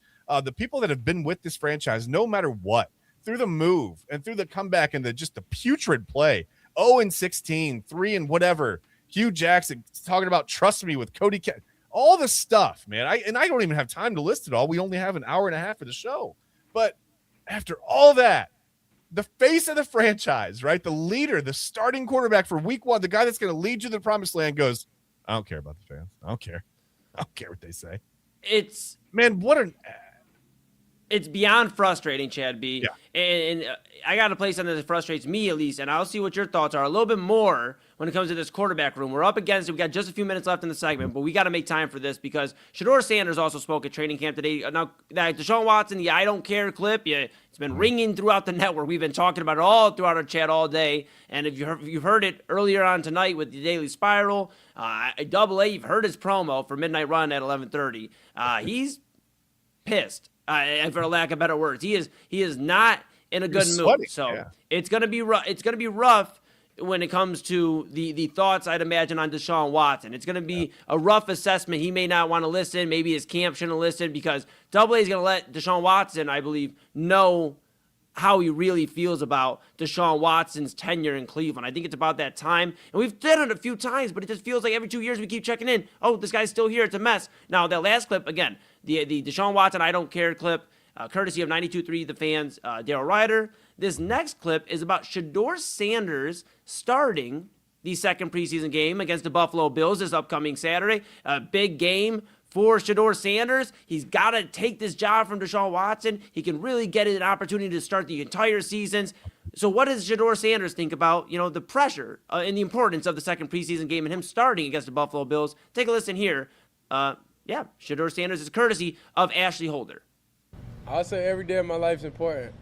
The people that have been with this franchise, no matter what, through the move and through the comeback and the putrid play, 0-16, 3 and whatever, Hugh Jackson talking about trust me with Cody, all the stuff, man. I don't even have time to list it all. We only have an hour and a half of the show. But after all that, the face of the franchise, right? The leader, the starting quarterback for week 1, the guy that's going to lead you to the promised land goes, I don't care about the fans. I don't care what they say. It's beyond frustrating, Chad B. Yeah. And I got to play something that frustrates me at least, and I'll see what your thoughts are a little bit more when it comes to this quarterback room. We're up against it. We got just a few minutes left in the segment, but we got to make time for this because Shedeur Sanders also spoke at training camp today. Now, that Deshaun Watson, the I don't care clip, it's been ringing throughout the network. We've been talking about it all throughout our chat all day, and if you've heard it earlier on tonight with the Daily Spiral, Double A, you've heard his promo for Midnight Run at 11:30. He's pissed. For lack of better words, he is not in a good mood. So it's gonna be rough. It's gonna be rough when it comes to the thoughts, I'd imagine, on Deshaun Watson. It's gonna be a rough assessment. He may not want to listen. Maybe his camp shouldn't listen because Double A is gonna let Deshaun Watson, I believe, know how he really feels about Deshaun Watson's tenure in Cleveland. I think it's about that time. And we've done it a few times, but it just feels like every 2 years we keep checking in. Oh, this guy's still here. It's a mess. Now, that last clip, again, the Deshaun Watson I don't care clip, courtesy of 92.3 The Fans, Daryl Ryder. This next clip is about Shedeur Sanders starting the second preseason game against the Buffalo Bills this upcoming Saturday. A big game for Shedeur Sanders. He's got to take this job from Deshaun Watson. He can really get an opportunity to start the entire seasons. So what does Shedeur Sanders think about, the pressure and the importance of the second preseason game and him starting against the Buffalo Bills? Take a listen here. Shedeur Sanders is courtesy of Ashley Holder. I'll say every day of my life is important.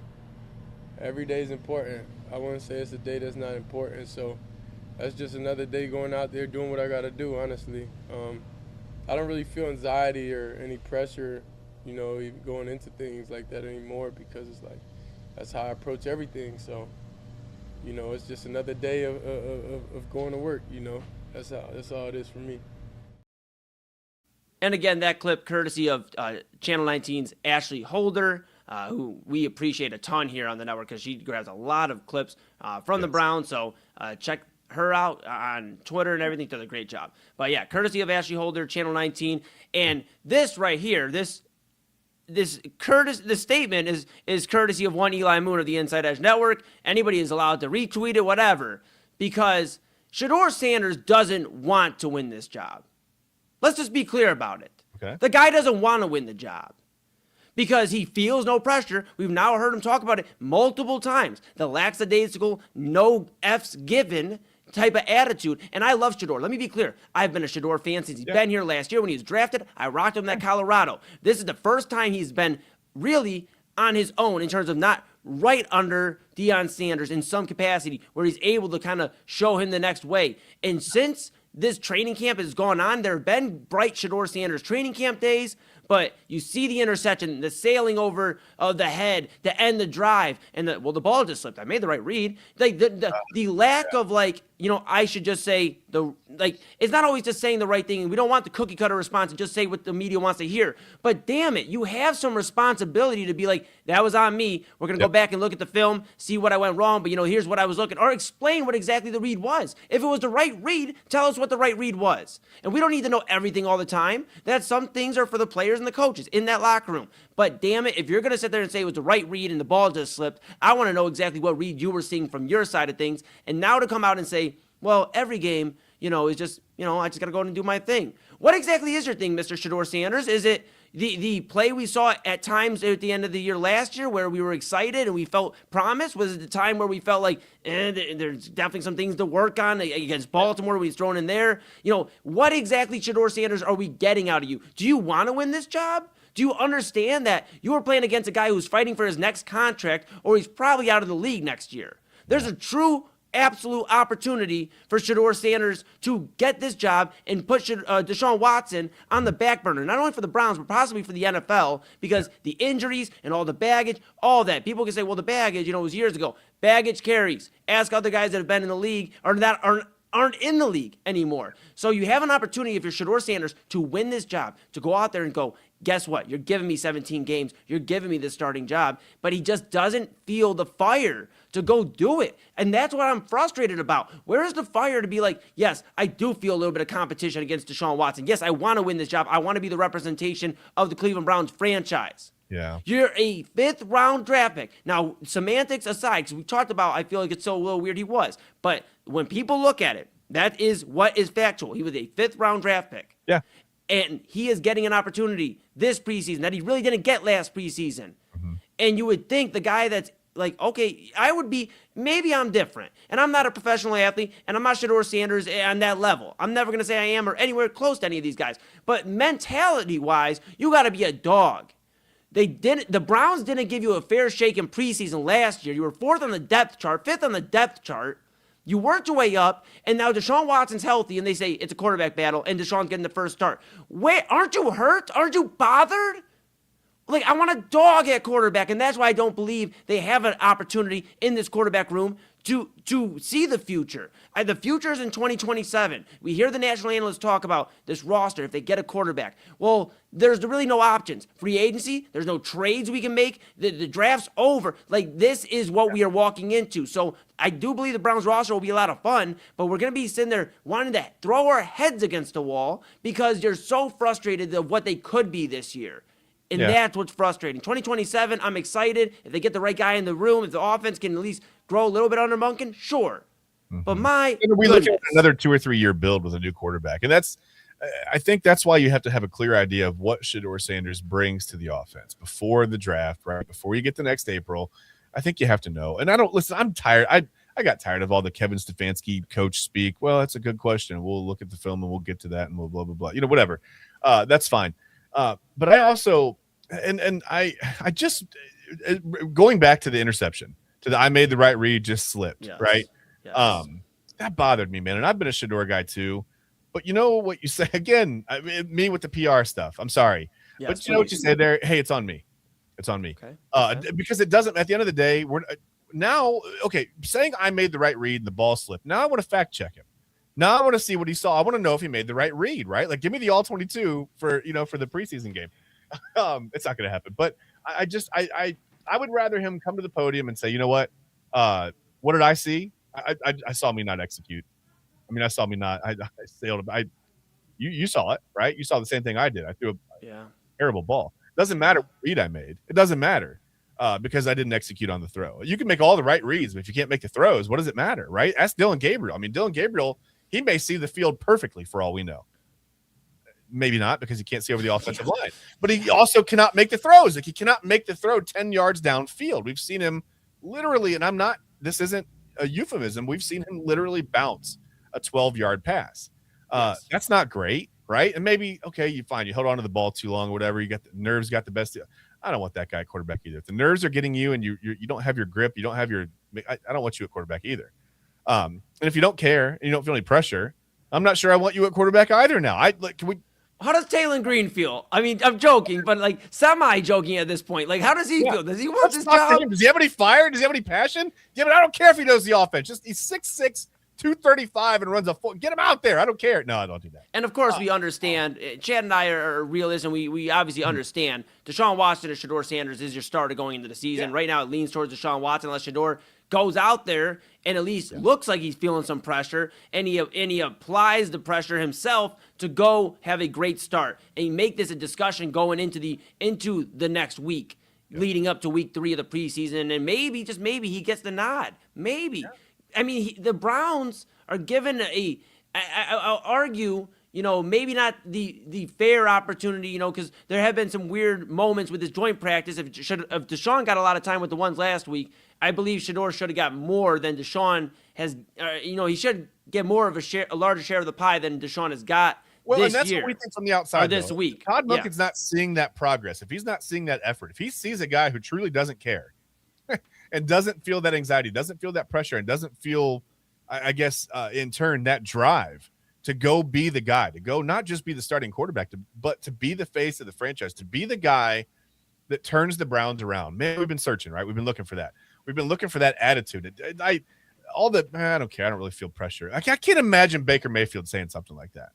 Every day is important. I wouldn't say it's a day that's not important. So that's just another day going out there doing what I got to do, honestly. I don't really feel anxiety or any pressure, even going into things like that anymore because it's like that's how I approach everything. So, it's just another day of going to work, That's all it is for me. And again, that clip courtesy of Channel 19's Ashley Holder, who we appreciate a ton here on the network because she grabs a lot of clips from the Browns. So check her out on Twitter and everything. Does a great job. But yeah, courtesy of Ashley Holder, Channel 19. And this right here, this statement is courtesy of one Eli Moon of the Inside Edge Network. Anybody is allowed to retweet it, whatever, because Shedeur Sanders doesn't want to win this job. Let's just be clear about it. Okay. The guy doesn't want to win the job because he feels no pressure. We've now heard him talk about it multiple times. The lackadaisical, no F's given type of attitude. And I love Shedeur. Let me be clear. I've been a Shedeur fan since he's been here last year when he was drafted. I rocked him at Colorado. This is the first time he's been really on his own in terms of not right under Deion Sanders in some capacity where he's able to kind of show him the next way. And since this training camp has gone on, there have been bright Shedeur Sanders training camp days, but you see the interception, the sailing over the head to end the drive, and the ball just slipped. I made the right read. Like the lack of I should just say it's not always just saying the right thing. And we don't want the cookie cutter response and just say what the media wants to hear. But damn it, you have some responsibility to be like, that was on me. We're gonna go back and look at the film, see what I went wrong. But here's what I was looking, or explain what exactly the read was. If it was the right read, tell us what the right read was. And we don't need to know everything all the time. That some things are for the players and the coaches in that locker room. But damn it, if you're gonna sit there and say it was the right read and the ball just slipped, I want to know exactly what read you were seeing from your side of things. And now to come out and say, well, every game, is just, I just got to go and do my thing. What exactly is your thing, Mr. Shedeur Sanders? Is it the play we saw at times at the end of the year last year where we were excited and we felt promise? Was it the time where we felt like there's definitely some things to work on against Baltimore when he's thrown in there? What exactly, Shedeur Sanders, are we getting out of you? Do you want to win this job? Do you understand that you are playing against a guy who's fighting for his next contract or he's probably out of the league next year? There's a true absolute opportunity for Shedeur Sanders to get this job and put Deshaun Watson on the back burner, not only for the Browns, but possibly for the NFL, because the injuries and all the baggage, all that. People can say, well, the baggage, it was years ago. Baggage carries. Ask other guys that have been in the league or that aren't in the league anymore. So you have an opportunity, if you're Shedeur Sanders, to win this job, to go out there and go, guess what? You're giving me 17 games. You're giving me this starting job. But he just doesn't feel the fire to go do it. And that's what I'm frustrated about. Where is the fire to be like, yes, I do feel a little bit of competition against Deshaun Watson. Yes, I want to win this job. I want to be the representation of the Cleveland Browns franchise. Yeah. You're a 5th round draft pick. Now, semantics aside, because we talked about, I feel like it's so a little weird he was. But when people look at it, that is what is factual. He was a 5th round draft pick. Yeah. And he is getting an opportunity this preseason that he really didn't get last preseason. Mm-hmm. And you would think the guy that's like, okay, maybe I'm different. And I'm not a professional athlete, and I'm not Shedeur Sanders on that level. I'm never going to say I am or anywhere close to any of these guys. But mentality-wise, you got to be a dog. The Browns didn't give you a fair shake in preseason last year. You were 4th on the depth chart, 5th on the depth chart. You worked your way up, and now Deshaun Watson's healthy, and they say it's a quarterback battle, and Deshaun's getting the first start. Wait, aren't you hurt? Aren't you bothered? Like, I want a dog at quarterback, and that's why I don't believe they have an opportunity in this quarterback room to see the future. The future is in 2027. We hear the national analysts talk about this roster if they get a quarterback. Well, there's really no options. Free agency, there's no trades we can make. The draft's over. Like, this is what we are walking into. So I do believe the Browns roster will be a lot of fun, but we're going to be sitting there wanting to throw our heads against the wall because you're so frustrated of what they could be this year. And that's what's frustrating. 2027, I'm excited. If they get the right guy in the room, if the offense can at least grow a little bit under Munkin, sure. Mm-hmm. But we look at another 2 or 3 year build with a new quarterback. And I think that's why you have to have a clear idea of what Shedeur Sanders brings to the offense before the draft, right? Before you get to next April. I think you have to know. And I'm tired. I got tired of all the Kevin Stefanski coach speak. Well, that's a good question. We'll look at the film and we'll get to that and we'll blah, blah, blah. Whatever. That's fine. But I also, and I just, going back to the interception, I made the right read, just slipped, right? Yes. That bothered me, man. And I've been a Shedeur guy too. But you know what you say again, me with the PR stuff. I'm sorry. Yes, but you know what you said there? Hey, it's on me. It's on me. Okay. Because it doesn't, at the end of the day, saying I made the right read and the ball slipped. Now I want to fact check him. Now I want to see what he saw. I want to know if he made the right read, right? Like, give me the all 22 for the preseason game. It's not going to happen. But I would rather him come to the podium and say, you know what? What did I see? I saw me not execute. I mean, I saw me not. I sailed. You saw it, right? You saw the same thing I did. I threw a terrible ball. Doesn't matter what read I made. It doesn't matter because I didn't execute on the throw. You can make all the right reads, but if you can't make the throws, what does it matter, right? Ask Dylan Gabriel. I mean, Dylan Gabriel, he may see the field perfectly for all we know. Maybe not because he can't see over the offensive line, but he also cannot make the throws. Like, he cannot make the throw 10 yards downfield. We've seen him literally, and this isn't a euphemism. We've seen him literally bounce a 12-yard pass. That's not great, right? And maybe, okay, you held on to the ball too long or whatever. You got the nerves, got the best. I don't want that guy at quarterback either. If the nerves are getting you and you don't have your grip, you don't have I don't want you at quarterback either. And if you don't care and you don't feel any pressure, I'm not sure I want you at quarterback either now. How does Taylon Green feel? I mean, I'm joking, but like semi-joking at this point. Like, how does he feel? Does he want this job? Does he have any fire? Does he have any passion? Yeah, but I don't care if he knows the offense. He's 6'6", 235 and runs get him out there. I don't care. No, I don't do that. And of course, we understand. Chad and I are realists, and we obviously understand. Deshaun Watson or Shedeur Sanders is your starter going into the season. Right now, it leans towards Deshaun Watson unless Shedeur goes out there and at least looks like he's feeling some pressure, and he applies the pressure himself to go have a great start and make this a discussion going into the next week, leading up to week 3 of the preseason, and maybe, just maybe, he gets the nod. Maybe. Yeah. I mean, the Browns are given I'll argue, maybe not the fair opportunity, because there have been some weird moments with his joint practice. If Deshaun got a lot of time with the ones last week, I believe Shedeur should have got more than Deshaun has. He should get more of a larger share of the pie than Deshaun has got. Well, this and that's year, what we think from the outside this week. Todd Monken's not seeing that progress. If he's not seeing that effort, if he sees a guy who truly doesn't care and doesn't feel that anxiety, doesn't feel that pressure, and doesn't feel, I guess, in turn, that drive to go be the guy, to go not just be the starting quarterback, but to be the face of the franchise, to be the guy that turns the Browns around. Man, we've been searching, right? We've been looking for that. We've been looking for that attitude. I don't care. I don't really feel pressure. I can't imagine Baker Mayfield saying something like that.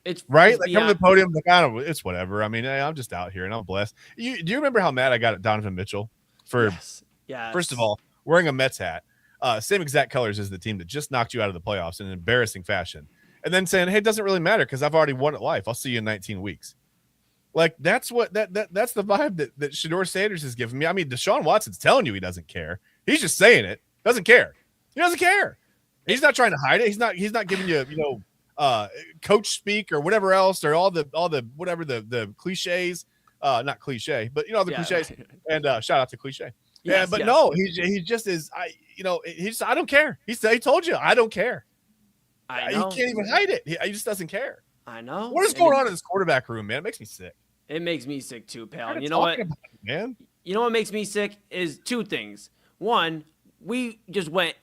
It's right. Like, come to the podium, like, I don't. It's whatever. I mean, I'm just out here and I'm blessed. Do you remember how mad I got at Donovan Mitchell for? Yes. First of all, wearing a Mets hat, same exact colors as the team that just knocked you out of the playoffs in an embarrassing fashion, and then saying, "Hey, it doesn't really matter because I've already won at life. I'll see you in 19 weeks." Like, that's what that's the vibe that Shedeur Sanders is giving me. I mean, Deshaun Watson's telling you he doesn't care. He's just saying it. Doesn't care. He doesn't care. He's not trying to hide it. He's not giving you coach speak or whatever else, or all the whatever the cliches. Not cliche, but the cliches. And shout out to cliche. Yes, but no, he just is. I don't care. He told you I don't care. I know. He can't even hide it. He just doesn't care. I know. What is going on in this quarterback room, man? It makes me sick. It makes me sick too, pal. You know what, man? You know what makes me sick is two things. One, we just went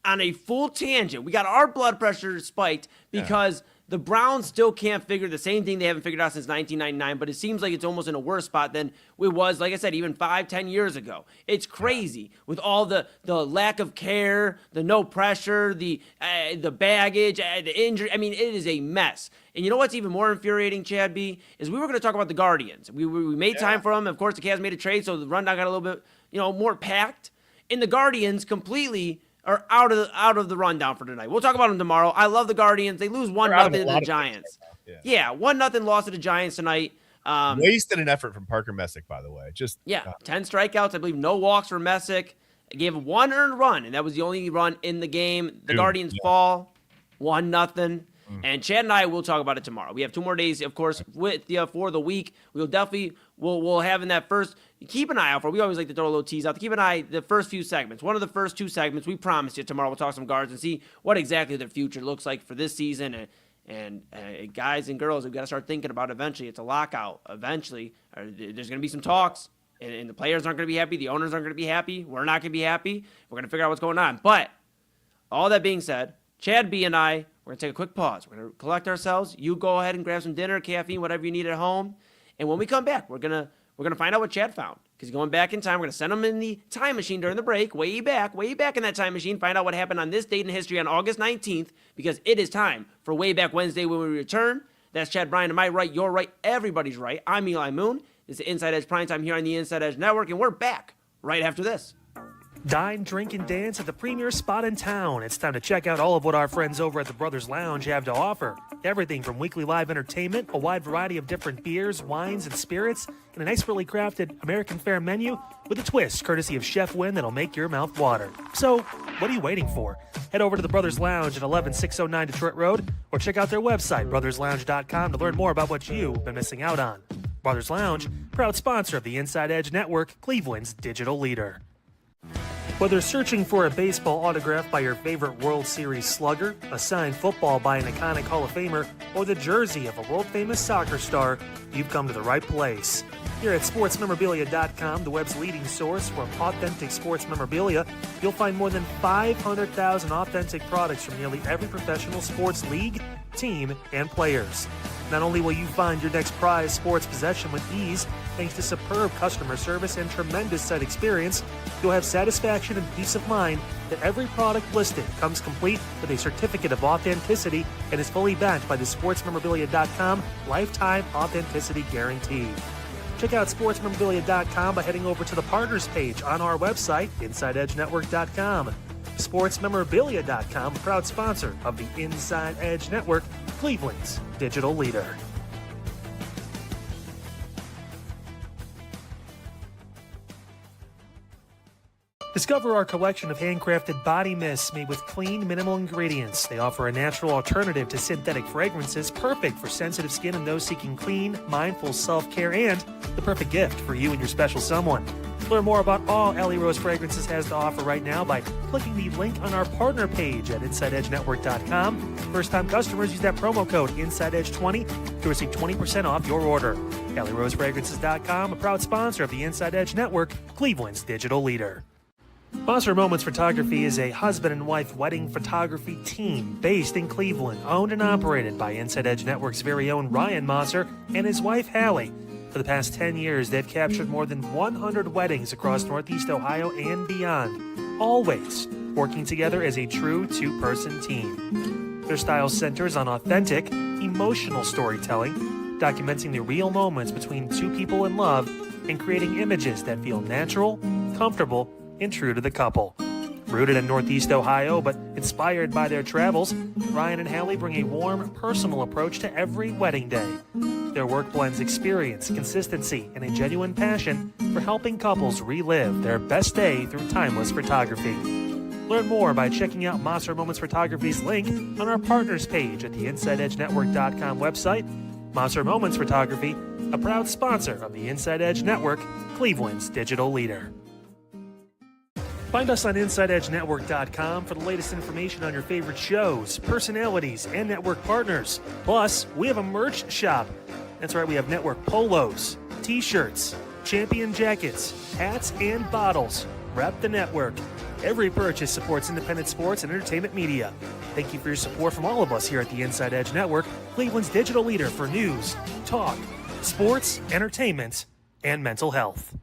on a full tangent. We got our blood pressure spiked because the Browns still can't figure the same thing they haven't figured out since 1999, but it seems like it's almost in a worse spot than it was, like I said, even 5-10 years ago. It's crazy with all the lack of care, the no pressure, the baggage, the injury. I mean, it is a mess. And you know what's even more infuriating, Chad B, is we were going to talk about the Guardians. We made time for them. Of course, the Cavs made a trade, so the rundown got a little bit more packed. And the Guardians completely are out of the rundown for tonight. We'll talk about them tomorrow. I love the Guardians. They lose 1-0 to the Giants. Yeah, 1-0 loss to the Giants tonight. Wasted an effort from Parker Messick, by the way. 10 strikeouts. I believe no walks for Messick. Gave one earned run, and that was the only run in the game. The Guardians fall 1-0. And Chad and I will talk about it tomorrow. We have 2 more days, of course, for the week. We'll definitely we'll have in that first. Keep an eye out for. We always like to throw a little tease out. Keep an eye the first few segments. One of the first 2 segments. We promise you tomorrow we'll talk some guards and see what exactly their future looks like for this season. And guys and girls, we've got to start thinking about eventually. It's a lockout. Eventually, there's going to be some talks, and the players aren't going to be happy. The owners aren't going to be happy. We're not going to be happy. We're going to figure out what's going on. But all that being said, Chad B and I, we're going to take a quick pause. We're going to collect ourselves. You go ahead and grab some dinner, caffeine, whatever you need at home. And when we come back, we're going to find out what Chad found. because going back in time, we're going to send him in the time machine during the break, way back in that time machine, find out what happened on this date in history on August 19th, because it is time for Way Back Wednesday when we return. That's Chad Bryan to my right, your right, everybody's right. I'm Eli Moon. This is Inside Edge Primetime here on the Inside Edge Network, and we're back right after this. Dine, drink, and dance at the premier spot in town. It's time to check out all of what our friends over at the Brothers Lounge have to offer. Everything from weekly live entertainment, a wide variety of different beers, wines, and spirits, and an expertly crafted American fare menu with a twist courtesy of Chef Wynn that'll make your mouth water. So, what are you waiting for? Head over to the Brothers Lounge at 11609 Detroit Road or check out their website, brotherslounge.com, to learn more about what you've been missing out on. Brothers Lounge, proud sponsor of the Inside Edge Network, Cleveland's digital leader. Whether searching for a baseball autograph by your favorite World Series slugger, a signed football by an iconic Hall of Famer, or the jersey of a world-famous soccer star, you've come to the right place. Here at sportsmemorabilia.com, the web's leading source for authentic sports memorabilia, you'll find more than 500,000 authentic products from nearly every professional sports league, team, and players. Not only will you find your next prized sports possession with ease, thanks to superb customer service and tremendous site experience, you'll have satisfaction and peace of mind that every product listed comes complete with a certificate of authenticity and is fully backed by the sportsmemorabilia.com lifetime authenticity guarantee. Check out sportsmemorabilia.com by heading over to the partners page on our website, InsideEdgeNetwork.com. SportsMemorabilia.com, proud sponsor of the Inside Edge Network, Cleveland's digital leader. Discover our collection of handcrafted body mists made with clean, minimal ingredients. They offer a natural alternative to synthetic fragrances, perfect for sensitive skin and those seeking clean, mindful self-care, and the perfect gift for you and your special someone. Learn more about all Ellie Rose Fragrances has to offer right now by clicking the link on our partner page at InsideEdgeNetwork.com. First-time customers use that promo code InsideEdge20 to receive 20% off your order. EllieRoseFragrances.com, a proud sponsor of the Inside Edge Network, Cleveland's digital leader. Monster Moments Photography is a husband and wife wedding photography team based in Cleveland, owned and operated by Inside Edge Network's very own Ryan Monster and his wife, Hallie. For the past 10 years, they've captured more than 100 weddings across Northeast Ohio and beyond, always working together as a true two-person team. Their style centers on authentic, emotional storytelling, documenting the real moments between two people in love and creating images that feel natural, comfortable, and true to the couple. Rooted in Northeast Ohio, but inspired by their travels, Ryan and Hallie bring a warm, personal approach to every wedding day. Their work blends experience, consistency, and a genuine passion for helping couples relive their best day through timeless photography. Learn more by checking out Monster Moments Photography's link on our partners page at the InsideEdgeNetwork.com website. Monster Moments Photography, a proud sponsor of the Inside Edge Network, Cleveland's digital leader. Find us on InsideEdgeNetwork.com for the latest information on your favorite shows, personalities, and network partners. Plus, we have a merch shop. That's right, we have network polos, t-shirts, champion jackets, hats, and bottles. Rep the network. Every purchase supports independent sports and entertainment media. Thank you for your support from all of us here at the Inside Edge Network, Cleveland's digital leader for news, talk, sports, entertainment, and mental health.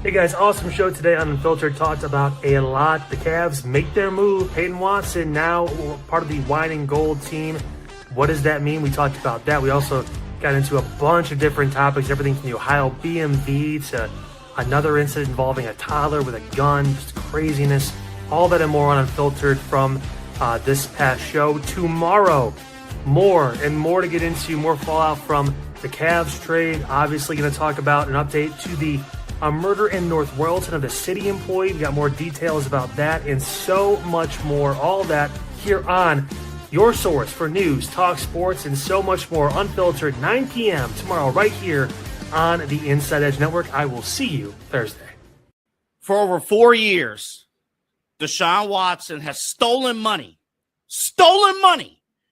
Hey guys, awesome show today on Unfiltered. Talked about a lot. The Cavs make their move. Peyton Watson now part of the Wine and Gold team. What does that mean? We talked about that. We also got into a bunch of different topics, everything from the Ohio BMV to another incident involving a toddler with a gun, just craziness. All that and more on Unfiltered from this past show. Tomorrow, more and more to get into, more fallout from the Cavs trade. Obviously going to talk about an update to the murder in North Royalton of the city employee. We got more details about that and so much more. All that here on your source for news, talk, sports, and so much more. Unfiltered, 9 p.m. tomorrow right here on the Inside Edge Network. I will see you Thursday. For over 4 years, Deshaun Watson has stolen money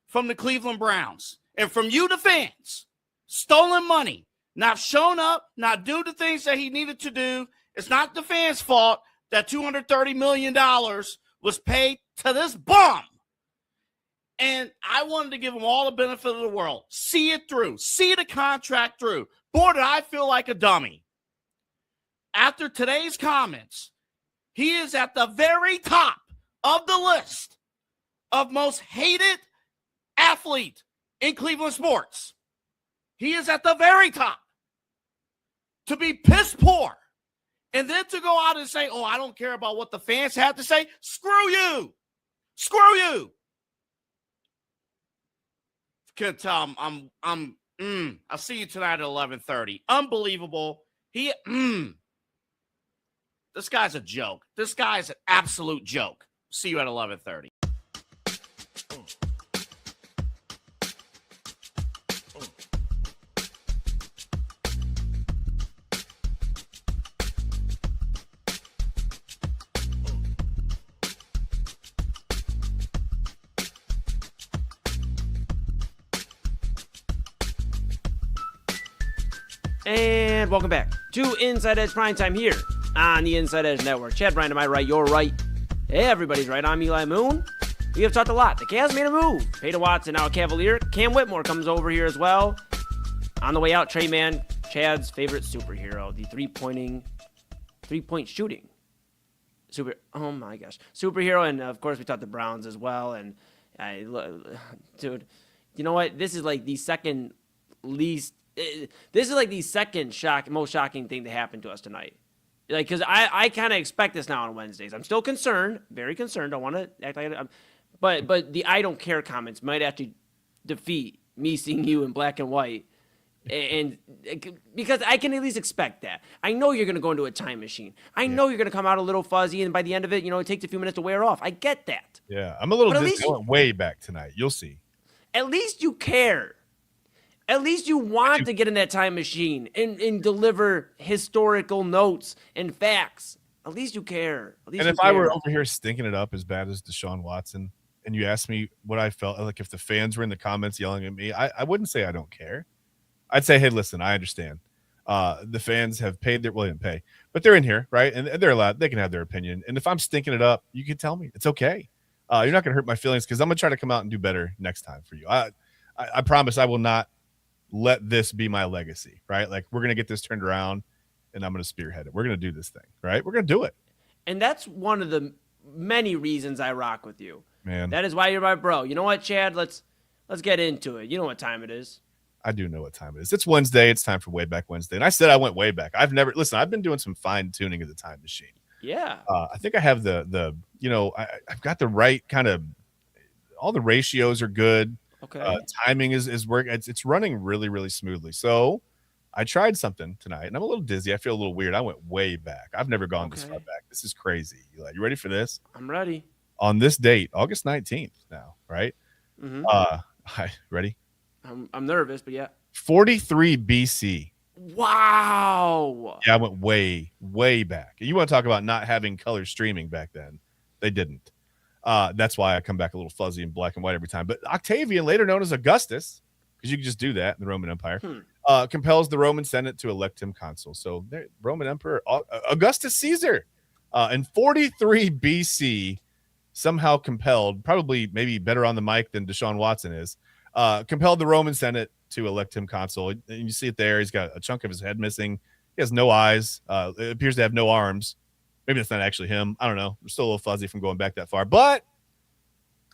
from the Cleveland Browns and from you, the fans. Stolen money. Not shown up, not do the things that he needed to do. It's not the fans' fault that $230 million was paid to this bum. And I wanted to give him all the benefit of the world. See it through. See the contract through. Boy, did I feel like a dummy. after today's comments, he is at the very top of the list of most hated athlete in Cleveland sports. He is at the very top. To be piss poor and then to go out and say, oh, I don't care about what the fans have to say. Screw you. Screw you. Can't tell I'll see you tonight at 11:30. Unbelievable. This guy's a joke. This guy's an absolute joke. See you at 11:30. And welcome back to Inside Edge Primetime here on the Inside Edge Network. Chad Bryant to my right, your right. Everybody's right. I'm Eli Moon. We have talked a lot. The Cavs made a move. Peyton Watson, now a Cavalier. Cam Whitmore comes over here as well. On the way out, Trey Mann, Chad's favorite superhero, the three-point shooting. Oh my gosh. Superhero, and of course we talked the Browns as well. And dude, you know what? This is like the second most shocking thing to happen to us tonight. Like, because I kind of expect this now on Wednesdays. I'm still concerned, very concerned. I want to act like I'm, but the I don't care comments might actually defeat me seeing you in black and white, and because I can at least expect that. I know you're going to go into a time machine. I know you're going to come out a little fuzzy, and by the end of it, it takes a few minutes to wear off. I get that. Yeah, I'm a little dizzy. I went way back tonight. You'll see. At least you care. At least you want to get in that time machine and deliver historical notes and facts. At least you care. And if I were over here stinking it up as bad as Deshaun Watson, and you asked me what I felt like if the fans were in the comments yelling at me, I wouldn't say I don't care. I'd say, hey, listen, I understand. The fans have paid their, well, they didn't pay, but they're in here, right? And they're allowed, they can have their opinion. And if I'm stinking it up, you can tell me. It's okay. You're not going to hurt my feelings because I'm going to try to come out and do better next time for you. I promise I will not let this be my legacy, right? Like, we're going to get this turned around and I'm going to spearhead it. We're going to do this thing, right? We're going to do it. And that's one of the many reasons I rock with you, man. That is why you're my bro. You know what, Chad? Let's get into it. You know what time it is. I do know what time it is. It's Wednesday. It's time for Way Back Wednesday. And I said I went way back. I've been doing some fine tuning of the time machine. Yeah. I think I have I've got the right kind of, all the ratios are good. Okay. Timing is working. It's running really, really smoothly. So I tried something tonight and I'm a little dizzy. I feel a little weird. I went way back. I've never gone this far back. This is crazy. Eli, you ready for this? I'm ready. On this date, August 19th now, right? Mm-hmm. Hi, ready? I'm nervous, but yeah. 43 BC. Wow. Yeah, I went way, way back. You want to talk about not having color streaming back then? They didn't. That's why I come back a little fuzzy and black and white every time. But Octavian, later known as Augustus, because you can just do that in the Roman Empire, compels the Roman Senate to elect him consul. So Roman Emperor Augustus Caesar in 43 BC somehow compelled, probably maybe better on the mic than Deshaun Watson is, compelled the Roman Senate to elect him consul. And you see it there. He's got a chunk of his head missing. He has no eyes. It appears to have no arms. Maybe that's not actually him. I don't know. I'm still a little fuzzy from going back that far. But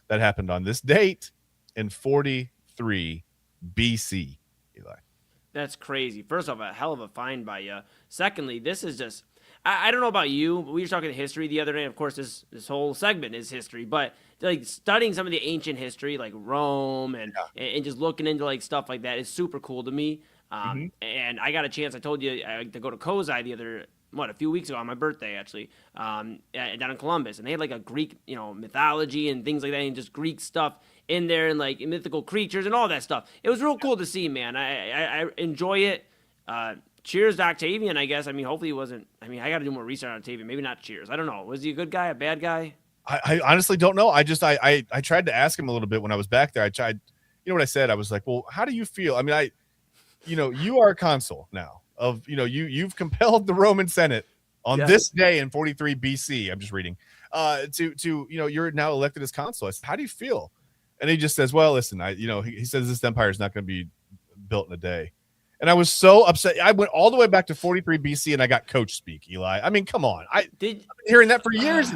that happened on this date in 43 BC, Eli. That's crazy. First off, a hell of a find by you. Secondly, this is just, I don't know about you, but we were talking history the other day. Of course, this whole segment is history. But like studying some of the ancient history, like Rome and just looking into like stuff like that is super cool to me. And I got a chance, I told you, to go to Kozai a few weeks ago on my birthday, actually, down in Columbus. And they had like a Greek, mythology and things like that, and just Greek stuff in there, and like mythical creatures and all that stuff. It was real cool to see, man. I enjoy it. Cheers to Octavian, I guess. I mean, hopefully he wasn't. I mean, I got to do more research on Octavian. Maybe not cheers. I don't know. Was he a good guy, a bad guy? I honestly don't know. I tried to ask him a little bit when I was back there. I tried, what I said? I was like, well, how do you feel? I mean, you are a consul now of, you've compelled the Roman Senate on this day in 43 BC. I'm just reading, you're now elected as consul. I said, how do you feel? And he just says, well, listen, he says this empire is not going to be built in a day. And I was so upset. I went all the way back to 43 BC and I got coach speak, Eli. I mean, come on. I've been hearing that for years.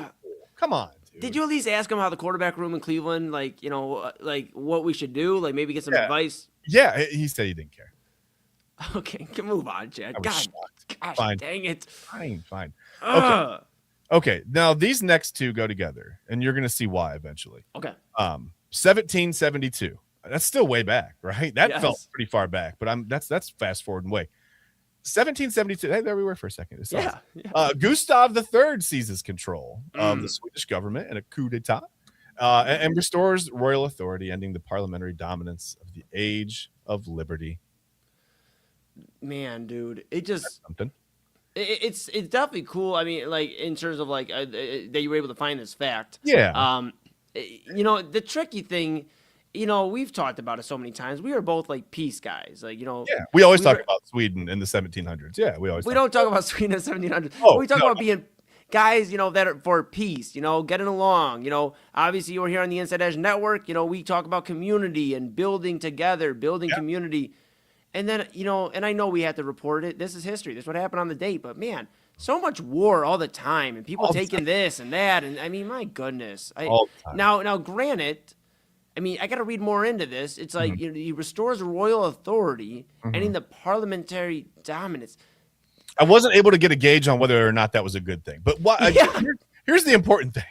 Come on. Dude. Did you at least ask him how the quarterback room in Cleveland, like, like what we should do? Like maybe get some advice? Yeah, he said he didn't care. Okay, can move on, Chad. Gosh, fine. Dang it. Fine. Okay. Now these next two go together, and you're going to see why eventually. Okay. 1772. That's still way back, right? That felt pretty far back, but that's fast forwarding way. 1772. Hey, there we were for a second. Gustav III seizes control of the Swedish government in a coup d'état and restores royal authority, ending the parliamentary dominance of the Age of Liberty. Man, dude, it just that's something. It's definitely cool. I mean, like in terms of like that you were able to find this fact. Yeah. The tricky thing. We've talked about it so many times. We are both like peace guys. Like, yeah, we always talk about Sweden in the 1700s. Yeah, we don't talk about Sweden in the 1700s. We talk about being guys, that are for peace, getting along. Obviously we're here on the Inside Edge Network. We talk about community and building together, community. And then, and I know we have to report it. This is history. This is what happened on the date. But man, so much war all the time and people taking this and that. And I mean, my goodness. Now, granted, I mean, I got to read more into this. It's like he restores royal authority, ending the parliamentary dominance. I wasn't able to get a gauge on whether or not that was a good thing. But here's the important thing.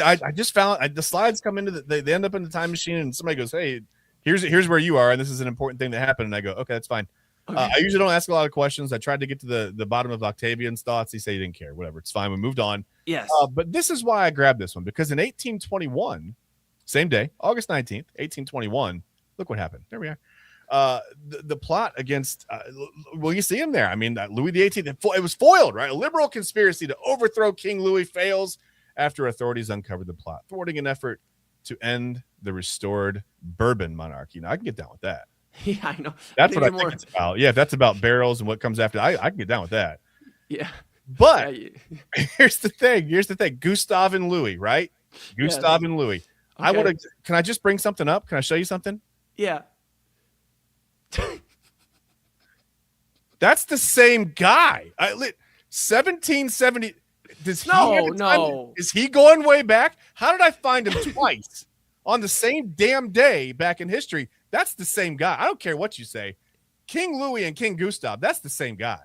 I just found the slides come into they end up in the time machine, and somebody goes, "Hey, here's where you are, and this is an important thing that happened." And I go, "Okay, that's fine." Okay. I usually don't ask a lot of questions. I tried to get to the bottom of Octavian's thoughts. He said he didn't care. Whatever, it's fine. We moved on. Yes. But this is why I grabbed this one, because in 1821. Same day, August 19th, 1821. Look what happened. There we are. The plot against, you see him there. I mean, Louis XVIII, it was foiled, right? A liberal conspiracy to overthrow King Louis fails after authorities uncovered the plot, thwarting an effort to end the restored Bourbon monarchy. Now, I can get down with that. Yeah, I know. That's what I think it's about. Yeah, if that's about barrels and what comes after, I can get down with that. Yeah. But here's the thing. Gustav and Louis, right? Gustav and Louis. Okay. Can I just bring something up? Can I show you something? Yeah. That's the same guy. 1770. No. Is he going way back? How did I find him twice on the same damn day back in history? That's the same guy. I don't care what you say. King Louis and King Gustav, that's the same guy.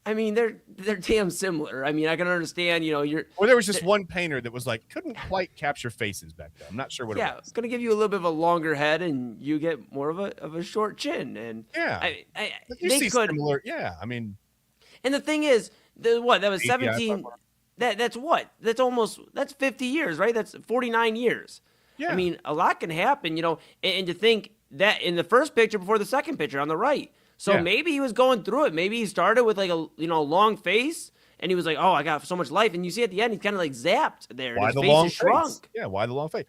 I mean, they're damn similar. I mean, I can understand, Or there was just one painter that was like, couldn't quite capture faces back then. I'm not sure what it was. Yeah, it's going to give you a little bit of a longer head and you get more of a short chin. And yeah, similar. Yeah, I mean. And the thing is, that was 17. That's 50 years, right? That's 49 years. Yeah. I mean, a lot can happen, and to think that in the first picture before the second picture on the right. So maybe he was going through it. Maybe he started with like a long face, and he was like, "Oh, I got so much life." And you see at the end, he's kind of like zapped there. Why his the face long is shrunk. Yeah, why the long face?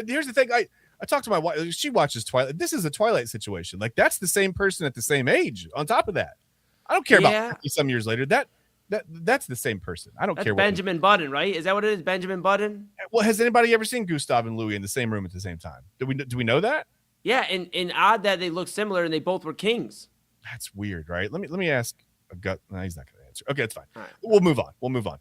Here's the thing. I talked to my wife. She watches Twilight. This is a Twilight situation. Like that's the same person at the same age. On top of that, I don't care about 50 some years later. That's the same person. I don't care. Benjamin Button, right? Is that what it is? Benjamin Button. Well, has anybody ever seen Gustav and Louis in the same room at the same time? Do we know that? Yeah, and odd that they look similar and they both were kings. That's weird, right? Let me ask a gut. No, he's not going to answer. Okay, it's fine. Right. We'll move on.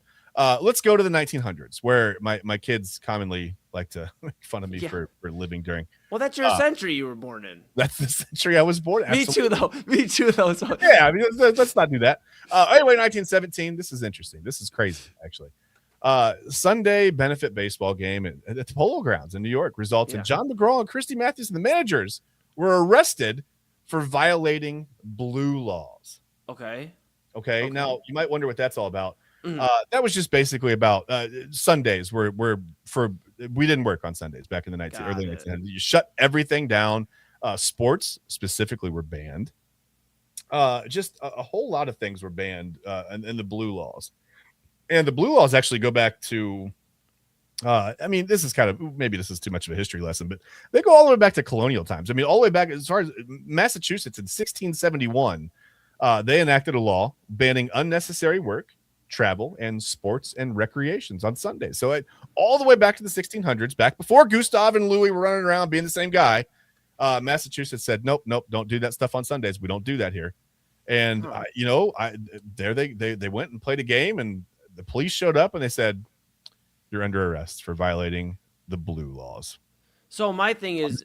Let's go to the 1900s, where my kids commonly like to make fun of me for living during. Well, that's your century you were born in. That's the century I was born in. Me too, though. So. Yeah, I mean, let's not do that. Anyway, 1917. This is interesting. This is crazy, actually. Sunday benefit baseball game at the Polo Grounds in New York results in John McGraw and Christy Matthews and the managers were arrested for violating blue laws. Okay. Now you might wonder what that's all about. That was just basically about Sundays were we didn't work on Sundays back in the early 1900s. You shut everything down. Sports specifically were banned. Just a whole lot of things were banned in the blue laws. And the blue laws actually go back to I mean, this is maybe this is too much of a history lesson, but they go all the way back to colonial times. I mean, all the way back as far as Massachusetts in 1671, they enacted a law banning unnecessary work, travel, and sports and recreations on Sundays. So all the way back to the 1600s, back before Gustav and Louis were running around being the same guy, Massachusetts said, nope, don't do that stuff on Sundays. We don't do that here. And they went and played a game, and the police showed up and they said, "You're under arrest for violating the blue laws." So my thing is,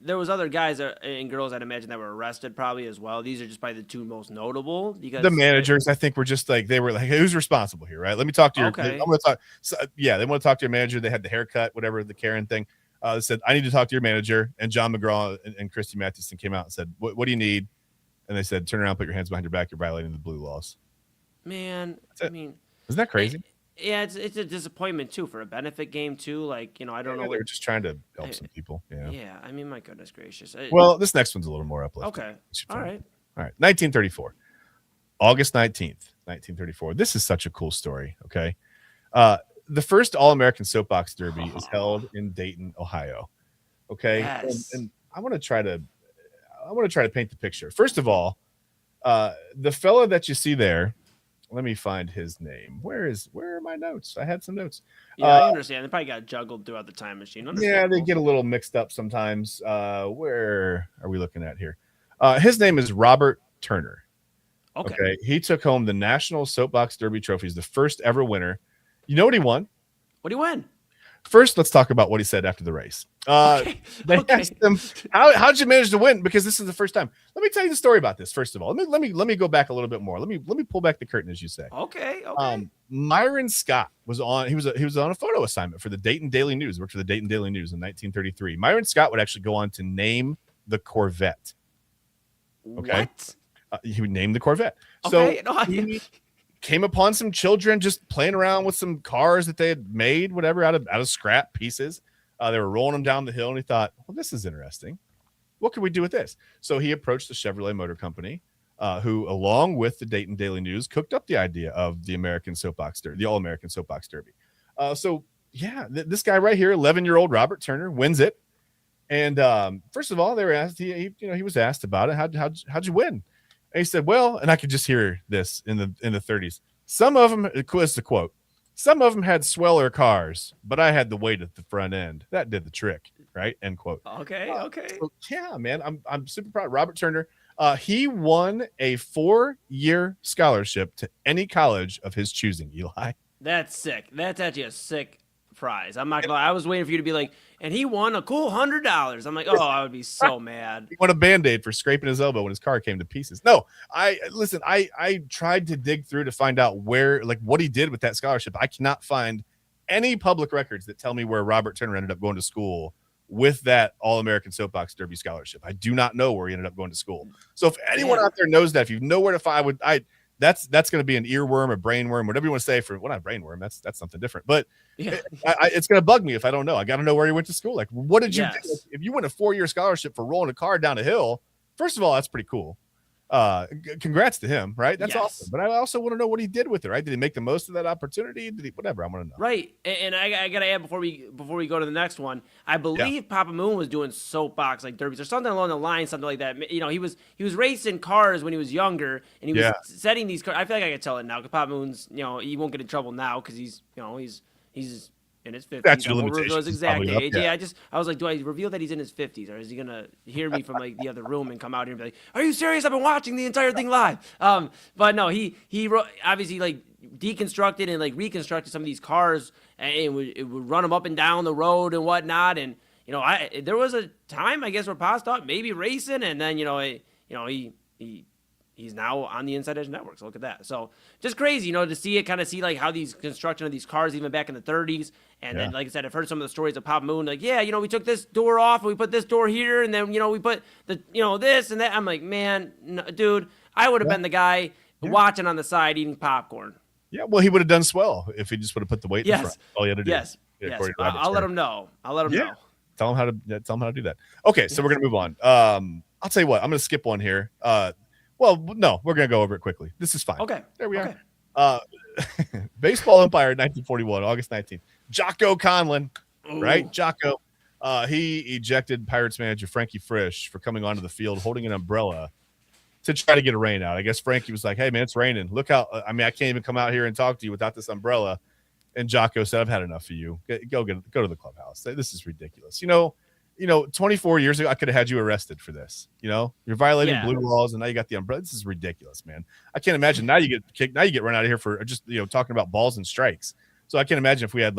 there was other guys and girls I'd imagine that were arrested probably as well. These are just probably the two most notable because the managers, I think, were just like, they were like, "Hey, who's responsible here?" Right? Let me talk to your. Okay. I'm going to talk. So, yeah, they want to talk to your manager. They had the haircut, whatever, the Karen thing. They said, "I need to talk to your manager." And John McGraw and Christy Mathewson came out and said, "What do you need?" And they said, "Turn around, put your hands behind your back. You're violating the blue laws." Man, I mean, isn't that crazy? Yeah, it's a disappointment too for a benefit game too. Like, I don't know. They're just trying to help some people. Yeah. Yeah, I mean, my goodness gracious. Well, this next one's a little more uplifting. Okay. All right. 1934, August 19th, 1934. This is such a cool story. Okay. The first All-American Soapbox Derby is held in Dayton, Ohio. Okay. Yes. And I want to try to paint the picture. First of all, the fella that you see there, let me find his name. Where are my notes? I had some notes. Yeah, I understand. They probably got juggled throughout the time machine. Yeah, they get a little mixed up sometimes. Where are we looking at here? His name is Robert Turner. Okay. He took home the National Soapbox Derby trophies, the first ever winner. You know what he won? What did he win? First, let's talk about what he said after the race. They asked him, how'd you manage to win? Because this is the first time. Let me tell you the story about this. First of all, let me go back a little bit more. Let me pull back the curtain, as you say. Okay. Myron Scott was on. He was on a photo assignment for the Dayton Daily News. Worked for the Dayton Daily News in 1933. Myron Scott would actually go on to name the Corvette. Okay. What? He would name the Corvette. Okay. So he came upon some children just playing around with some cars that they had made, whatever, out of scrap pieces. They were rolling them down the hill, and he thought, well, this is interesting. What can we do with this? So he approached the Chevrolet Motor Company, who, along with the Dayton Daily News, cooked up the idea of the American Soapbox Derby, the All-American Soapbox Derby. This guy right here, 11-year-old Robert Turner, wins it. And first of all, they were asked, he was asked about it. How'd you win? And he said, well, and I could just hear this in the 30s. Some of them, it's the quote, some of them had sweller cars, but I had the weight at the front end. That did the trick, right? End quote. Okay. So, yeah, man, I'm super proud. Robert Turner, he won a 4-year scholarship to any college of his choosing, Eli. That's sick. That's actually a sick prize. I'm not gonna lie. I was waiting for you to be like, and he won a cool $100. I'm like, oh, I would be so mad. He won a Band-Aid for scraping his elbow when his car came to pieces. No, I tried to dig through to find out what he did with that scholarship. I cannot find any public records that tell me where Robert Turner ended up going to school with that All-American Soapbox Derby scholarship. I do not know where he ended up going to school. So if anyone out there knows that, if you know where to find, that's going to be an earworm, a brainworm, whatever you want to say for, well, not brainworm. That's something different, but it's going to bug me if I don't know. I got to know where he went to school. Like, what did you do? If you win a 4-year scholarship for rolling a car down a hill, first of all, that's pretty cool. Congrats to him, right? That's awesome. But I also want to know what he did with it, right? Did he make the most of that opportunity? Did he, whatever? I want to know. Right. And I got to add before we go to the next one, I believe Papa Moon was doing soapbox like derbies or something along the line, something like that. He was racing cars when he was younger, and he was setting these cars. I feel like I can tell it now because Papa Moon's, he won't get in trouble now because he's in his 50s. That's your I won't reveal his exact age. Yeah. I was like, do I reveal that he's in his 50s, or is he gonna hear me from like the other room and come out here and be like, "Are you serious? I've been watching the entire thing live." But no, he obviously like deconstructed and like reconstructed some of these cars, and it would run them up and down the road and whatnot. And there was a time I guess where Pa's thought maybe racing, and then he's now on the InsideEdge Network. So look at that. So just crazy, to see like how these construction of these cars even back in the 30s. And then, like I said, I've heard some of the stories of Papa Moon. Like, we took this door off and we put this door here. And then, we put the, this and that. I'm like, man, no, dude, I would have been the guy watching on the side eating popcorn. Yeah, well, he would have done swell if he just would have put the weight in front. All he had to do. Yes. I'll let him know. know. Tell him how to do that. Okay, so we're going to move on. I'll tell you what. I'm going to skip one here. Well, no, we're going to go over it quickly. This is fine. Okay. There we are. Baseball umpire in 1941, August 19th. Jocko Conlon, right? Jocko. He ejected Pirates manager Frankie Frisch for coming onto the field holding an umbrella to try to get a rain out. I guess Frankie was like, hey, man, it's raining. Look how, I can't even come out here and talk to you without this umbrella. And Jocko said, I've had enough of you. Go to the clubhouse. This is ridiculous. 24 years ago, I could have had you arrested for this. You're violating Yeah. blue laws, and now you got the umbrella. This is ridiculous, man. I can't imagine. Now you get kicked. Now you get run out of here for just talking about balls and strikes. So I can't imagine if we had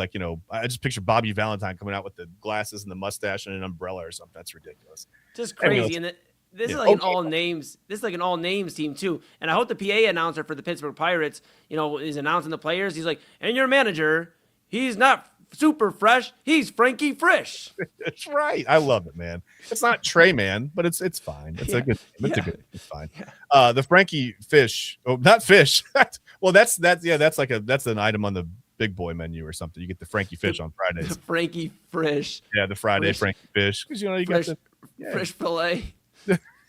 I just picture Bobby Valentine coming out with the glasses and the mustache and an umbrella or something. That's ridiculous. Just crazy. And this is like an all names. This is like an all names team too. And I hope the PA announcer for the Pittsburgh Pirates, is announcing the players. He's like, and your manager, he's not super fresh. He's Frankie Frisch. That's right. I love it, man. It's not Trey Man, but it's fine. It's a good. It's a good. It's fine. The Frankie Fish. Oh, not fish. Well, that's an item on the big boy menu or something. You get the Frankie Fish on Fridays. The Frankie Frisch. Yeah, the Friday Frankie Fish, because you Frisch, got the Frisch fillet.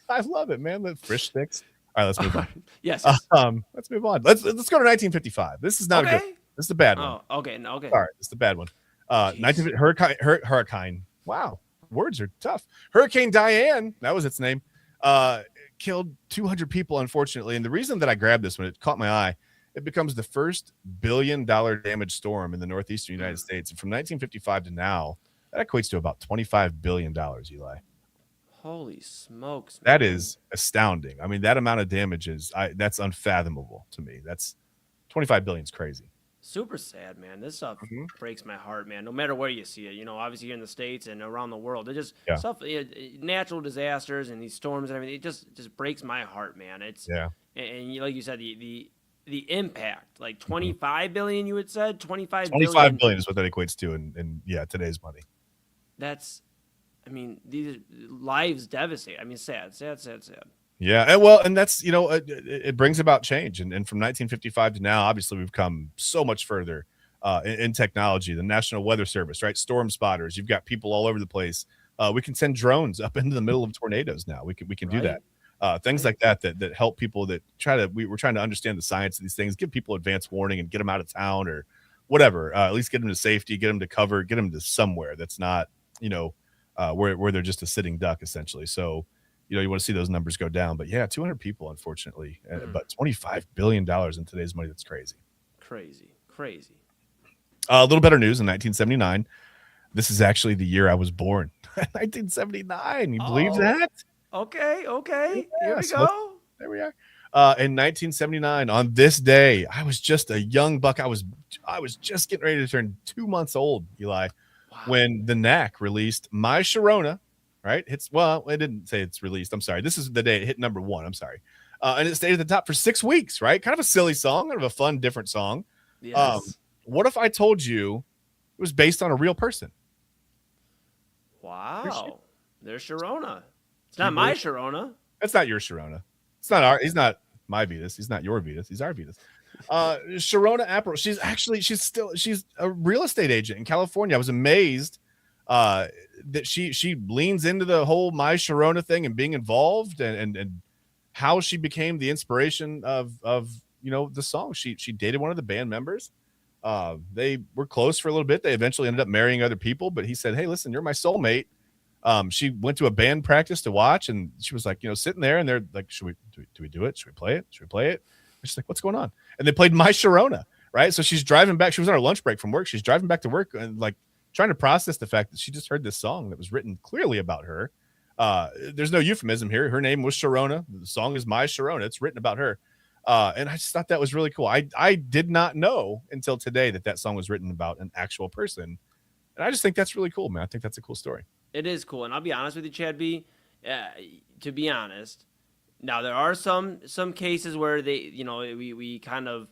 I love it, man. The fish sticks. All right, let's move on. Yes. Let's move on. Let's go to 1955. This is not a good. This is the bad one. Oh, okay. No, okay. All right, this is the bad one. 19 Hurricane. Wow, words are tough. Hurricane Diane. That was its name. Killed 200 people, unfortunately. And the reason that I grabbed this one, it caught my eye. It becomes the first $1 billion damage storm in the northeastern United States. And from 1955 to now, that equates to about $25 billion, Eli. Holy smokes. Man. That is astounding. I mean, that amount of damage that's unfathomable to me. That's $25 billion is crazy. Super sad, man. This stuff breaks my heart, man. No matter where you see it, obviously here in the States and around the world, it just stuff, natural disasters and these storms and everything. It just breaks my heart, man. It's and like you said, the impact, like 25 billion, you had said 25 billion is what that equates to in today's money. That's, I mean, these lives devastate. I mean, sad. Yeah, and that's it brings about change, and from 1955 to now, obviously we've come so much further in technology. The National Weather Service, right? Storm spotters. You've got people all over the place. We can send drones up into the middle of tornadoes now. We can do that. Things like that help people that we're trying to understand the science of these things, give people advance warning and get them out of town or whatever. At least get them to safety, get them to cover, get them to somewhere that's not where they're just a sitting duck essentially. So. You want to see those numbers go down, but 200 people, unfortunately, but $25 billion in today's money. That's crazy. Crazy. A little better news in 1979. This is actually the year I was born. 1979. You believe that? Okay. Yeah, Here we go. There we are. In 1979, on this day, I was just a young buck. I was just getting ready to turn 2 months old, Eli, when the Knack released My Sharona. Right? It didn't say it's released. I'm sorry. This is the day it hit number 1. I'm sorry. And it stayed at the top for 6 weeks, right? Kind of a silly song, kind of a fun, different song. Yes. What if I told you it was based on a real person? Wow. There's Sharona. It's not my Sharona. That's not your Sharona. He's not my Vetus. He's not your Vetus. He's our Vetus. Sharona Apple. She's a real estate agent in California. I was amazed that she leans into the whole My Sharona thing and being involved and how she became the inspiration of the song. She dated one of the band members. They were close for a little bit. They eventually ended up marrying other people, but he said, "Hey, listen, you're my soulmate." She went to a band practice to watch, and she was like, sitting there, and they're like, do we do it? Should we play it? And she's like, "What's going on?" And they played My Sharona, right? So she's driving back. She was on her lunch break from work. She's driving back to work and trying to process the fact that she just heard this song that was written clearly about her. There's no euphemism here. Her name was Sharona. The song is My Sharona. It's written about her. And I just thought that was really cool. I did not know until today that song was written about an actual person. And I just think that's really cool, man. I think that's a cool story. It is cool. And I'll be honest with you, Chad B. To be honest, now there are some cases where we kind of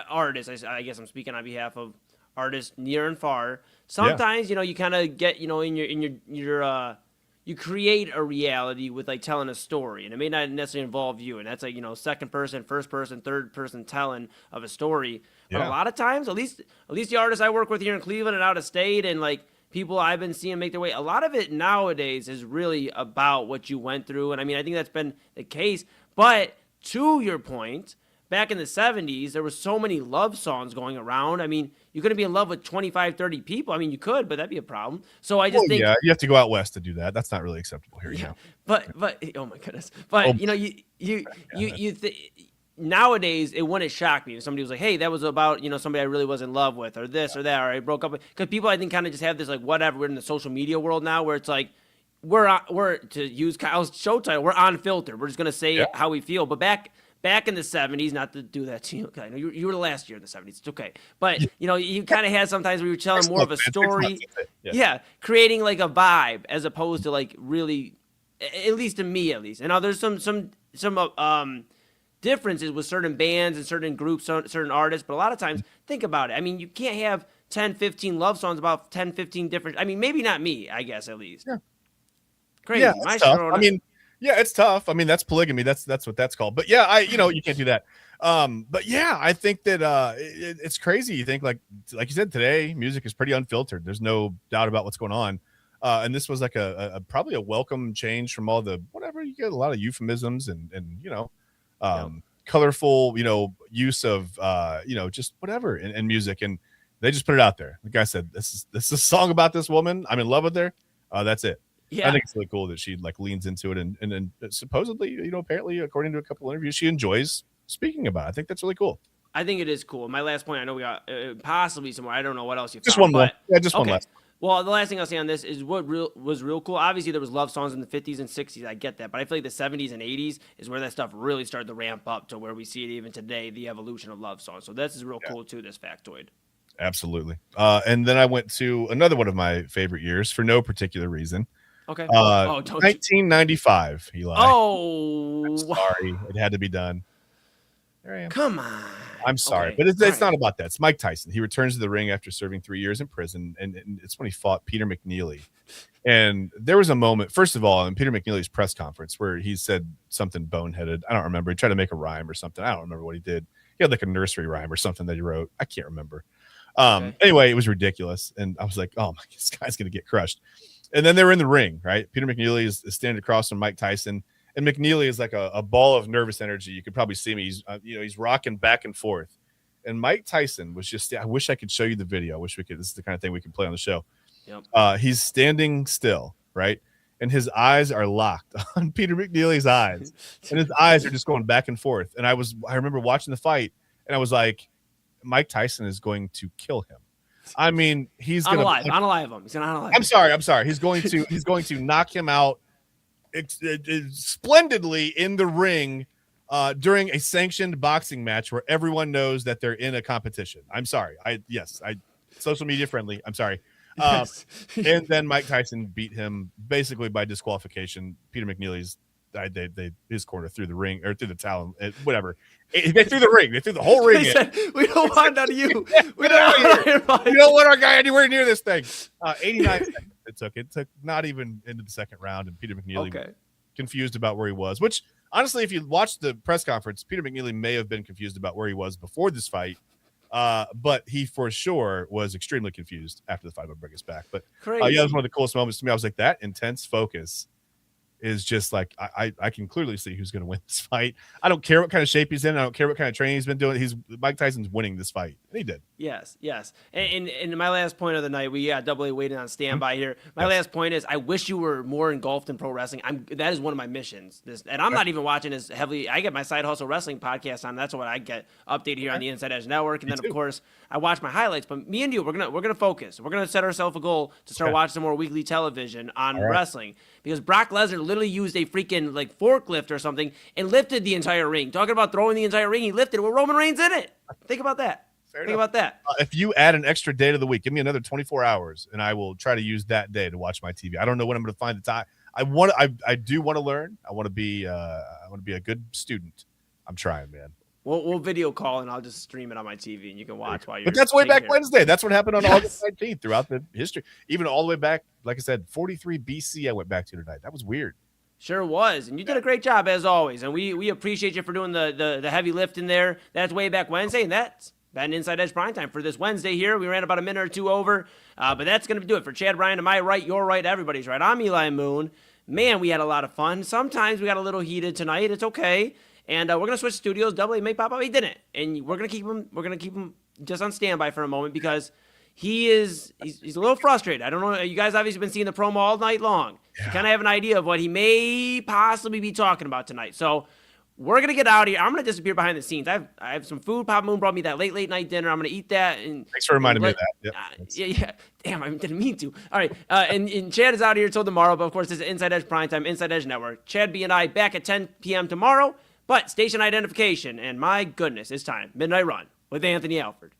artists, I guess I'm speaking on behalf of artists near and far. Sometimes, you kind of get, in your you create a reality with like telling a story, and it may not necessarily involve you. And that's like, second person, first person, third person telling of a story. But a lot of times, at least the artists I work with here in Cleveland and out of state, and like people I've been seeing make their way, a lot of it nowadays is really about what you went through. And I mean, I think that's been the case. But to your point, back in the 70s, there were so many love songs going around. I mean, you couldn't be in love with 25, 30 people. I mean, you could, but that'd be a problem. So I just think... Yeah, you have to go out west to do that. That's not really acceptable here. Yeah, but oh my goodness. But, nowadays, it wouldn't shock me if somebody was like, hey, that was about, somebody I really was in love with, or this or that, or I broke up with. Because people, I think, kind of just have this, like, whatever. We're in the social media world now where it's like, we're to use Kyle's show title, we're unfiltered. We're just gonna say how we feel. But back in the 70s, not to do that to you. Okay, you were the last year in the 70s. It's okay. But, you kind of had sometimes we were telling more of a story. Yeah, creating like a vibe as opposed to like really, at least to me at least. And now there's some differences with certain bands and certain groups, certain artists. But a lot of times, think about it. I mean, you can't have 10, 15 love songs about 10, 15 different. I mean, maybe not me, I guess, at least. Yeah. Crazy. Yeah, I mean, yeah, it's tough. I mean, that's polygamy. That's what that's called. But yeah, you can't do that. But yeah, I think that it's crazy. You think like you said, today music is pretty unfiltered. There's no doubt about what's going on. And this was like a probably a welcome change from all the whatever. You get a lot of euphemisms and colorful, use of just whatever in music, and they just put it out there. Like I said, this is a song about this woman. I'm in love with her. That's it. Yeah. I think it's really cool that she like leans into it and then supposedly, apparently according to a couple interviews, she enjoys speaking about it. I think that's really cool. I think it is cool. My last point, I know we got possibly somewhere. I don't know what else you just found. One more. Yeah, just one last. Well, the last thing I'll say on this is what was real cool. Obviously, there was love songs in the 50s and 60s. I get that. But I feel like the 70s and 80s is where that stuff really started to ramp up to where we see it even today, the evolution of love songs. So this is real cool, too, this factoid. Absolutely. And then I went to another one of my favorite years for no particular reason. Okay. 1995, Eli. Oh. I'm sorry. It had to be done. There I am. Come on. I'm sorry, but it's not about that. It's Mike Tyson. He returns to the ring after serving 3 years in prison, and it's when he fought Peter McNeely. And there was a moment, first of all, in Peter McNeely's press conference where he said something boneheaded. I don't remember. He tried to make a rhyme or something. I don't remember what he did. He had like a nursery rhyme or something that he wrote. I can't remember. Anyway, it was ridiculous. And I was like, oh, this guy's going to get crushed. And then they were in the ring, right? Peter McNeely is standing across from Mike Tyson. And McNeely is like a ball of nervous energy. You could probably see me. He's rocking back and forth. And Mike Tyson was just, I wish I could show you the video. I wish we could. This is the kind of thing we can play on the show. Yep. He's standing still, right? And his eyes are locked on Peter McNeely's eyes. And his eyes are just going back and forth. And I remember watching the fight, and I was like, Mike Tyson is going to kill him. I mean, he's going to unalive him. He's going to unalive him. I'm sorry. He's going to knock him out splendidly in the ring during a sanctioned boxing match where everyone knows that they're in a competition. I'm sorry. Social media friendly. I'm sorry. And then Mike Tyson beat him basically by disqualification. Peter McNeely's his corner through the ring or through the towel, whatever. They threw the ring. They threw the whole ring. Said, we don't want none of you. We don't want our guy anywhere near this thing. 89 seconds it took. It took not even into the second round, and Peter McNeely confused about where he was. Which honestly, if you watch the press conference, Peter McNeely may have been confused about where he was before this fight. But he for sure was extremely confused after the fight. I'll bring us back. But that was one of the coolest moments to me. I was like, that intense focus is just like I can clearly see who's going to win this fight. I don't care what kind of shape he's in. I don't care what kind of training he's been doing. Mike Tyson's winning this fight. And he did. Yes. And my last point of the night, we got Double A waiting on standby here. My last point is I wish you were more engulfed in pro wrestling. That is one of my missions. And I'm not even watching as heavily. I get my Side Hustle Wrestling podcast on. That's what I get updated here on the Inside Edge Network. And then of course I watch my highlights. But me and you, we're gonna focus. We're gonna set ourselves a goal to start watching some more weekly television on wrestling. Because Brock Lesnar literally used a freaking like forklift or something and lifted the entire ring. Talking about throwing the entire ring, he lifted it with Roman Reigns in it. Think about that. Think about that. If you add an extra day to the week, give me another 24 hours, and I will try to use that day to watch my TV. I don't know when I'm going to find the time. I do want to learn. I want to be a good student. I'm trying, man. We'll video call and I'll just stream it on my TV and you can watch while you're. But that's way back Wednesday. That's what happened on August 19th throughout the history, even all the way back. Like I said, 43 BC. I went back to tonight. That was weird. Sure was, and you did a great job as always. And we appreciate you for doing the heavy lifting there. That's way back Wednesday, and that's been Inside Edge Primetime for this Wednesday here. We ran about a minute or two over, but that's going to do it for Chad Bryan to my right, your right, everybody's right. I'm Eli Moon. Man, we had a lot of fun. Sometimes we got a little heated tonight. It's okay. And we're gonna switch studios. Double A may pop up. He didn't, and we're gonna keep him just on standby for a moment because he's a little frustrated. I don't know. You guys obviously been seeing the promo all night long. Yeah. You kind of have an idea of what he may possibly be talking about tonight. So we're going to get out of here. I'm going to disappear behind the scenes. I have some food. Papa Moon brought me that late night dinner. I'm going to eat that. And thanks for reminding me of that. Yep. Yeah. Damn, I didn't mean to. All right. And Chad is out here till tomorrow. But, of course, this is Inside Edge Primetime, Inside Edge Network. Chad, B, and I back at 10 p.m. tomorrow. But station identification. And, my goodness, it's time. Midnight Run with Anthony Alford.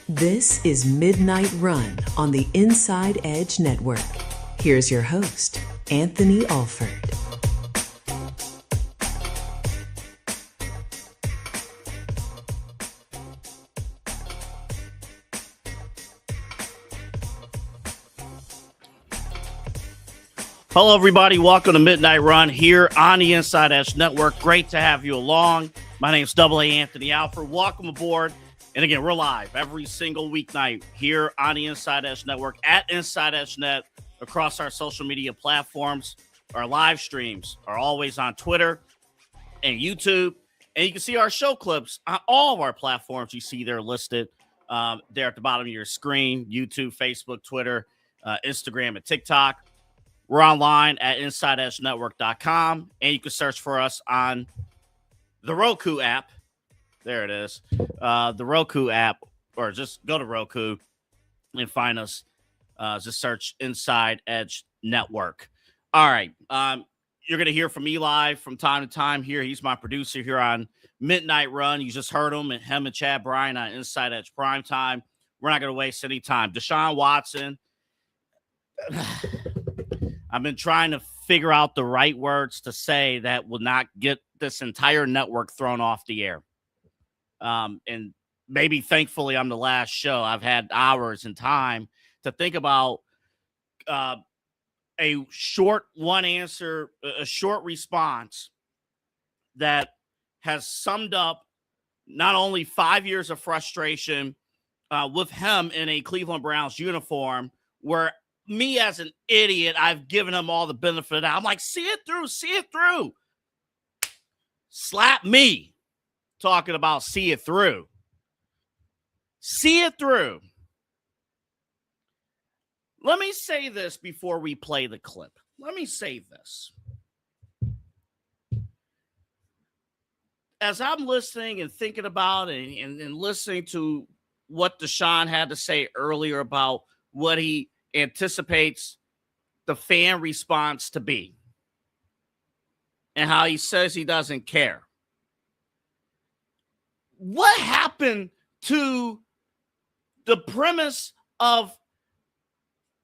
This is Midnight Run on the Inside Edge Network. Here's your host, Anthony Alford. Hello, everybody. Welcome to Midnight Run here on the Inside Edge Network. Great to have you along. My name's AA Anthony Alford. Welcome aboard. And again, we're live every single weeknight here on the Inside Edge Network at Inside Edge Net across our social media platforms. Our live streams are always on Twitter and YouTube. And you can see our show clips on all of our platforms. You see they're listed there at the bottom of your screen: YouTube, Facebook, Twitter, Instagram, and TikTok. We're online at InsideEdgeNetwork.com. And you can search for us on the Roku app. There it is. The Roku app, or just go to Roku and find us. Just search Inside Edge Network. All right. You're going to hear from Eli from time to time here. He's my producer here on Midnight Run. You just heard him and Chad Bryan on Inside Edge Primetime. We're not going to waste any time. Deshaun Watson. I've been trying to figure out the right words to say that will not get this entire network thrown off the air. And maybe thankfully I'm the last show. I've had hours and time to think about a short a short response that has summed up not only 5 years of frustration with him in a Cleveland Browns uniform, where me as an idiot, I've given him all the benefit of that. I'm like, see it through. Slap me. Talking about see it through. See it through. Let me say this before we play the clip. Let me say this. As I'm listening and thinking about and listening to what Deshaun had to say earlier about what he anticipates the fan response to be and how he says he doesn't care. What happened to the premise of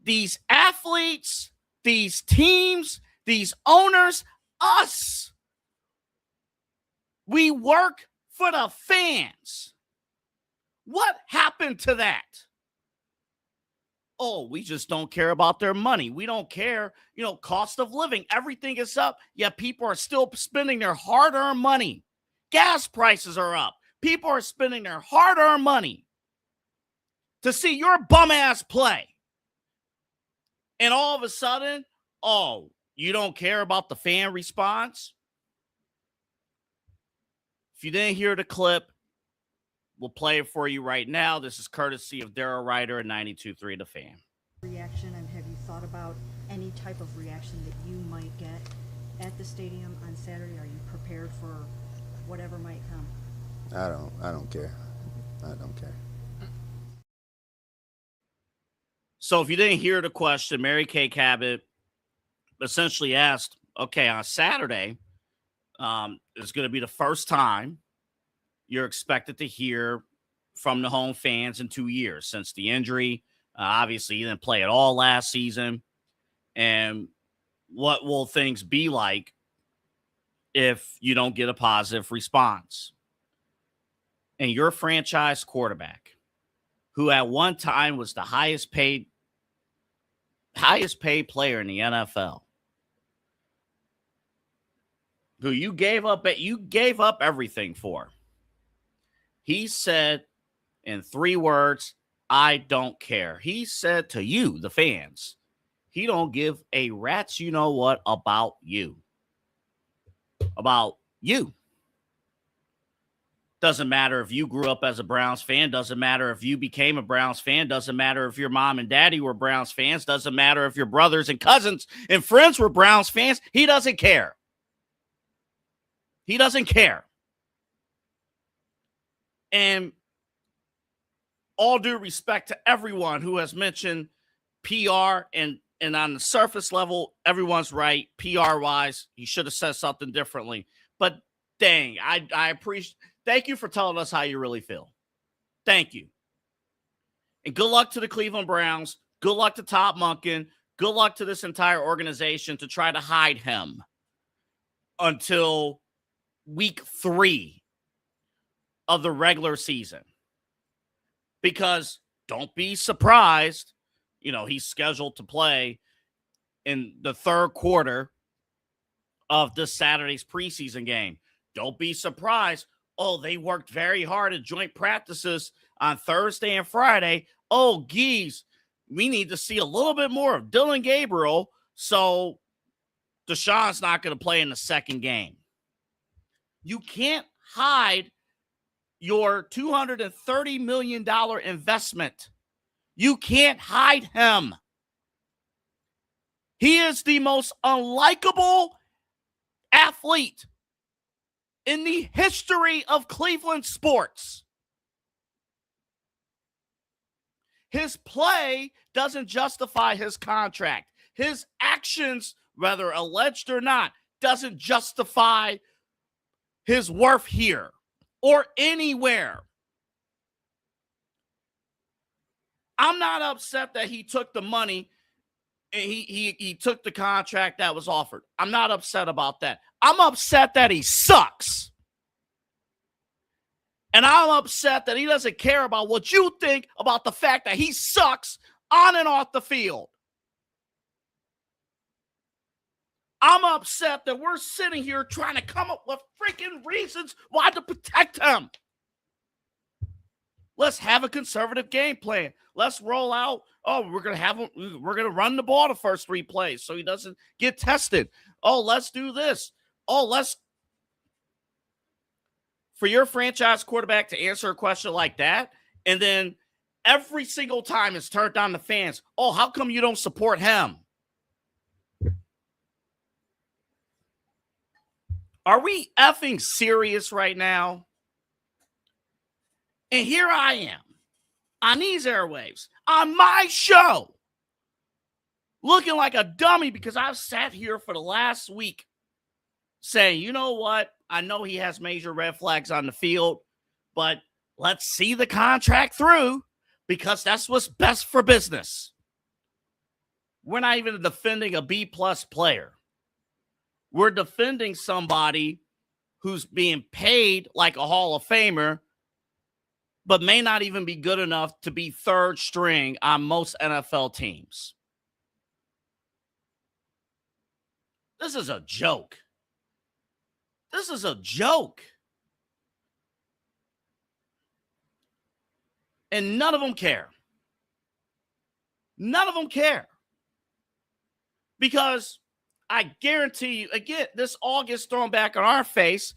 these athletes, these teams, these owners, us? We work for the fans. What happened to that? Oh, we just don't care about their money. We don't care. Cost of living, everything is up, yet people are still spending their hard-earned money. Gas prices are up. People are spending their hard-earned money to see your bum-ass play. And all of a sudden, oh, you don't care about the fan response? If you didn't hear the clip, we'll play it for you right now. This is courtesy of Daryl Ryder at 92.3 The Fan. Reaction, and have you thought about any type of reaction that you might get at the stadium on Saturday? Are you prepared for whatever might come? I don't care. I don't care. So if you didn't hear the question, Mary Kay Cabot essentially asked, okay, on Saturday, it's going to be the first time you're expected to hear from the home fans in 2 years since the injury. Obviously, he didn't play at all last season. And what will things be like if you don't get a positive response? And your franchise quarterback, who at one time was the highest paid player in the NFL, who you gave up everything for. He said in 3 words, I don't care. He said to you, the fans, he don't give a rat's you know what about you. About you. Doesn't matter if you grew up as a Browns fan. Doesn't matter if you became a Browns fan. Doesn't matter if your mom and daddy were Browns fans. Doesn't matter if your brothers and cousins and friends were Browns fans. He doesn't care. He doesn't care. And all due respect to everyone who has mentioned PR and on the surface level, everyone's right. PR-wise, he should have said something differently. But dang, I appreciate. Thank you for telling us how you really feel. Thank you. And good luck to the Cleveland Browns. Good luck to Todd Monken. Good luck to this entire organization to try to hide him until week 3 of the regular season. Because don't be surprised, he's scheduled to play in the 3rd quarter of this Saturday's preseason game. Don't be surprised. Oh, they worked very hard at joint practices on Thursday and Friday. Oh, geez, we need to see a little bit more of Dylan Gabriel, so Deshaun's not going to play in the 2nd game. You can't hide your $230 million investment. You can't hide him. He is the most unlikable athlete in the history of Cleveland sports. His play doesn't justify his contract. His actions, whether alleged or not, doesn't justify his worth here or anywhere. I'm not upset that he took the money and he took the contract that was offered. I'm not upset about that. I'm upset that he sucks. And I'm upset that he doesn't care about what you think about the fact that he sucks on and off the field. I'm upset that we're sitting here trying to come up with freaking reasons why to protect him. Let's have a conservative game plan. Let's roll out. Oh, we're going to run the ball the first 3 plays so he doesn't get tested. Oh, let's do this. Oh, for your franchise quarterback to answer a question like that, and then every single time it's turned on the fans. Oh, how come you don't support him? Are we effing serious right now? And here I am on these airwaves, on my show, looking like a dummy because I've sat here for the last week saying, you know what? I know he has major red flags on the field, but let's see the contract through because that's what's best for business. We're not even defending a B-plus player. We're defending somebody who's being paid like a Hall of Famer, but may not even be good enough to be 3rd string on most NFL teams. This is a joke. This is a joke. And none of them care. None of them care. Because I guarantee you, again, this all gets thrown back on our face.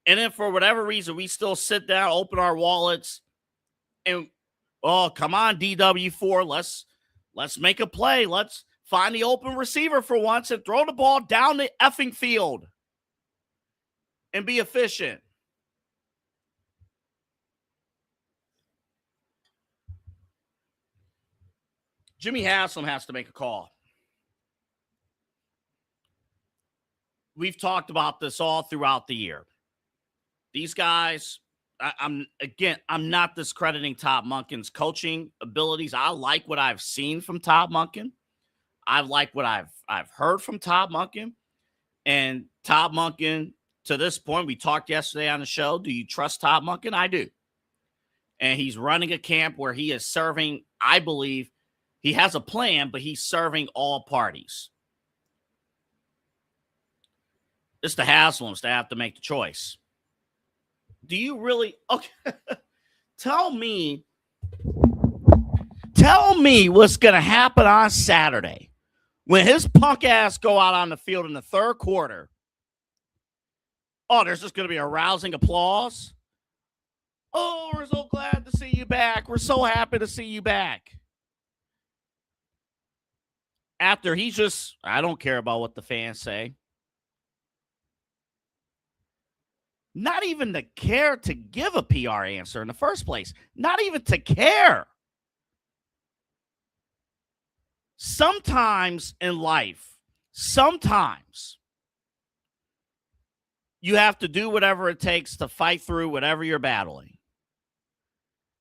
And then for whatever reason, we still sit down, open our wallets, and, oh, come on, DW4, let's make a play. Let's find the open receiver for once and throw the ball down the effing field and be efficient. Jimmy Haslam has to make a call. We've talked about this all throughout the year. These guys, I'm not discrediting Todd Monken's coaching abilities. I like what I've seen from Todd Monken. I like what I've heard from Todd Monken. And Todd Monken, to this point, we talked yesterday on the show. Do you trust Todd Monken? I do. And he's running a camp where he is serving, I believe, he has a plan, but he's serving all parties. It's the Haslams that have to make the choice. Do you really? Okay. Tell me what's going to happen on Saturday when his punk ass go out on the field in the third quarter. Oh, there's just going to be a rousing applause. Oh, we're so glad to see you back. We're so happy to see you back. After he's just, I don't care about what the fans say. Not even to care to give a PR answer in the first place. Not even to care. Sometimes in life, you have to do whatever it takes to fight through whatever you're battling.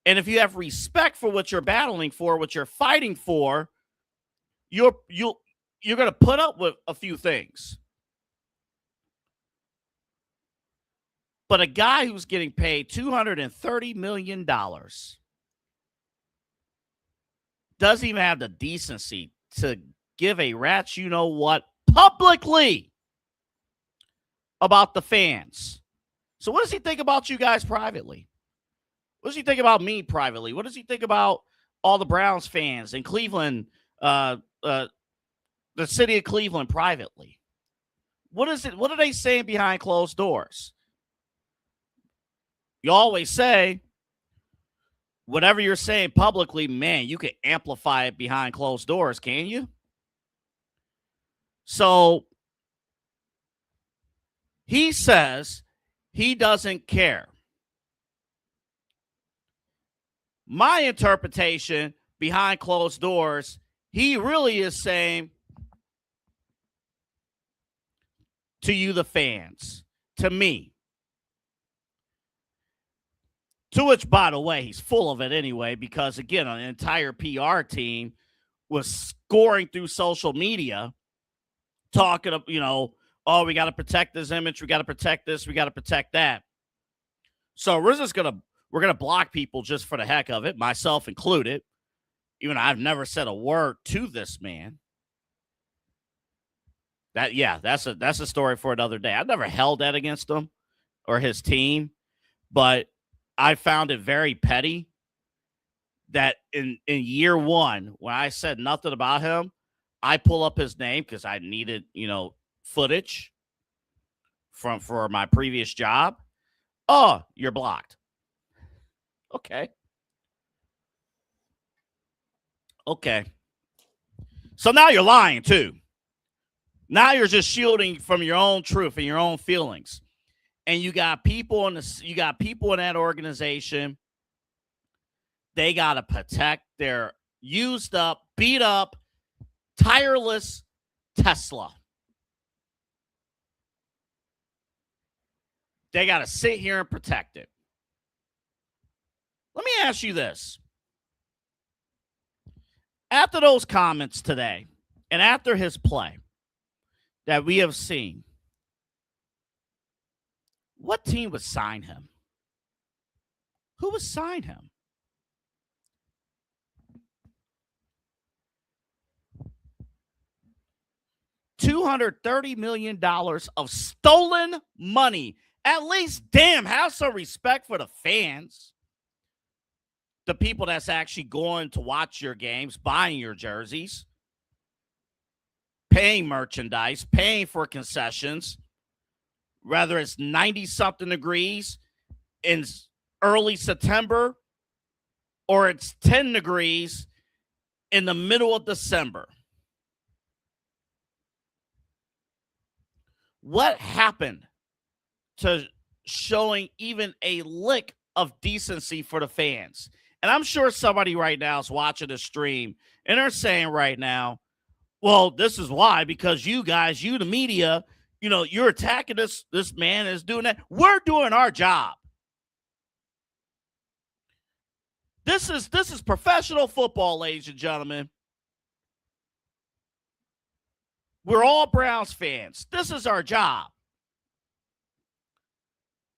And if you have respect for what you're battling for, what you're fighting for, you're going to put up with a few things. But a guy who's getting paid $230 million doesn't even have the decency to give a rat's you-know-what publicly about the fans. So what does he think about you guys privately? What does he think about me privately? What does he think about all the Browns fans in Cleveland, the city of Cleveland privately? What are they saying behind closed doors? You always say, whatever you're saying publicly, man, you can amplify it behind closed doors, can you? So he says he doesn't care. My interpretation behind closed doors, he really is saying to you, the fans, to me. To which, by the way, he's full of it anyway, because, again, an entire PR team was scoring through social media, talking, oh, we got to protect this image, we got to protect this, we got to protect that. So we're going to block people just for the heck of it, myself included, even though I've never said a word to this man. That's a story for another day. I've never held that against him or his team, but I found it very petty that in year one, when I said nothing about him, I pull up his name because I needed, footage for my previous job. Oh, you're blocked. Okay. So now you're lying too. Now you're just shielding from your own truth and your own feelings. And you got people in that organization. They got to protect their used up, beat up, tireless Tesla. They got to sit here and protect it. Let me ask you this. After those comments today, and after his play that we have seen, what team would sign him? Who would sign him? $230 million of stolen money. At least, damn, have some respect for the fans. The people that's actually going to watch your games, buying your jerseys, paying merchandise, paying for concessions, whether it's 90-something degrees in early September or it's 10 degrees in the middle of December. What happened to showing even a lick of decency for the fans? And I'm sure somebody right now is watching the stream and they're saying right now, well, this is why, because you guys, you the media, you're attacking this man is doing that. We're doing our job. This is professional football, ladies and gentlemen. We're all Browns fans. This is our job.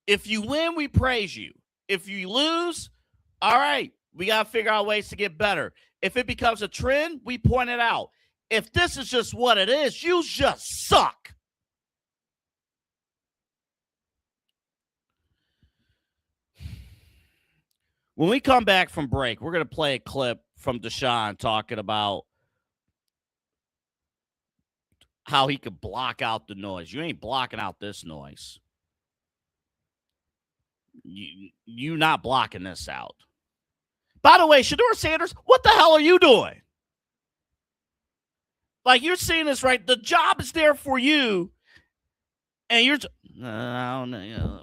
If you win, we praise you. If you lose, all right, we got to figure out ways to get better. If it becomes a trend, we point it out. If this is just what it is, you just suck. When we come back from break, we're going to play a clip from Deshaun talking about how he could block out the noise. You ain't blocking out this noise. You not blocking this out. By the way, Shedeur Sanders, what the hell are you doing? Like, you're seeing this, right? The job is there for you, and you're I don't know.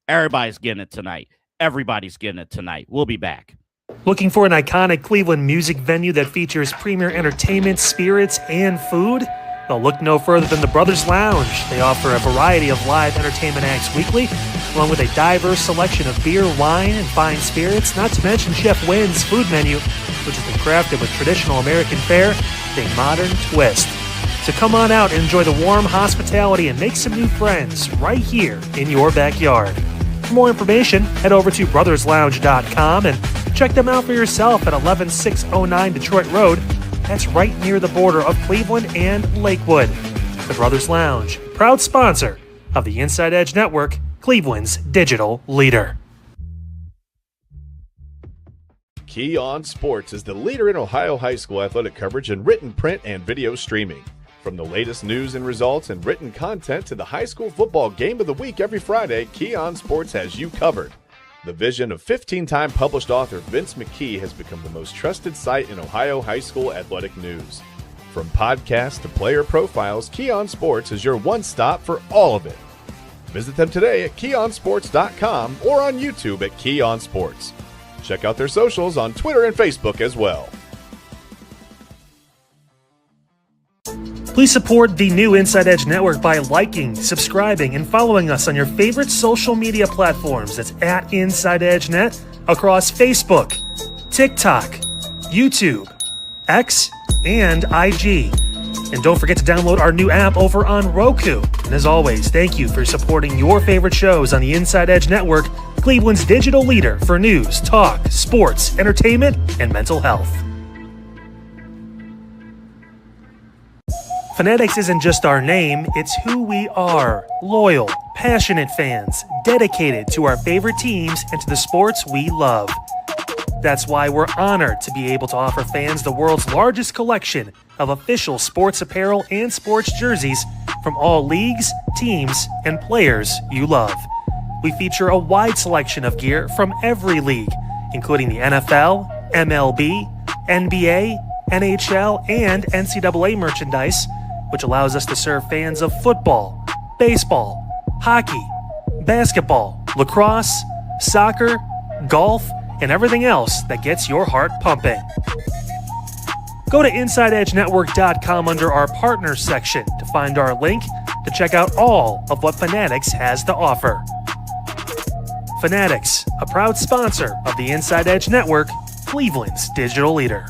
Everybody's getting it tonight. Everybody's getting it tonight. We'll be back. Looking for an iconic Cleveland music venue that features premier entertainment, spirits, and food? Well, look no further than the Brothers Lounge. They offer a variety of live entertainment acts weekly, along with a diverse selection of beer, wine, and fine spirits, not to mention Chef Wynn's food menu, which has been crafted with traditional American fare with a modern twist. So come on out and enjoy the warm hospitality and make some new friends right here in your backyard. For more information, head over to brotherslounge.com and check them out for yourself at 11609 Detroit Road. That's right near the border of Cleveland and Lakewood. The Brothers Lounge, proud sponsor of the Inside Edge Network, Cleveland's digital leader. Key On Sports is the leader in Ohio high school athletic coverage in written, print, and video streaming. From the latest news and results and written content to the high school football game of the week every Friday, Key On Sports has you covered. The vision of 15-time published author Vince McKee has become the most trusted site in Ohio high school athletic news. From podcasts to player profiles, Key On Sports is your one-stop for all of it. Visit them today at keyonsports.com or on YouTube at Key On Sports. Check out their socials on Twitter and Facebook as well. Please support the new Inside Edge Network by liking, subscribing, and following us on your favorite social media platforms. That's at Inside Edge Net across Facebook, TikTok, YouTube, X, and IG. And don't forget to download our new app over on Roku. And as always, thank you for supporting your favorite shows on the Inside Edge Network, Cleveland's digital leader for news, talk, sports, entertainment, and mental health. Fanatics isn't just our name, it's who we are. Loyal, passionate fans, dedicated to our favorite teams and to the sports we love. That's why we're honored to be able to offer fans the world's largest collection of official sports apparel and sports jerseys from all leagues, teams, and players you love. We feature a wide selection of gear from every league, including the NFL, MLB, NBA, NHL, and NCAA merchandise, which allows us to serve fans of football, baseball, hockey, basketball, lacrosse, soccer, golf, and everything else that gets your heart pumping. Go to InsideEdgeNetwork.com under our Partners section to find our link to check out all of what Fanatics has to offer. Fanatics, a proud sponsor of the Inside Edge Network, Cleveland's digital leader.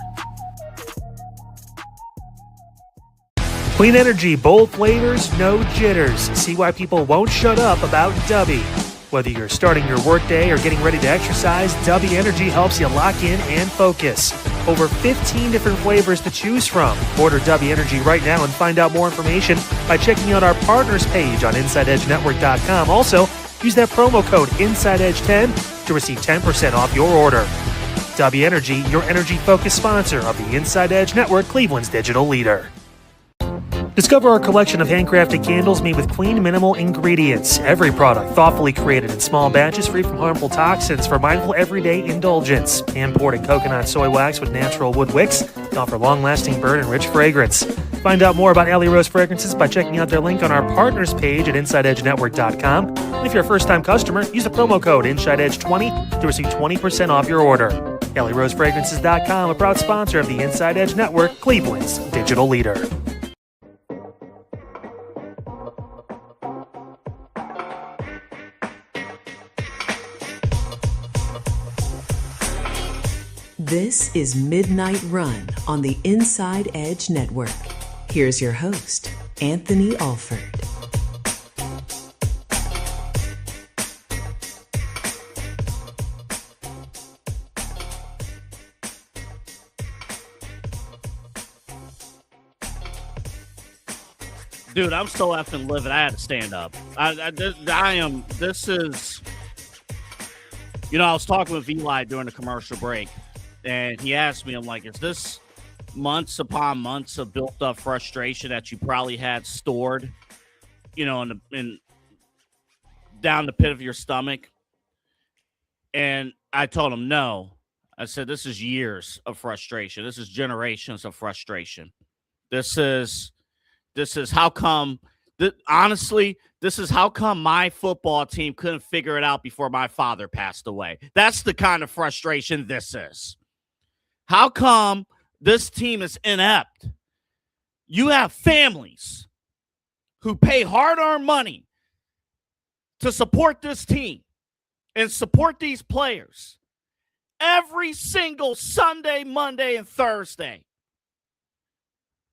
Clean energy, bold flavors, no jitters. See why people won't shut up about Dubby. Whether you're starting your workday or getting ready to exercise, Dubby Energy helps you lock in and focus. Over 15 different flavors to choose from. Order Dubby Energy right now and find out more information by checking out our partners page on InsideEdgeNetwork.com. Also, use that promo code InsideEdge10 to receive 10% off your order. Dubby Energy, your energy-focused sponsor of the Inside Edge Network, Cleveland's digital leader. Discover our collection of handcrafted candles made with clean, minimal ingredients. Every product thoughtfully created in small batches free from harmful toxins for mindful everyday indulgence. Imported coconut soy wax with natural wood wicks to offer long-lasting burn and rich fragrance. Find out more about Alley Rose Fragrances by checking out their link on our partners page at InsideEdgeNetwork.com. And if you're a first-time customer, use the promo code InsideEdge20 to receive 20% off your order. AlleyRoseFragrances.com, a proud sponsor of the Inside Edge Network, Cleveland's digital leader. This is Midnight Run on the Inside Edge Network. Here's your host, Anthony Alford. Dude, I'm so effing livid. I had to stand up. This is, I was talking with Eli during the commercial break, and he asked me, I'm like, is this months upon months of built up frustration that you probably had stored, in down the pit of your stomach? And I told him no. I said, this is years of frustration. This is generations of frustration. This is how come, honestly, this is how come my football team couldn't figure it out before my father passed away. That's the kind of frustration this is. How come this team is inept? You have families who pay hard-earned money to support this team and support these players every single Sunday, Monday, and Thursday.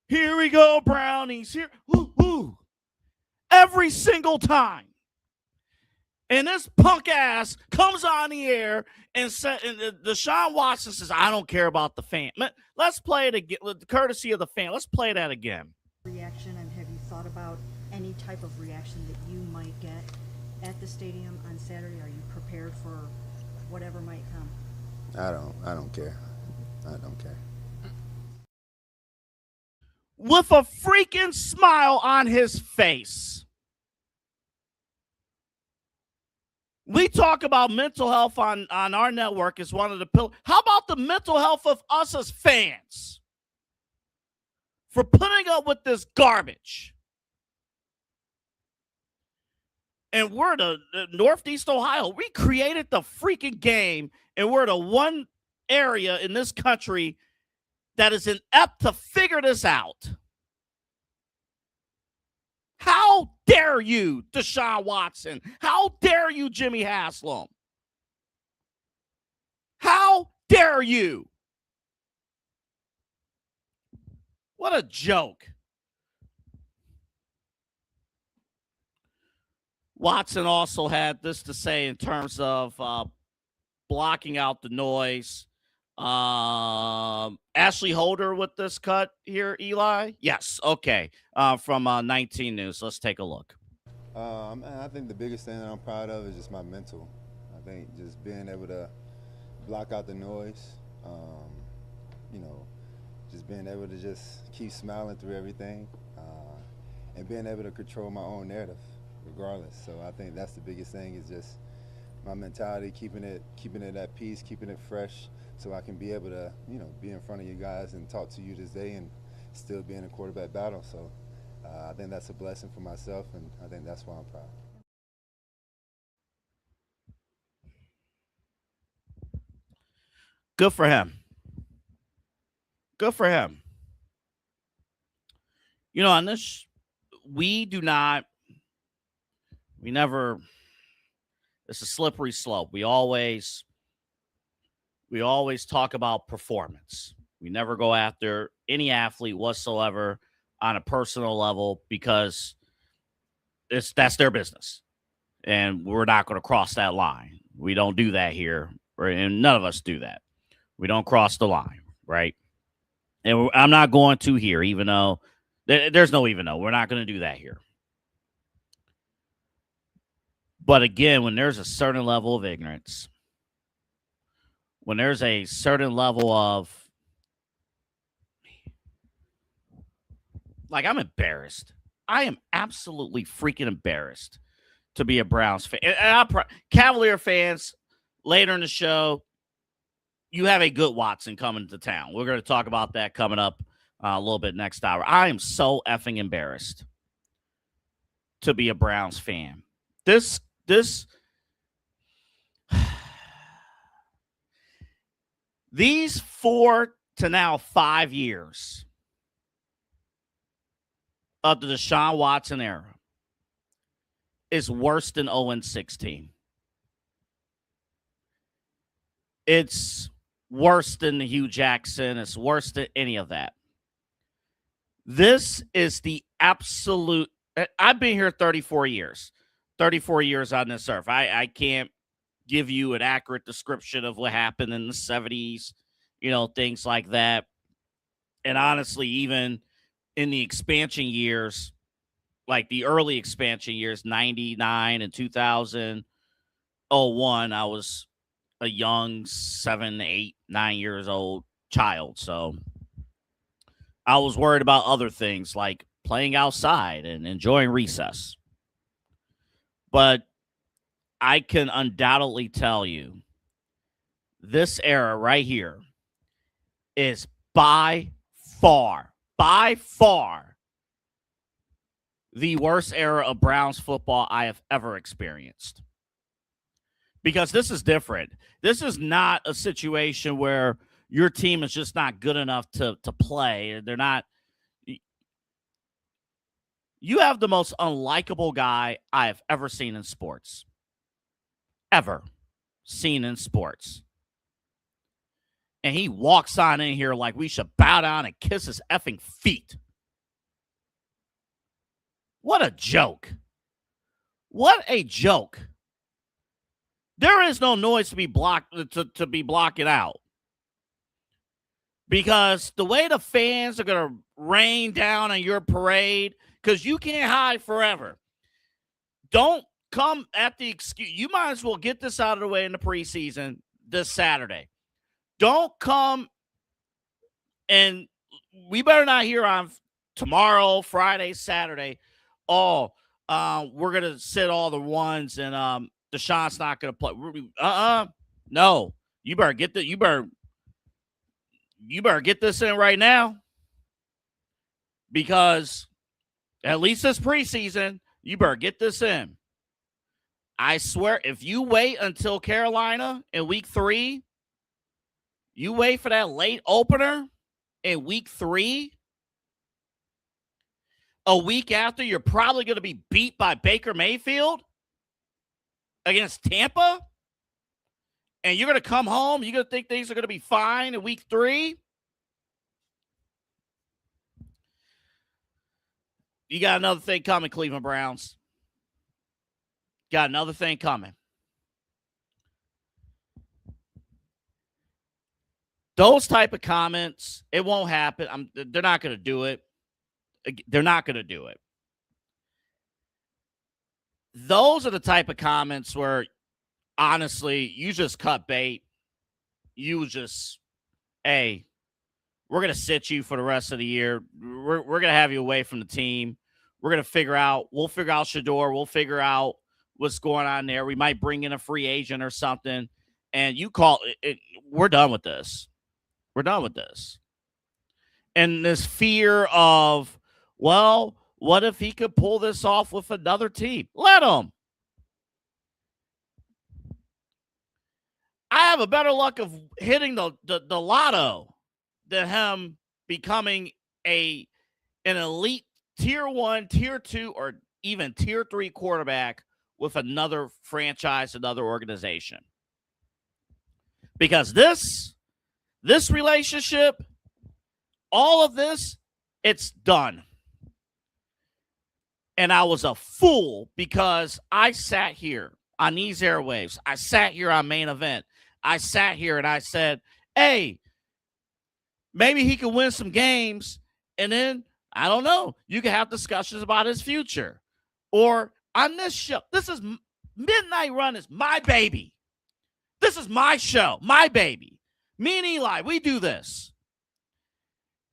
Here we go, Brownies. Here, woo. Every single time. And this punk ass comes on the air and Deshaun Watson says, I don't care about the fan. Let's play it again, with the courtesy of the fan. Let's play that again. Reaction, and have you thought about any type of reaction that you might get at the stadium on Saturday? Are you prepared for whatever might come? I don't care. I don't care. With a freaking smile on his face. We talk about mental health on our network as one of the pillars. How about the mental health of us as fans for putting up with this garbage? And we're the Northeast Ohio. We created the freaking game, and we're the one area in this country that is inept to figure this out. How dare you, Deshaun Watson? How dare you, Jimmy Haslam? How dare you? What a joke. Watson also had this to say in terms of blocking out the noise. Ashley Holder with this cut here, Eli? Yes, okay. From 19 News. Let's take a look. I think the biggest thing that I'm proud of is just my mental. I think just being able to block out the noise, just being able to just keep smiling through everything, and being able to control my own narrative regardless. So I think that's the biggest thing, is just my mentality, keeping it at peace, keeping it fresh, so I can be able to, be in front of you guys and talk to you this day and still be in a quarterback battle. So I think that's a blessing for myself, and I think that's why I'm proud. Good for him. Good for him. On this, we never, it's a slippery slope. We always talk about performance. We never go after any athlete whatsoever on a personal level, because that's their business. And we're not going to cross that line. We don't do that here, and none of us do that. We don't cross the line, right? And I'm not going to here, even though there's no even though. We're not going to do that here. But again, when there's a certain level of ignorance, when there's a certain level of, I'm embarrassed. I am absolutely freaking embarrassed to be a Browns fan. And Cavalier fans, later in the show, you have a good Watson coming to town. We're going to talk about that coming up a little bit next hour. I am so effing embarrassed to be a Browns fan. These 4 to now 5 years of the Deshaun Watson era is worse than 0-16. It's worse than the Hugh Jackson. It's worse than any of that. This is the absolute. I've been here 34 years. 34 years on this earth. I can't give you an accurate description of what happened in the 70s, things like that. And honestly, even in the expansion years, like the early expansion years, 99 and 2001, I was a young 7, 8, 9 years old child. So I was worried about other things like playing outside and enjoying recess. But I can undoubtedly tell you this era right here is by far the worst era of Browns football I have ever experienced. Because this is different. This is not a situation where your team is just not good enough to play. They're not. You have the most unlikable guy I have ever seen in sports. Ever seen in sports. And he walks on in here like we should bow down and kiss his effing feet. What a joke. What a joke. There is no noise to be to be blocking out. Because the way the fans are going to rain down on your parade, because you can't hide forever. Don't come at the excuse. You might as well get this out of the way in the preseason this Saturday. Don't come, and we better not hear on tomorrow, Friday, Saturday, we're going to sit all the ones and Deshaun's not going to play. No. You better get you better get this in right now, because at least this preseason, you better get this in. I swear, if you wait until Carolina in week 3, you wait for that late opener in week 3, a week after you're probably going to be beat by Baker Mayfield against Tampa, and you're going to come home, you're going to think things are going to be fine in week 3. You got another thing coming, Cleveland Browns. Got another thing coming. Those type of comments, it won't happen. They're not going to do it. They're not going to do it. Those are the type of comments where, honestly, you just cut bait. You just, hey, we're going to sit you for the rest of the year. We're going to have you away from the team. We're going to we'll figure out Shador. We'll figure out what's going on there. We might bring in a free agent or something. And you call it, we're done with this. We're done with this. And this fear of, well, what if he could pull this off with another team? Let him. I have a better luck of hitting the lotto than him becoming an elite tier 1, tier 2, or even tier 3 quarterback with another franchise, another organization. Because this relationship, all of this, it's done. And I was a fool because I sat here on these airwaves. I sat here on Main Event. I sat here and I said, hey, maybe he can win some games, and then, I don't know, you can have discussions about his future. Or on this show, this is Midnight Run is my baby. This is my show, my baby. Me and Eli, we do this.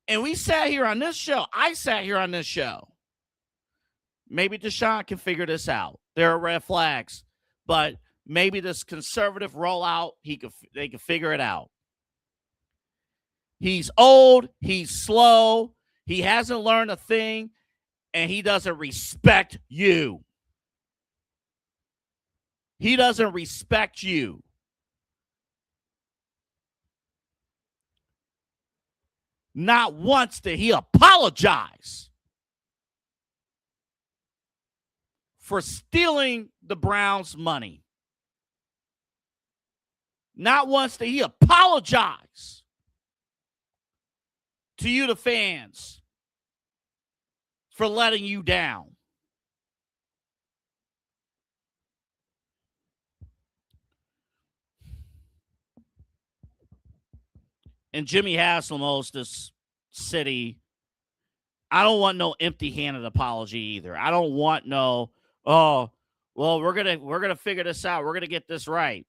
And we sat here on this show. I sat here on this show. Maybe Deshaun can figure this out. There are red flags, but maybe this conservative rollout, they can figure it out. He's old. He's slow. He hasn't learned a thing, and he doesn't respect you. He doesn't respect you. Not once did he apologize for stealing the Browns' money. Not once did he apologize to you, the fans, for letting you down. And Jimmy Haslam owes this city I don't want no empty-handed apology either. I don't want no, oh, well, we're gonna figure this out. We're gonna get this right.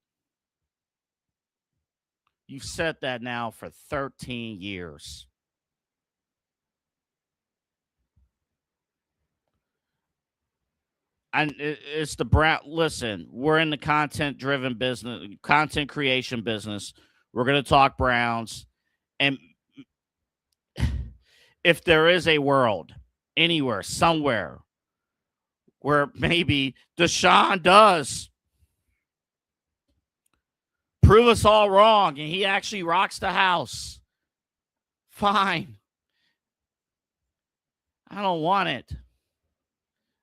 You've said that now for 13 years. And it's the Brown. Listen, we're in the content-driven business, content creation business. We're going to talk Browns. And if there is a world, anywhere, somewhere, where maybe Deshaun does prove us all wrong and he actually rocks the house, fine. I don't want it.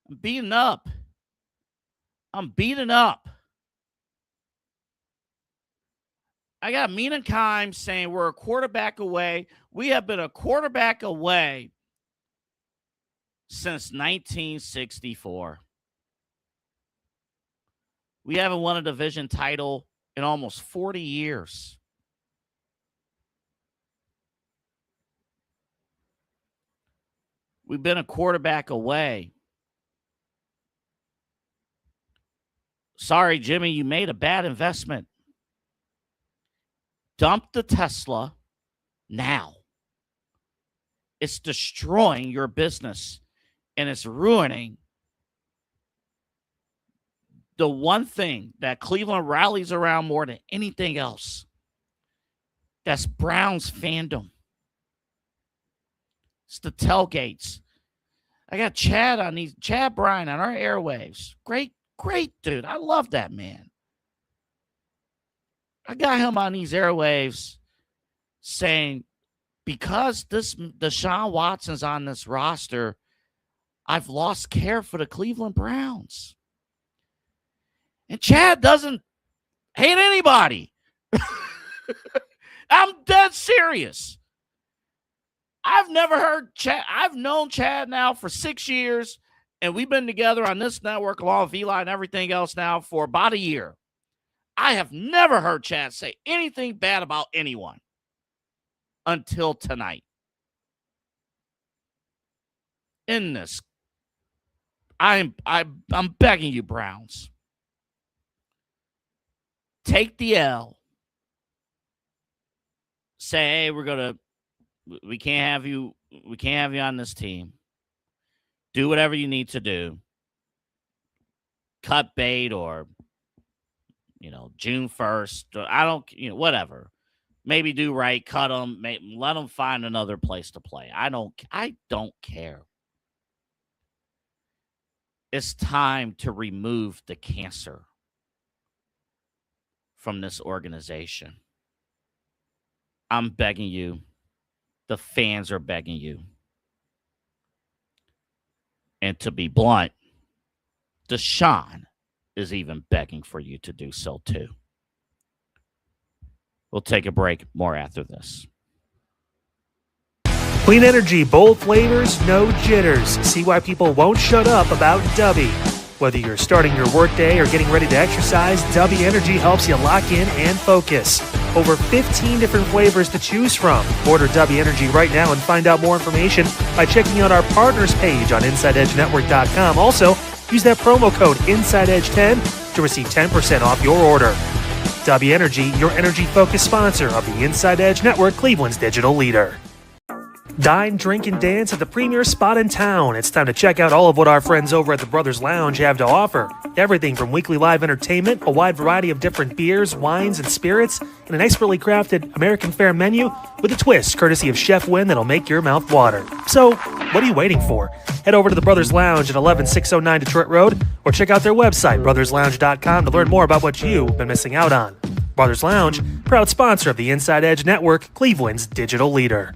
I'm beaten up. I got Mina Kimes saying we're a quarterback away. We have been a quarterback away since 1964. We haven't won a division title in almost 40 years. We've been a quarterback away. Sorry, Jimmy, you made a bad investment. Dump the Tesla now. It's destroying your business, and it's ruining the one thing that Cleveland rallies around more than anything else. That's Browns fandom. It's the tailgates. I got Chad Bryan on our airwaves. Great dude. I love that man. I got him on these airwaves saying, because this Deshaun Watson's on this roster, I've lost care for the Cleveland Browns. And Chad doesn't hate anybody. I'm dead serious. I've never heard Chad. I've known Chad now for 6 years. And we've been together on this network along with Eli and everything else now for about a year. I have never heard Chad say anything bad about anyone until tonight. In this, I'm begging you, Browns. Take the L. Say, hey, we can't have you on this team. Do whatever you need to do. Cut bait or, June 1st. Whatever. Maybe do right. Cut them. Let them find another place to play. I don't care. It's time to remove the cancer from this organization. I'm begging you. The fans are begging you. And to be blunt, Deshaun is even begging for you to do so too. We'll take a break. More after this. Clean energy, bold flavors, no jitters. See why people won't shut up about Dubby. Whether you're starting your workday or getting ready to exercise, Dubby Energy helps you lock in and focus. Over 15 different flavors to choose from. Order Dubby Energy right now and find out more information by checking out our partners page on InsideEdgeNetwork.com. Also, use that promo code InsideEdge10 to receive 10% off your order. Dubby Energy, your energy-focused sponsor of the Inside Edge Network, Cleveland's digital leader. Dine, drink, and dance at the premier spot in town. It's time to check out all of what our friends over at the Brothers Lounge have to offer. Everything from weekly live entertainment, a wide variety of different beers, wines, and spirits, and an expertly crafted American fare menu with a twist courtesy of Chef Wynn that'll make your mouth water. So, what are you waiting for? Head over to the Brothers Lounge at 11609 Detroit Road or check out their website, brotherslounge.com, to learn more about what you've been missing out on. Brothers Lounge, proud sponsor of the Inside Edge Network, Cleveland's digital leader.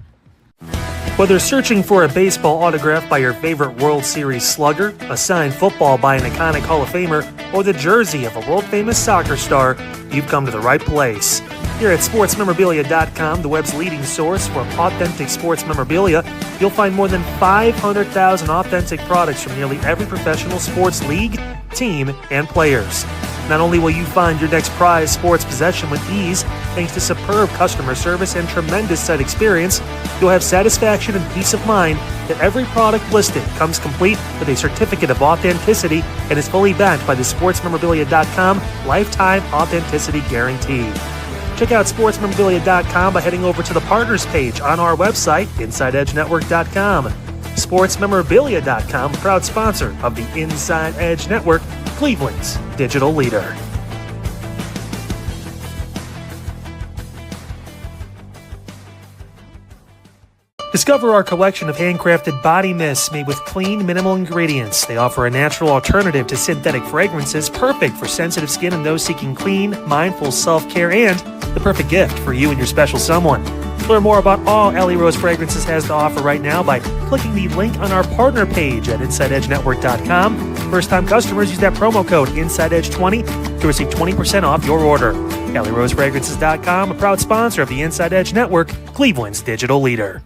Whether searching for a baseball autograph by your favorite World Series slugger, a signed football by an iconic Hall of Famer, or the jersey of a world-famous soccer star, you've come to the right place. Here at sportsmemorabilia.com, the web's leading source for authentic sports memorabilia, you'll find more than 500,000 authentic products from nearly every professional sports league, team, and players. Not only will you find your next prize sports possession with ease, thanks to superb customer service and tremendous site experience, you'll have satisfaction and peace of mind that every product listed comes complete with a certificate of authenticity and is fully backed by the sportsmemorabilia.com lifetime authenticity guarantee. Check out sportsmemorabilia.com by heading over to the partners page on our website, InsideEdgeNetwork.com. Sportsmemorabilia.com, proud sponsor of the Inside Edge Network, Cleveland's digital leader. Discover our collection of handcrafted body mists made with clean, minimal ingredients. They offer a natural alternative to synthetic fragrances, perfect for sensitive skin and those seeking clean, mindful self-care, and the perfect gift for you and your special someone. Learn more about all Ellie Rose Fragrances has to offer right now by clicking the link on our partner page at InsideEdgeNetwork.com. First-time customers use that promo code InsideEdge20 to receive 20% off your order. EllieRoseFragrances.com, a proud sponsor of the Inside Edge Network, Cleveland's digital leader.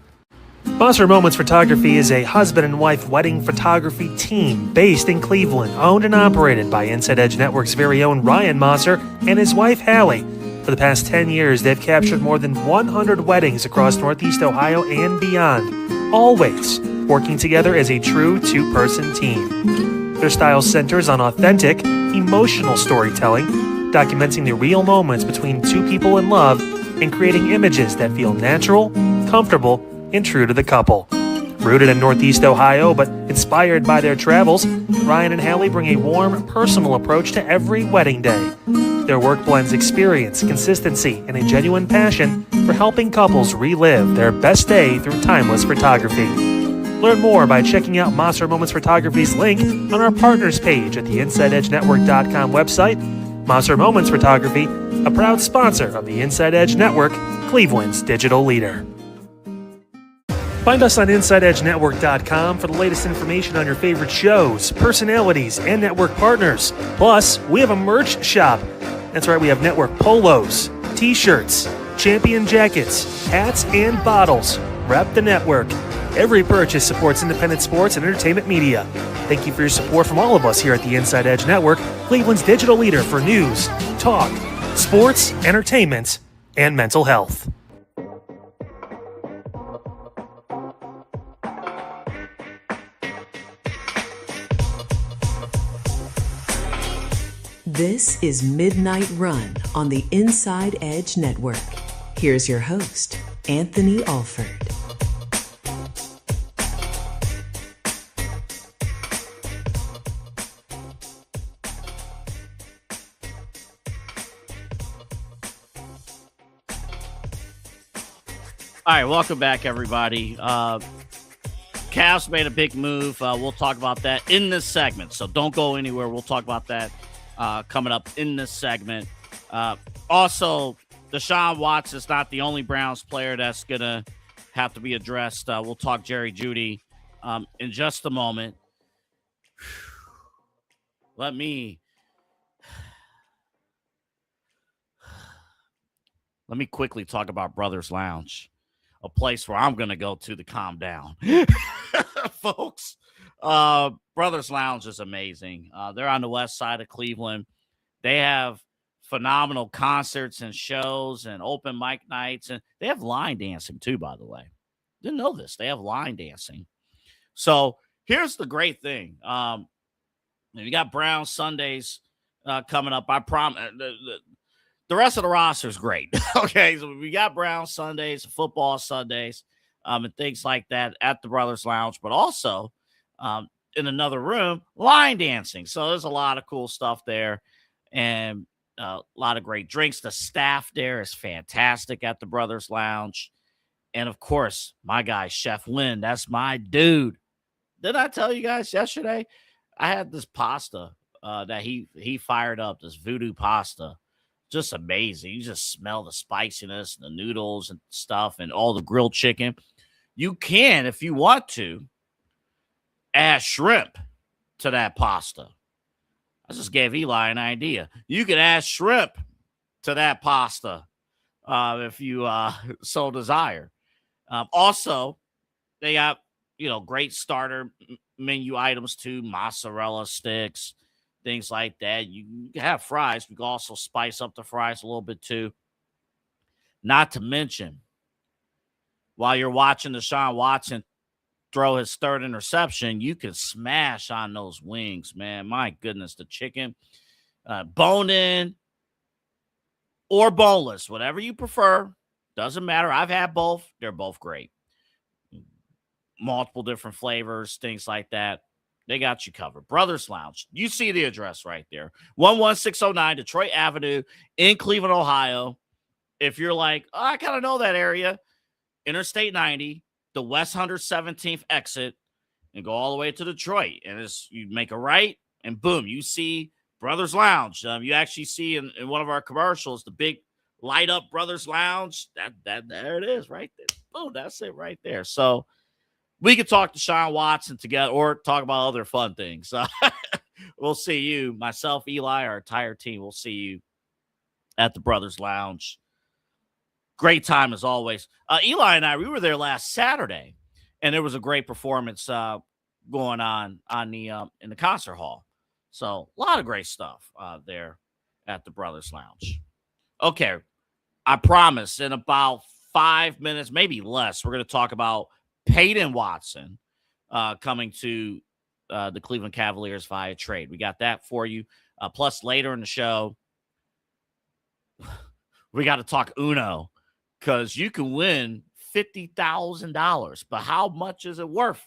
Monster Moments Photography is a husband and wife wedding photography team based in Cleveland, owned and operated by Inside Edge Network's very own Ryan Mosser and his wife Hallie. For the past 10 years, they've captured more than 100 weddings across Northeast Ohio and beyond, always working together as a true two-person team. Their style centers on authentic, emotional storytelling, documenting the real moments between two people in love and creating images that feel natural, comfortable, and true to the couple. Rooted in Northeast Ohio, but inspired by their travels, Ryan and Hallie bring a warm, personal approach to every wedding day. Their work blends experience, consistency, and a genuine passion for helping couples relive their best day through timeless photography. Learn more by checking out Monster Moments Photography's link on our partners page at the InsideEdgeNetwork.com website. Monster Moments Photography, a proud sponsor of the Inside Edge Network, Cleveland's digital leader. Find us on InsideEdgeNetwork.com for the latest information on your favorite shows, personalities, and network partners. Plus, we have a merch shop. That's right, we have network polos, t-shirts, champion jackets, hats, and bottles. Rep the network. Every purchase supports independent sports and entertainment media. Thank you for your support from all of us here at the Inside Edge Network, Cleveland's digital leader for news, talk, sports, entertainment, and mental health. This is Midnight Run on the Inside Edge Network. Here's your host, Anthony Alford. All right, welcome back, everybody. Cavs made a big move. We'll talk about that in this segment, so don't go anywhere. We'll talk about that coming up in this segment. Also, Deshaun Watson is not the only Browns player that's going to have to be addressed. We'll talk Jerry Jeudy in just a moment. Let me quickly talk about Brothers Lounge, a place where I'm going to go to calm down. Folks, Brothers Lounge is amazing. They're on the west side of Cleveland. They have phenomenal concerts and shows and open mic nights. And they have line dancing too, by the way. Didn't know this. They have line dancing. So here's the great thing. You got Brown Sundays coming up. I promise. The rest of the roster is great. Okay, so we got Brown Sundays, football Sundays, and things like that at the Brothers Lounge, but also in another room, line dancing. So there's a lot of cool stuff there and a lot of great drinks. The staff there is fantastic at the Brothers Lounge. And, of course, my guy, Chef Lynn, that's my dude. Did I tell you guys yesterday? I had this pasta that he fired up, this voodoo pasta. Just amazing. You just smell the spiciness, the noodles and stuff, and all the grilled chicken. You can, if you want to, add shrimp to that pasta. I just gave Eli an idea. You can add shrimp to that pasta if you so desire. Also, they got, great starter menu items too, mozzarella sticks. things like that. You can have fries. We can also spice up the fries a little bit too. Not to mention, while you're watching Deshaun Watson throw his third interception, you can smash on those wings, man. My goodness, the chicken, bone in or boneless, whatever you prefer. Doesn't matter. I've had both. They're both great. Multiple different flavors, things like that. They got you covered. Brothers Lounge. You see the address right there. 11609 Detroit Avenue in Cleveland, Ohio. If you're like, oh, I kind of know that area, Interstate 90, the West 117th exit, and go all the way to Detroit. And you make a right, and boom, you see Brothers Lounge. You actually see in one of our commercials the big light up Brothers Lounge. There it is right there. Boom, that's it right there. So we could talk to Deshaun Watson together or talk about other fun things. We'll see you, myself, Eli, our entire team. We'll see you at the Brothers Lounge. Great time as always. Eli and I, we were there last Saturday, and there was a great performance going on the in the concert hall. So a lot of great stuff there at the Brothers Lounge. Okay, I promise in about 5 minutes, maybe less, we're going to talk about Peyton Watson coming to the Cleveland Cavaliers via trade. We got that for you. Plus, later in the show, we got to talk Uno because you can win $50,000. But how much is it worth?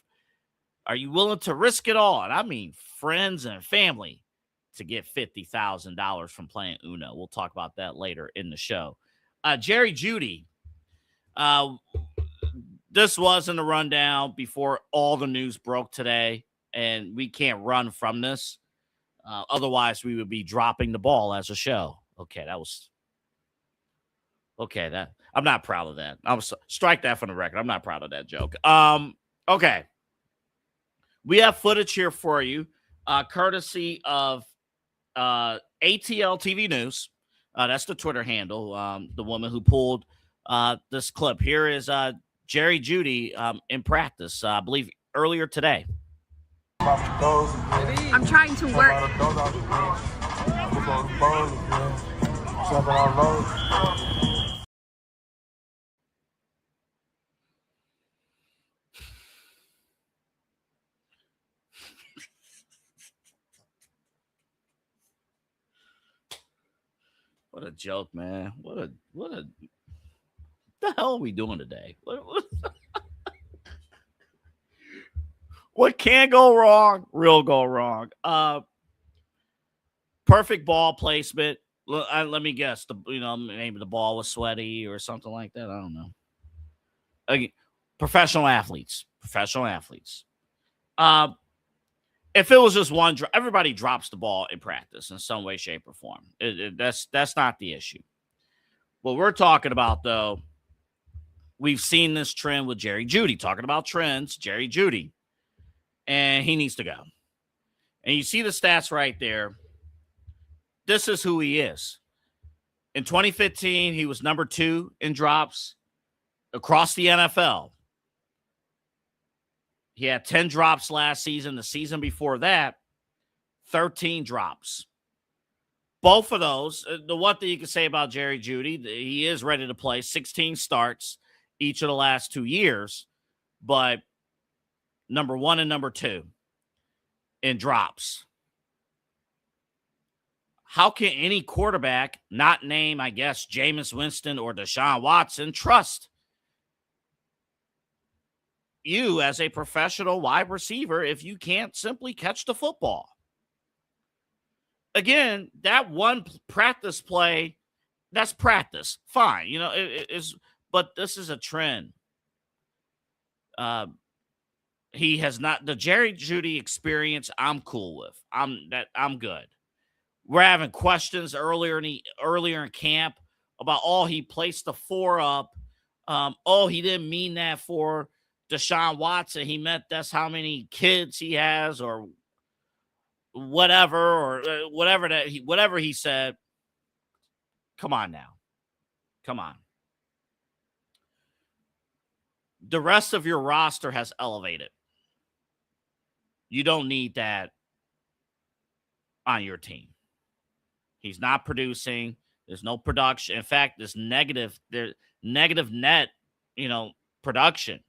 Are you willing to risk it all? And I mean friends and family to get $50,000 from playing Uno. We'll talk about that later in the show. Jerry Jeudy. This was in the rundown before all the news broke today, and we can't run from this. Otherwise, we would be dropping the ball as a show. Okay, I'm not proud of that. Strike that from the record. I'm not proud of that joke. Okay. We have footage here for you, courtesy of ATL TV News. That's the Twitter handle, the woman who pulled this clip. Here is Jerry Jeudy in practice, I believe earlier today. I'm trying to work. What a joke, man. What the hell are we doing today? What can go wrong? Real go wrong. Perfect ball placement. Let me guess. Maybe the ball was sweaty or something like that. I don't know. Again, professional athletes. If it was just one, everybody drops the ball in practice in some way, shape, or form. That's not the issue. What we're talking about, though, we've seen this trend with Jerry Jeudy. Talking about trends, Jerry Jeudy. And he needs to go. And you see the stats right there. This is who he is. In 2015, he was number 2 in drops across the NFL. He had 10 drops last season. The season before that, 13 drops. Both of those, the one thing you can say about Jerry Jeudy, he is ready to play 16 starts each of the last 2 years, but number 1 and number 2 in drops. How can any quarterback not name, I guess, Jameis Winston or Deshaun Watson trust you as a professional wide receiver if you can't simply catch the football? Again, that one practice play, that's practice. Fine. It is, but this is a trend. He has not, the Jerry Jeudy experience, I'm cool with. I'm good. We're having questions earlier in camp about, he placed the 4 up. He didn't mean that for Deshaun Watson. He meant that's how many kids he has or whatever he said. Come on now. Come on. The rest of your roster has elevated. You don't need that on your team. He's not producing. There's no production. In fact, there's negative net, production.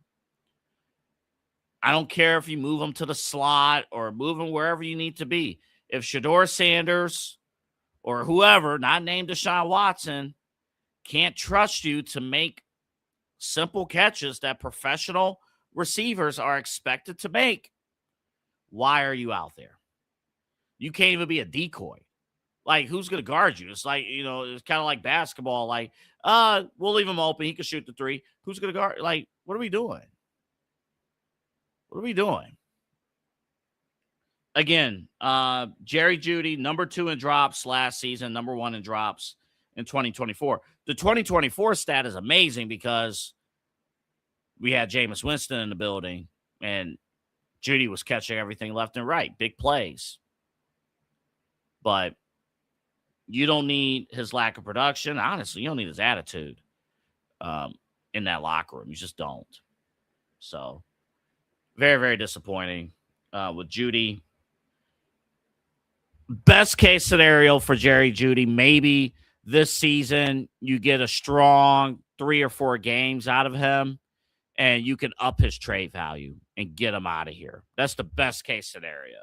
I don't care if you move him to the slot or move him wherever you need to be. If Shedeur Sanders or whoever, not named Deshaun Watson, can't trust you to make simple catches that professional receivers are expected to make, why are you out there? You can't even be a decoy. Like, who's going to guard you? It's like, it's kind of like basketball. Like, we'll leave him open. He can shoot the three. Who's going to guard? Like, what are we doing? What are we doing? Again, Jerry Jeudy, number 2 in drops last season, number 1 in drops in 2024. The 2024 stat is amazing because we had Jameis Winston in the building, and Jeudy was catching everything left and right, big plays. But you don't need his lack of production. Honestly, you don't need his attitude in that locker room. You just don't. So, very, very disappointing with Jeudy. Best case scenario for Jerry Jeudy, maybe this season you get a strong 3 or 4 games out of him, and you can up his trade value and get him out of here. That's the best case scenario.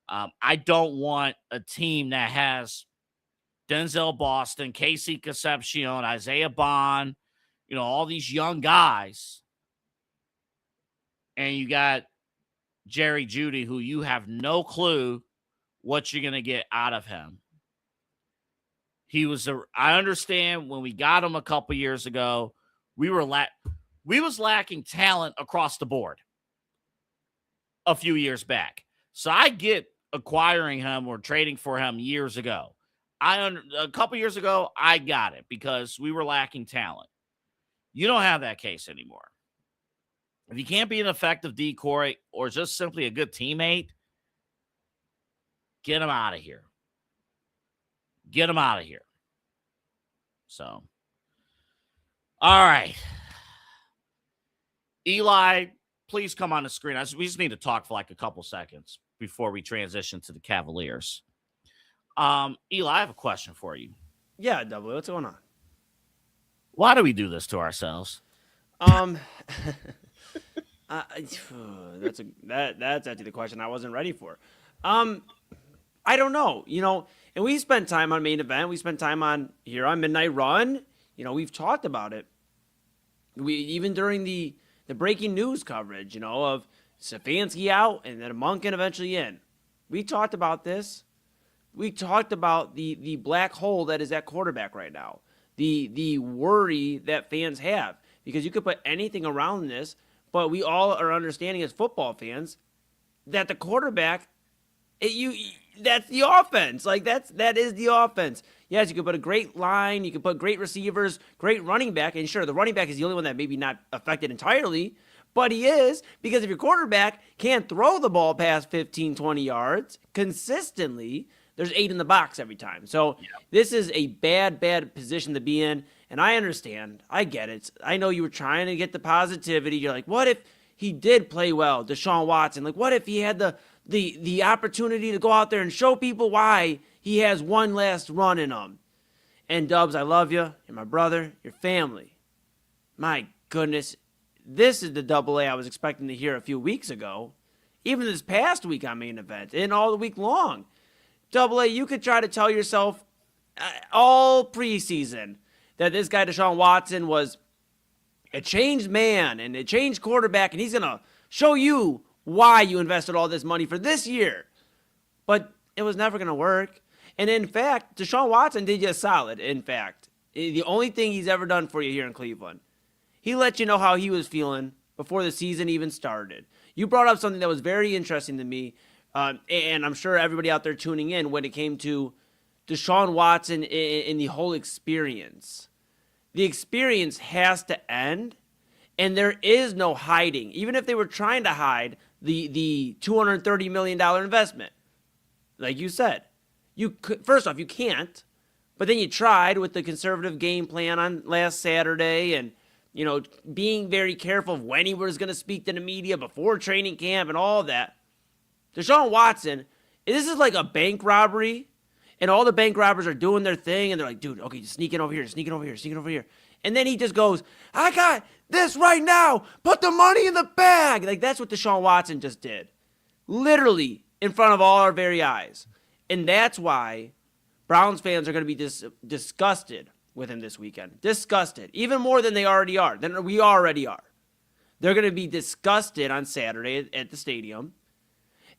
I don't want a team that has Denzel Boston, Casey Concepcion, Isaiah Bond, all these young guys, and you got Jerry Jeudy, who you have no clue what you're going to get out of him. I understand when we got him a couple years ago, we was lacking talent across the board a few years back. So I get acquiring him or trading for him years ago. A couple years ago, I got it because we were lacking talent. You don't have that case anymore. If you can't be an effective decoy or just simply a good teammate, get him out of here. Get him out of here. So, all right. Eli, please come on the screen. We just need to talk for like a couple seconds before we transition to the Cavaliers. Eli, I have a question for you. Yeah, Double. What's going on? Why do we do this to ourselves? That's actually the question I wasn't ready for. I don't know, and we spent time on Main Event. We spent time on Midnight Run. We've talked about it. We even during the breaking news coverage, of Stefanski out and then Monken eventually in. We talked about this. We talked about the black hole that is at quarterback right now. The worry that fans have because you could put anything around this, but we all are understanding as football fans that the quarterback, that's the offense. Like that is the offense. Yes, you could put a great line, you could put great receivers, great running back, and sure, the running back is the only one that maybe not affected entirely, but he is, because if your quarterback can't throw the ball past 15, 20 yards consistently, there's 8 in the box every time. So This is a bad position to be in, and I understand. I get it. I know you were trying to get the positivity. You're like, what if he did play well, Deshaun Watson? Like, what if he had the opportunity to go out there and show people why he has one last run in him? And Dubs, I love you. You're my brother. You're family. My goodness. This is the double A I was expecting to hear a few weeks ago. Even this past week on Main Event and all the week long. Double A, you could try to tell yourself all preseason that this guy Deshaun Watson was a changed man and a changed quarterback, and he's going to show you why you invested all this money for this year. But it was never going to work. And in fact, Deshaun Watson did you a solid, in fact. The only thing he's ever done for you here in Cleveland. He let you know how he was feeling before the season even started. You brought up something that was very interesting to me, and I'm sure everybody out there tuning in when it came to Deshaun Watson in the whole experience. The experience has to end, and there is no hiding. Even if they were trying to hide the $230 million investment, like you said, first off, you can't, but then you tried with the conservative game plan on last Saturday and being very careful of when he was going to speak to the media before training camp and all that. Deshaun Watson This is like a bank robbery, and all the bank robbers are doing their thing, and they're like, dude, okay, just sneaking over here, sneaking over here, sneaking over here. And then he just goes, I got this right now. Put the money in the bag. Like, that's what Deshaun Watson just did. Literally in front of all our very eyes. And that's why Browns fans are going to be disgusted with him this weekend. Disgusted. Even more than they already are. Than we already are. They're going to be disgusted on Saturday at the stadium.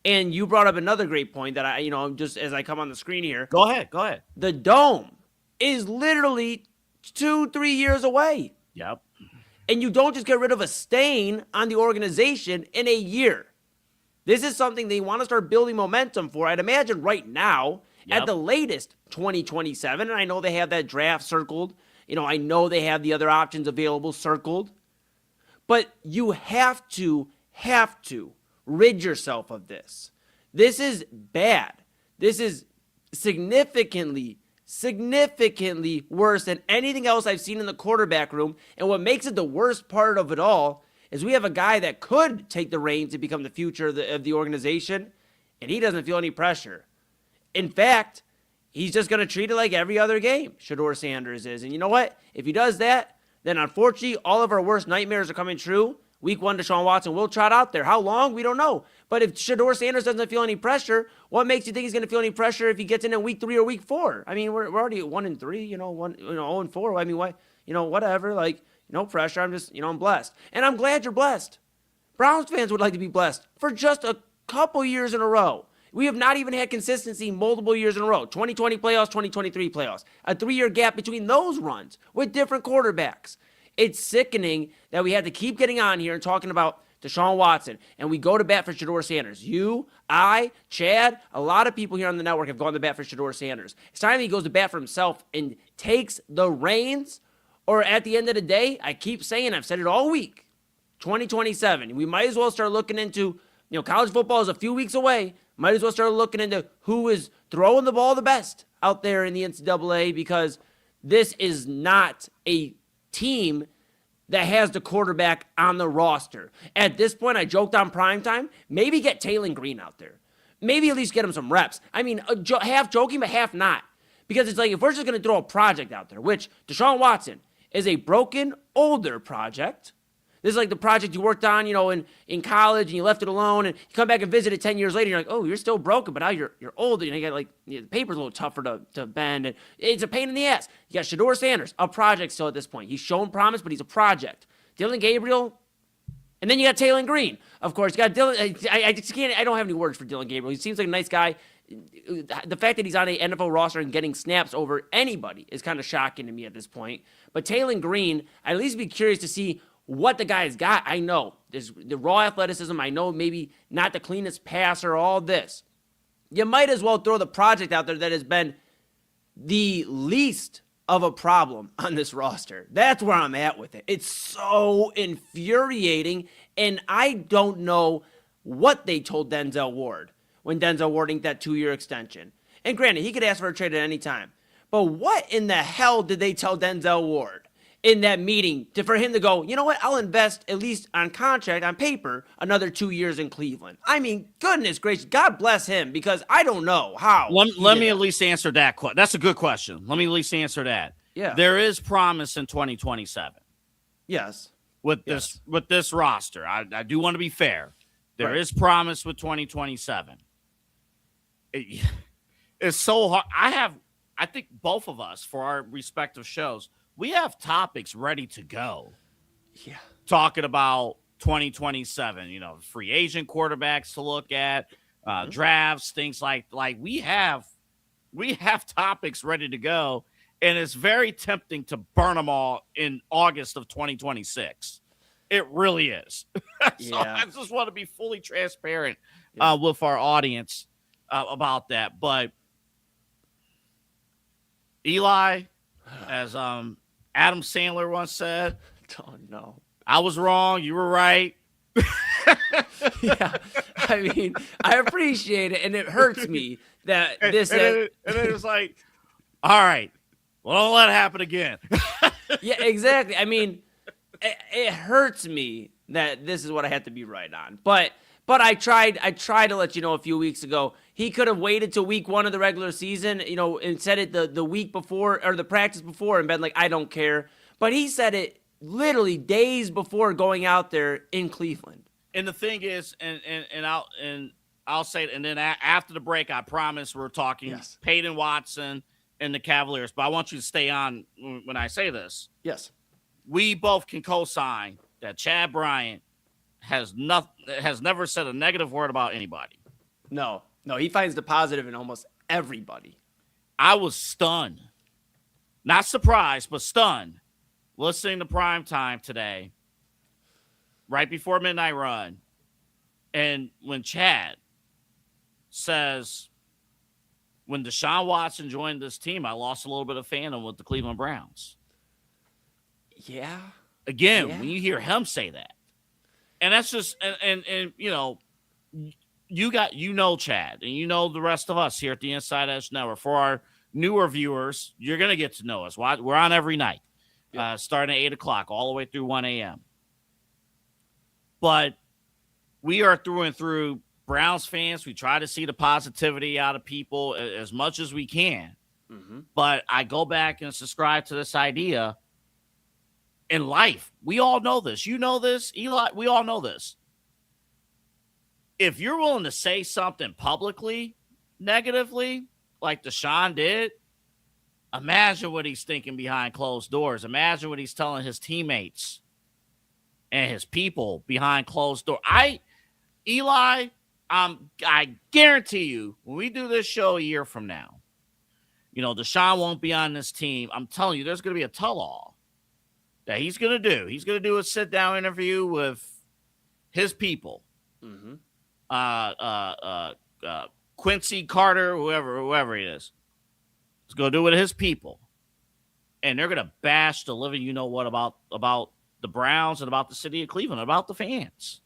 And you brought up another great point that I, just as I come on the screen here. Go ahead. The Dome is literally 2-3 years away. Yep. And you don't just get rid of a stain on the organization in a year. This is something they want to start building momentum for. I'd imagine right now, at the latest, 2027. And I know they have that draft circled. I know they have the other options available circled. But you have to rid yourself of this. This is bad. This is significantly worse than anything else I've seen in the quarterback room. And what makes it the worst part of it all is we have a guy that could take the reins and become the future of the organization, and he doesn't feel any pressure. In fact, he's just going to treat it like every other game, Shedeur Sanders is. And you know what? If he does that, then unfortunately, all of our worst nightmares are coming true. Week 1, Deshaun Watson will trot out there. How long? We don't know. But if Shedeur Sanders doesn't feel any pressure, what makes you think he's going to feel any pressure if he gets in week 3 or week 4? I mean, we're already at 1-3, 0-4. I mean, what? Whatever. Like, no pressure. I'm just, I'm blessed. And I'm glad you're blessed. Browns fans would like to be blessed for just a couple years in a row. We have not even had consistency multiple years in a row. 2020 playoffs, 2023 playoffs. A 3-year gap between those runs with different quarterbacks. It's sickening that we had to keep getting on here and talking about Deshaun Watson, and we go to bat for Shedeur Sanders. You, I, Chad, a lot of people here on the network have gone to bat for Shedeur Sanders. It's time he goes to bat for himself and takes the reins, or at the end of the day, I keep saying, I've said it all week, 2027. We might as well start looking into, college football is a few weeks away. Might as well start looking into who is throwing the ball the best out there in the NCAA, because this is not a team that has the quarterback on the roster. At this point, I joked on primetime, maybe get Jayden Green out there. Maybe at least get him some reps. I mean, half joking, but half not. Because it's like, if we're just going to throw a project out there, which Deshaun Watson is a broken, older project. This is like the project you worked on, in college, and you left it alone, and you come back and visit it 10 years later, and you're like, oh, you're still broken, but now you're older, and you got the paper's a little tougher to bend, and it's a pain in the ass. You got Shedeur Sanders, a project still at this point. He's shown promise, but he's a project. Dillon Gabriel, and then you got Jayden Green. Of course, you got Dillon. I just can't. I don't have any words for Dillon Gabriel. He seems like a nice guy. The fact that he's on an NFL roster and getting snaps over anybody is kind of shocking to me at this point. But Jayden Green, I'd at least be curious to see what the guy's got. I know there's the raw athleticism. I know maybe not the cleanest passer, all this. You might as well throw the project out there that has been the least of a problem on this roster. That's where I'm at with it. It's so infuriating, and I don't know what they told Denzel Ward when Denzel Ward inked that 2-year extension. And granted, he could ask for a trade at any time. But what in the hell did they tell Denzel Ward in that meeting for him to go, you know what, I'll invest at least on contract, on paper, another 2 years in Cleveland? I mean, goodness gracious, God bless him, because I don't know how. Let me at least answer that question. That's a good question. Let me at least answer that. Yeah. There is promise in 2027. Yes. With this roster. I do want to be fair. There is promise with 2027. It's so hard. I think both of us, for our respective shows, we have topics ready to go. Yeah. Talking about 2027, free agent quarterbacks to look at, drafts, things like we have topics ready to go, and it's very tempting to burn them all in August of 2026. It really is. So I just want to be fully transparent with our audience about that. But Eli, as Adam Sandler once said, oh no, I was wrong, you were right. Yeah, I mean, I appreciate it, and it hurts me that this. And then it's like, all right, well, don't let it happen again. Yeah, exactly. I mean, it hurts me that this is what I have to be right on. But But I tried to let you know a few weeks ago. He could have waited till week 1 of the regular season, and said it the week before or the practice before and been like, I don't care. But he said it literally days before going out there in Cleveland. And the thing is, and I'll say it, and then after the break, I promise we're talking Peyton Watson and the Cavaliers. But I want you to stay on when I say this. Yes. We both can co-sign that Chad Bryant has never said a negative word about anybody. No, he finds the positive in almost everybody. I was stunned. Not surprised, but stunned. Listening to Primetime today, right before Midnight Run, and when Chad says, when Deshaun Watson joined this team, I lost a little bit of fandom with the Cleveland Browns. Yeah. Again, when you hear him say that, and that's just, and you Chad, and the rest of us here at the Inside Edge Network. For our newer viewers, you're going to get to know us. We're on every night, starting at 8 o'clock all the way through 1 a.m. But we are through and through Browns fans. We try to see the positivity out of people as much as we can. Mm-hmm. But I go back and subscribe to this idea. In life, we all know this. You know this, Eli. We all know this. If you're willing to say something publicly, negatively, like Deshaun did, imagine what he's thinking behind closed doors. Imagine what he's telling his teammates and his people behind closed doors. Eli, I guarantee you, when we do this show a year from now, Deshaun won't be on this team. I'm telling you, there's going to be a tell-all that he's going to do. He's going to do a sit-down interview with his people. Mm-hmm. Quincy Carter, whoever he is. He's going to do it with his people. And they're going to bash the living you-know-what about the Browns and about the city of Cleveland, about the fans.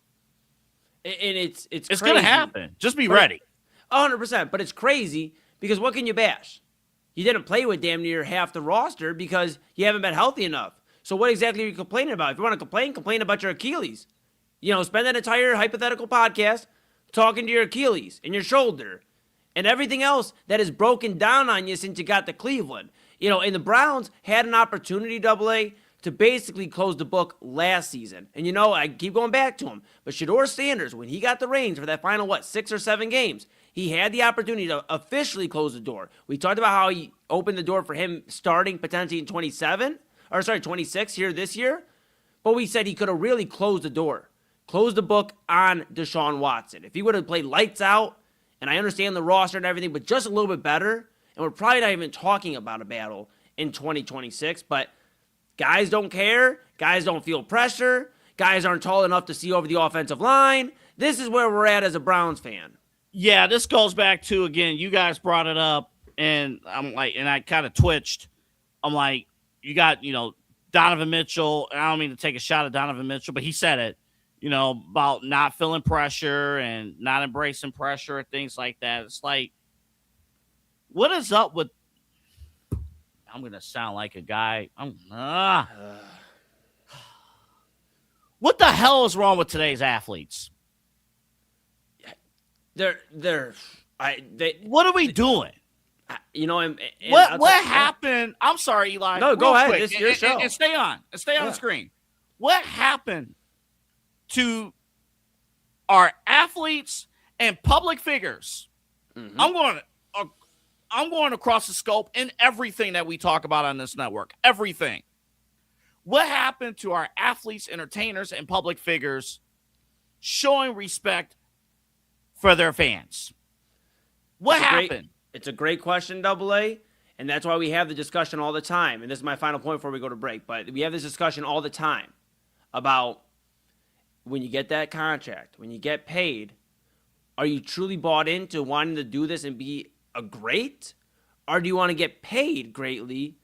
And it's going to happen. Just be ready. 100%. But it's crazy because what can you bash? You didn't play with damn near half the roster because you haven't been healthy enough. So what exactly are you complaining about? If you want to complain about your Achilles. Spend that entire hypothetical podcast talking to your Achilles and your shoulder and everything else that is broken down on you since you got to Cleveland. And the Browns had an opportunity, AA, to basically close the book last season. And I keep going back to him. But Shedeur Sanders, when he got the reins for that final, 6 or 7 games, he had the opportunity to officially close the door. We talked about how he opened the door for him starting potentially in 26 here this year. But we said he could have really closed the door. Closed the book on Deshaun Watson. If he would have played lights out, and I understand the roster and everything, but just a little bit better, and we're probably not even talking about a battle in 2026, but guys don't care. Guys don't feel pressure. Guys aren't tall enough to see over the offensive line. This is where we're at as a Browns fan. Yeah, this goes back to, again, you guys brought it up, and I'm like, and I kind of twitched. I'm like, you got, Donovan Mitchell, and I don't mean to take a shot at Donovan Mitchell, but he said it, about not feeling pressure and not embracing pressure and things like that. It's like, what is up with, I'm going to sound like a guy. What the hell is wrong with today's athletes? What are we doing? What happened? I'm sorry, Eli. No, go ahead. Quick, It's your show. And stay on. Stay on the screen. What happened to our athletes and public figures? Mm-hmm. I'm going across the scope in everything that we talk about on this network. Everything. What happened to our athletes, entertainers, and public figures showing respect for their fans? What happened? It's a great question, AA, and that's why we have the discussion all the time. And this is my final point before we go to break. But we have this discussion all the time about when you get that contract, when you get paid, are you truly bought into wanting to do this and be a great? Or do you want to get paid greatly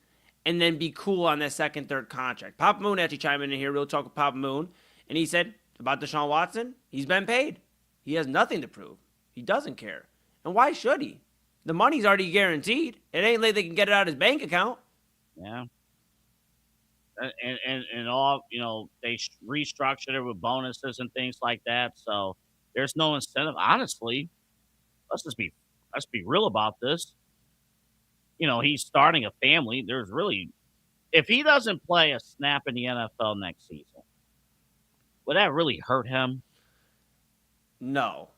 and then be cool on that second, third contract? Papa Moon actually chimed in here, real talk with Papa Moon, and he said about Deshaun Watson, he's been paid. He has nothing to prove. He doesn't care. And why should he? The money's already guaranteed. It ain't like they can get it out of his bank account. Yeah. And all, they restructured it with bonuses and things like that. So There's no incentive. Honestly, let's be real about this. He's starting a family. There's really, if he doesn't play a snap in the NFL next season, would that really hurt him? No.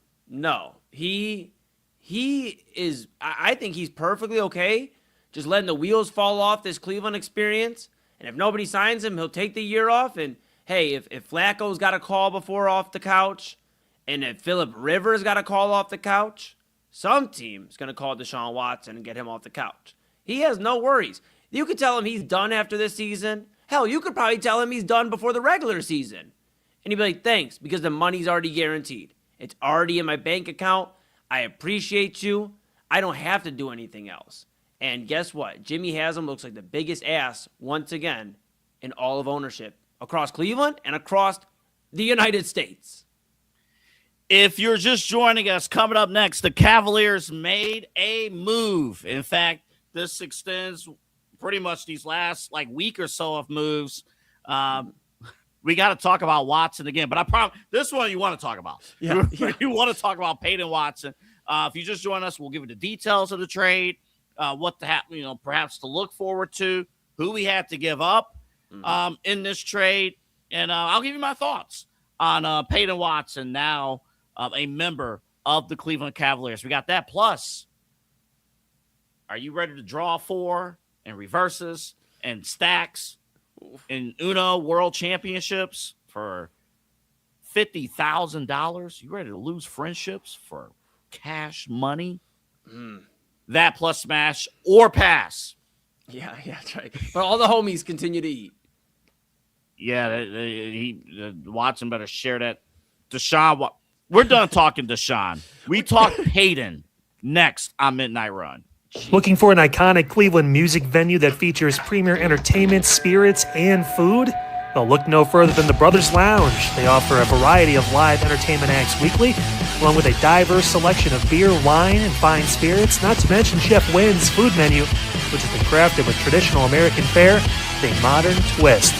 He is, I think he's perfectly okay just letting the wheels fall off this Cleveland experience. And if nobody signs him, he'll take the year off. And hey, if Flacco's got a call before off the couch, and if Phillip Rivers got a call off the couch, some team's going to call Deshaun Watson and get him off the couch. He has no worries. You could tell him he's done after this season. Hell, you could probably tell him he's done before the regular season. And he'd be like, thanks, because the money's already guaranteed. It's already in my bank account. I appreciate you. I don't have to do anything else. And guess what? Jimmy Haslam looks like the biggest ass once again in all of ownership across Cleveland and across the United States. If you're just joining us, coming up next, the Cavaliers made a move. In fact, this extends pretty much these last week or so of moves. We got to talk about Watson again, but I promise this one you want to talk about. Yeah. You want to talk about Peyton Watson. If you just join us, we'll give you the details of the trade, what to happen, perhaps to look forward to, who we had to give up in this trade, and I'll give you my thoughts on Peyton Watson, now a member of the Cleveland Cavaliers. We got that. Plus, are you ready to draw 4 and reverses and stacks in Uno World Championships for $50,000? You ready to lose friendships for cash money? That plus smash or pass. Yeah, that's right. But all the homies continue to eat. Yeah, Watson better share that. Deshaun, we're done talking Deshaun. We talk Peyton next on Midnight Run. Looking for an iconic Cleveland music venue that features premier entertainment, spirits, and food? Well, look no further than the Brothers Lounge. They offer a variety of live entertainment acts weekly, along with a diverse selection of beer, wine, and fine spirits, not to mention Chef Wynn's food menu, which has been crafted with traditional American fare with a modern twist.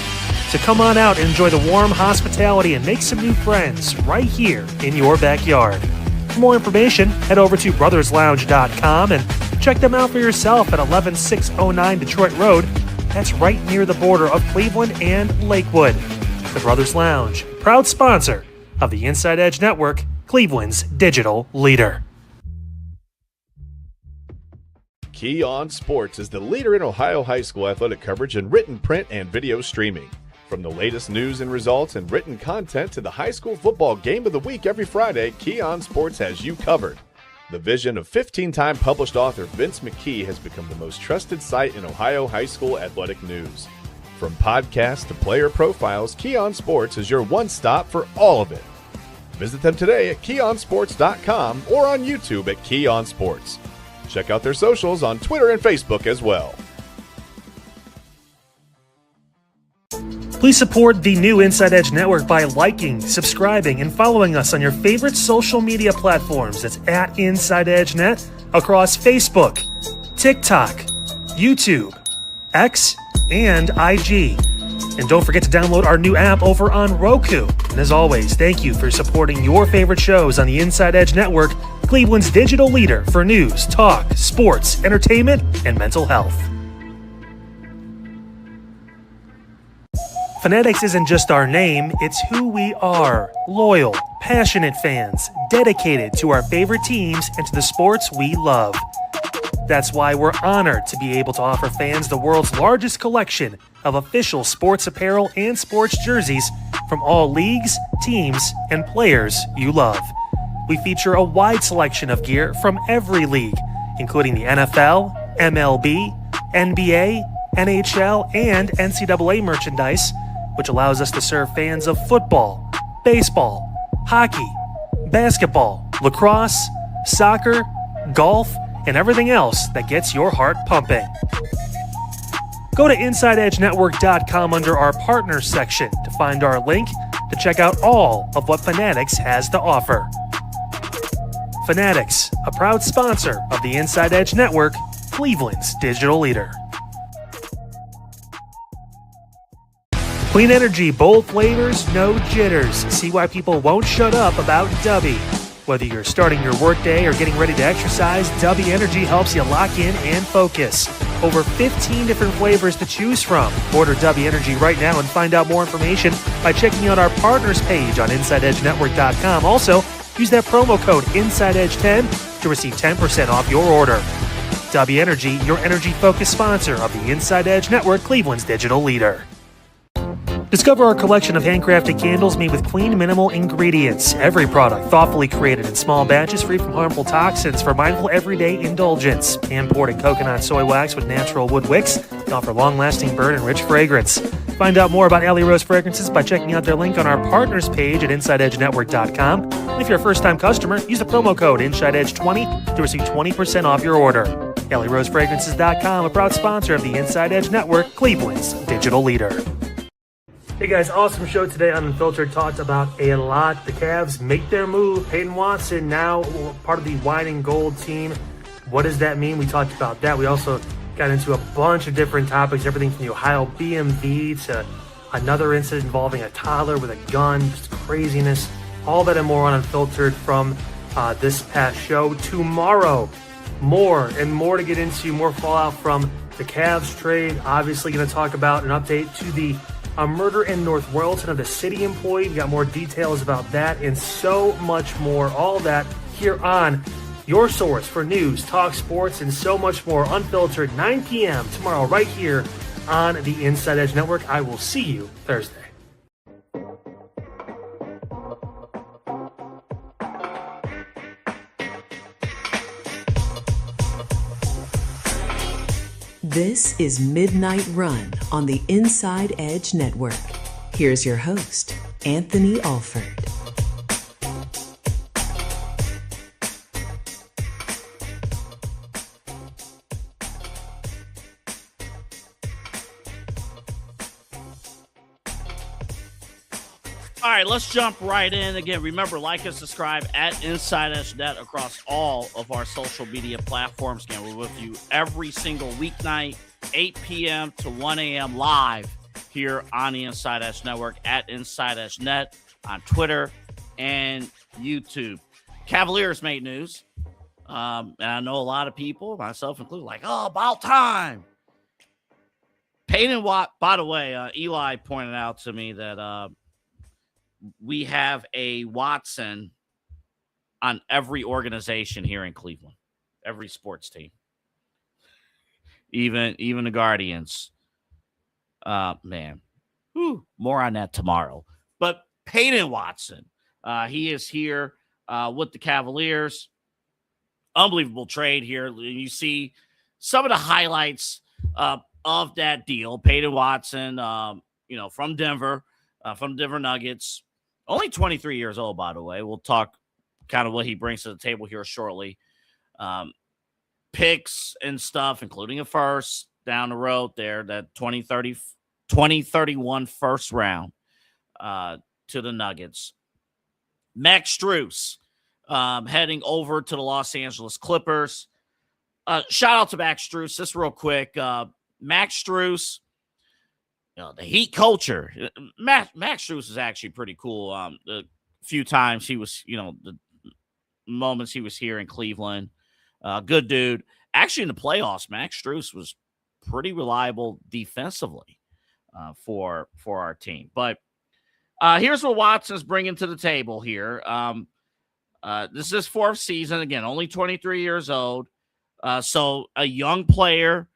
So come on out and enjoy the warm hospitality and make some new friends right here in your backyard. For more information, head over to brotherslounge.com and check them out for yourself at 11609 Detroit Road. That's right near the border of Cleveland and Lakewood. The Brothers Lounge, proud sponsor of the Inside Edge Network, Cleveland's digital leader. Key On Sports is the leader in Ohio high school athletic coverage in written, print, and video streaming. From the latest news and results and written content to the high school football game of the week every Friday, Key On Sports has you covered. The vision of 15-time published author Vince McKee has become the most trusted site in Ohio high school athletic news. From podcasts to player profiles, Key On Sports is your one-stop for all of it. Visit them today at keyonsports.com or on YouTube at Key On Sports. Check out their socials on Twitter and Facebook as well. Please support the new Inside Edge Network by liking, subscribing, and following us on your favorite social media platforms. That's at Inside Edge Net across Facebook, TikTok, YouTube, X, and IG. And don't forget to download our new app over on Roku. And as always, thank you for supporting your favorite shows on the Inside Edge Network, Cleveland's digital leader for news, talk, sports, entertainment, and mental health. Fanatics isn't just our name, it's who we are. Loyal, passionate fans, dedicated to our favorite teams and to the sports we love. That's why we're honored to be able to offer fans the world's largest collection of official sports apparel and sports jerseys from all leagues, teams, and players you love. We feature a wide selection of gear from every league, including the NFL, MLB, NBA, NHL, and NCAA merchandise, which allows us to serve fans of football, baseball, hockey, basketball, lacrosse, soccer, golf, and everything else that gets your heart pumping. Go to InsideEdgeNetwork.com under our Partners section to find our link to check out all of what Fanatics has to offer. Fanatics, a proud sponsor of the Inside Edge Network, Cleveland's digital leader. Clean energy, bold flavors, no jitters. See why people won't shut up about Dubby. Whether you're starting your workday or getting ready to exercise, Dubby Energy helps you lock in and focus. Over 15 different flavors to choose from. Order Dubby Energy right now and find out more information by checking out our partners page on InsideEdgeNetwork.com. Also, use that promo code InsideEdge10 to receive 10% off your order. Dubby Energy, your energy-focused sponsor of the Inside Edge Network, Cleveland's digital leader. Discover our collection of handcrafted candles made with clean, minimal ingredients. Every product thoughtfully created in small batches free from harmful toxins for mindful everyday indulgence. Hand-poured in coconut soy wax with natural wood wicks. They offer long-lasting burn and rich fragrance. Find out more about Alley Rose Fragrances by checking out their link on our partners page at InsideEdgeNetwork.com. And if you're a first-time customer, use the promo code InsideEdge20 to receive 20% off your order. AlleyRoseFragrances.com, a proud sponsor of the Inside Edge Network, Cleveland's digital leader. Hey guys, awesome show today on Unfiltered. Talked about a lot. The Cavs make their move. Peyton Watson now part of the Wine and Gold team. What does that mean? We talked about that. We also got into a bunch of different topics, everything from the Ohio BMV to another incident involving a toddler with a gun, just craziness. All that and more on Unfiltered from this past show. Tomorrow, more and more to get into, more fallout from the Cavs trade. Obviously going to talk about an update to the murder in North Royalton of the city employee. We got more details about that and so much more. All that here on your source for news, talk sports, and so much more. Unfiltered, 9 p.m. tomorrow right here on the Inside Edge Network. I will see you Thursday. This is Midnight Run on the Inside Edge Network. Here's your host, Anthony Alford. All right, let's jump right in. Again, remember, like and subscribe at InsideEdgeNet across all of our social media platforms. Again, we're with you every single weeknight, 8 p.m. to 1 a.m. live here on the Inside Edge Network at InsideEdgeNet on Twitter and YouTube. Cavaliers made news. And I know a lot of people, myself included, like, oh, about time. Peyton Watt, by the way, Eli pointed out to me that we have a Watson on every organization here in Cleveland, every sports team, even the Guardians. Man, whew, more on that tomorrow. But Peyton Watson, he is here with the Cavaliers. Unbelievable trade here. You see some of the highlights of that deal. Peyton Watson, from Denver, from Denver Nuggets. Only 23 years old, by the way. We'll talk kind of what he brings to the table here shortly. Picks and stuff, including a first down the road there, that 2031 first round to the Nuggets. Max Strus heading over to the Los Angeles Clippers. Shout out to Max Strus, just real quick. Max Strus, the Heat culture. Max Strus is actually pretty cool. The few times he was, the moments he was here in Cleveland, good dude. Actually, in the playoffs, Max Strus was pretty reliable defensively for our team. But here's what Watson's bringing to the table here. This is his fourth season. Again, only 23 years old. So a young player,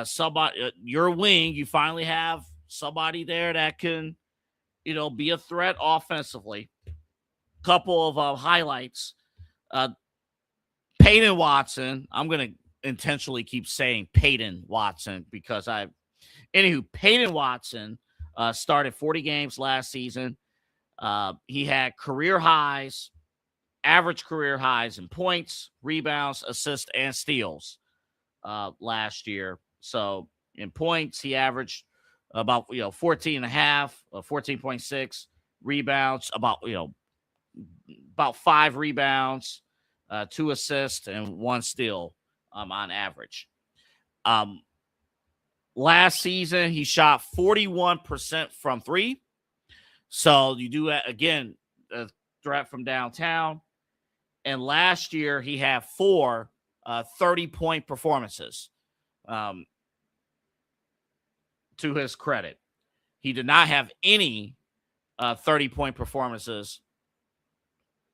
somebody, your wing, you finally have somebody there that can, be a threat offensively. Couple of highlights. Peyton Watson. I'm going to intentionally keep saying Peyton Watson because Peyton Watson started 40 games last season. He had average career highs in points, rebounds, assists, and steals last year. So in points, he averaged about 14 and a half, 14.6 rebounds, about 5 rebounds, 2 assists, and 1 steal on average. Last season, he shot 41% from three. So you do, again, a threat from downtown. And last year, he had 4 30-point performances. To his credit, he did not have any 30-point performances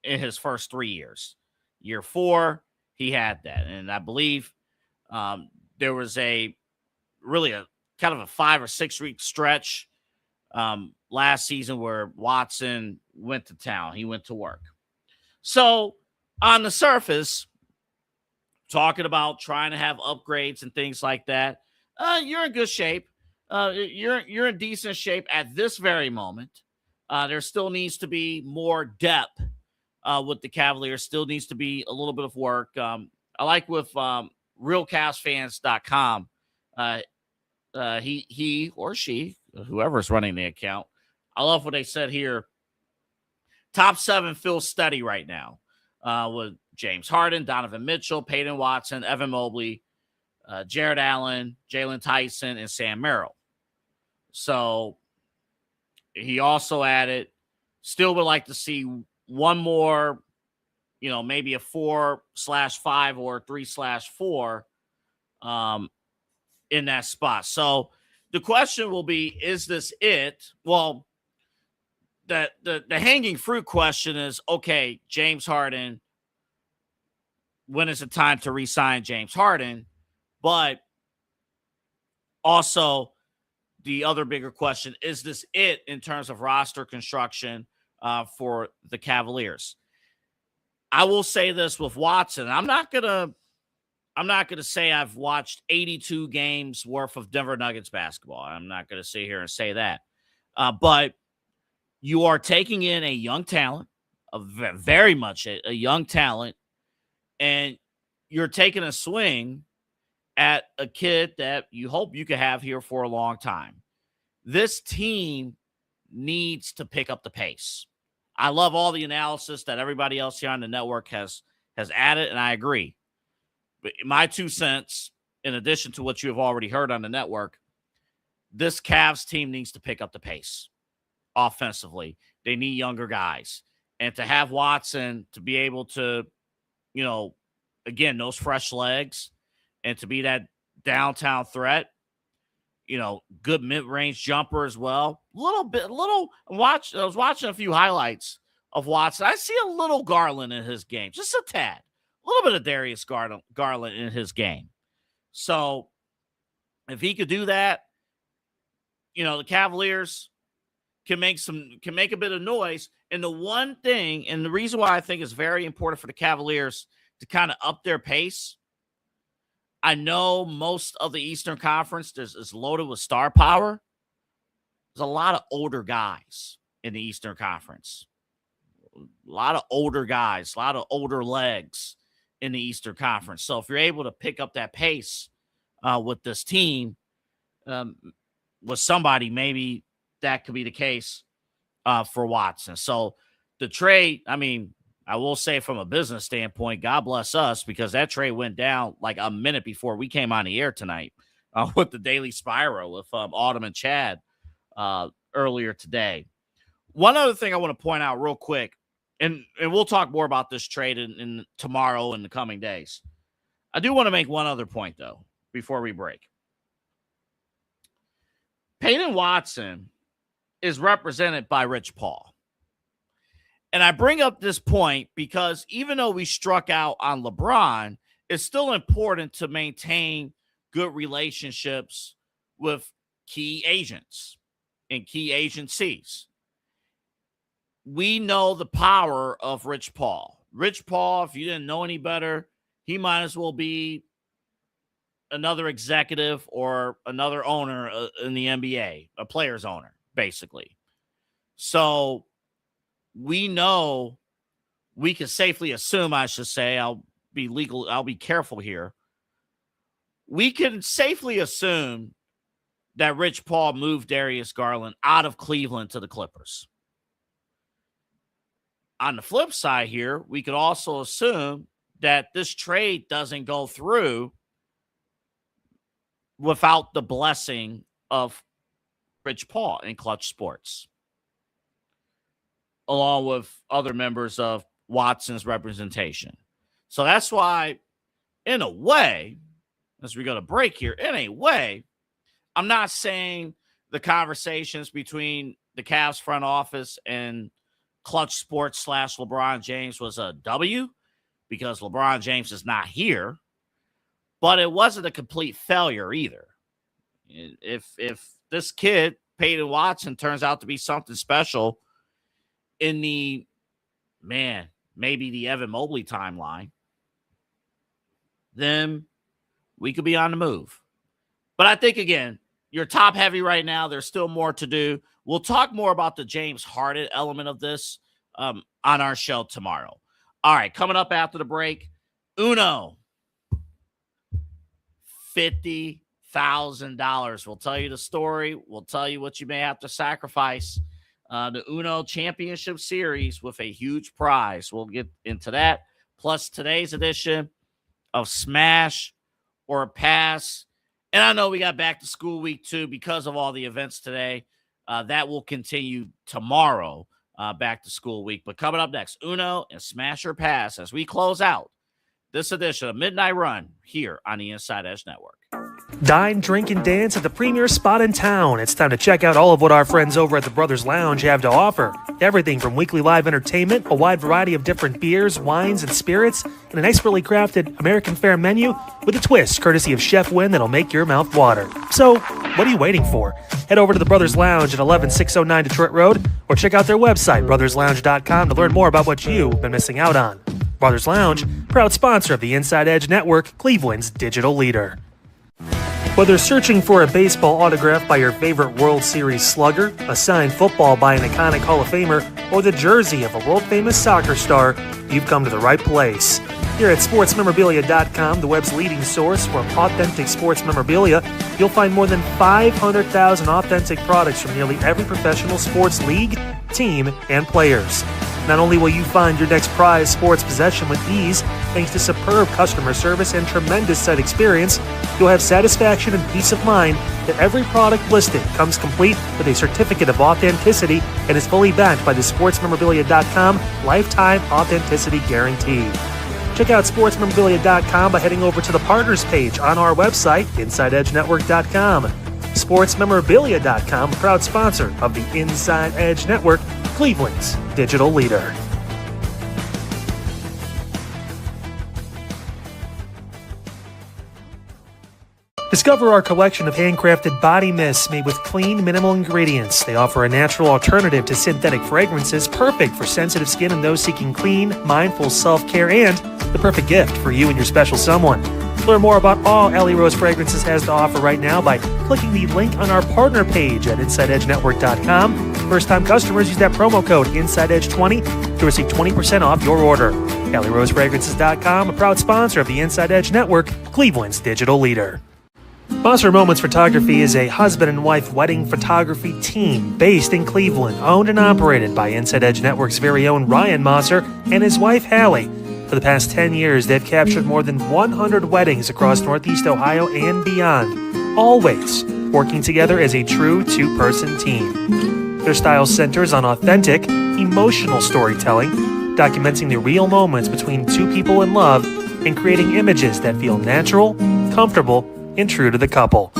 in his first 3 years. Year 4, he had that. And I believe there was really a kind of a 5 or 6 week stretch last season where Watson went to town. He went to work. So on the surface, talking about trying to have upgrades and things like that, you're in good shape. You're in decent shape at this very moment. There still needs to be more depth with the Cavaliers. Still needs to be a little bit of work. I like with realcavsfans.com. He or she, whoever's running the account, I love what they said here. Top 7 feels steady right now with James Harden, Donovan Mitchell, Peyton Watson, Evan Mobley, Jared Allen, Jalen Tyson, and Sam Merrill. So he also added, still would like to see one more, maybe a 4/5 or 3/4 in that spot. So the question will be, is this it? Well, the hanging fruit question is, okay, James Harden, when is it time to re-sign James Harden? But also the other bigger question, is this it in terms of roster construction for the Cavaliers? I will say this with Watson. I'm not gonna say I've watched 82 games worth of Denver Nuggets basketball. I'm not gonna sit here and say that. But you are taking in a young talent, very much a young talent, and you're taking a swing at a kid that you hope you can have here for a long time. This team needs to pick up the pace. I love all the analysis that everybody else here on the network has added, and I agree. But my 2 cents, in addition to what you have already heard on the network, this Cavs team needs to pick up the pace offensively. They need younger guys. And to have Watson to be able to, again, those fresh legs and to be that downtown threat, good mid-range jumper as well. I was watching a few highlights of Watson. I see a little Garland in his game, just a tad. A little bit of Darius Garland in his game. So if he could do that, the Cavaliers can make a bit of noise. And the one thing, and the reason why I think it's very important for the Cavaliers to kind of up their pace, I know most of the Eastern Conference is loaded with star power. There's a lot of older guys in the Eastern Conference. A lot of older guys, a lot of older legs in the Eastern Conference. So if you're able to pick up that pace with this team, with somebody, maybe that could be the case for Watson. So the trade, I will say from a business standpoint, God bless us, because that trade went down like a minute before we came on the air tonight with the Daily Spiral with Autumn and Chad earlier today. One other thing I want to point out real quick, and we'll talk more about this trade in tomorrow and the coming days. I do want to make one other point, though, before we break. Peyton Watson is represented by Rich Paul. And I bring up this point because even though we struck out on LeBron, it's still important to maintain good relationships with key agents and key agencies. We know the power of Rich Paul. Rich Paul, if you didn't know any better, he might as well be another executive or another owner in the NBA, a player's owner, basically. So we know, we can safely assume, I should say, I'll be careful here. We can safely assume that Rich Paul moved Darius Garland out of Cleveland to the Clippers. On the flip side here, we could also assume that this trade doesn't go through without the blessing of Rich Paul in Clutch Sports, along with other members of Watson's representation. So that's why, in a way, as we go to break here, in a way, I'm not saying the conversations between the Cavs front office and Clutch Sports / LeBron James was a W, because LeBron James is not here, but it wasn't a complete failure either. If this kid, Peyton Watson, turns out to be something special in the, maybe the Evan Mobley timeline, then we could be on the move. But I think, again, you're top heavy right now. There's still more to do. We'll talk more about the James Harden element of this on our show tomorrow. All right, coming up after the break, Uno, $50,000. We'll tell you the story. We'll tell you what you may have to sacrifice. The Uno Championship Series with a huge prize. We'll get into that. Plus today's edition of Smash or Pass. And I know we got back to school week too because of all the events today. That will continue tomorrow, back to school week. But coming up next, Uno and Smash or Pass as we close out this edition of Midnight Run here on the Inside Edge Network. Dine, drink, and dance at the premier spot in town. It's time to check out all of what our friends over at the Brothers Lounge have to offer. Everything from weekly live entertainment, a wide variety of different beers, wines, and spirits, and an expertly crafted American fare menu with a twist courtesy of Chef Wynn that'll make your mouth water. So, what are you waiting for? Head over to the Brothers Lounge at 11609 Detroit Road or check out their website, brotherslounge.com, to learn more about what you've been missing out on. Brothers Lounge, proud sponsor of the Inside Edge Network, Cleveland's digital leader. Whether searching for a baseball autograph by your favorite World Series slugger, a signed football by an iconic Hall of Famer, or the jersey of a world-famous soccer star, you've come to the right place. Here at sportsmemorabilia.com, the web's leading source for authentic sports memorabilia, you'll find more than 500,000 authentic products from nearly every professional sports league, team, and players. Not only will you find your next prized sports possession with ease, thanks to superb customer service and tremendous site experience, you'll have satisfaction and peace of mind that every product listed comes complete with a certificate of authenticity and is fully backed by the sportsmemorabilia.com lifetime authenticity guarantee. Check out sportsmemorabilia.com by heading over to the partners page on our website, InsideEdgeNetwork.com. Sportsmemorabilia.com, proud sponsor of the Inside Edge Network, Cleveland's digital leader. Discover our collection of handcrafted body mists made with clean, minimal ingredients. They offer a natural alternative to synthetic fragrances, perfect for sensitive skin and those seeking clean, mindful self-care, and the perfect gift for you and your special someone. Learn more about all Alley Rose Fragrances has to offer right now by clicking the link on our partner page at InsideEdgeNetwork.com. First-time customers use that promo code InsideEdge20 to receive 20% off your order. AlleyRoseFragrances.com, a proud sponsor of the Inside Edge Network, Cleveland's digital leader. Mosser Moments Photography is a husband and wife wedding photography team based in Cleveland, owned and operated by Inside Edge Network's very own Ryan Mosser and his wife Hallie. For the past 10 years, they've captured more than 100 weddings across Northeast Ohio and beyond, always working together as a true two-person team. Their style centers on authentic, emotional storytelling, documenting the real moments between two people in love and creating images that feel natural, comfortable, and true to the couple.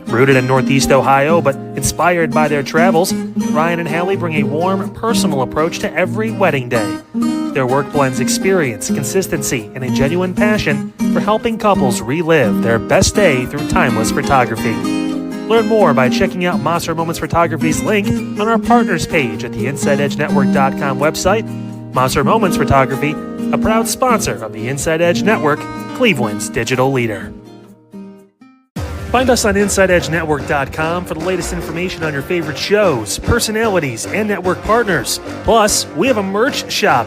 Rooted in Northeast Ohio, but inspired by their travels, Ryan and Hallie bring a warm, personal approach to every wedding day. Their work blends experience, consistency, and a genuine passion for helping couples relive their best day through timeless photography. Learn more by checking out Mosser Moments Photography's link on our partners page at the InsideEdgeNetwork.com website. Mosser Moments Photography, a proud sponsor of the Inside Edge Network, Cleveland's digital leader. Find us on InsideEdgeNetwork.com for the latest information on your favorite shows, personalities, and network partners. Plus, we have a merch shop.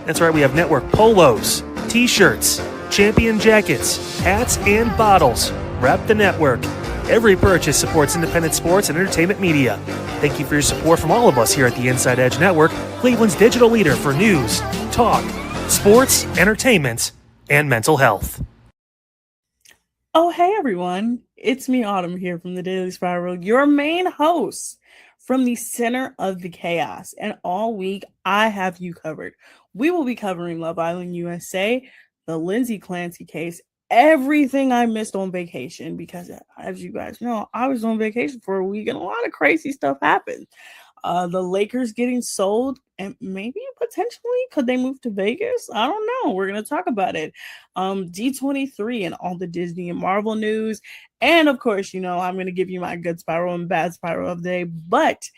That's right, we have network polos, t-shirts, champion jackets, hats, and bottles. Rep the network. Every purchase supports independent sports and entertainment media. Thank you for your support from all of us here at the Inside Edge Network, Cleveland's digital leader for news, talk, sports, entertainment, and mental health. Oh, hey everyone. It's me, Autumn, here from the Daily Spiral, your main host from the center of the chaos. And all week, I have you covered. We will be covering Love Island USA, the Lindsay Clancy case, everything I missed on vacation, because as you guys know, I was on vacation for a week and a lot of crazy stuff happened. The Lakers getting sold, and maybe potentially could they move to Vegas? I don't know. We're gonna talk about it. D23 and all the Disney and Marvel news, and of course, you know, I'm gonna give you my good spiral and bad spiral of the day. But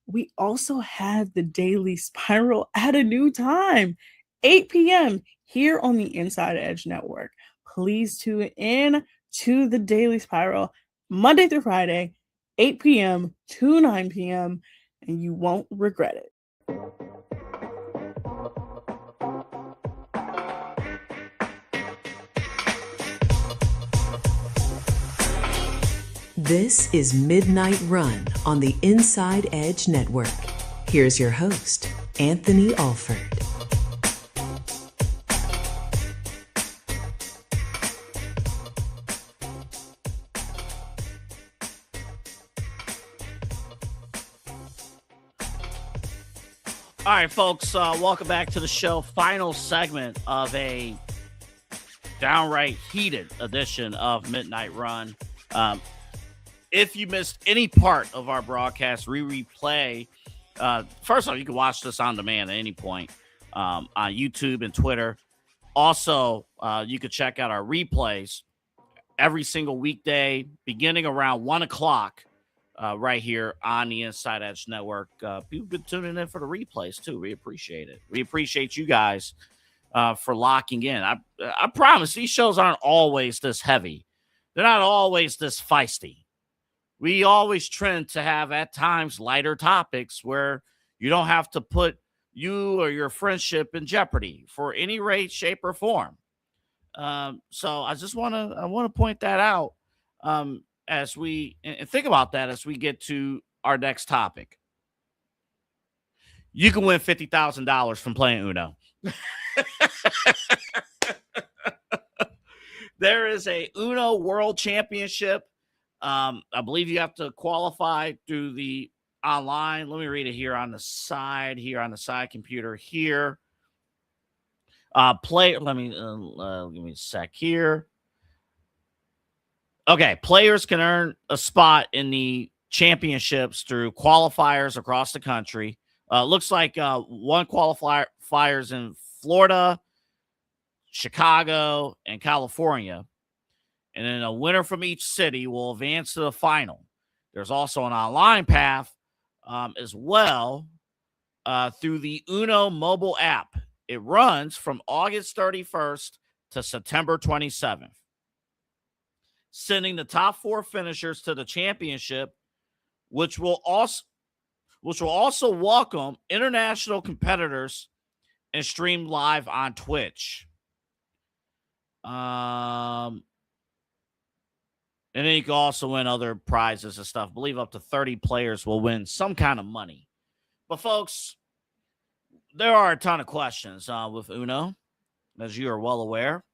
we also have the Daily Spiral at a new time, 8 p.m. here on the Inside Edge Network. Please tune in to the Daily Spiral Monday through Friday, 8 p.m. to 9 p.m. and you won't regret it. This is Midnight Run on the Inside Edge Network. Here's your host, Anthony Alford. All right, folks, welcome back to the show. Final segment of a downright heated edition of Midnight Run. If you missed any part of our broadcast, replay. First off, you can watch this on demand at any point on YouTube and Twitter. Also, you can check out our replays every single weekday, beginning around 1 o'clock. Right here on the Inside Edge Network. People have been tuning in for the replays, too. We appreciate it. We appreciate you guys for locking in. I promise these shows aren't always this heavy. They're not always this feisty. We always trend to have, at times, lighter topics where you don't have to put you or your friendship in jeopardy for any way, shape, or form. So I just want to point that out. As we think about that, as we get to our next topic, you can win $50,000 from playing Uno. There is a Uno World Championship. I believe you have to qualify through the online. Let me read it here on the side computer here. Let me give me a sec here. Okay, players can earn a spot in the championships through qualifiers across the country. Looks like one qualifiers in Florida, Chicago, and California. And then a winner from each city will advance to the final. There's also an online path as well through the Uno mobile app. It runs from August 31st to September 27th. Sending the top 4 finishers to the championship, which will also welcome international competitors and stream live on Twitch. And then you can also win other prizes and stuff. I believe up to 30 players will win some kind of money. But folks, there are a ton of questions with Uno, as you are well aware.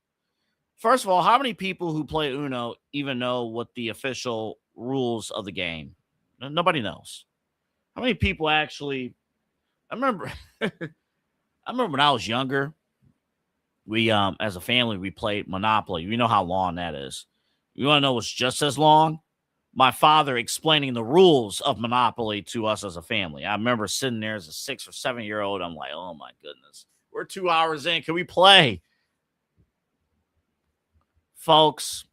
First of all, how many people who play Uno even know what the official rules of the game? Nobody knows. How many people actually? I remember when I was younger, we as a family we played Monopoly. You know how long that is. You want to know what's just as long? My father explaining the rules of Monopoly to us as a family. I remember sitting there as a 6 or 7-year-old. I'm like, oh my goodness, we're 2 hours in. Can we play? Folks,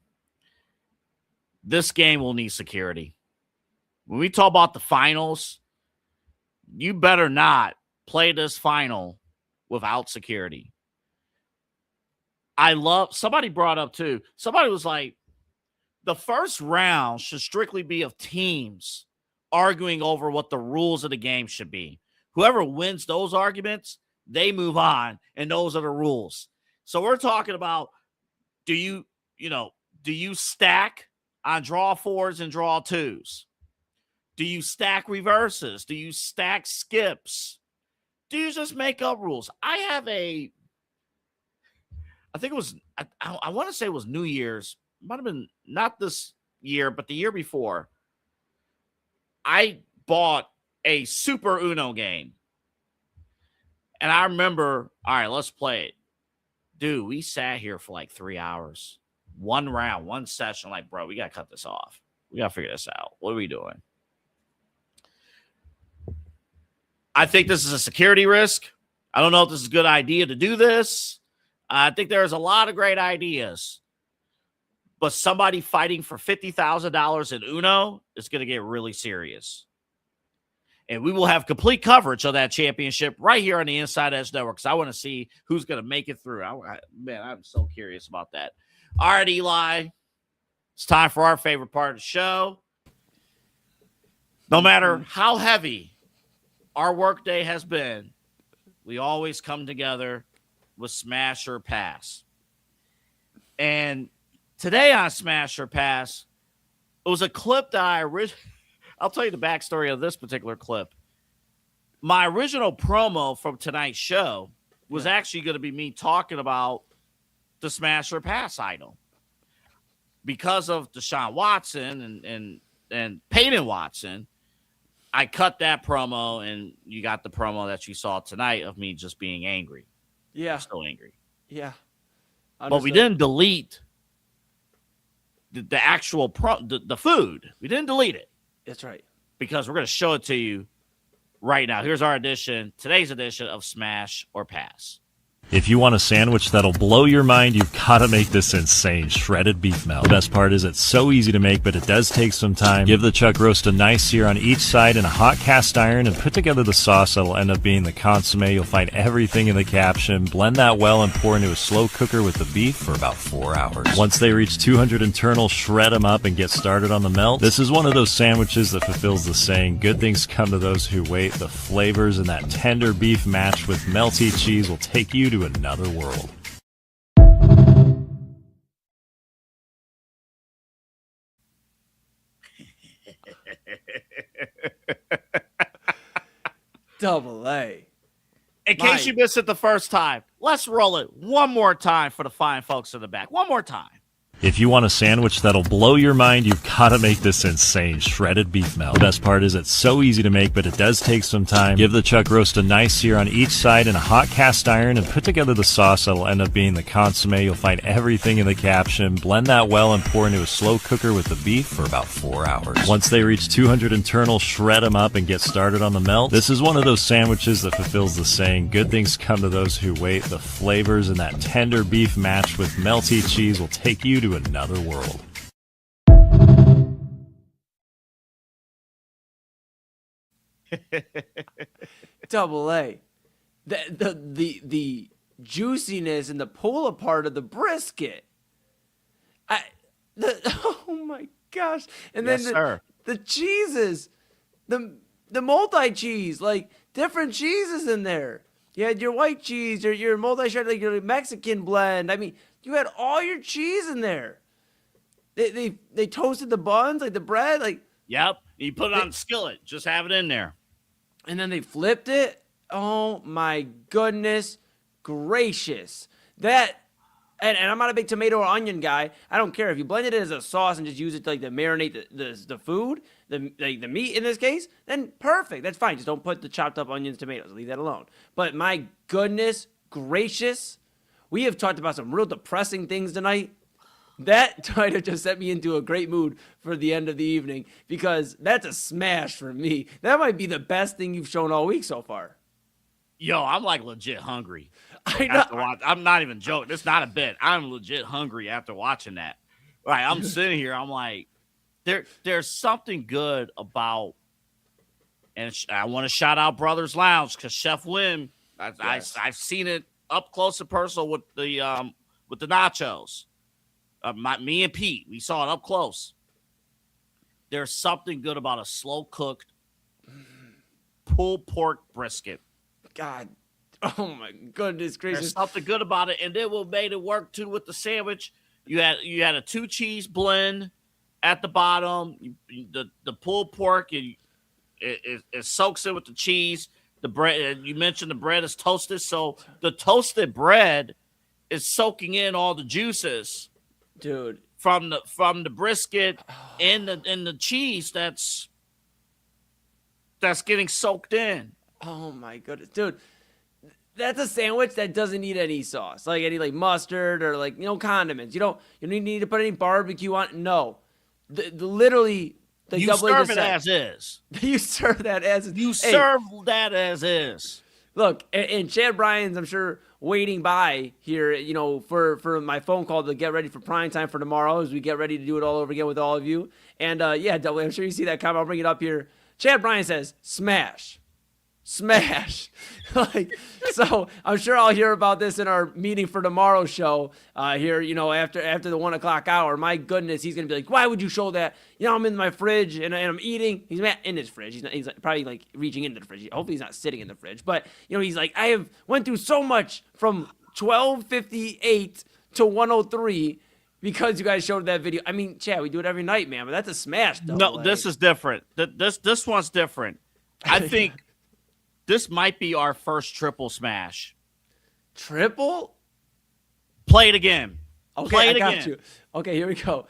this game will need security. When we talk about the finals, you better not play this final without security. Somebody brought up too, somebody was like, the first round should strictly be of teams arguing over what the rules of the game should be. Whoever wins those arguments, they move on, and those are the rules. So we're talking about, do you stack on draw 4s and draw 2s? Do you stack reverses? Do you stack skips? Do you just make up rules? I want to say it was New Year's. Might have been not this year, but the year before, I bought a Super Uno game. And I remember, all right, let's play it. Dude, we sat here for like 3 hours. One round, one session. Like, bro, we got to cut this off. We got to figure this out. What are we doing? I think this is a security risk. I don't know if this is a good idea to do this. I think there's a lot of great ideas. But somebody fighting for $50,000 in Uno is going to get really serious. And we will have complete coverage of that championship right here on the Inside Edge Network because I want to see who's going to make it through. Man, I'm so curious about that. All right, Eli. It's time for our favorite part of the show. No matter how heavy our workday has been, we always come together with Smash or Pass. And today on Smash or Pass, it was a clip that I'll tell you the backstory of this particular clip. My original promo from tonight's show was actually going to be me talking about the Smash or Pass item. Because of Deshaun Watson and Peyton Watson, I cut that promo, and you got the promo that you saw tonight of me just being angry. Yeah. I'm still angry. Yeah. But we didn't delete the actual the food. We didn't delete it. That's right. Because we're going to show it to you right now. Here's our today's edition of Smash or Pass. If you want a sandwich that'll blow your mind, you've got to make this insane shredded beef melt. The best part is it's so easy to make, but it does take some time. Give the chuck roast a nice sear on each side in a hot cast iron and put together the sauce that'll end up being the consomme. You'll find everything in the caption. Blend that well and pour into a slow cooker with the beef for about 4 hours. Once they reach 200 internal, shred them up and get started on the melt. This is one of those sandwiches that fulfills the saying, good things come to those who wait. The flavors in that tender beef matched with melty cheese will take you to another world. Double A. In case you missed it the first time, let's roll it one more time for the fine folks in the back. One more time. If you want a sandwich that'll blow your mind, you've got to make this insane shredded beef melt. The best part is it's so easy to make, but it does take some time. Give the chuck roast a nice sear on each side in a hot cast iron and put together the sauce that'll end up being the consomme. You'll find everything in the caption. Blend that well and pour into a slow cooker with the beef for about 4 hours. Once they reach 200 internal, shred them up and get started on the melt. This is one of those sandwiches that fulfills the saying, good things come to those who wait. The flavors in that tender beef matched with melty cheese will take you to another world. Double A. The juiciness and the pull apart of the brisket. Oh my gosh. And then the cheeses, the multi-cheese, like different cheeses in there. You had your white cheese, your multi-shred, like your Mexican blend. I mean, you had all your cheese in there. They toasted the buns, like the bread, like. Yep. You put it on the skillet. Just have it in there. And then they flipped it. Oh my goodness gracious. That, and I'm not a big tomato or onion guy. I don't care if you blend it as a sauce and just use it to like to marinate the food, the meat in this case, then perfect. That's fine. Just don't put the chopped up onions, tomatoes. Leave that alone. But my goodness gracious, we have talked about some real depressing things tonight. That might have just set me into a great mood for the end of the evening because that's a smash for me. That might be the best thing you've shown all week so far. Yo, I'm like legit hungry. I know. I'm not even joking. It's not a bit. I'm legit hungry after watching that. Right, I'm sitting here. I'm like, there's something good about, and I want to shout out Brothers Lounge because Chef Wim, I've seen it up close and personal with the nachos. Me and Pete, we saw it up close. There's something good about a slow cooked pulled pork brisket. God, oh my goodness gracious! There's something good about it, and then what made it work too with the sandwich. You had a 2 cheese blend at the bottom. The pulled pork, it soaks in with the cheese. The bread, you mentioned the bread is toasted, so the toasted bread is soaking in all the juices. Dude, from the brisket and the cheese that's getting soaked in. Oh my goodness, dude. That's a sandwich that doesn't need any sauce, like any like mustard or like condiments. You don't need to put any barbecue on. No, literally the You double serve A it as is. You serve that as is. You serve that as is. Look, and Chad Bryan's, I'm sure, waiting by here, for my phone call to get ready for prime time for tomorrow as we get ready to do it all over again with all of you. And yeah, double A, I'm sure you see that comment. I'll bring it up here. Chad Bryan says, smash. So I'm sure I'll hear about this in our meeting for tomorrow's show here, after the 1 o'clock hour. My goodness, he's going to be like, why would you show that? I'm in my fridge and I'm eating. He's not in his fridge. He's probably like reaching into the fridge. Hopefully he's not sitting in the fridge. But, he's like, I have went through so much from 12:58 to 1:03 because you guys showed that video. I mean, Chad, we do it every night, man, but that's a smash. No, this is different. This one's different. I think this might be our first triple smash. Triple? Play it again. Okay, Play it I got again. you. Okay, here we go.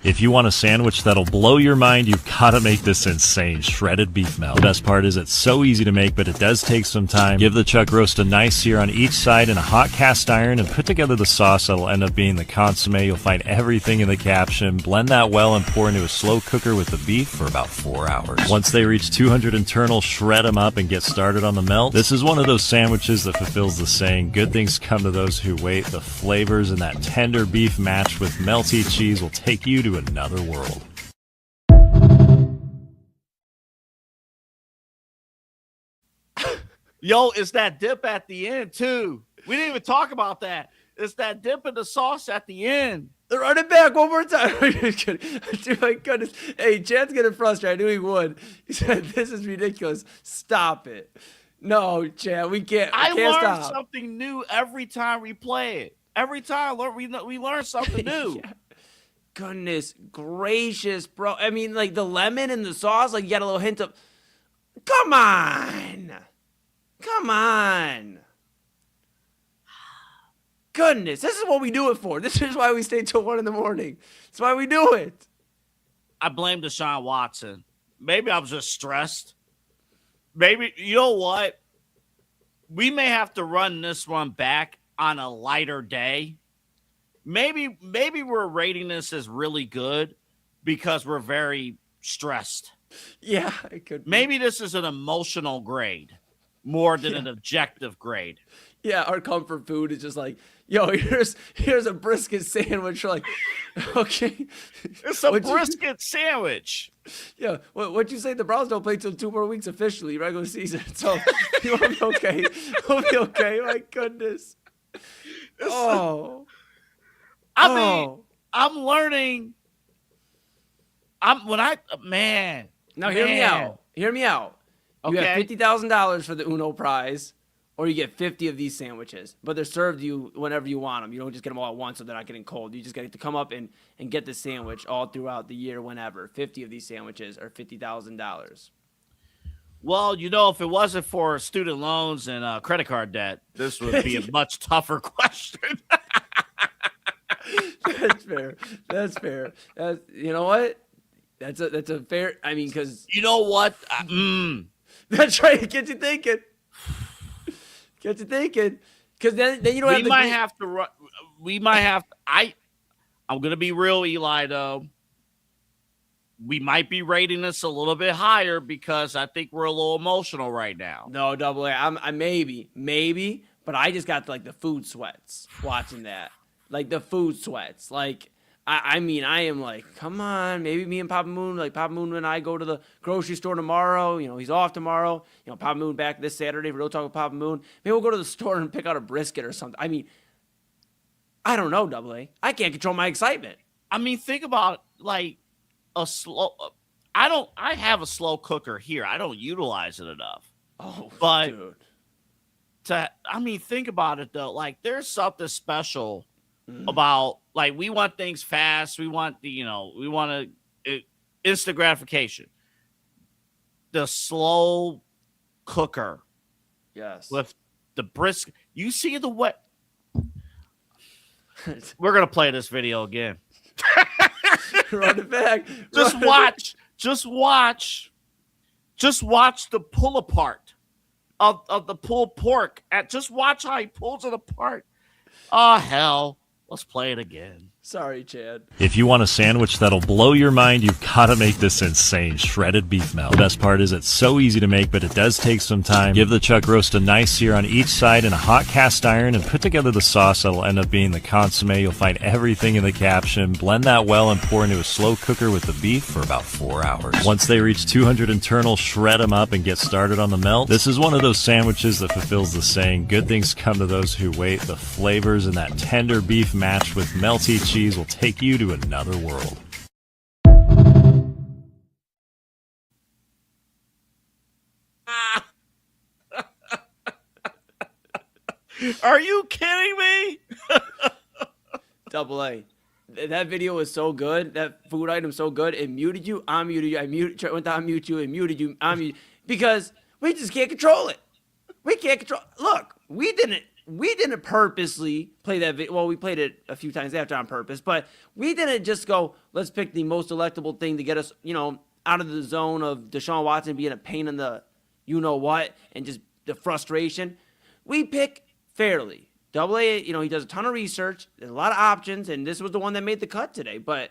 If you want a sandwich that'll blow your mind, you've got to make this insane shredded beef melt. The best part is it's so easy to make, but it does take some time. Give the chuck roast a nice sear on each side in a hot cast iron and put together the sauce that'll end up being the consomme. You'll find everything in the caption. Blend that well and pour into a slow cooker with the beef for about 4 hours. Once they reach 200 internal, shred them up and get started on the melt. This is one of those sandwiches that fulfills the saying, good things come to those who wait. The flavors in that tender beef matched with melty cheese will take you to another world. Yo, it's that dip at the end, too. We didn't even talk about that. It's that dip in the sauce at the end. Run it back one more time. Oh my goodness. Hey, Chad's getting frustrated. I knew he would. He said, this is ridiculous. Stop it. No, Chad, we can't. I can't learn stop. something new every time we play it. Every time we learn something new. Yeah. Goodness gracious, bro. I mean, like the lemon and the sauce, like you got a little hint of. Come on. Goodness, this is what we do it for. This is why we stay till 1 a.m. That's why we do it. I blame Deshaun Watson. Maybe I was just stressed. Maybe, you know what? We may have to run this one back on a lighter day. Maybe we're rating this as really good because we're very stressed. Yeah, it could be. Maybe this is an emotional grade more than an objective grade. Yeah, our comfort food is just like, yo, here's a brisket sandwich. We're like, okay. It's a brisket sandwich. Yeah, what'd you say? The Browns don't play till 2 more weeks officially, regular season. So you'll be okay. We'll be okay. My goodness. I mean, I'm learning. Now hear me out. Hear me out. You Okay. have $50,000 for the Uno prize, or you get 50 of these sandwiches, but they're served you whenever you want them. You don't just get them all at once so they're not getting cold. You just get to come up and get the sandwich all throughout the year whenever. 50 of these sandwiches are $50,000. Well, if it wasn't for student loans and credit card debt, this would be a much tougher question. That's fair. You know what? That's a fair. I mean, because you know what? That's right. It gets you thinking. Because then you don't have. We might have to run. We might have. I'm gonna be real, Eli. Though we might be rating this a little bit higher because I think we're a little emotional right now. No, double A. I maybe, but I just got like the food sweats watching that. Like the food sweats. Like I mean, I am like, come on, maybe me and Papa Moon, like Papa Moon and I go to the grocery store tomorrow. He's off tomorrow. Papa Moon back this Saturday for Real Talk with Papa Moon. Maybe we'll go to the store and pick out a brisket or something. I mean, I don't know, double A. I can't control my excitement. I mean, think about like a slow. I have a slow cooker here. I don't utilize it enough. Oh, but dude. Think about it though. Like, there's something special about, like, we want things fast. We want instant gratification. The slow cooker. Yes. With the brisket. You see the wet. We're going to play this video again. Run it back. Just watch the pull apart of the pulled pork. Just watch how he pulls it apart. Oh, hell. Let's play it again. Sorry, Chad. If you want a sandwich that'll blow your mind, you've got to make this insane shredded beef melt. The best part is it's so easy to make, but it does take some time. Give the chuck roast a nice sear on each side in a hot cast iron and put together the sauce that'll end up being the consomme. You'll find everything in the caption. Blend that well and pour into a slow cooker with the beef for about 4 hours. Once they reach 200 internal, shred them up and get started on the melt. This is one of those sandwiches that fulfills the saying, good things come to those who wait. The flavors in that tender beef matched with melty cheese will take you to another world. Are you kidding me? Double A. That video was so good. That food item so good. It muted you. I muted you. Went to unmute you. It muted you. Because we just can't control it. We can't control. Look, we didn't purposely play that video. Well, we played it a few times after on purpose, but we didn't just go, let's pick the most delectable thing to get us, out of the zone of Deshaun Watson being a pain in the you-know-what and just the frustration. We pick fairly. Double A, he does a ton of research. There's a lot of options, and this was the one that made the cut today. But,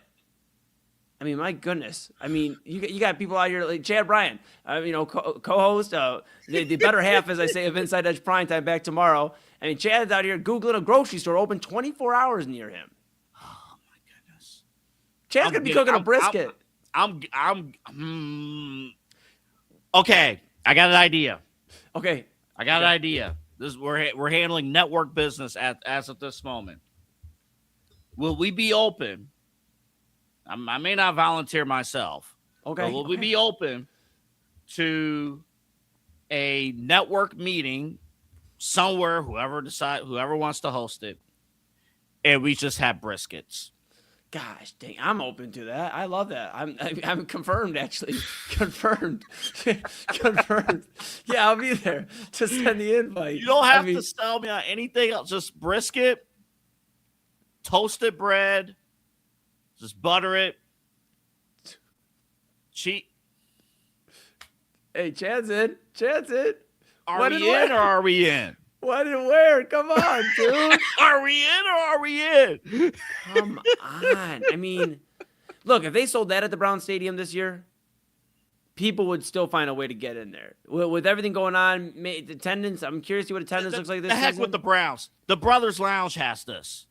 my goodness. You got people out here like Chad Bryan, co-host, the better half, as I say, of Inside Edge Primetime back tomorrow. Chad's out here Googling a grocery store open 24 hours near him. Oh, my goodness. Chad's going to be cooking a brisket. Okay, I got an idea. Okay. I got an idea. We're handling network business as of this moment. Will we be open? I may not volunteer myself. Okay. But will we be open to a network meeting somewhere, whoever wants to host it, and we just have briskets? Gosh, dang, I'm open to that. I love that. I'm confirmed, actually. Confirmed. Confirmed. Yeah, I'll be there to send the invite. You don't have to sell me on anything else. Just brisket, toasted bread, just butter it. Cheat. Hey, Chad's in. Are we in or are we in? What and where? Come on, dude. Are we in or are we in? Come on. Look, if they sold that at the Brown Stadium this year, people would still find a way to get in there. With everything going on, attendance, I'm curious to see what attendance looks like this season. The heck with the Browns. The Brothers Lounge has this.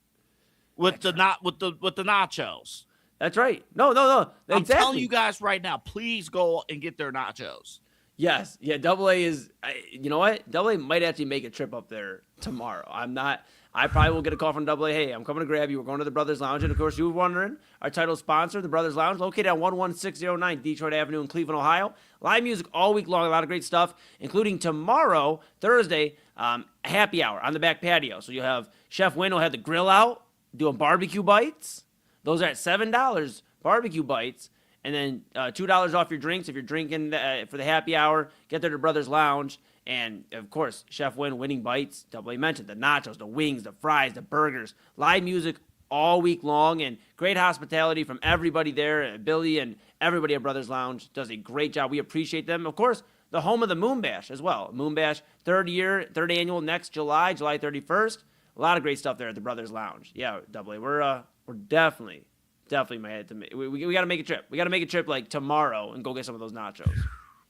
With the nachos. That's right. No. Exactly. I'm telling you guys right now, please go and get their nachos. Yes. Yeah, Double A is, you know what? Double A might actually make a trip up there tomorrow. I probably will get a call from Double A. Hey, I'm coming to grab you. We're going to the Brothers Lounge. And, of course, you were wondering, our title sponsor, the Brothers Lounge, located at 11609 Detroit Avenue in Cleveland, Ohio. Live music all week long, a lot of great stuff, including tomorrow, Thursday, happy hour on the back patio. So you'll have Chef Wayne will have the grill out, doing barbecue bites. Those are at $7, barbecue bites. And then $2 off your drinks if you're drinking for the happy hour. Get there to Brothers Lounge. And, of course, Chef Win winning bites. Double A mentioned the nachos, the wings, the fries, the burgers. Live music all week long. And great hospitality from everybody there. Billy and everybody at Brothers Lounge does a great job. We appreciate them. Of course, the home of the Moon Bash as well. Moon Bash, third annual next July 31st. A lot of great stuff there at the Brothers Lounge. Yeah, Double A. We're definitely my head to make. We got to make a trip. We got to make a trip like tomorrow and go get some of those nachos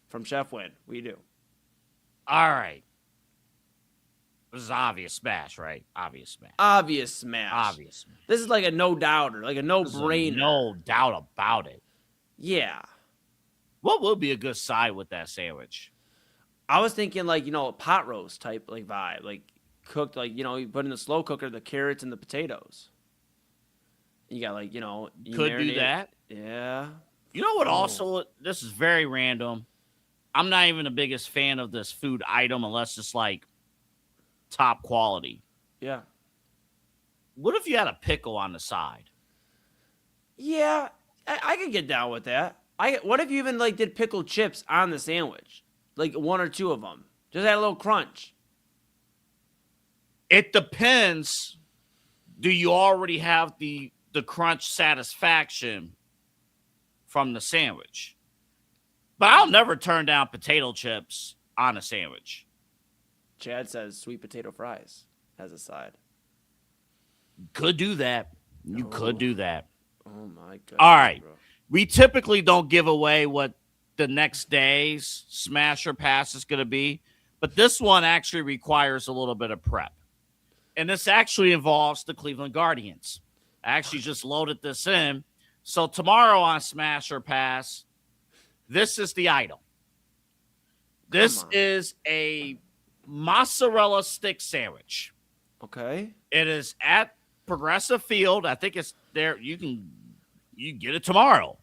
from Chef Win. We do. All right. This is obvious smash, right? Obvious smash. This is like a no doubter, like a no brainer. No doubt about it. Yeah. What would be a good side with that sandwich? I was thinking like, a pot roast type like vibe, like cooked, like, you put in the slow cooker the carrots and the potatoes. You got like, you could do that. Yeah. You know what? Also, this is very random. I'm not even the biggest fan of this food item unless it's like top quality. Yeah. What if you had a pickle on the side? Yeah, I could get down with that. What if you even like did pickled chips on the sandwich? Like one or two of them. Just add a little crunch. It depends. Do you already have the the crunch satisfaction from the sandwich. But I'll never turn down potato chips on a sandwich. Chad says sweet potato fries as a side. Could do that. You could do that. Oh, my God. All right. Bro. We typically don't give away what the next day's smash or pass is going to be, but this one actually requires a little bit of prep. And this actually involves the Cleveland Guardians. I actually just loaded this in. So tomorrow on Smash or Pass, this is the item. This is a mozzarella stick sandwich. Okay. It is at Progressive Field. I think it's there. You get it tomorrow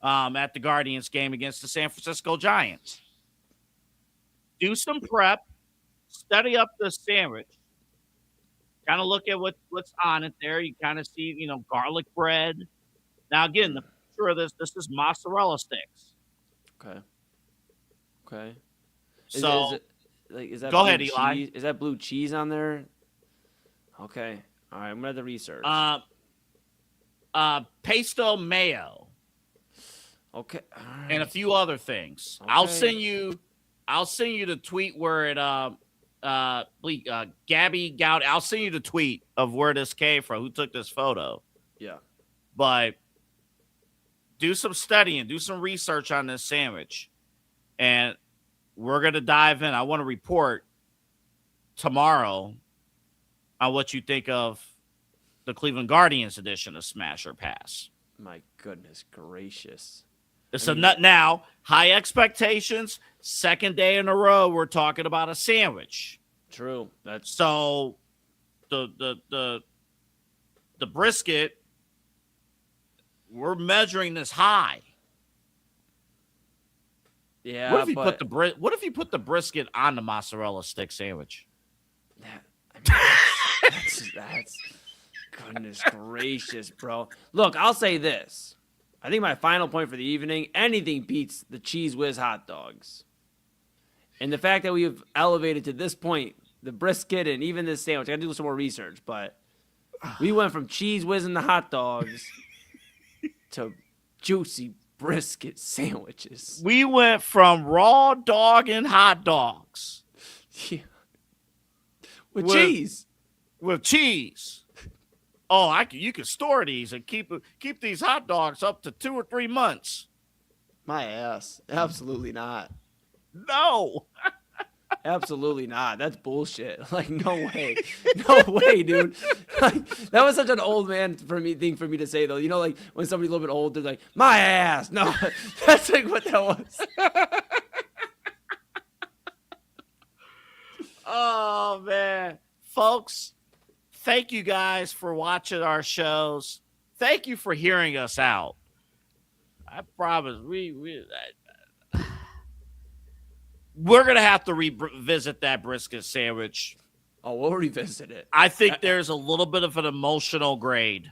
at the Guardians game against the San Francisco Giants. Do some prep. Study up the sandwich. Kind of look at what's on it there. You kind of see, garlic bread. Now, again, the picture of this is mozzarella sticks. Okay. Okay. So, is that go blue ahead, Eli. cheese? Is that blue cheese on there? Okay. All right. I'm gonna have to research. Pesto mayo. Okay. All right. And a few other things. Okay. I'll send you the tweet where it Gabby Gowdy. I'll send you the tweet of where this came from, who took this photo. Yeah. But do some studying, do some research on this sandwich. And we're going to dive in. I want to report tomorrow on what you think of the Cleveland Guardians edition of Smash or Pass. My goodness gracious. It's a nut now. High expectations. Second day in a row, we're talking about a sandwich. True. That's so the brisket. We're measuring this high. Yeah. What if you put the brisket on the mozzarella stick sandwich? That's goodness gracious, bro. Look, I'll say this. I think my final point for the evening, anything beats the Cheese Whiz hot dogs. And the fact that we've elevated to this point, the brisket and even this sandwich, I got to do some more research, but we went from Cheese Whiz and the hot dogs to juicy brisket sandwiches. We went from raw dog and hot dogs. Yeah. With cheese. With cheese. Oh, you can store these and keep these hot dogs up to 2 or 3 months. My ass. Absolutely not. No. Absolutely not. That's bullshit. Like, no way. No way, dude. Like, that was such an old man thing for me to say, though. You know, like, when somebody's a little bit old, they're like, my ass. No, that's like what that was. Oh, man. Folks, thank you guys for watching our shows. Thank you for hearing us out. I promise we're going to have to revisit that brisket sandwich. Oh, we'll revisit it. I think there's a little bit of an emotional grade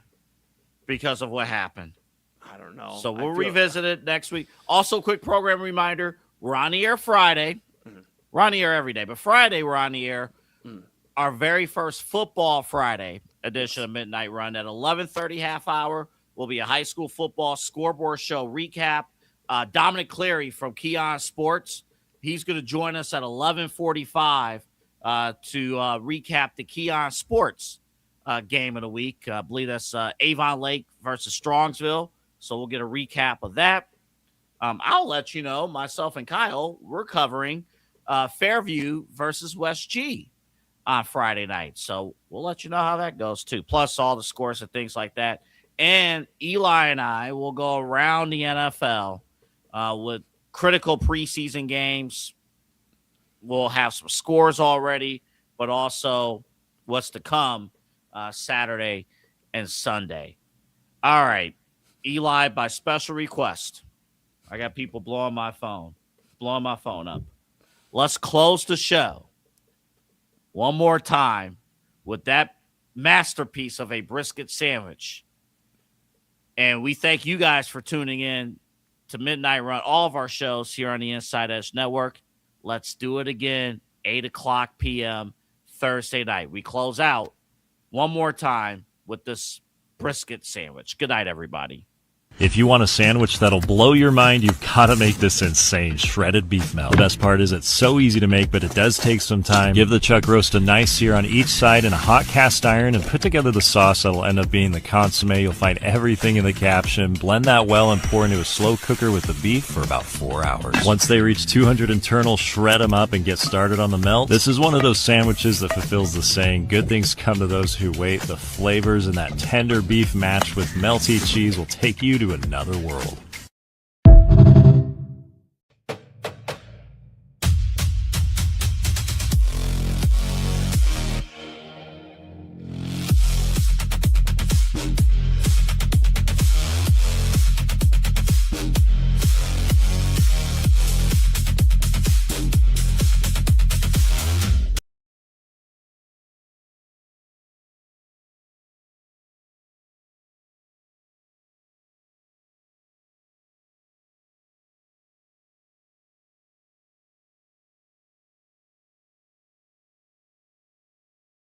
because of what happened. I don't know. So we'll revisit it next week. Also, quick program reminder, we're on the air Friday. Mm-hmm. We're on the air every day, but Friday we're on the air. Our very first Football Friday edition of Midnight Run at 11:30 half hour will be a high school football scoreboard show recap. Dominic Cleary from Keon Sports. He's going to join us at 11:45 to recap the Keon Sports game of the week. I believe that's Avon Lake versus Strongsville. So we'll get a recap of that. I'll let you know, myself and Kyle, we're covering Fairview versus West G on Friday night. So we'll let you know how that goes too. Plus all the scores and things like that. And Eli and I will go around the NFL with critical preseason games. We'll have some scores already, but also what's to come Saturday and Sunday. All right. Eli, by special request, I got people blowing my phone up. Let's close the show one more time with that masterpiece of a brisket sandwich. And we thank you guys for tuning in to Midnight Run, all of our shows here on the Inside Edge Network. Let's do it again, 8:00 p.m. Thursday night. We close out one more time with this brisket sandwich. Good night, everybody. If you want a sandwich that'll blow your mind, you've got to make this insane shredded beef melt. The best part is it's so easy to make, but it does take some time. Give the chuck roast a nice sear on each side in a hot cast iron and put together the sauce that'll end up being the consomme. You'll find everything in the caption. Blend that well and pour into a slow cooker with the beef for about 4 hours. Once they reach 200 internal, shred them up and get started on the melt. This is one of those sandwiches that fulfills the saying, good things come to those who wait. The flavors and that tender beef matched with melty cheese will take you to another world.